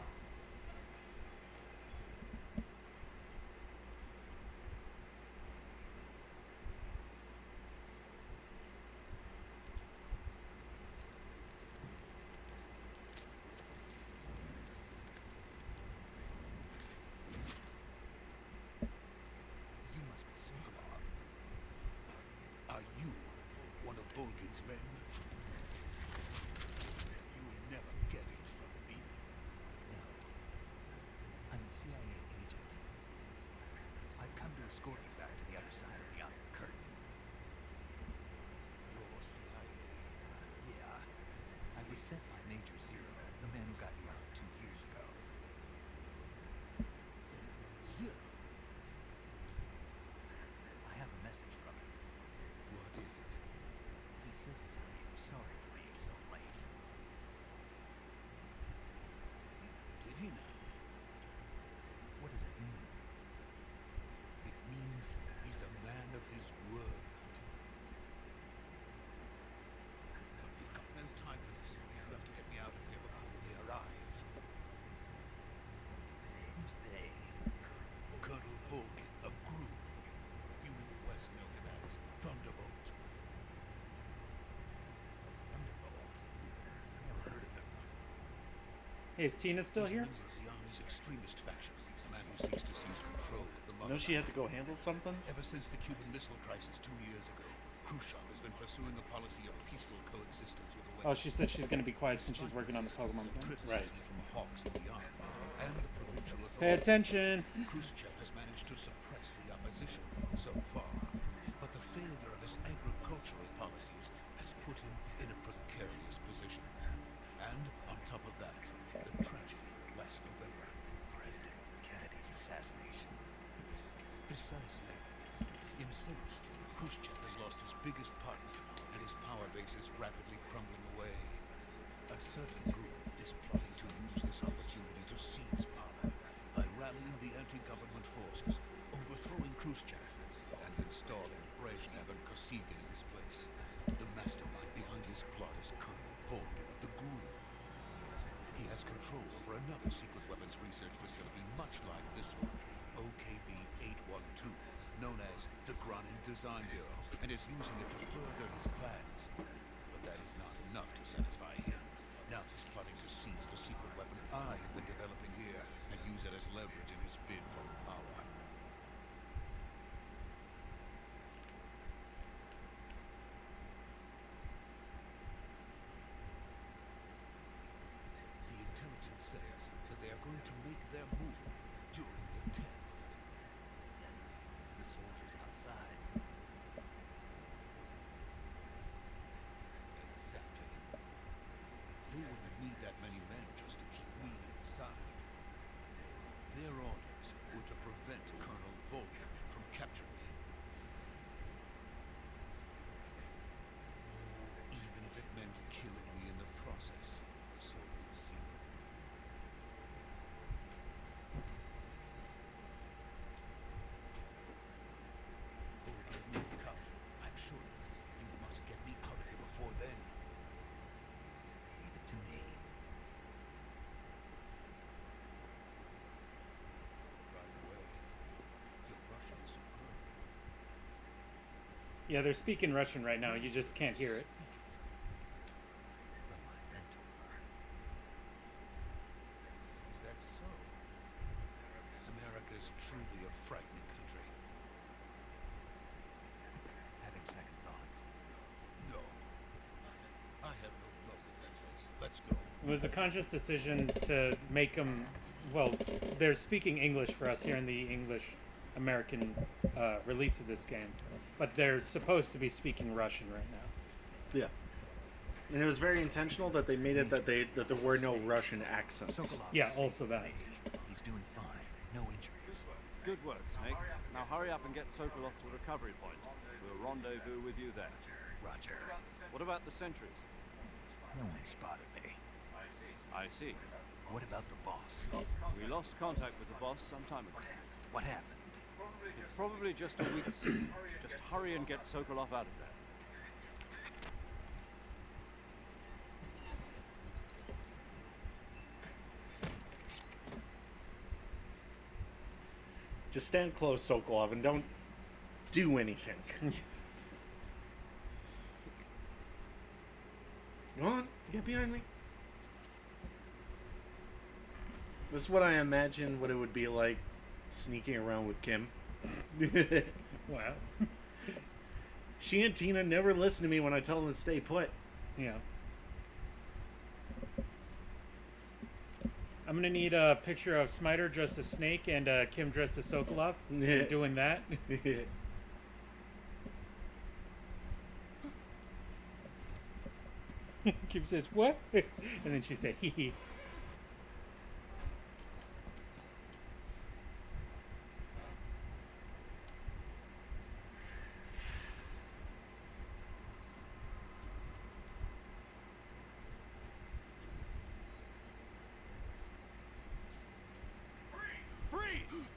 You must be Sokolov. Are you one of Volgin's men? You'll never get it from me. No. I'm a CIA agent. I've come to escort you back to the other side of the Iron Curtain. You're CIA. Yeah. I was sent by Major Zero, the man who got you out 2 years ago. Zero. I have a message from him. What is it? He said to tell you sorry for being so late. Did he now? What does it mean? It means he's a man of his word. But we've got no time for this. You have to get me out of here before they arrive. Who's they? Colonel Volgin of Gru. You in the West know him as Thunderbolt. Thunderbolt? I never heard of him. Hey, is Tina still He's a here? member of the Army's extremist faction, a man who seeks to seize control of the You know she had to go handle something? Ever since the Cuban Missile Crisis 2 years ago, Khrushchev has been pursuing a policy of peaceful coexistence with the West. Oh, she said she's going to be quiet since she's working on the Pokemon thing. Right. From hawks and beyond, and the provincial authorities. Pay attention. Khrushchev has managed to suppress the opposition so far, but the failure of his agricultural policies has put him in a precarious position. And on top of that, the tragedy last November. President Kennedy's assassination. Precisely. In a sense, Khrushchev has lost his biggest partner, and his power base is rapidly crumbling away. A certain group is plotting to use this opportunity to seize power by rallying the anti-government forces, overthrowing Khrushchev, and installing Brezhnev and Kosygin in his place. The mastermind behind this plot is Colonel Volgin of the GRU. He has control over another secret weapons research facility much like this one, OKB 812, known as the Granin Design Bureau, and is using it to further his plans. But that is not enough to satisfy him. Now he's plotting to seize the secret weapon I have been developing here and use it as leverage in his bid for power. The intelligence says that they are going to make their move during the test. Then the soldiers outside. Exactly. They wouldn't need that many men just to keep me inside. Their orders were to prevent Colonel Volgin from capturing him. Even if it meant killing me in the process, so we'll see. Volgin will come, I'm sure. You must get me out of here before then. Leave it to me. By the way, your Russian is superb. Yeah, they're speaking Russian right now. You just can't hear it. From my mentor. Is that so? America is truly a frightening country. Having second thoughts. No. I have no love for this place. Let's go. It was a conscious decision to make them. Well, they're speaking English for us here in the English American release of this game, but they're supposed to be speaking Russian right now. Yeah. And it was very intentional that they made it that there were no Russian accents. Yeah, also that. He's doing fine. No injuries. Good work, Snake. Now hurry up and get Sokolov to the recovery point. We'll rendezvous with you there. Roger. What about the sentries? No one spotted me. I see. What about the boss? We lost contact with the boss some time ago. What happened? It's probably just a weak signal. Just hurry and get Sokolov out of there. Just stand close, Sokolov, and don't do anything. Go on, get behind me. This is what I imagine what it would be like sneaking around with Kim. Wow. She and Tina never listen to me when I tell them to stay put. Yeah. I'm gonna need a picture of Smiter dressed as Snake and Kim dressed as Sokolov. We're doing that. Kim says, "What?" And then she said, "Hee hee." Freeze!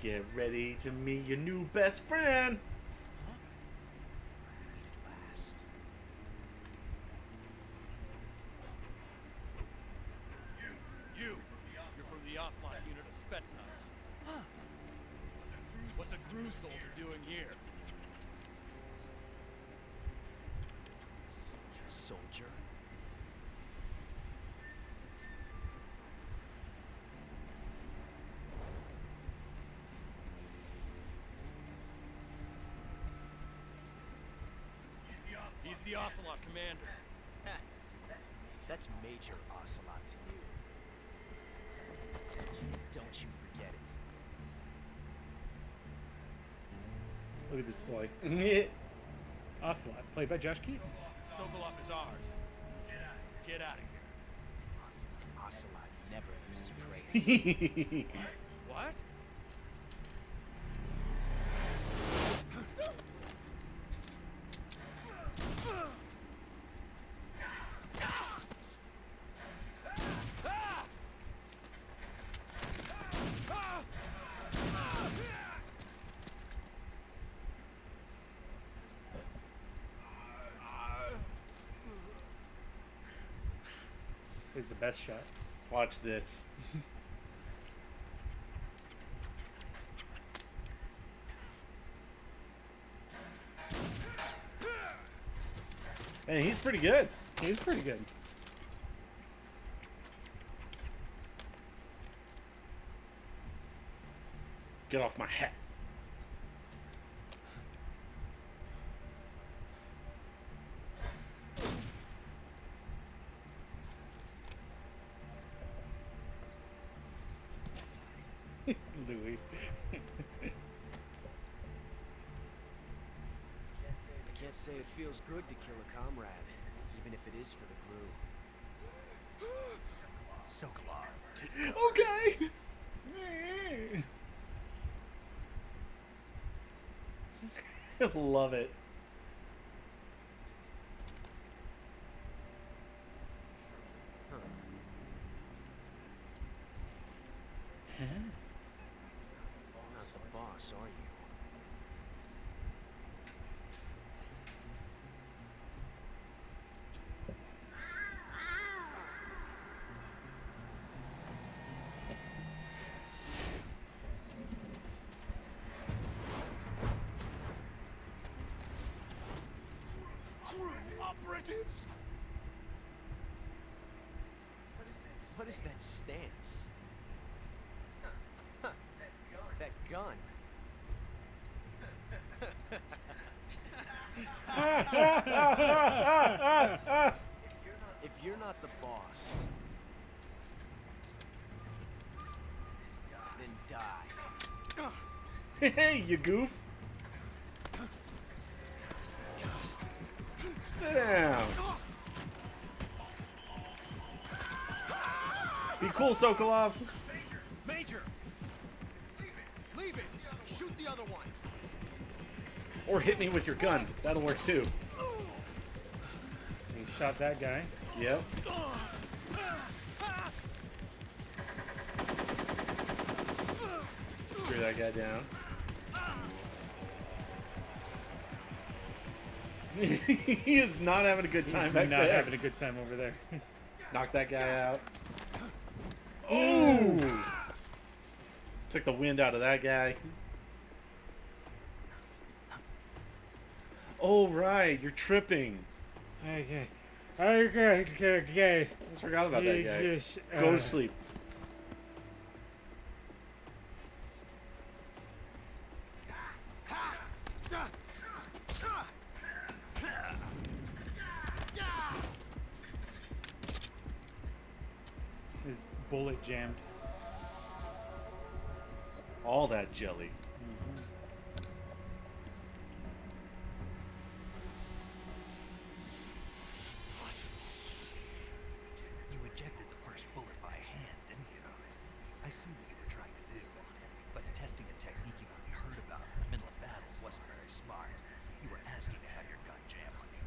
Get ready to meet your new best friend. true soldier doing here? Soldier? He's the Ocelot commander. That's Major Ocelot to you. Don't you forget it. Look at this boy. Ocelot, played by Josh Keaton. Sokolov is ours. Get out of here. And Ocelot never eats his prey. What? Is the best shot. Watch this. Hey, he's pretty good. He's pretty good. Get off my hat. Louis. I can't say it feels good to kill a comrade, even if it is for the crew. Sokolov, take Okay. Love it. Huh? Not the boss, are you? Operatives! What is that stance? That gun. If you're not the boss, then die. Hey, you goof. Sit down. Be cool, Sokolov. Major! Leave it! Shoot the other one! Or hit me with your gun. That'll work too. He shot that guy. Yep. Threw that guy down. He is not having a good time back there. Not having a good time over there. Knock that guy out. Oh! Took the wind out of that guy. Oh, right. You're tripping. Okay. Okay. I forgot about that guy. Yes, go to sleep. His bullet jammed. All that jelly. You ejected the first bullet by hand, didn't you? I see what you were trying to do, but testing a technique you've only heard about in the middle of battle wasn't very smart. You were asking to have your gun jam on you.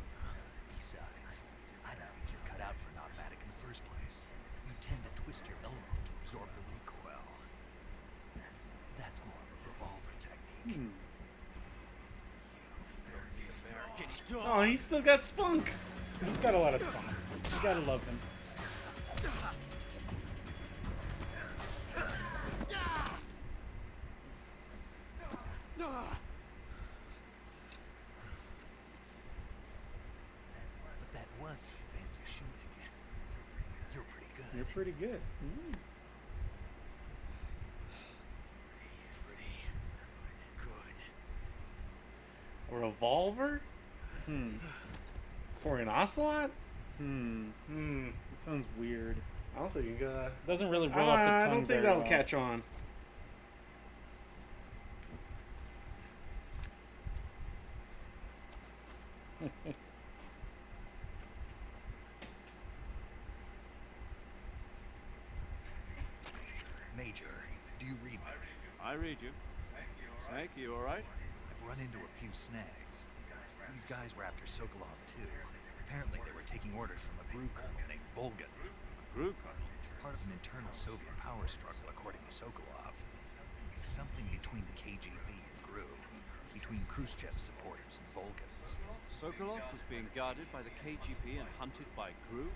Besides, I don't think you're cut out for an automatic in the first place. You tend to twist your elbow to absorb the recoil. That's more of a revolver technique. Oh, he's still got spunk. He's got a lot of spunk. You gotta love him. pretty good. A revolver? For an ocelot? It sounds weird. I don't think doesn't really roll off the tongue. I don't think very that'll well. catch on. Major, do you read me? I read you. Snake, you alright? I've run into a few snags. These guys were after Sokolov too. Apparently they were taking orders from a GRU colonel named Volgan. GRU colonel? Part of an internal Soviet power struggle, according to Sokolov. Something between the KGB and GRU. Between Khrushchev's supporters and Volgan's. Sokolov was being guarded by the KGB and hunted by GRU?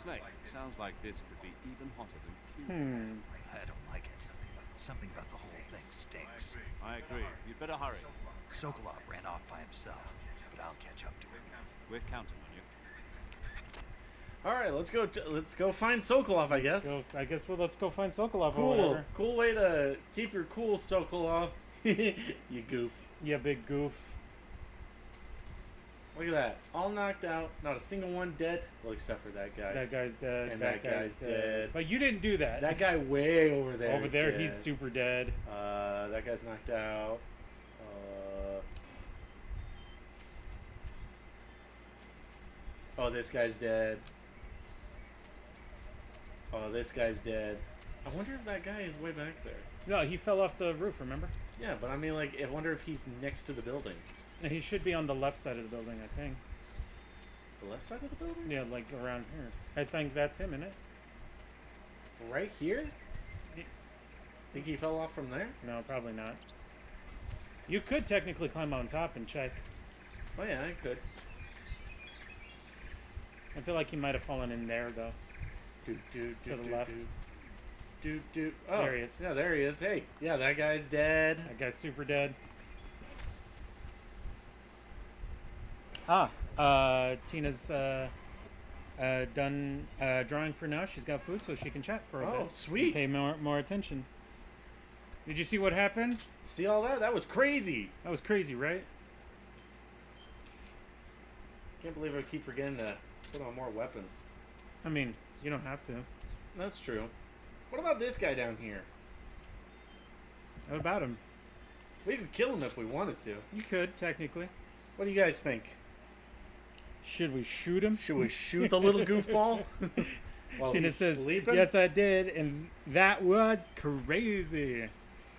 Snake, sounds like this could be even hotter than Cuba. I don't like it. Something about the whole thing stinks. I agree. You'd better hurry. Sokolov ran off by himself, but I'll catch up to him. We're counting on you. All right, let's go find Sokolov, I guess. Let's go find Sokolov or Cool. whatever. Cool way to keep your cool, Sokolov. You goof. Yeah, big goof. Look at that. All knocked out. Not a single one dead. Well, except for that guy. That guy's dead. And that guy's dead. But you didn't do that. That guy way over there. Over is there, dead. he's super dead. That guy's knocked out. Oh, this guy's dead. Oh, this guy's dead. I wonder if that guy is way back there. No, he fell off the roof, remember? Yeah, but I mean, like, I wonder if he's next to the building. And he should be on the left side of the building, I think. The left side of the building? Yeah, like around here. I think that's him, isn't it? Right here? Think he fell off from there? No, probably not. You could technically climb on top and check. Oh yeah, I could. I feel like he might have fallen in there, though. To the left. Oh, there he is. Yeah, there he is. Hey, yeah, that guy's dead. That guy's super dead. Tina's done drawing for now. She's got food, so she can chat for a bit. Oh, sweet. Pay more attention. Did you see what happened? See all that? That was crazy. That was crazy, right? Can't believe I keep forgetting to put on more weapons. I mean, you don't have to. That's true. What about this guy down here? What about him? We could kill him if we wanted to. You could, technically. What do you guys think? Should we shoot him? Should we shoot the little goofball? While Tina he's says, sleeping? yes, I did, and that was crazy.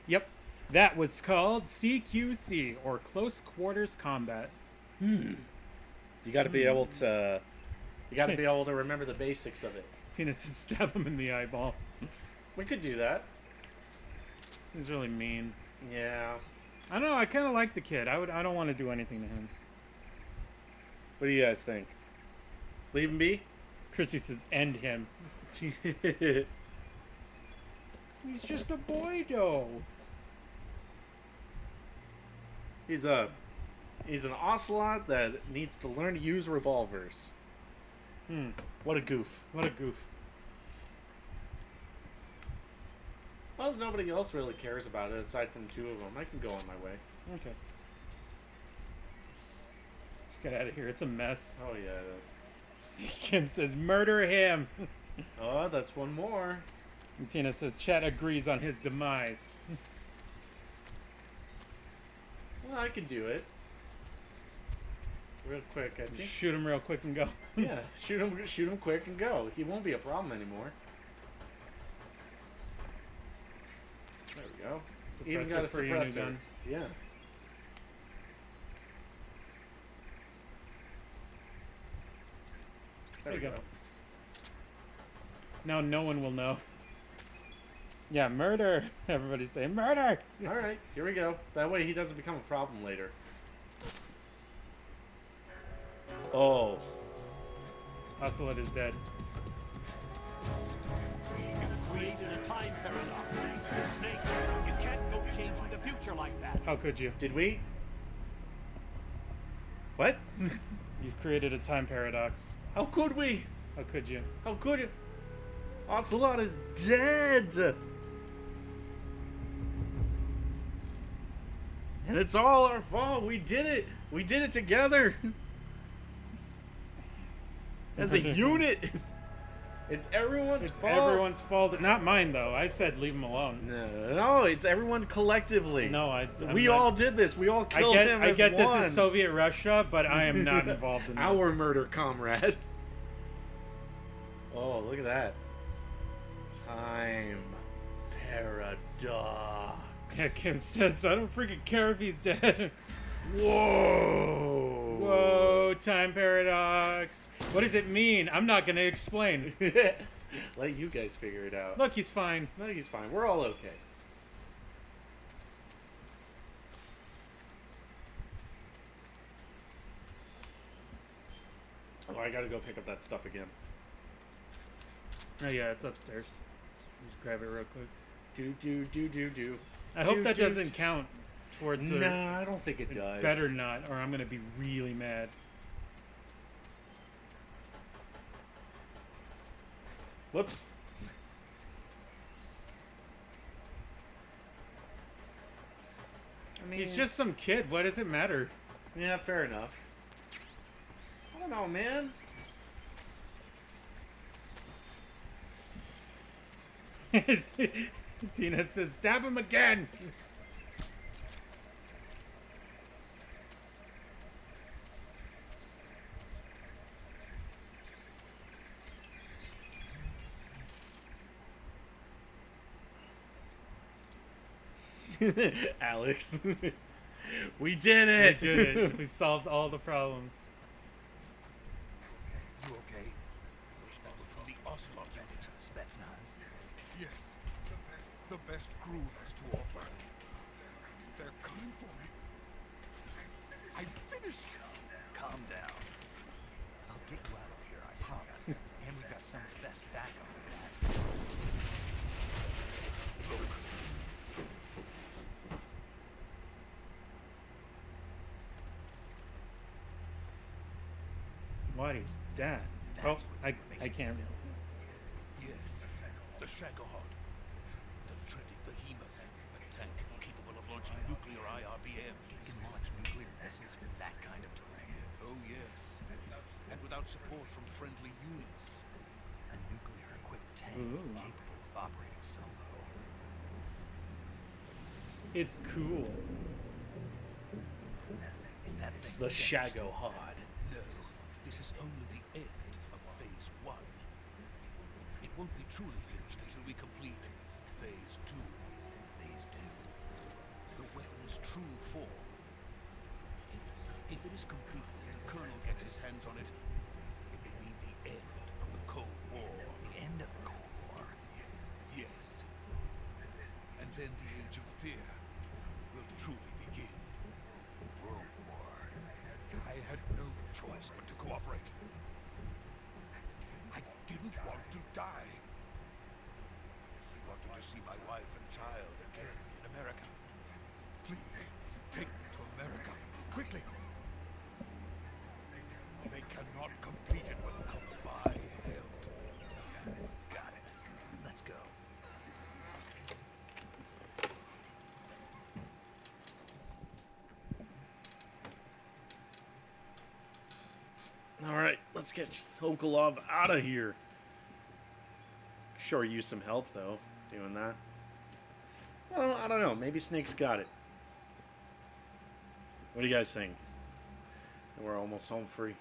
Yep, that was called CQC, or Close Quarters Combat. You got to be able to. You got to be able to remember the basics of it. Tina says, stab him in the eyeball. We could do that. He's really mean. Yeah. I don't know. I kind of like the kid. I don't want to do anything to him. What do you guys think? Leave him be? Chrissy says, end him. He's just a boy, though. He's an ocelot that needs to learn to use revolvers. What a goof. What a goof. Well, nobody else really cares about it aside from two of them. I can go on my way. Okay. Let's get out of here. It's a mess. Oh, yeah, it is. Kim says, murder him. Oh, that's one more. And Tina says, Chet agrees on his demise. Well, I can do it. Real quick, I think. Shoot him real quick and go. Yeah, shoot him quick and go. He won't be a problem anymore. There we go. Even got a for your new suppressor. gun. Yeah. There you go. Now no one will know. Yeah, murder. Everybody say murder. All right, here we go. That way he doesn't become a problem later. Oh. Ocelot is dead. You created a time paradox. Snake, you can't go changing the future like that. How could you? Did we? What? You've created a time paradox. How could we? How could you? How could you? Ocelot is dead! And it's all our fault. We did it. We did it together. As a unit. It's everyone's fault. It's everyone's fault. Not mine, though. I said leave him alone. No, it's everyone collectively. No, we all did this. We all killed him as I get one. this is Soviet Russia, but I am not involved in this. Our murder comrade. Oh, look at that. Time paradox. Yeah, Kim says, I don't freaking care if he's dead. Whoa. Whoa, time paradox. What does it mean? I'm not going to explain. Let you guys figure it out. Look, he's fine. No, he's fine. We're all okay. Oh, I gotta go pick up that stuff again. Oh, yeah, it's upstairs. Just grab it real quick. Do. I hope that doesn't count towards No, I don't think it does. Better not, or I'm going to be really mad. Whoops. I mean, He's just some kid. Why does it matter? Yeah, fair enough. I don't know, man. Tina says, stab him again. Alex. We did it! We did it. We solved all the problems. You okay? Those people from the Ocelot unit. Spetsnaz. Yes. The best crew has to offer. They're coming for me. I'm finished. Calm down. I'll get you out of here, I promise. And we've got some of the best backup we can ask for. Look. What is that? Oh, I can't. Yes. The Shagahod. The dreaded behemoth. A tank capable of launching nuclear IRBM. It can launch nuclear missiles from that kind of terrain. Oh, yes. And without support from friendly units. A nuclear-equipped tank capable of operating solo. It's cool. Is that thing The Shagahod. No, this is only the end of Phase 1. It won't be truly finished until we complete Phase 2. Phase 2. The weapon's true form. If it is complete and the Colonel gets his hands on it, it will mean the end of the Cold War. The end of the Cold War? Yes. And then the Age of Fear will truly begin. World War. I had no choice but to cooperate. I didn't want to die. I wanted to see my wife and child again in America. Please, take me to America. Quickly. They cannot complete it without my help. Got it. Let's go. Alright, let's get Sokolov out of here. Sure, use some help, though, doing that. Well, I don't know. Maybe Snake's got it. What do you guys think? We're almost home free.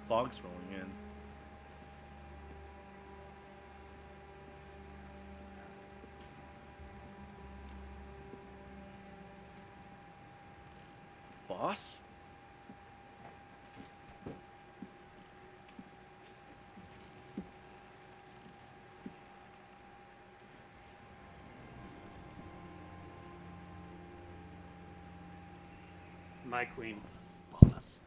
Fog's rolling in. Boss? My queen. Boss.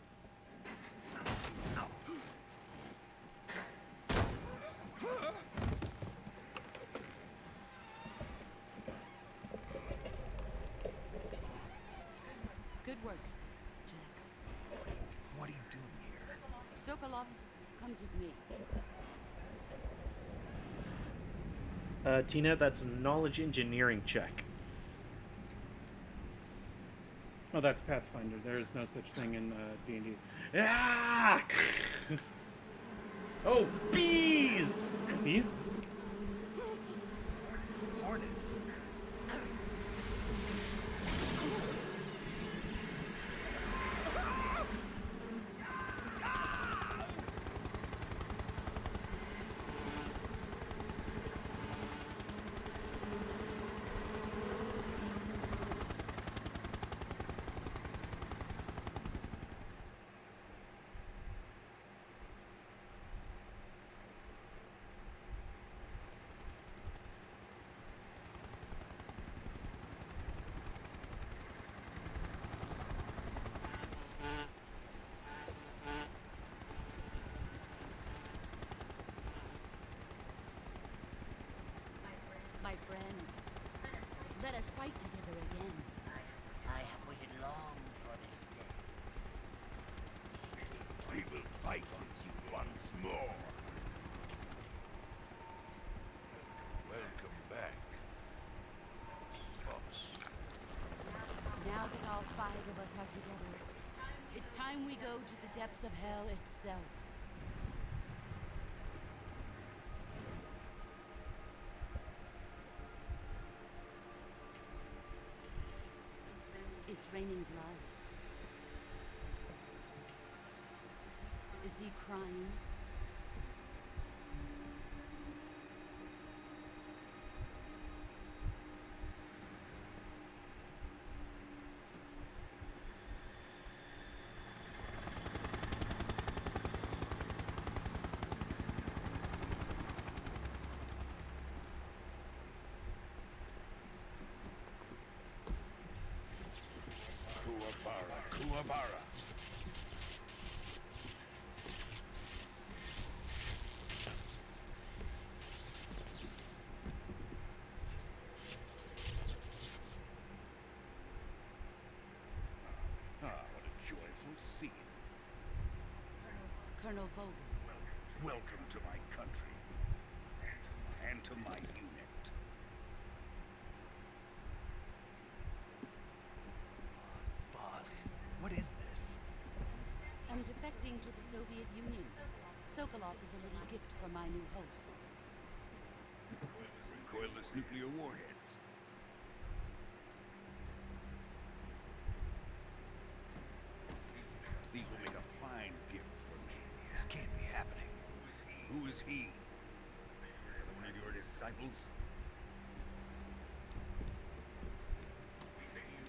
Sokolov comes with me. Tina, that's a knowledge engineering check. Oh, that's Pathfinder. There is no such thing in D&D. Ah! Oh, bees! Bees? Hornets. My friends, let us fight together again. I have waited long for this day. We will fight on you once more. Welcome back, boss. Now that all 5 of us are together, it's time we go to the depths of hell itself. It's raining blood. Is he crying? Kuwabara. Ah, what a joyful scene. Colonel Vogel. Welcome to my country. And to my unit. Boss, what is this? I'm defecting to the Soviet Union. Sokolov is a little gift from my new hosts. Recoilless nuclear warheads. These will make a fine gift for me. This can't be happening. Who is he? One of your disciples?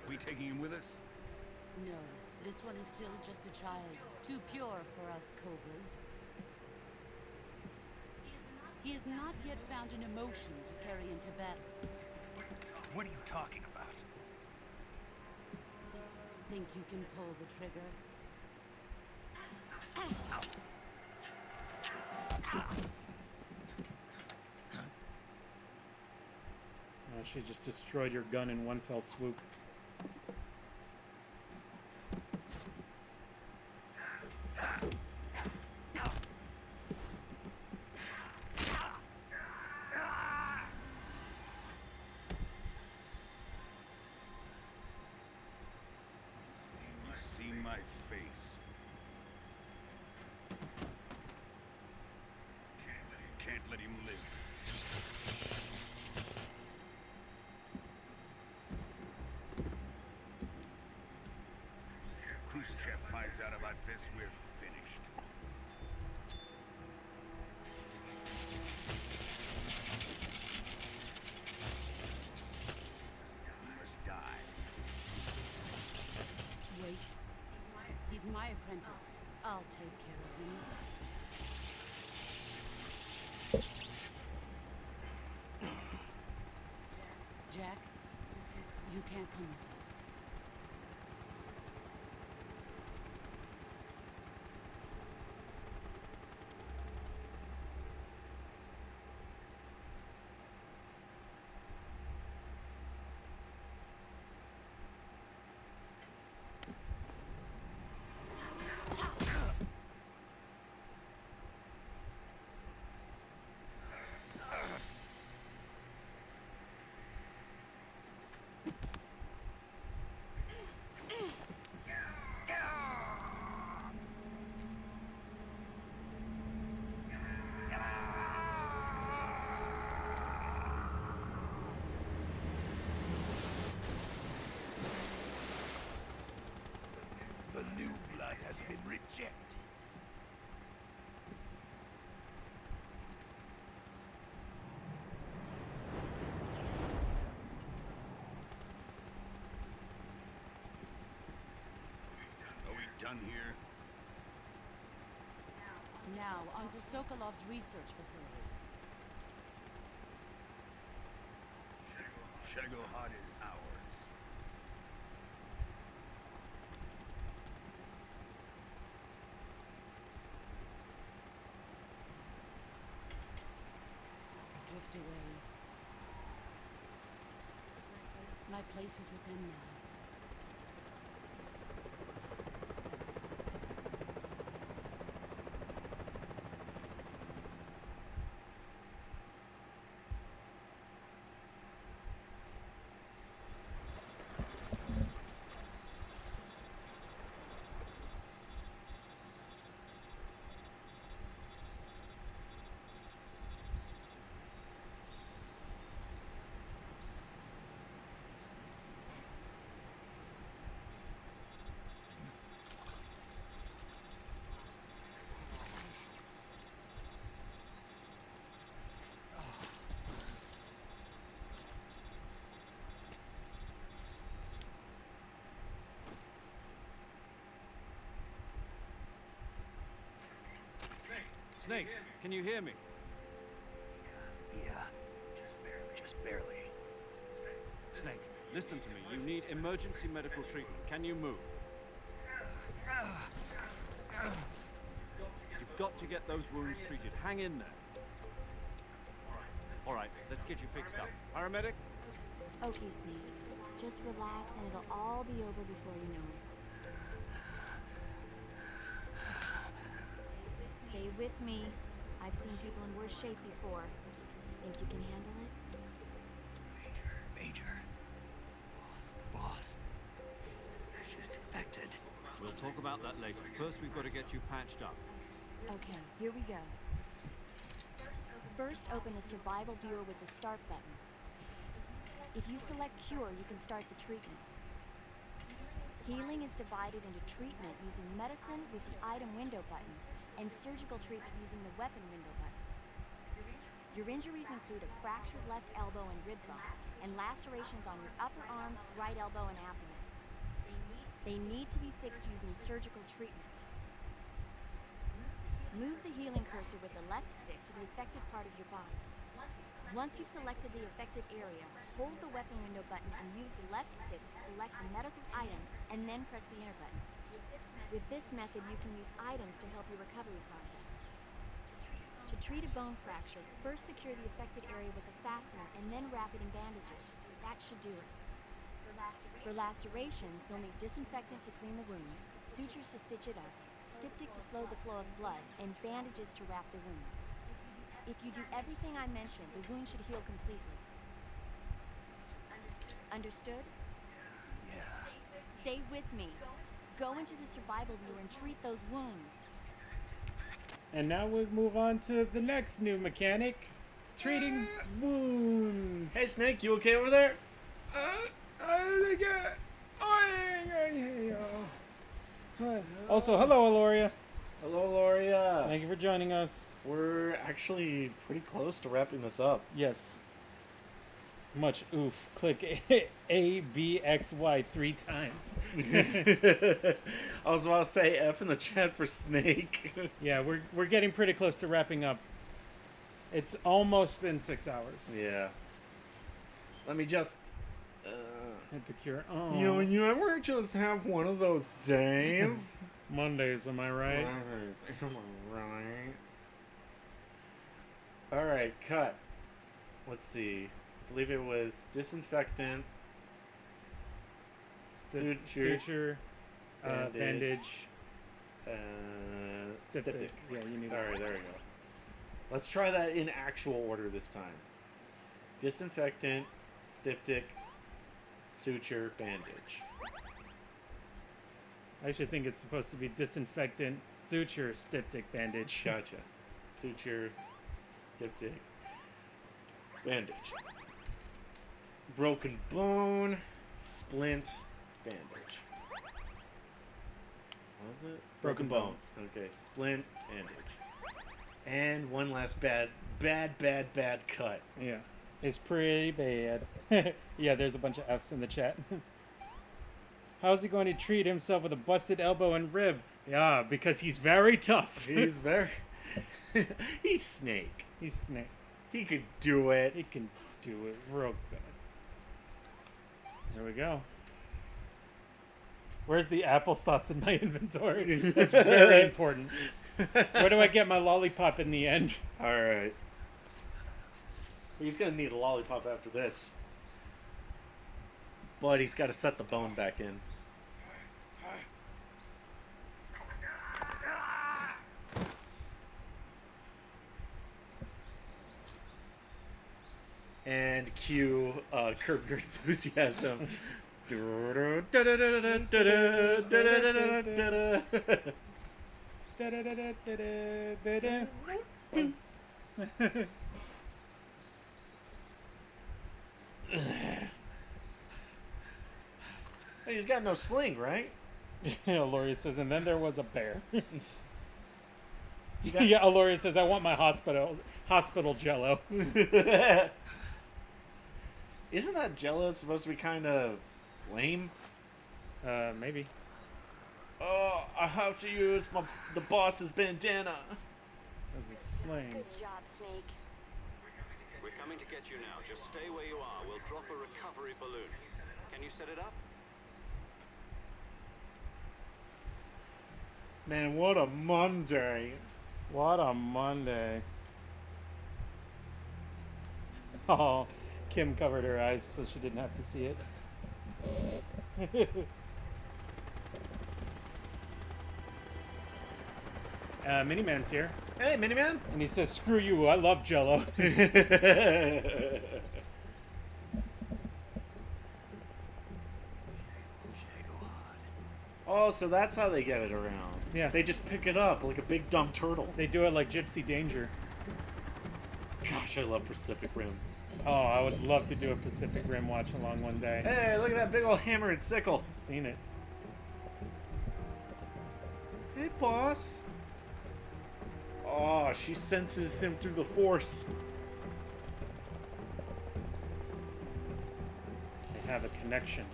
We taking him with us? No, this one is still just a child. Too pure for us Cobras. He has not yet found an emotion to carry into battle. What are you talking about? Think you can pull the trigger? She just destroyed your gun in one fell swoop. You see my face. Can't let him live. If Khrushchev finds out about this, we're finished. He must die. Wait. He's my apprentice. I'll take care of him. Jack, you can't come with us. New blood has been rejected. Are we done here? Now, on to Sokolov's research facility. Shagohod is ours. Drift away. My place is with them now. Snake, can you hear me? Yeah, just barely. Snake, listen to me. You need emergency medical treatment. Can you move? You've got to get those wounds treated. Hang in there. All right, let's get you fixed up. Paramedic? Okay, Snake. Just relax and it'll all be over before you know it. Stay with me. I've seen people in worse shape before. Think you can handle it? Major. Boss. She's defected. We'll talk about that later. First, we've got to get you patched up. Okay, here we go. First, open the survival viewer with the start button. If you select cure, you can start the treatment. Healing is divided into treatment using medicine with the item window button, and surgical treatment using the weapon window button. Your injuries include a fractured left elbow and rib bone, and lacerations on your upper arms, right elbow, and abdomen. They need to be fixed using surgical treatment. Move the healing cursor with the left stick to the affected part of your body. Once you've selected the affected area, hold the weapon window button and use the left stick to select the medical item, and then press the enter button. With this method, you can use items to help your recovery process. To treat a bone fracture, first secure the affected area with a fastener and then wrap it in bandages. That should do it. For lacerations, you'll need disinfectant to clean the wound, sutures to stitch it up, styptic to slow the flow of blood, and bandages to wrap the wound. If you do everything I mentioned, the wound should heal completely. Understood? Yeah. Stay with me. Go into the survival viewer and treat those wounds. And now we move on to the next new mechanic, treating wounds. Hey, Snake, you okay over there? Also, hello, Aloria. Hello, Aloria. Thank you for joining us. We're actually pretty close to wrapping this up. Yes. Much oof. Click A, B, X, Y 3 times. I was about to say F in the chat for Snake. Yeah, we're getting pretty close to wrapping up. It's almost been 6 hours. Yeah. Let me just... Hit the cure. Oh. You ever just have one of those days? Mondays, am I right? Mondays, am I right? Alright, cut. Let's see. I believe it was disinfectant, suture, bandage, styptic. Yeah, you need. All right, there we go. Let's try that in actual order this time. Disinfectant, styptic, suture, bandage. I actually think it's supposed to be disinfectant, suture, styptic, bandage. Gotcha. Suture, styptic, bandage. Broken bone, splint, bandage. was it? Broken bones. Okay, splint, bandage. And one last bad cut. Yeah. It's pretty bad. Yeah, there's a bunch of F's in the chat. How's he going to treat himself with a busted elbow and rib? Yeah, because he's very tough. He's very... He's Snake. He's Snake. He could do it. He can do it real good. There we go. Where's the applesauce in my inventory? That's very important. Where do I get my lollipop in the end? Alright. He's going to need a lollipop after this. But he's got to set the bone back in. And cue Curb Your Enthusiasm. He's got no sling, right? Aloria says, and then there was a bear. Yeah, Aloria says, I want my hospital jello. Isn't that jello supposed to be kind of lame? Maybe. Oh, I have to use the boss's bandana. As a sling. Good job, Snake. We're coming to get you now. Just stay where you are. We'll drop a recovery balloon. Can you set it up? Man, what a Monday. What a Monday. Oh, Kim covered her eyes so she didn't have to see it. Miniman's here. Hey, Miniman. And he says, screw you, I love Jello. Oh, so that's how they get it around. Yeah. They just pick it up like a big dumb turtle. They do it like Gypsy Danger. Gosh, I love Pacific Rim. Oh, I would love to do a Pacific Rim watch along one day. Hey, look at that big old hammer and sickle. Seen it. Hey, boss. Oh, she senses him through the force. They have a connection.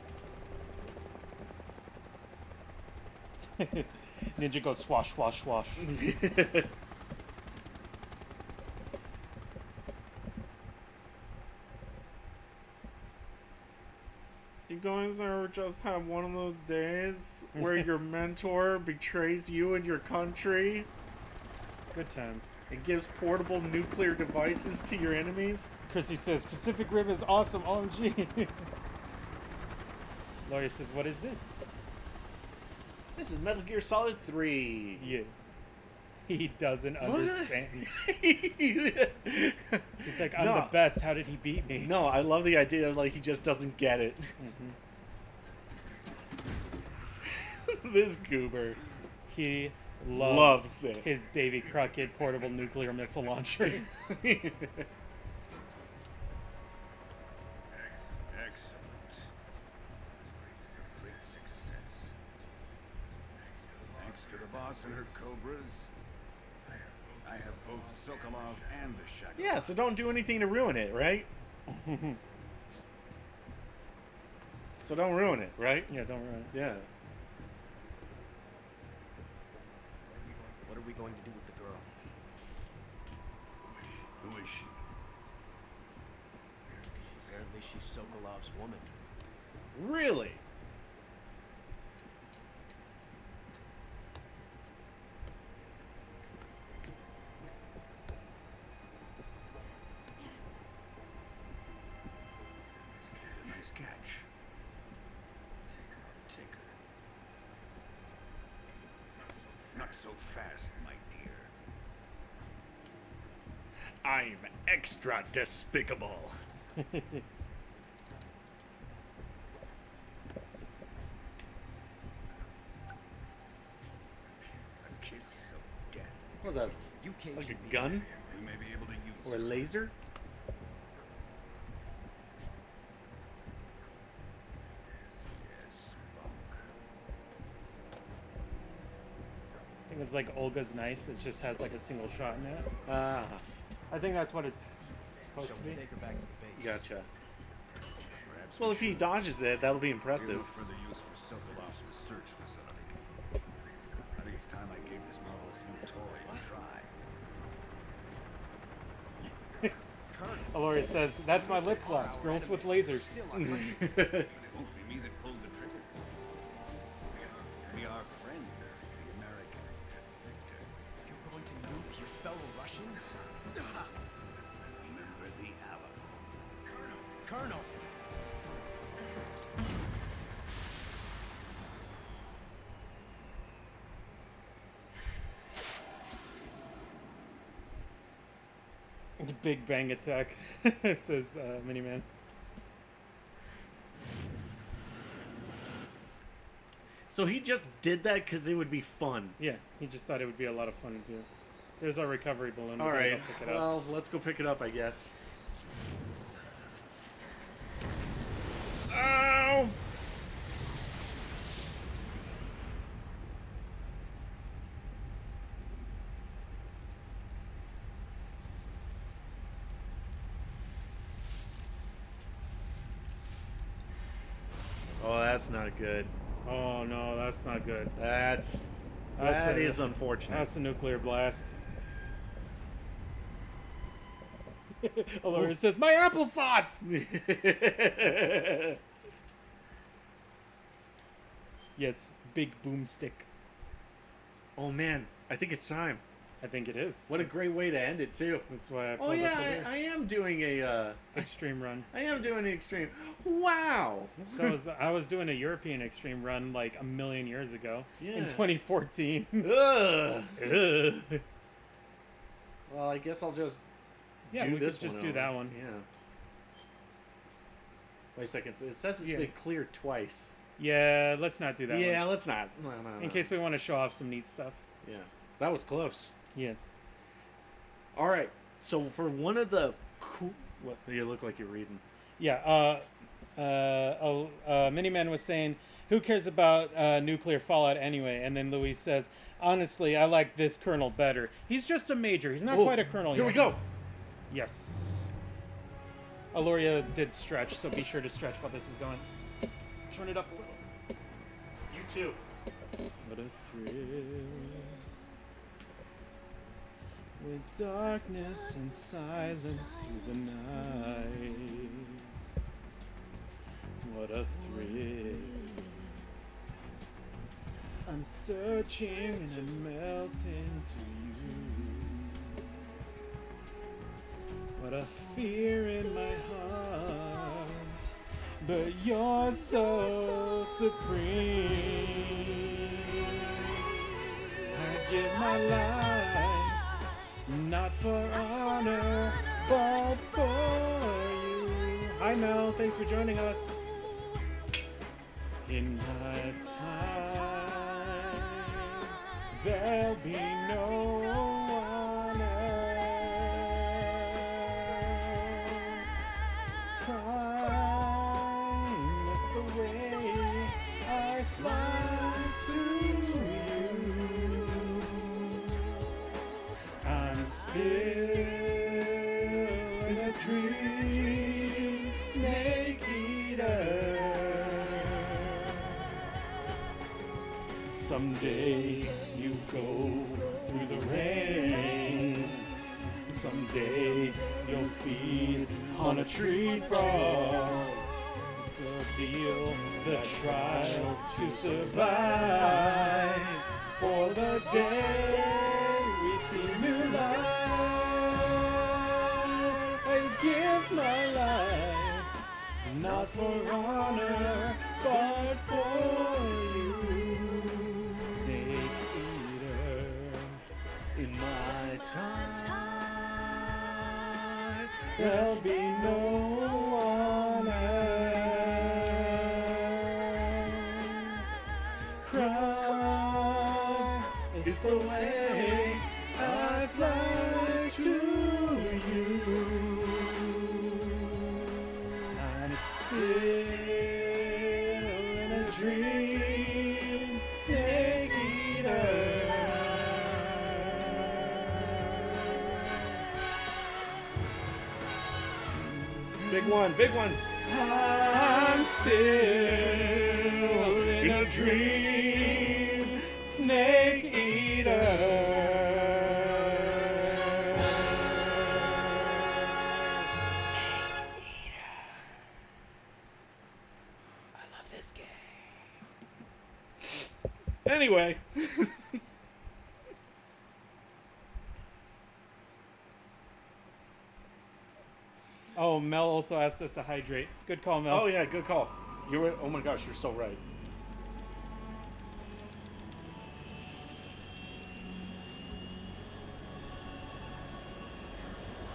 Ninja goes swash, swash, swash. You guys ever just have one of those days where your mentor betrays you and your country? Good times. And gives portable nuclear devices to your enemies? Chrissy says, Pacific Rim is awesome, OMG. Laurie says, what is this? This is Metal Gear Solid 3. Yes. He doesn't understand. He's like, I'm the best. How did he beat me? No, I love the idea of like he just doesn't get it. This goober. He loves it. His Davy Crockett portable nuclear missile launcher. Excellent. Great success. Thanks to the boss and her cobras, I have both Sokolov and the Shadow. Yeah, so don't do anything to ruin it, right? So don't ruin it, right? Yeah, don't ruin it. Yeah. What are we going to do with the girl? Who is she? Apparently she's Sokolov's woman. Really? Nice catch. Take her. Not so fast, my dear. I'm extra despicable. A kiss of death. What was that? You Like a gun? We may be able to use Or a laser? Yes, Spock. think it's like Olga's knife. It just has like a single shot in it. Ah. I think that's what it's supposed to be. Take her back to the base. Gotcha. Well, if he dodges it, that'll be impressive. Further use for Sokolow's research facility. I think it's time I gave this marvelous new toy a try. Aloria says, "That's my lip gloss. Girls with lasers." It won't be me that pulled the trigger. Be our friend, the American defector. You're going to nuke your fellow Russians? Remember the Alamo. Colonel! The Big Bang Attack, says Miniman. So he just did that because it would be fun. Yeah, he just thought it would be a lot of fun to do. There's our recovery balloon. All We're gonna right. go pick it up. Well, let's go pick it up, I guess. Ow! Oh, that's not good. Oh no, that's not good. That is unfortunate. That's a nuclear blast. Aloria says, "My applesauce!" Yes, big boomstick. Oh man, I think it's time. I think it is. What a great way to end it too. That's why I Oh pulled up the yeah, lyrics. I am doing a Extreme run. I am doing an extreme. Wow. So I was doing a European extreme run like a million years ago in Yeah. 2014. Ugh. Ugh. Well, I guess I'll just Yeah, do we this could just one do over. that one. Yeah. Wait a second. It says it's Yeah. been cleared twice. Yeah, let's not do that Yeah, one. let's not. No. In case we want to show off some neat stuff. Yeah, that was close. Yes. All right. So for one of the cool, what you look like you're reading. Yeah, Miniman was saying, "Who cares about nuclear fallout anyway?" And then Louis says, "Honestly, I like this colonel better. He's just a major. He's not Oh, quite a colonel here yet." we go. Yes. Aloria did stretch, so be sure to stretch while this is going. Turn it up a little. You too. What a thrill. With darkness and silence through the night. What a thrill. I'm searching and I'm melting to you. What a fear in my heart. But you're so supreme. I'd give my life. Not for honor, but for you. Hi Mel, thanks for joining us. In my time, there'll be no one else. Crime, it's the way I fly to you. I'm still in a dream, snake eater. Someday you go through the rain. Someday you'll feed on a tree frog. It's the deal, the trial to survive. For the day we see new life. I give my life, not for honor, but for you. Snake eater. In my time, There'll be no one else. Cry is the way I fly to you. I'm still in a dream, snake eater. Big one, big one. I'm still in a dream, snake eater. Anyway. Oh, Mel also asked us to hydrate. Good call, Mel. Oh yeah, good call. You were. Oh my gosh, you're so right.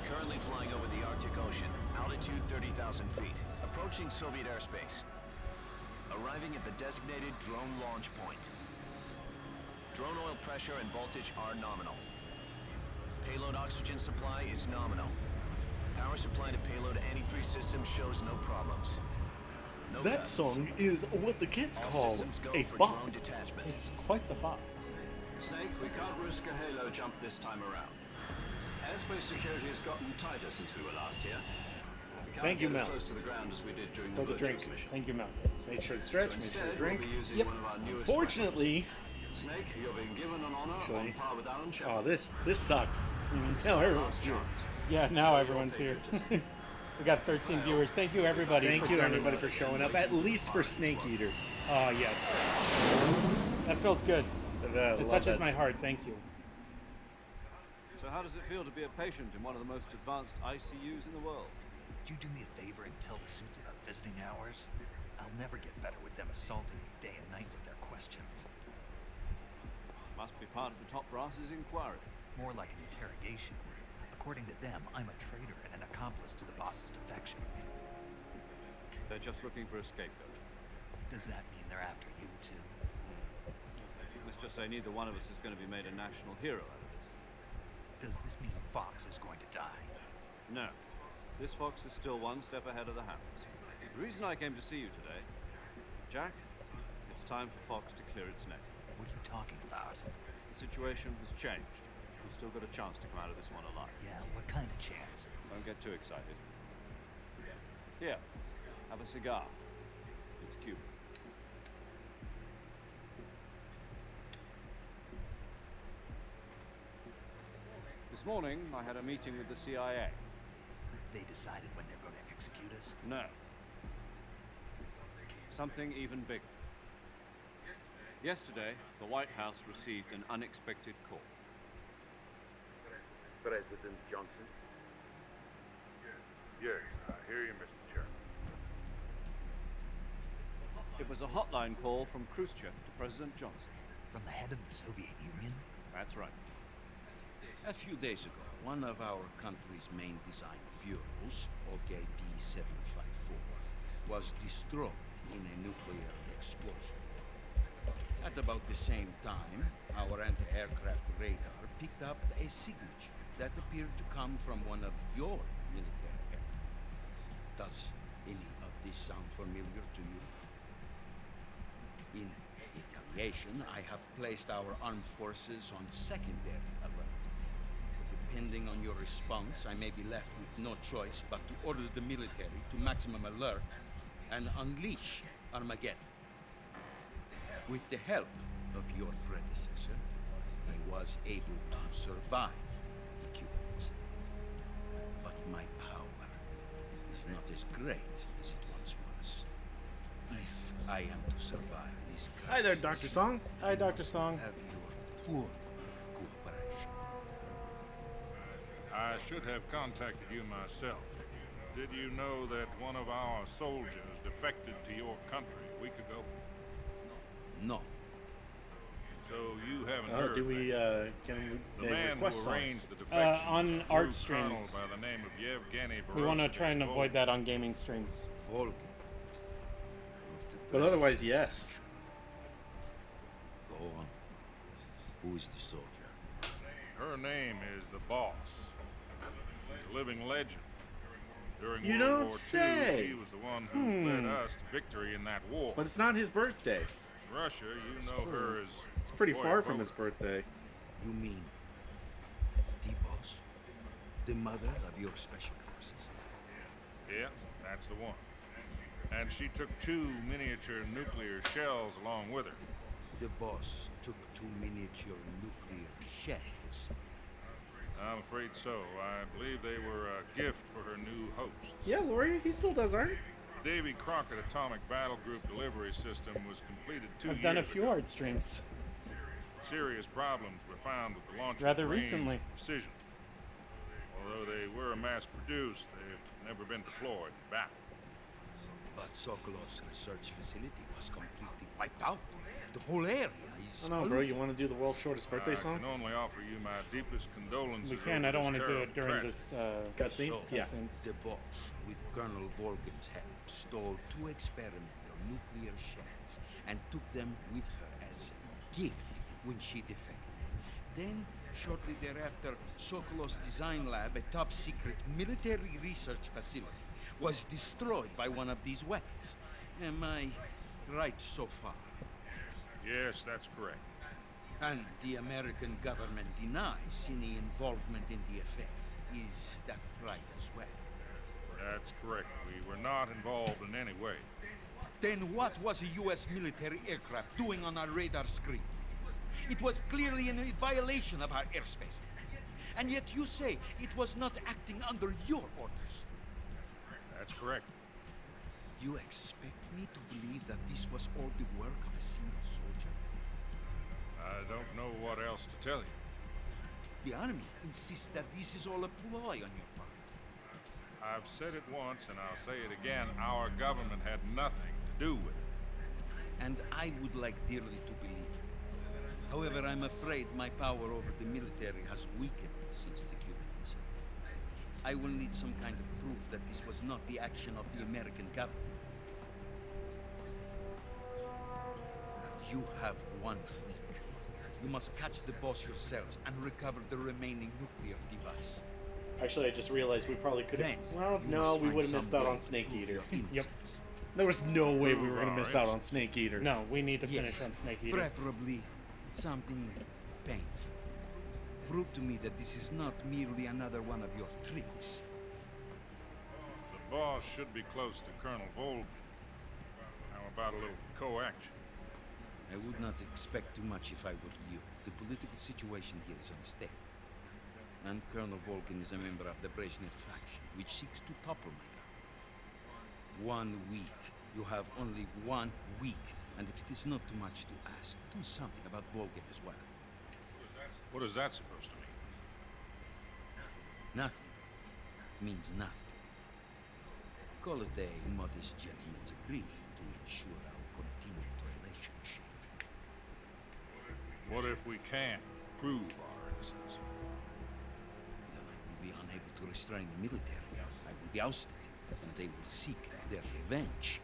Currently flying over the Arctic Ocean, altitude 30,000 feet, approaching Soviet airspace. Arriving at the designated drone launch point. Drone oil pressure and voltage are nominal. Payload oxygen supply is nominal. Power supply to payload antifreeze system shows no problems. No That guns. song is what the kids All call systems go a for bop. drone detachment. It's quite the bop. Snake, we can't risk a halo jump this time around. Airspace security has gotten tighter since we were last here. We can't Thank you, get Mel. as close to the ground as we did during For the the drink. Virtuous mission. Thank you, Mel. Make sure to stretch, So make sure instead, to drink. we'll be using Yep. one of our newest Fortunately, Snake, you're being given an honor on par with Alan Shepard. oh, this sucks. Now everyone's here. Yeah, now everyone's here. We got 13 viewers. Thank you, everybody. Thank for you, joining everybody, us. for showing up. At least for Snake Eater. Oh, yes. That feels good. It touches my heart. Thank you. So how does it feel to be a patient in one of the most advanced ICUs in the world? Would you do me a favor and tell the suits about visiting hours? I'll never get better with them assaulting me day and night with their questions. Must be part of the top brass's inquiry. More like an interrogation. According to them, I'm a traitor and an accomplice to the boss's defection. They're just looking for a scapegoat. Does that mean they're after you, too? Let's just say neither one of us is going to be made a national hero out of this. Does this mean Fox is going to die? No. This fox is still one step ahead of the hounds. The reason I came to see you today, Jack, it's time for Fox to clear its neck. What are you talking about? The situation has changed. We've still got a chance to come out of this one alive. Yeah, what kind of chance? Don't get too excited. Here, have a cigar. It's Cuban. This morning, I had a meeting with the CIA. They decided when they're going to execute us? No. Something even bigger. Yesterday, the White House received an unexpected call. President Johnson? Yes, I hear you, Mr. Chairman. It was a hotline call from Khrushchev to President Johnson. From the head of the Soviet Union? That's right. A few days ago, one of our country's main design bureaus, OKP-754, was destroyed in a nuclear explosion. At about the same time, our anti-aircraft radar picked up a signature that appeared to come from one of your military aircraft. Does any of this sound familiar to you? In retaliation, I have placed our armed forces on secondary alert. Depending on your response, I may be left with no choice but to order the military to maximum alert and unleash Armageddon. With the help of your predecessor, I was able to survive the Cuban incident. But my power is not as great as it once was. If I am to survive this crisis, Hi there, Dr. Song. Hi, Dr. Song. have your full cooperation. I should have contacted you myself. Did you know that one of our soldiers defected to your country a week ago? No. So you haven't Oh, heard. do we, can we The man who request arranged songs? the defection On was a art group colonel streams. by the name of Yevgeny We want to Borisovich try and avoid Volgin. that on gaming streams. Volgin. But otherwise, yes. Go on. Who is the soldier? Her name is the Boss. She's a living legend. During You World don't War say. II, she was the one who led us to victory in that war. But it's not his birthday. Russia, you know her as It's pretty far from Voyevode. his birthday. You mean the boss? The mother of your special forces? Yes. That's the one. And she took 2 miniature nuclear shells along with her. The boss took 2 miniature nuclear shells. I'm afraid so. I believe they were a gift for her new host. Yeah, Laurie, he still does art. Davy Crockett Atomic Battle Group delivery system was completed 2 years I've done a few ago. art streams. Serious problems were found with the launch Rather of range recently. precision. Although they were mass-produced, they've never been deployed in battle. But Sokolov's research facility was completely wiped out. The whole area is... I don't know, bro. You want to do the world's shortest birthday song? I can only offer you my deepest condolences. We can. over I don't this want to do terrible it during tragedy. this cutscene. So, Yeah. the boss, with Colonel Volgin's help, stole 2 experimental nuclear shells and took them with her as a gift when she defected. Then, shortly thereafter, Sokolov's design lab, a top-secret military research facility, was destroyed by one of these weapons. Am I right so far? Yes, that's correct. And the American government denies any involvement in the affair. Is that right as well? That's correct. We were not involved in any way. Then what was a U.S. military aircraft doing on our radar screen? It was clearly in violation of our airspace. And yet you say it was not acting under your orders. That's correct. You expect me to believe that this was all the work of a single soldier? I don't know what else to tell you. The army insists that this is all a ploy on your part. I've said it once and I'll say it again. Our government had nothing to do with it. And I would like dearly to believe you. However, I'm afraid my power over the military has weakened since the Cuban incident. I will need some kind of proof that this was not the action of the American government. You have 1 week. You must catch the boss yourselves and recover the remaining nuclear device. Actually, I just realized we probably could have. Then, Well, you no, must we find would have missed some out way on to Snake prove Eater. your Yep. innocence. There was no way we were going to All miss right. out on Snake Eater. No, we need to finish Yes, on Snake Eater. preferably something painful. Prove to me that this is not merely another one of your tricks. The boss should be close to Colonel Volgin. How about a little co-action? I would not expect too much if I were you. The political situation here is unstable. And Colonel Volgin is a member of the Brezhnev faction, which seeks to topple my government. 1 week. You have only 1 week. And if it is not too much to ask, do something about Volgin as well. What is that supposed to mean? Nothing means nothing. Call it a modest gentleman's agreement to ensure our continued relationship. What if we can't prove our innocence? Then I will be unable to restrain the military. I will be ousted, and they will seek their revenge.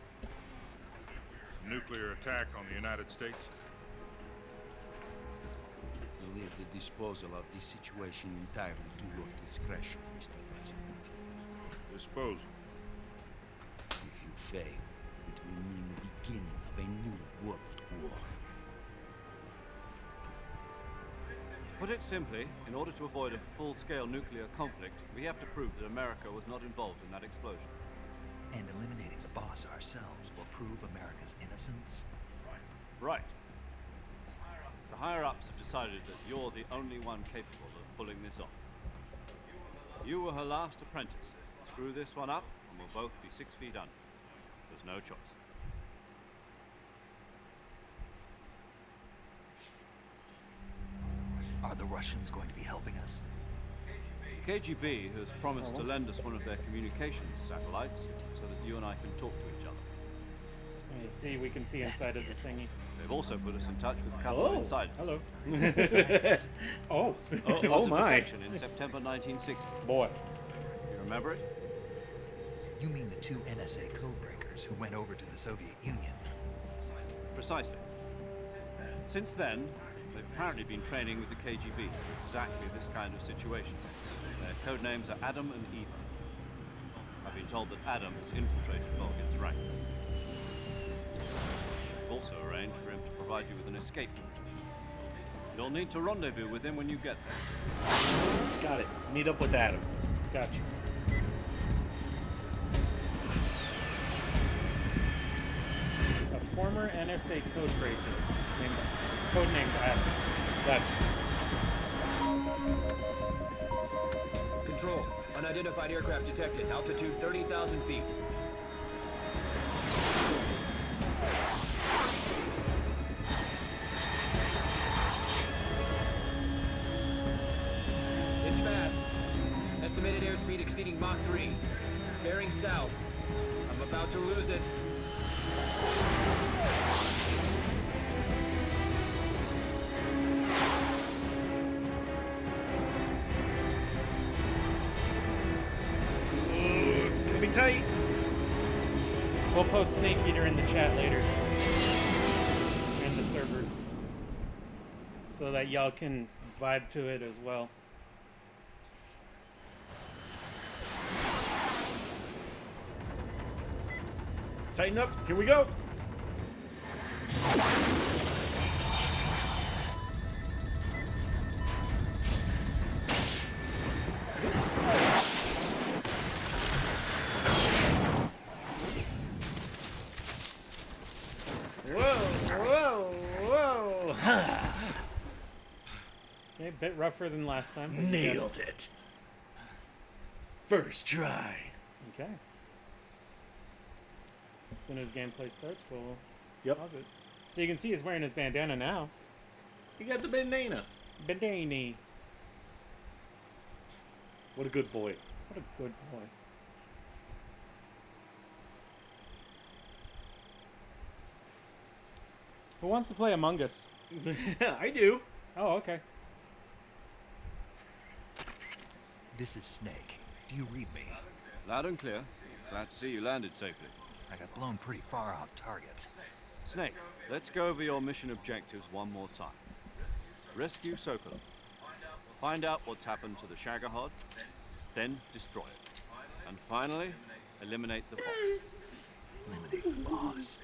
Nuclear attack on the United States? I leave the disposal of this situation entirely to your discretion, Mr. President. Disposal. If you fail, it will mean the beginning of a new world war. To put it simply, in order to avoid a full-scale nuclear conflict, we have to prove that America was not involved in that explosion. And eliminating the boss ourselves will prove America's innocence? Right. The higher-ups have decided that you're the only one capable of pulling this off. You were her last apprentice. Screw this one up, and we'll both be 6 feet under. There's no choice. Are the Russians going to be helping us? KGB has promised to lend us one of their communications satellites so that you and I can talk to each other. Hey, see, we can see inside of the thingy. They've also put us in touch with a couple of insiders. Hello. Oh, oh was a my. defection in September 1960. Boy. You remember it? You mean the 2 NSA codebreakers who went over to the Soviet Union? Precisely. Since then, they've apparently been training with the KGB for exactly this kind of situation. Their code names are Adam and Eva. I've been told that Adam has infiltrated Volgin's ranks. I've also arranged for him to provide you with an escape route. You'll need to rendezvous with him when you get there. Got it. Meet up with Adam. Gotcha. former NSA codebreaker, codenamed Adam. Gotcha. Control. Unidentified aircraft detected. Altitude 30,000 feet. It's fast. Estimated airspeed exceeding Mach 3. Bearing south. I'm about to lose it. It's gonna be tight. We'll post Snake Eater in the chat later. And the server. So that y'all can vibe to it as well. Tighten up. Here we go. Whoa. Okay, a bit rougher than last time. But you got Nailed it. First try. Okay. As soon as gameplay starts, we'll pause it. So you can see he's wearing his bandana now. You got the bandana. Bandana. What a good boy. What a good boy. Who wants to play Among Us? I do. Oh, okay. This is Snake. Do you read me? Loud and clear. Glad to see you landed safely. I got blown pretty far off target. Snake, let's go over your mission objectives one more time. Rescue Sokolov. Find out what's happened to the Shagohod, then destroy it. And finally, eliminate the boss. Eliminate the boss?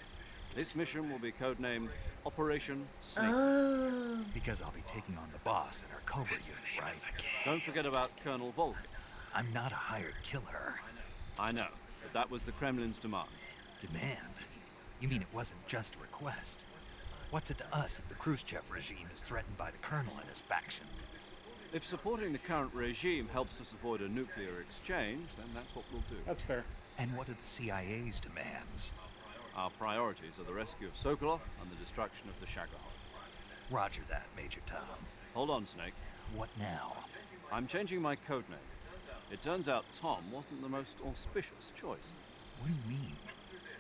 This mission will be codenamed Operation Snake. Because I'll be taking on the boss in our Cobra unit, right? Don't forget about Colonel Volkin. I'm not a hired killer. I know, but that was the Kremlin's demand. Demand? You mean it wasn't just a request? What's it to us if the Khrushchev regime is threatened by the Colonel and his faction? If supporting the current regime helps us avoid a nuclear exchange, then that's what we'll do. That's fair. And what are the CIA's demands? Our priorities are the rescue of Sokolov and the destruction of the Shagohod. Roger that, Major Tom. Hold on, Snake. What now? I'm changing my codename. It turns out Tom wasn't the most auspicious choice. What do you mean?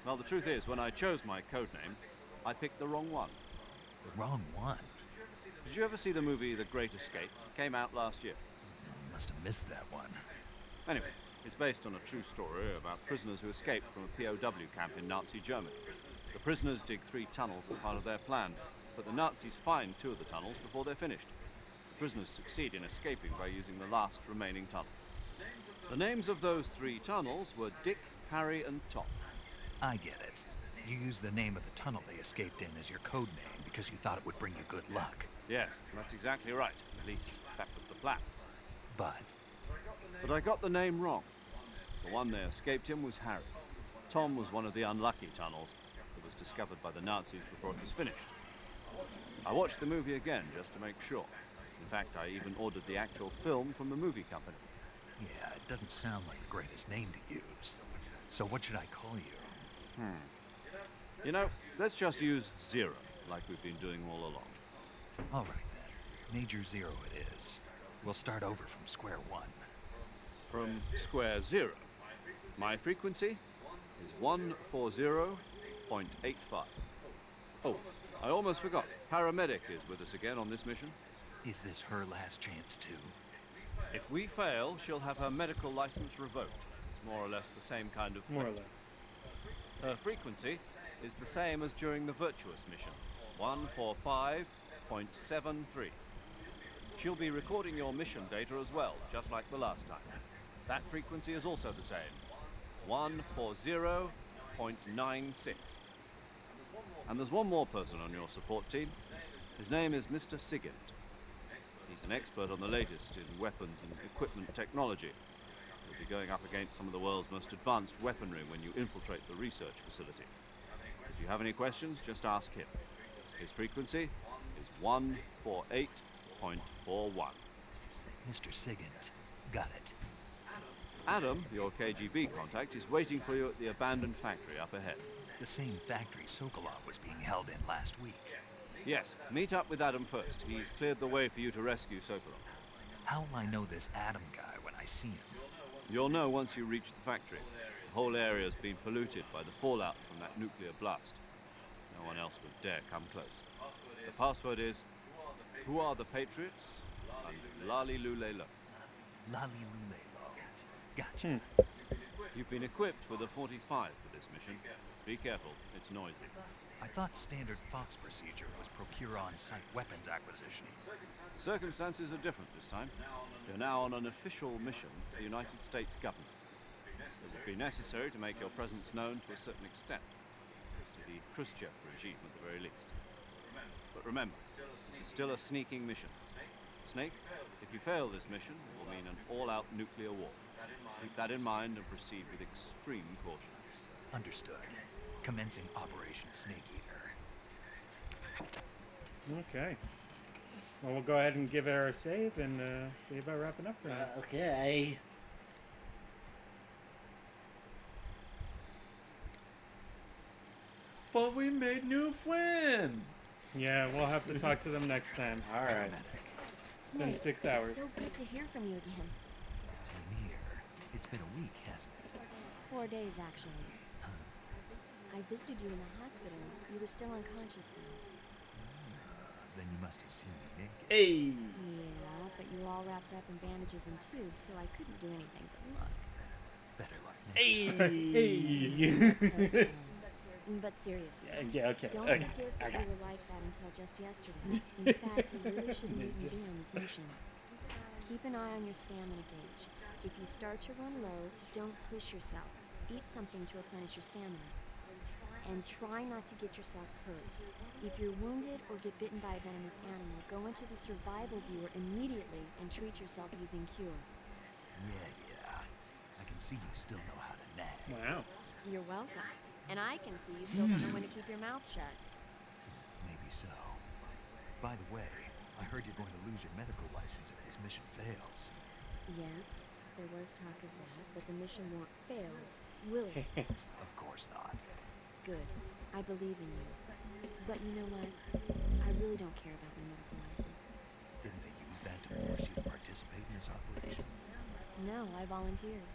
Well, the truth is, when I chose my codename, I picked the wrong one. The wrong one? Did you ever see the movie The Great Escape? It came out last year. Must have missed that one. Anyway, it's based on a true story about prisoners who escaped from a POW camp in Nazi Germany. The prisoners dig 3 tunnels as part of their plan, but the Nazis find 2 of the tunnels before they're finished. The prisoners succeed in escaping by using the last remaining tunnel. The names of those 3 tunnels were Dick, Harry, and Tom. I get it. You used the name of the tunnel they escaped in as your code name because you thought it would bring you good luck. Yes, that's exactly right. At least, that was the plan. But I got the name wrong. The one they escaped in was Harry. Tom was one of the unlucky tunnels that was discovered by the Nazis before it was finished. I watched the movie again just to make sure. In fact, I even ordered the actual film from the movie company. yeah, it doesn't sound like the greatest name to use. So what should I call you? You know, let's just use Zero, like we've been doing all along. All right then. Major Zero it is. We'll start over from square one. From square 0. My frequency is 140.85. Oh, I almost forgot. Paramedic is with us again on this mission. Is this her last chance too? If we fail, she'll have her medical license revoked. It's more or less the same kind of fate. More or less. Her frequency is the same as during the Virtuous mission, 145.73. She'll be recording your mission data as well, just like the last time. That frequency is also the same, 140.96. And there's one more person on your support team. His name is Mr. Sigint. He's an expert on the latest in weapons and equipment technology. You'll be going up against some of the world's most advanced weaponry when you infiltrate the research facility. If you have any questions, just ask him. His frequency is 148.41. Mr. Sigint, got it. Adam, your KGB contact, is waiting for you at the abandoned factory up ahead. The same factory Sokolov was being held in last week. Yes, meet up with Adam first. He's cleared the way for you to rescue Sokolov. How will I know this Adam guy when I see him? You'll know once you reach the factory. The whole area's been polluted by the fallout from that nuclear blast. No one else would dare come close. The password is, who are the Patriots? And Lali Lule Lo. Lali Lule Lo. Gotcha. You've been equipped with a 45 for this mission. Be careful, it's noisy. I thought standard Fox procedure was procure on-site weapons acquisition. Circumstances are different this time. You're now on an official mission for the United States government. It would be necessary to make your presence known to a certain extent, to the Khrushchev regime at the very least. But remember, this is still a sneaking mission. Snake, if you fail this mission, it will mean an all-out nuclear war. Keep that in mind and proceed with extreme caution. Understood. Commencing Operation Snake Eater. Okay. Well, we'll go ahead and give it our save and see about wrapping up for now. Okay. But we made new friends. Yeah, we'll have to talk to them next time. All right. It's been 6 hours. So good to hear from you again. Same here. It's been a week, hasn't it? 4 days, actually. I visited you in the hospital. You were still unconscious then. Then you must have seen me naked. Hey! Yeah, but you were all wrapped up in bandages and tubes, so I couldn't do anything but look. Better luck next Hey! But seriously, Yeah, okay. don't Okay. forget that you were like that until just yesterday. In fact, you really shouldn't even be on this mission. Keep an eye on your stamina gauge. If you start to run low, don't push yourself. Eat something to replenish your stamina. And try not to get yourself hurt. If you're wounded or get bitten by a venomous animal, go into the survival viewer immediately and treat yourself using cure. Yeah. I can see you still know how to nag. Wow. You're welcome. And I can see you still don't know when to keep your mouth shut. Maybe so. By the way, I heard you're going to lose your medical license if this mission fails. Yes, there was talk of that, but the mission won't fail, will it? Of course not. Good. I believe in you. But you know what? I really don't care about my medical license. Didn't they use that to force you to participate in this operation? No, I volunteered.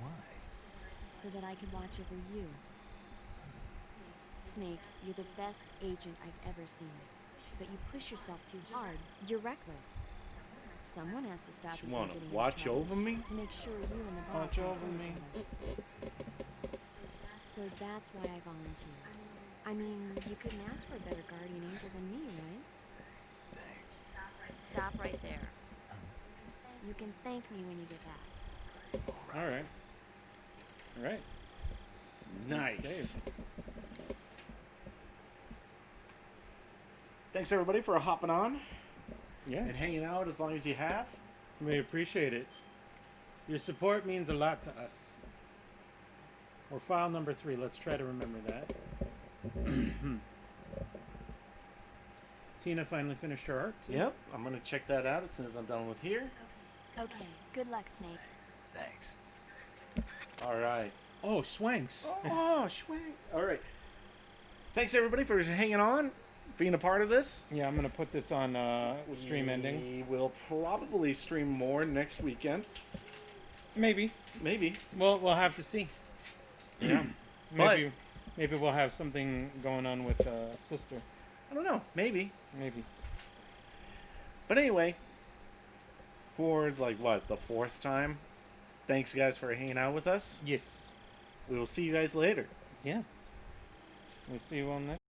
Why? So that I could watch over you. Snake, you're the best agent I've ever seen. But you push yourself too hard. You're reckless. Someone has to stop You you from wanna getting into watch trouble over me? to make sure you and the boss Watch don't over kill me? each other. So that's why I volunteered. I mean, you couldn't ask for a better guardian angel than me, right? Thanks. Stop right there. You can thank me when you get back. All right. All right. Nice. Save. Thanks everybody for hopping on Yeah. and hanging out as long as you have. We appreciate it. Your support means a lot to us. We're file number 3. Let's try to remember that. Tina finally finished her art. Too. Yep, I'm gonna check that out as soon as I'm done with here. Okay, good luck, Snake. Thanks. All right. Oh, Swanks. Oh, swing. All right. Thanks everybody for hanging on, being a part of this. Yeah, I'm gonna put this on stream ending. We will probably stream more next weekend. Maybe. Maybe. Well, we'll have to see. Yeah. Maybe we'll have something going on with sister. I don't know. Maybe. Maybe. But anyway, for like what, the 4th time, thanks guys for hanging out with us. Yes. We will see you guys later. Yes. We'll see you all next.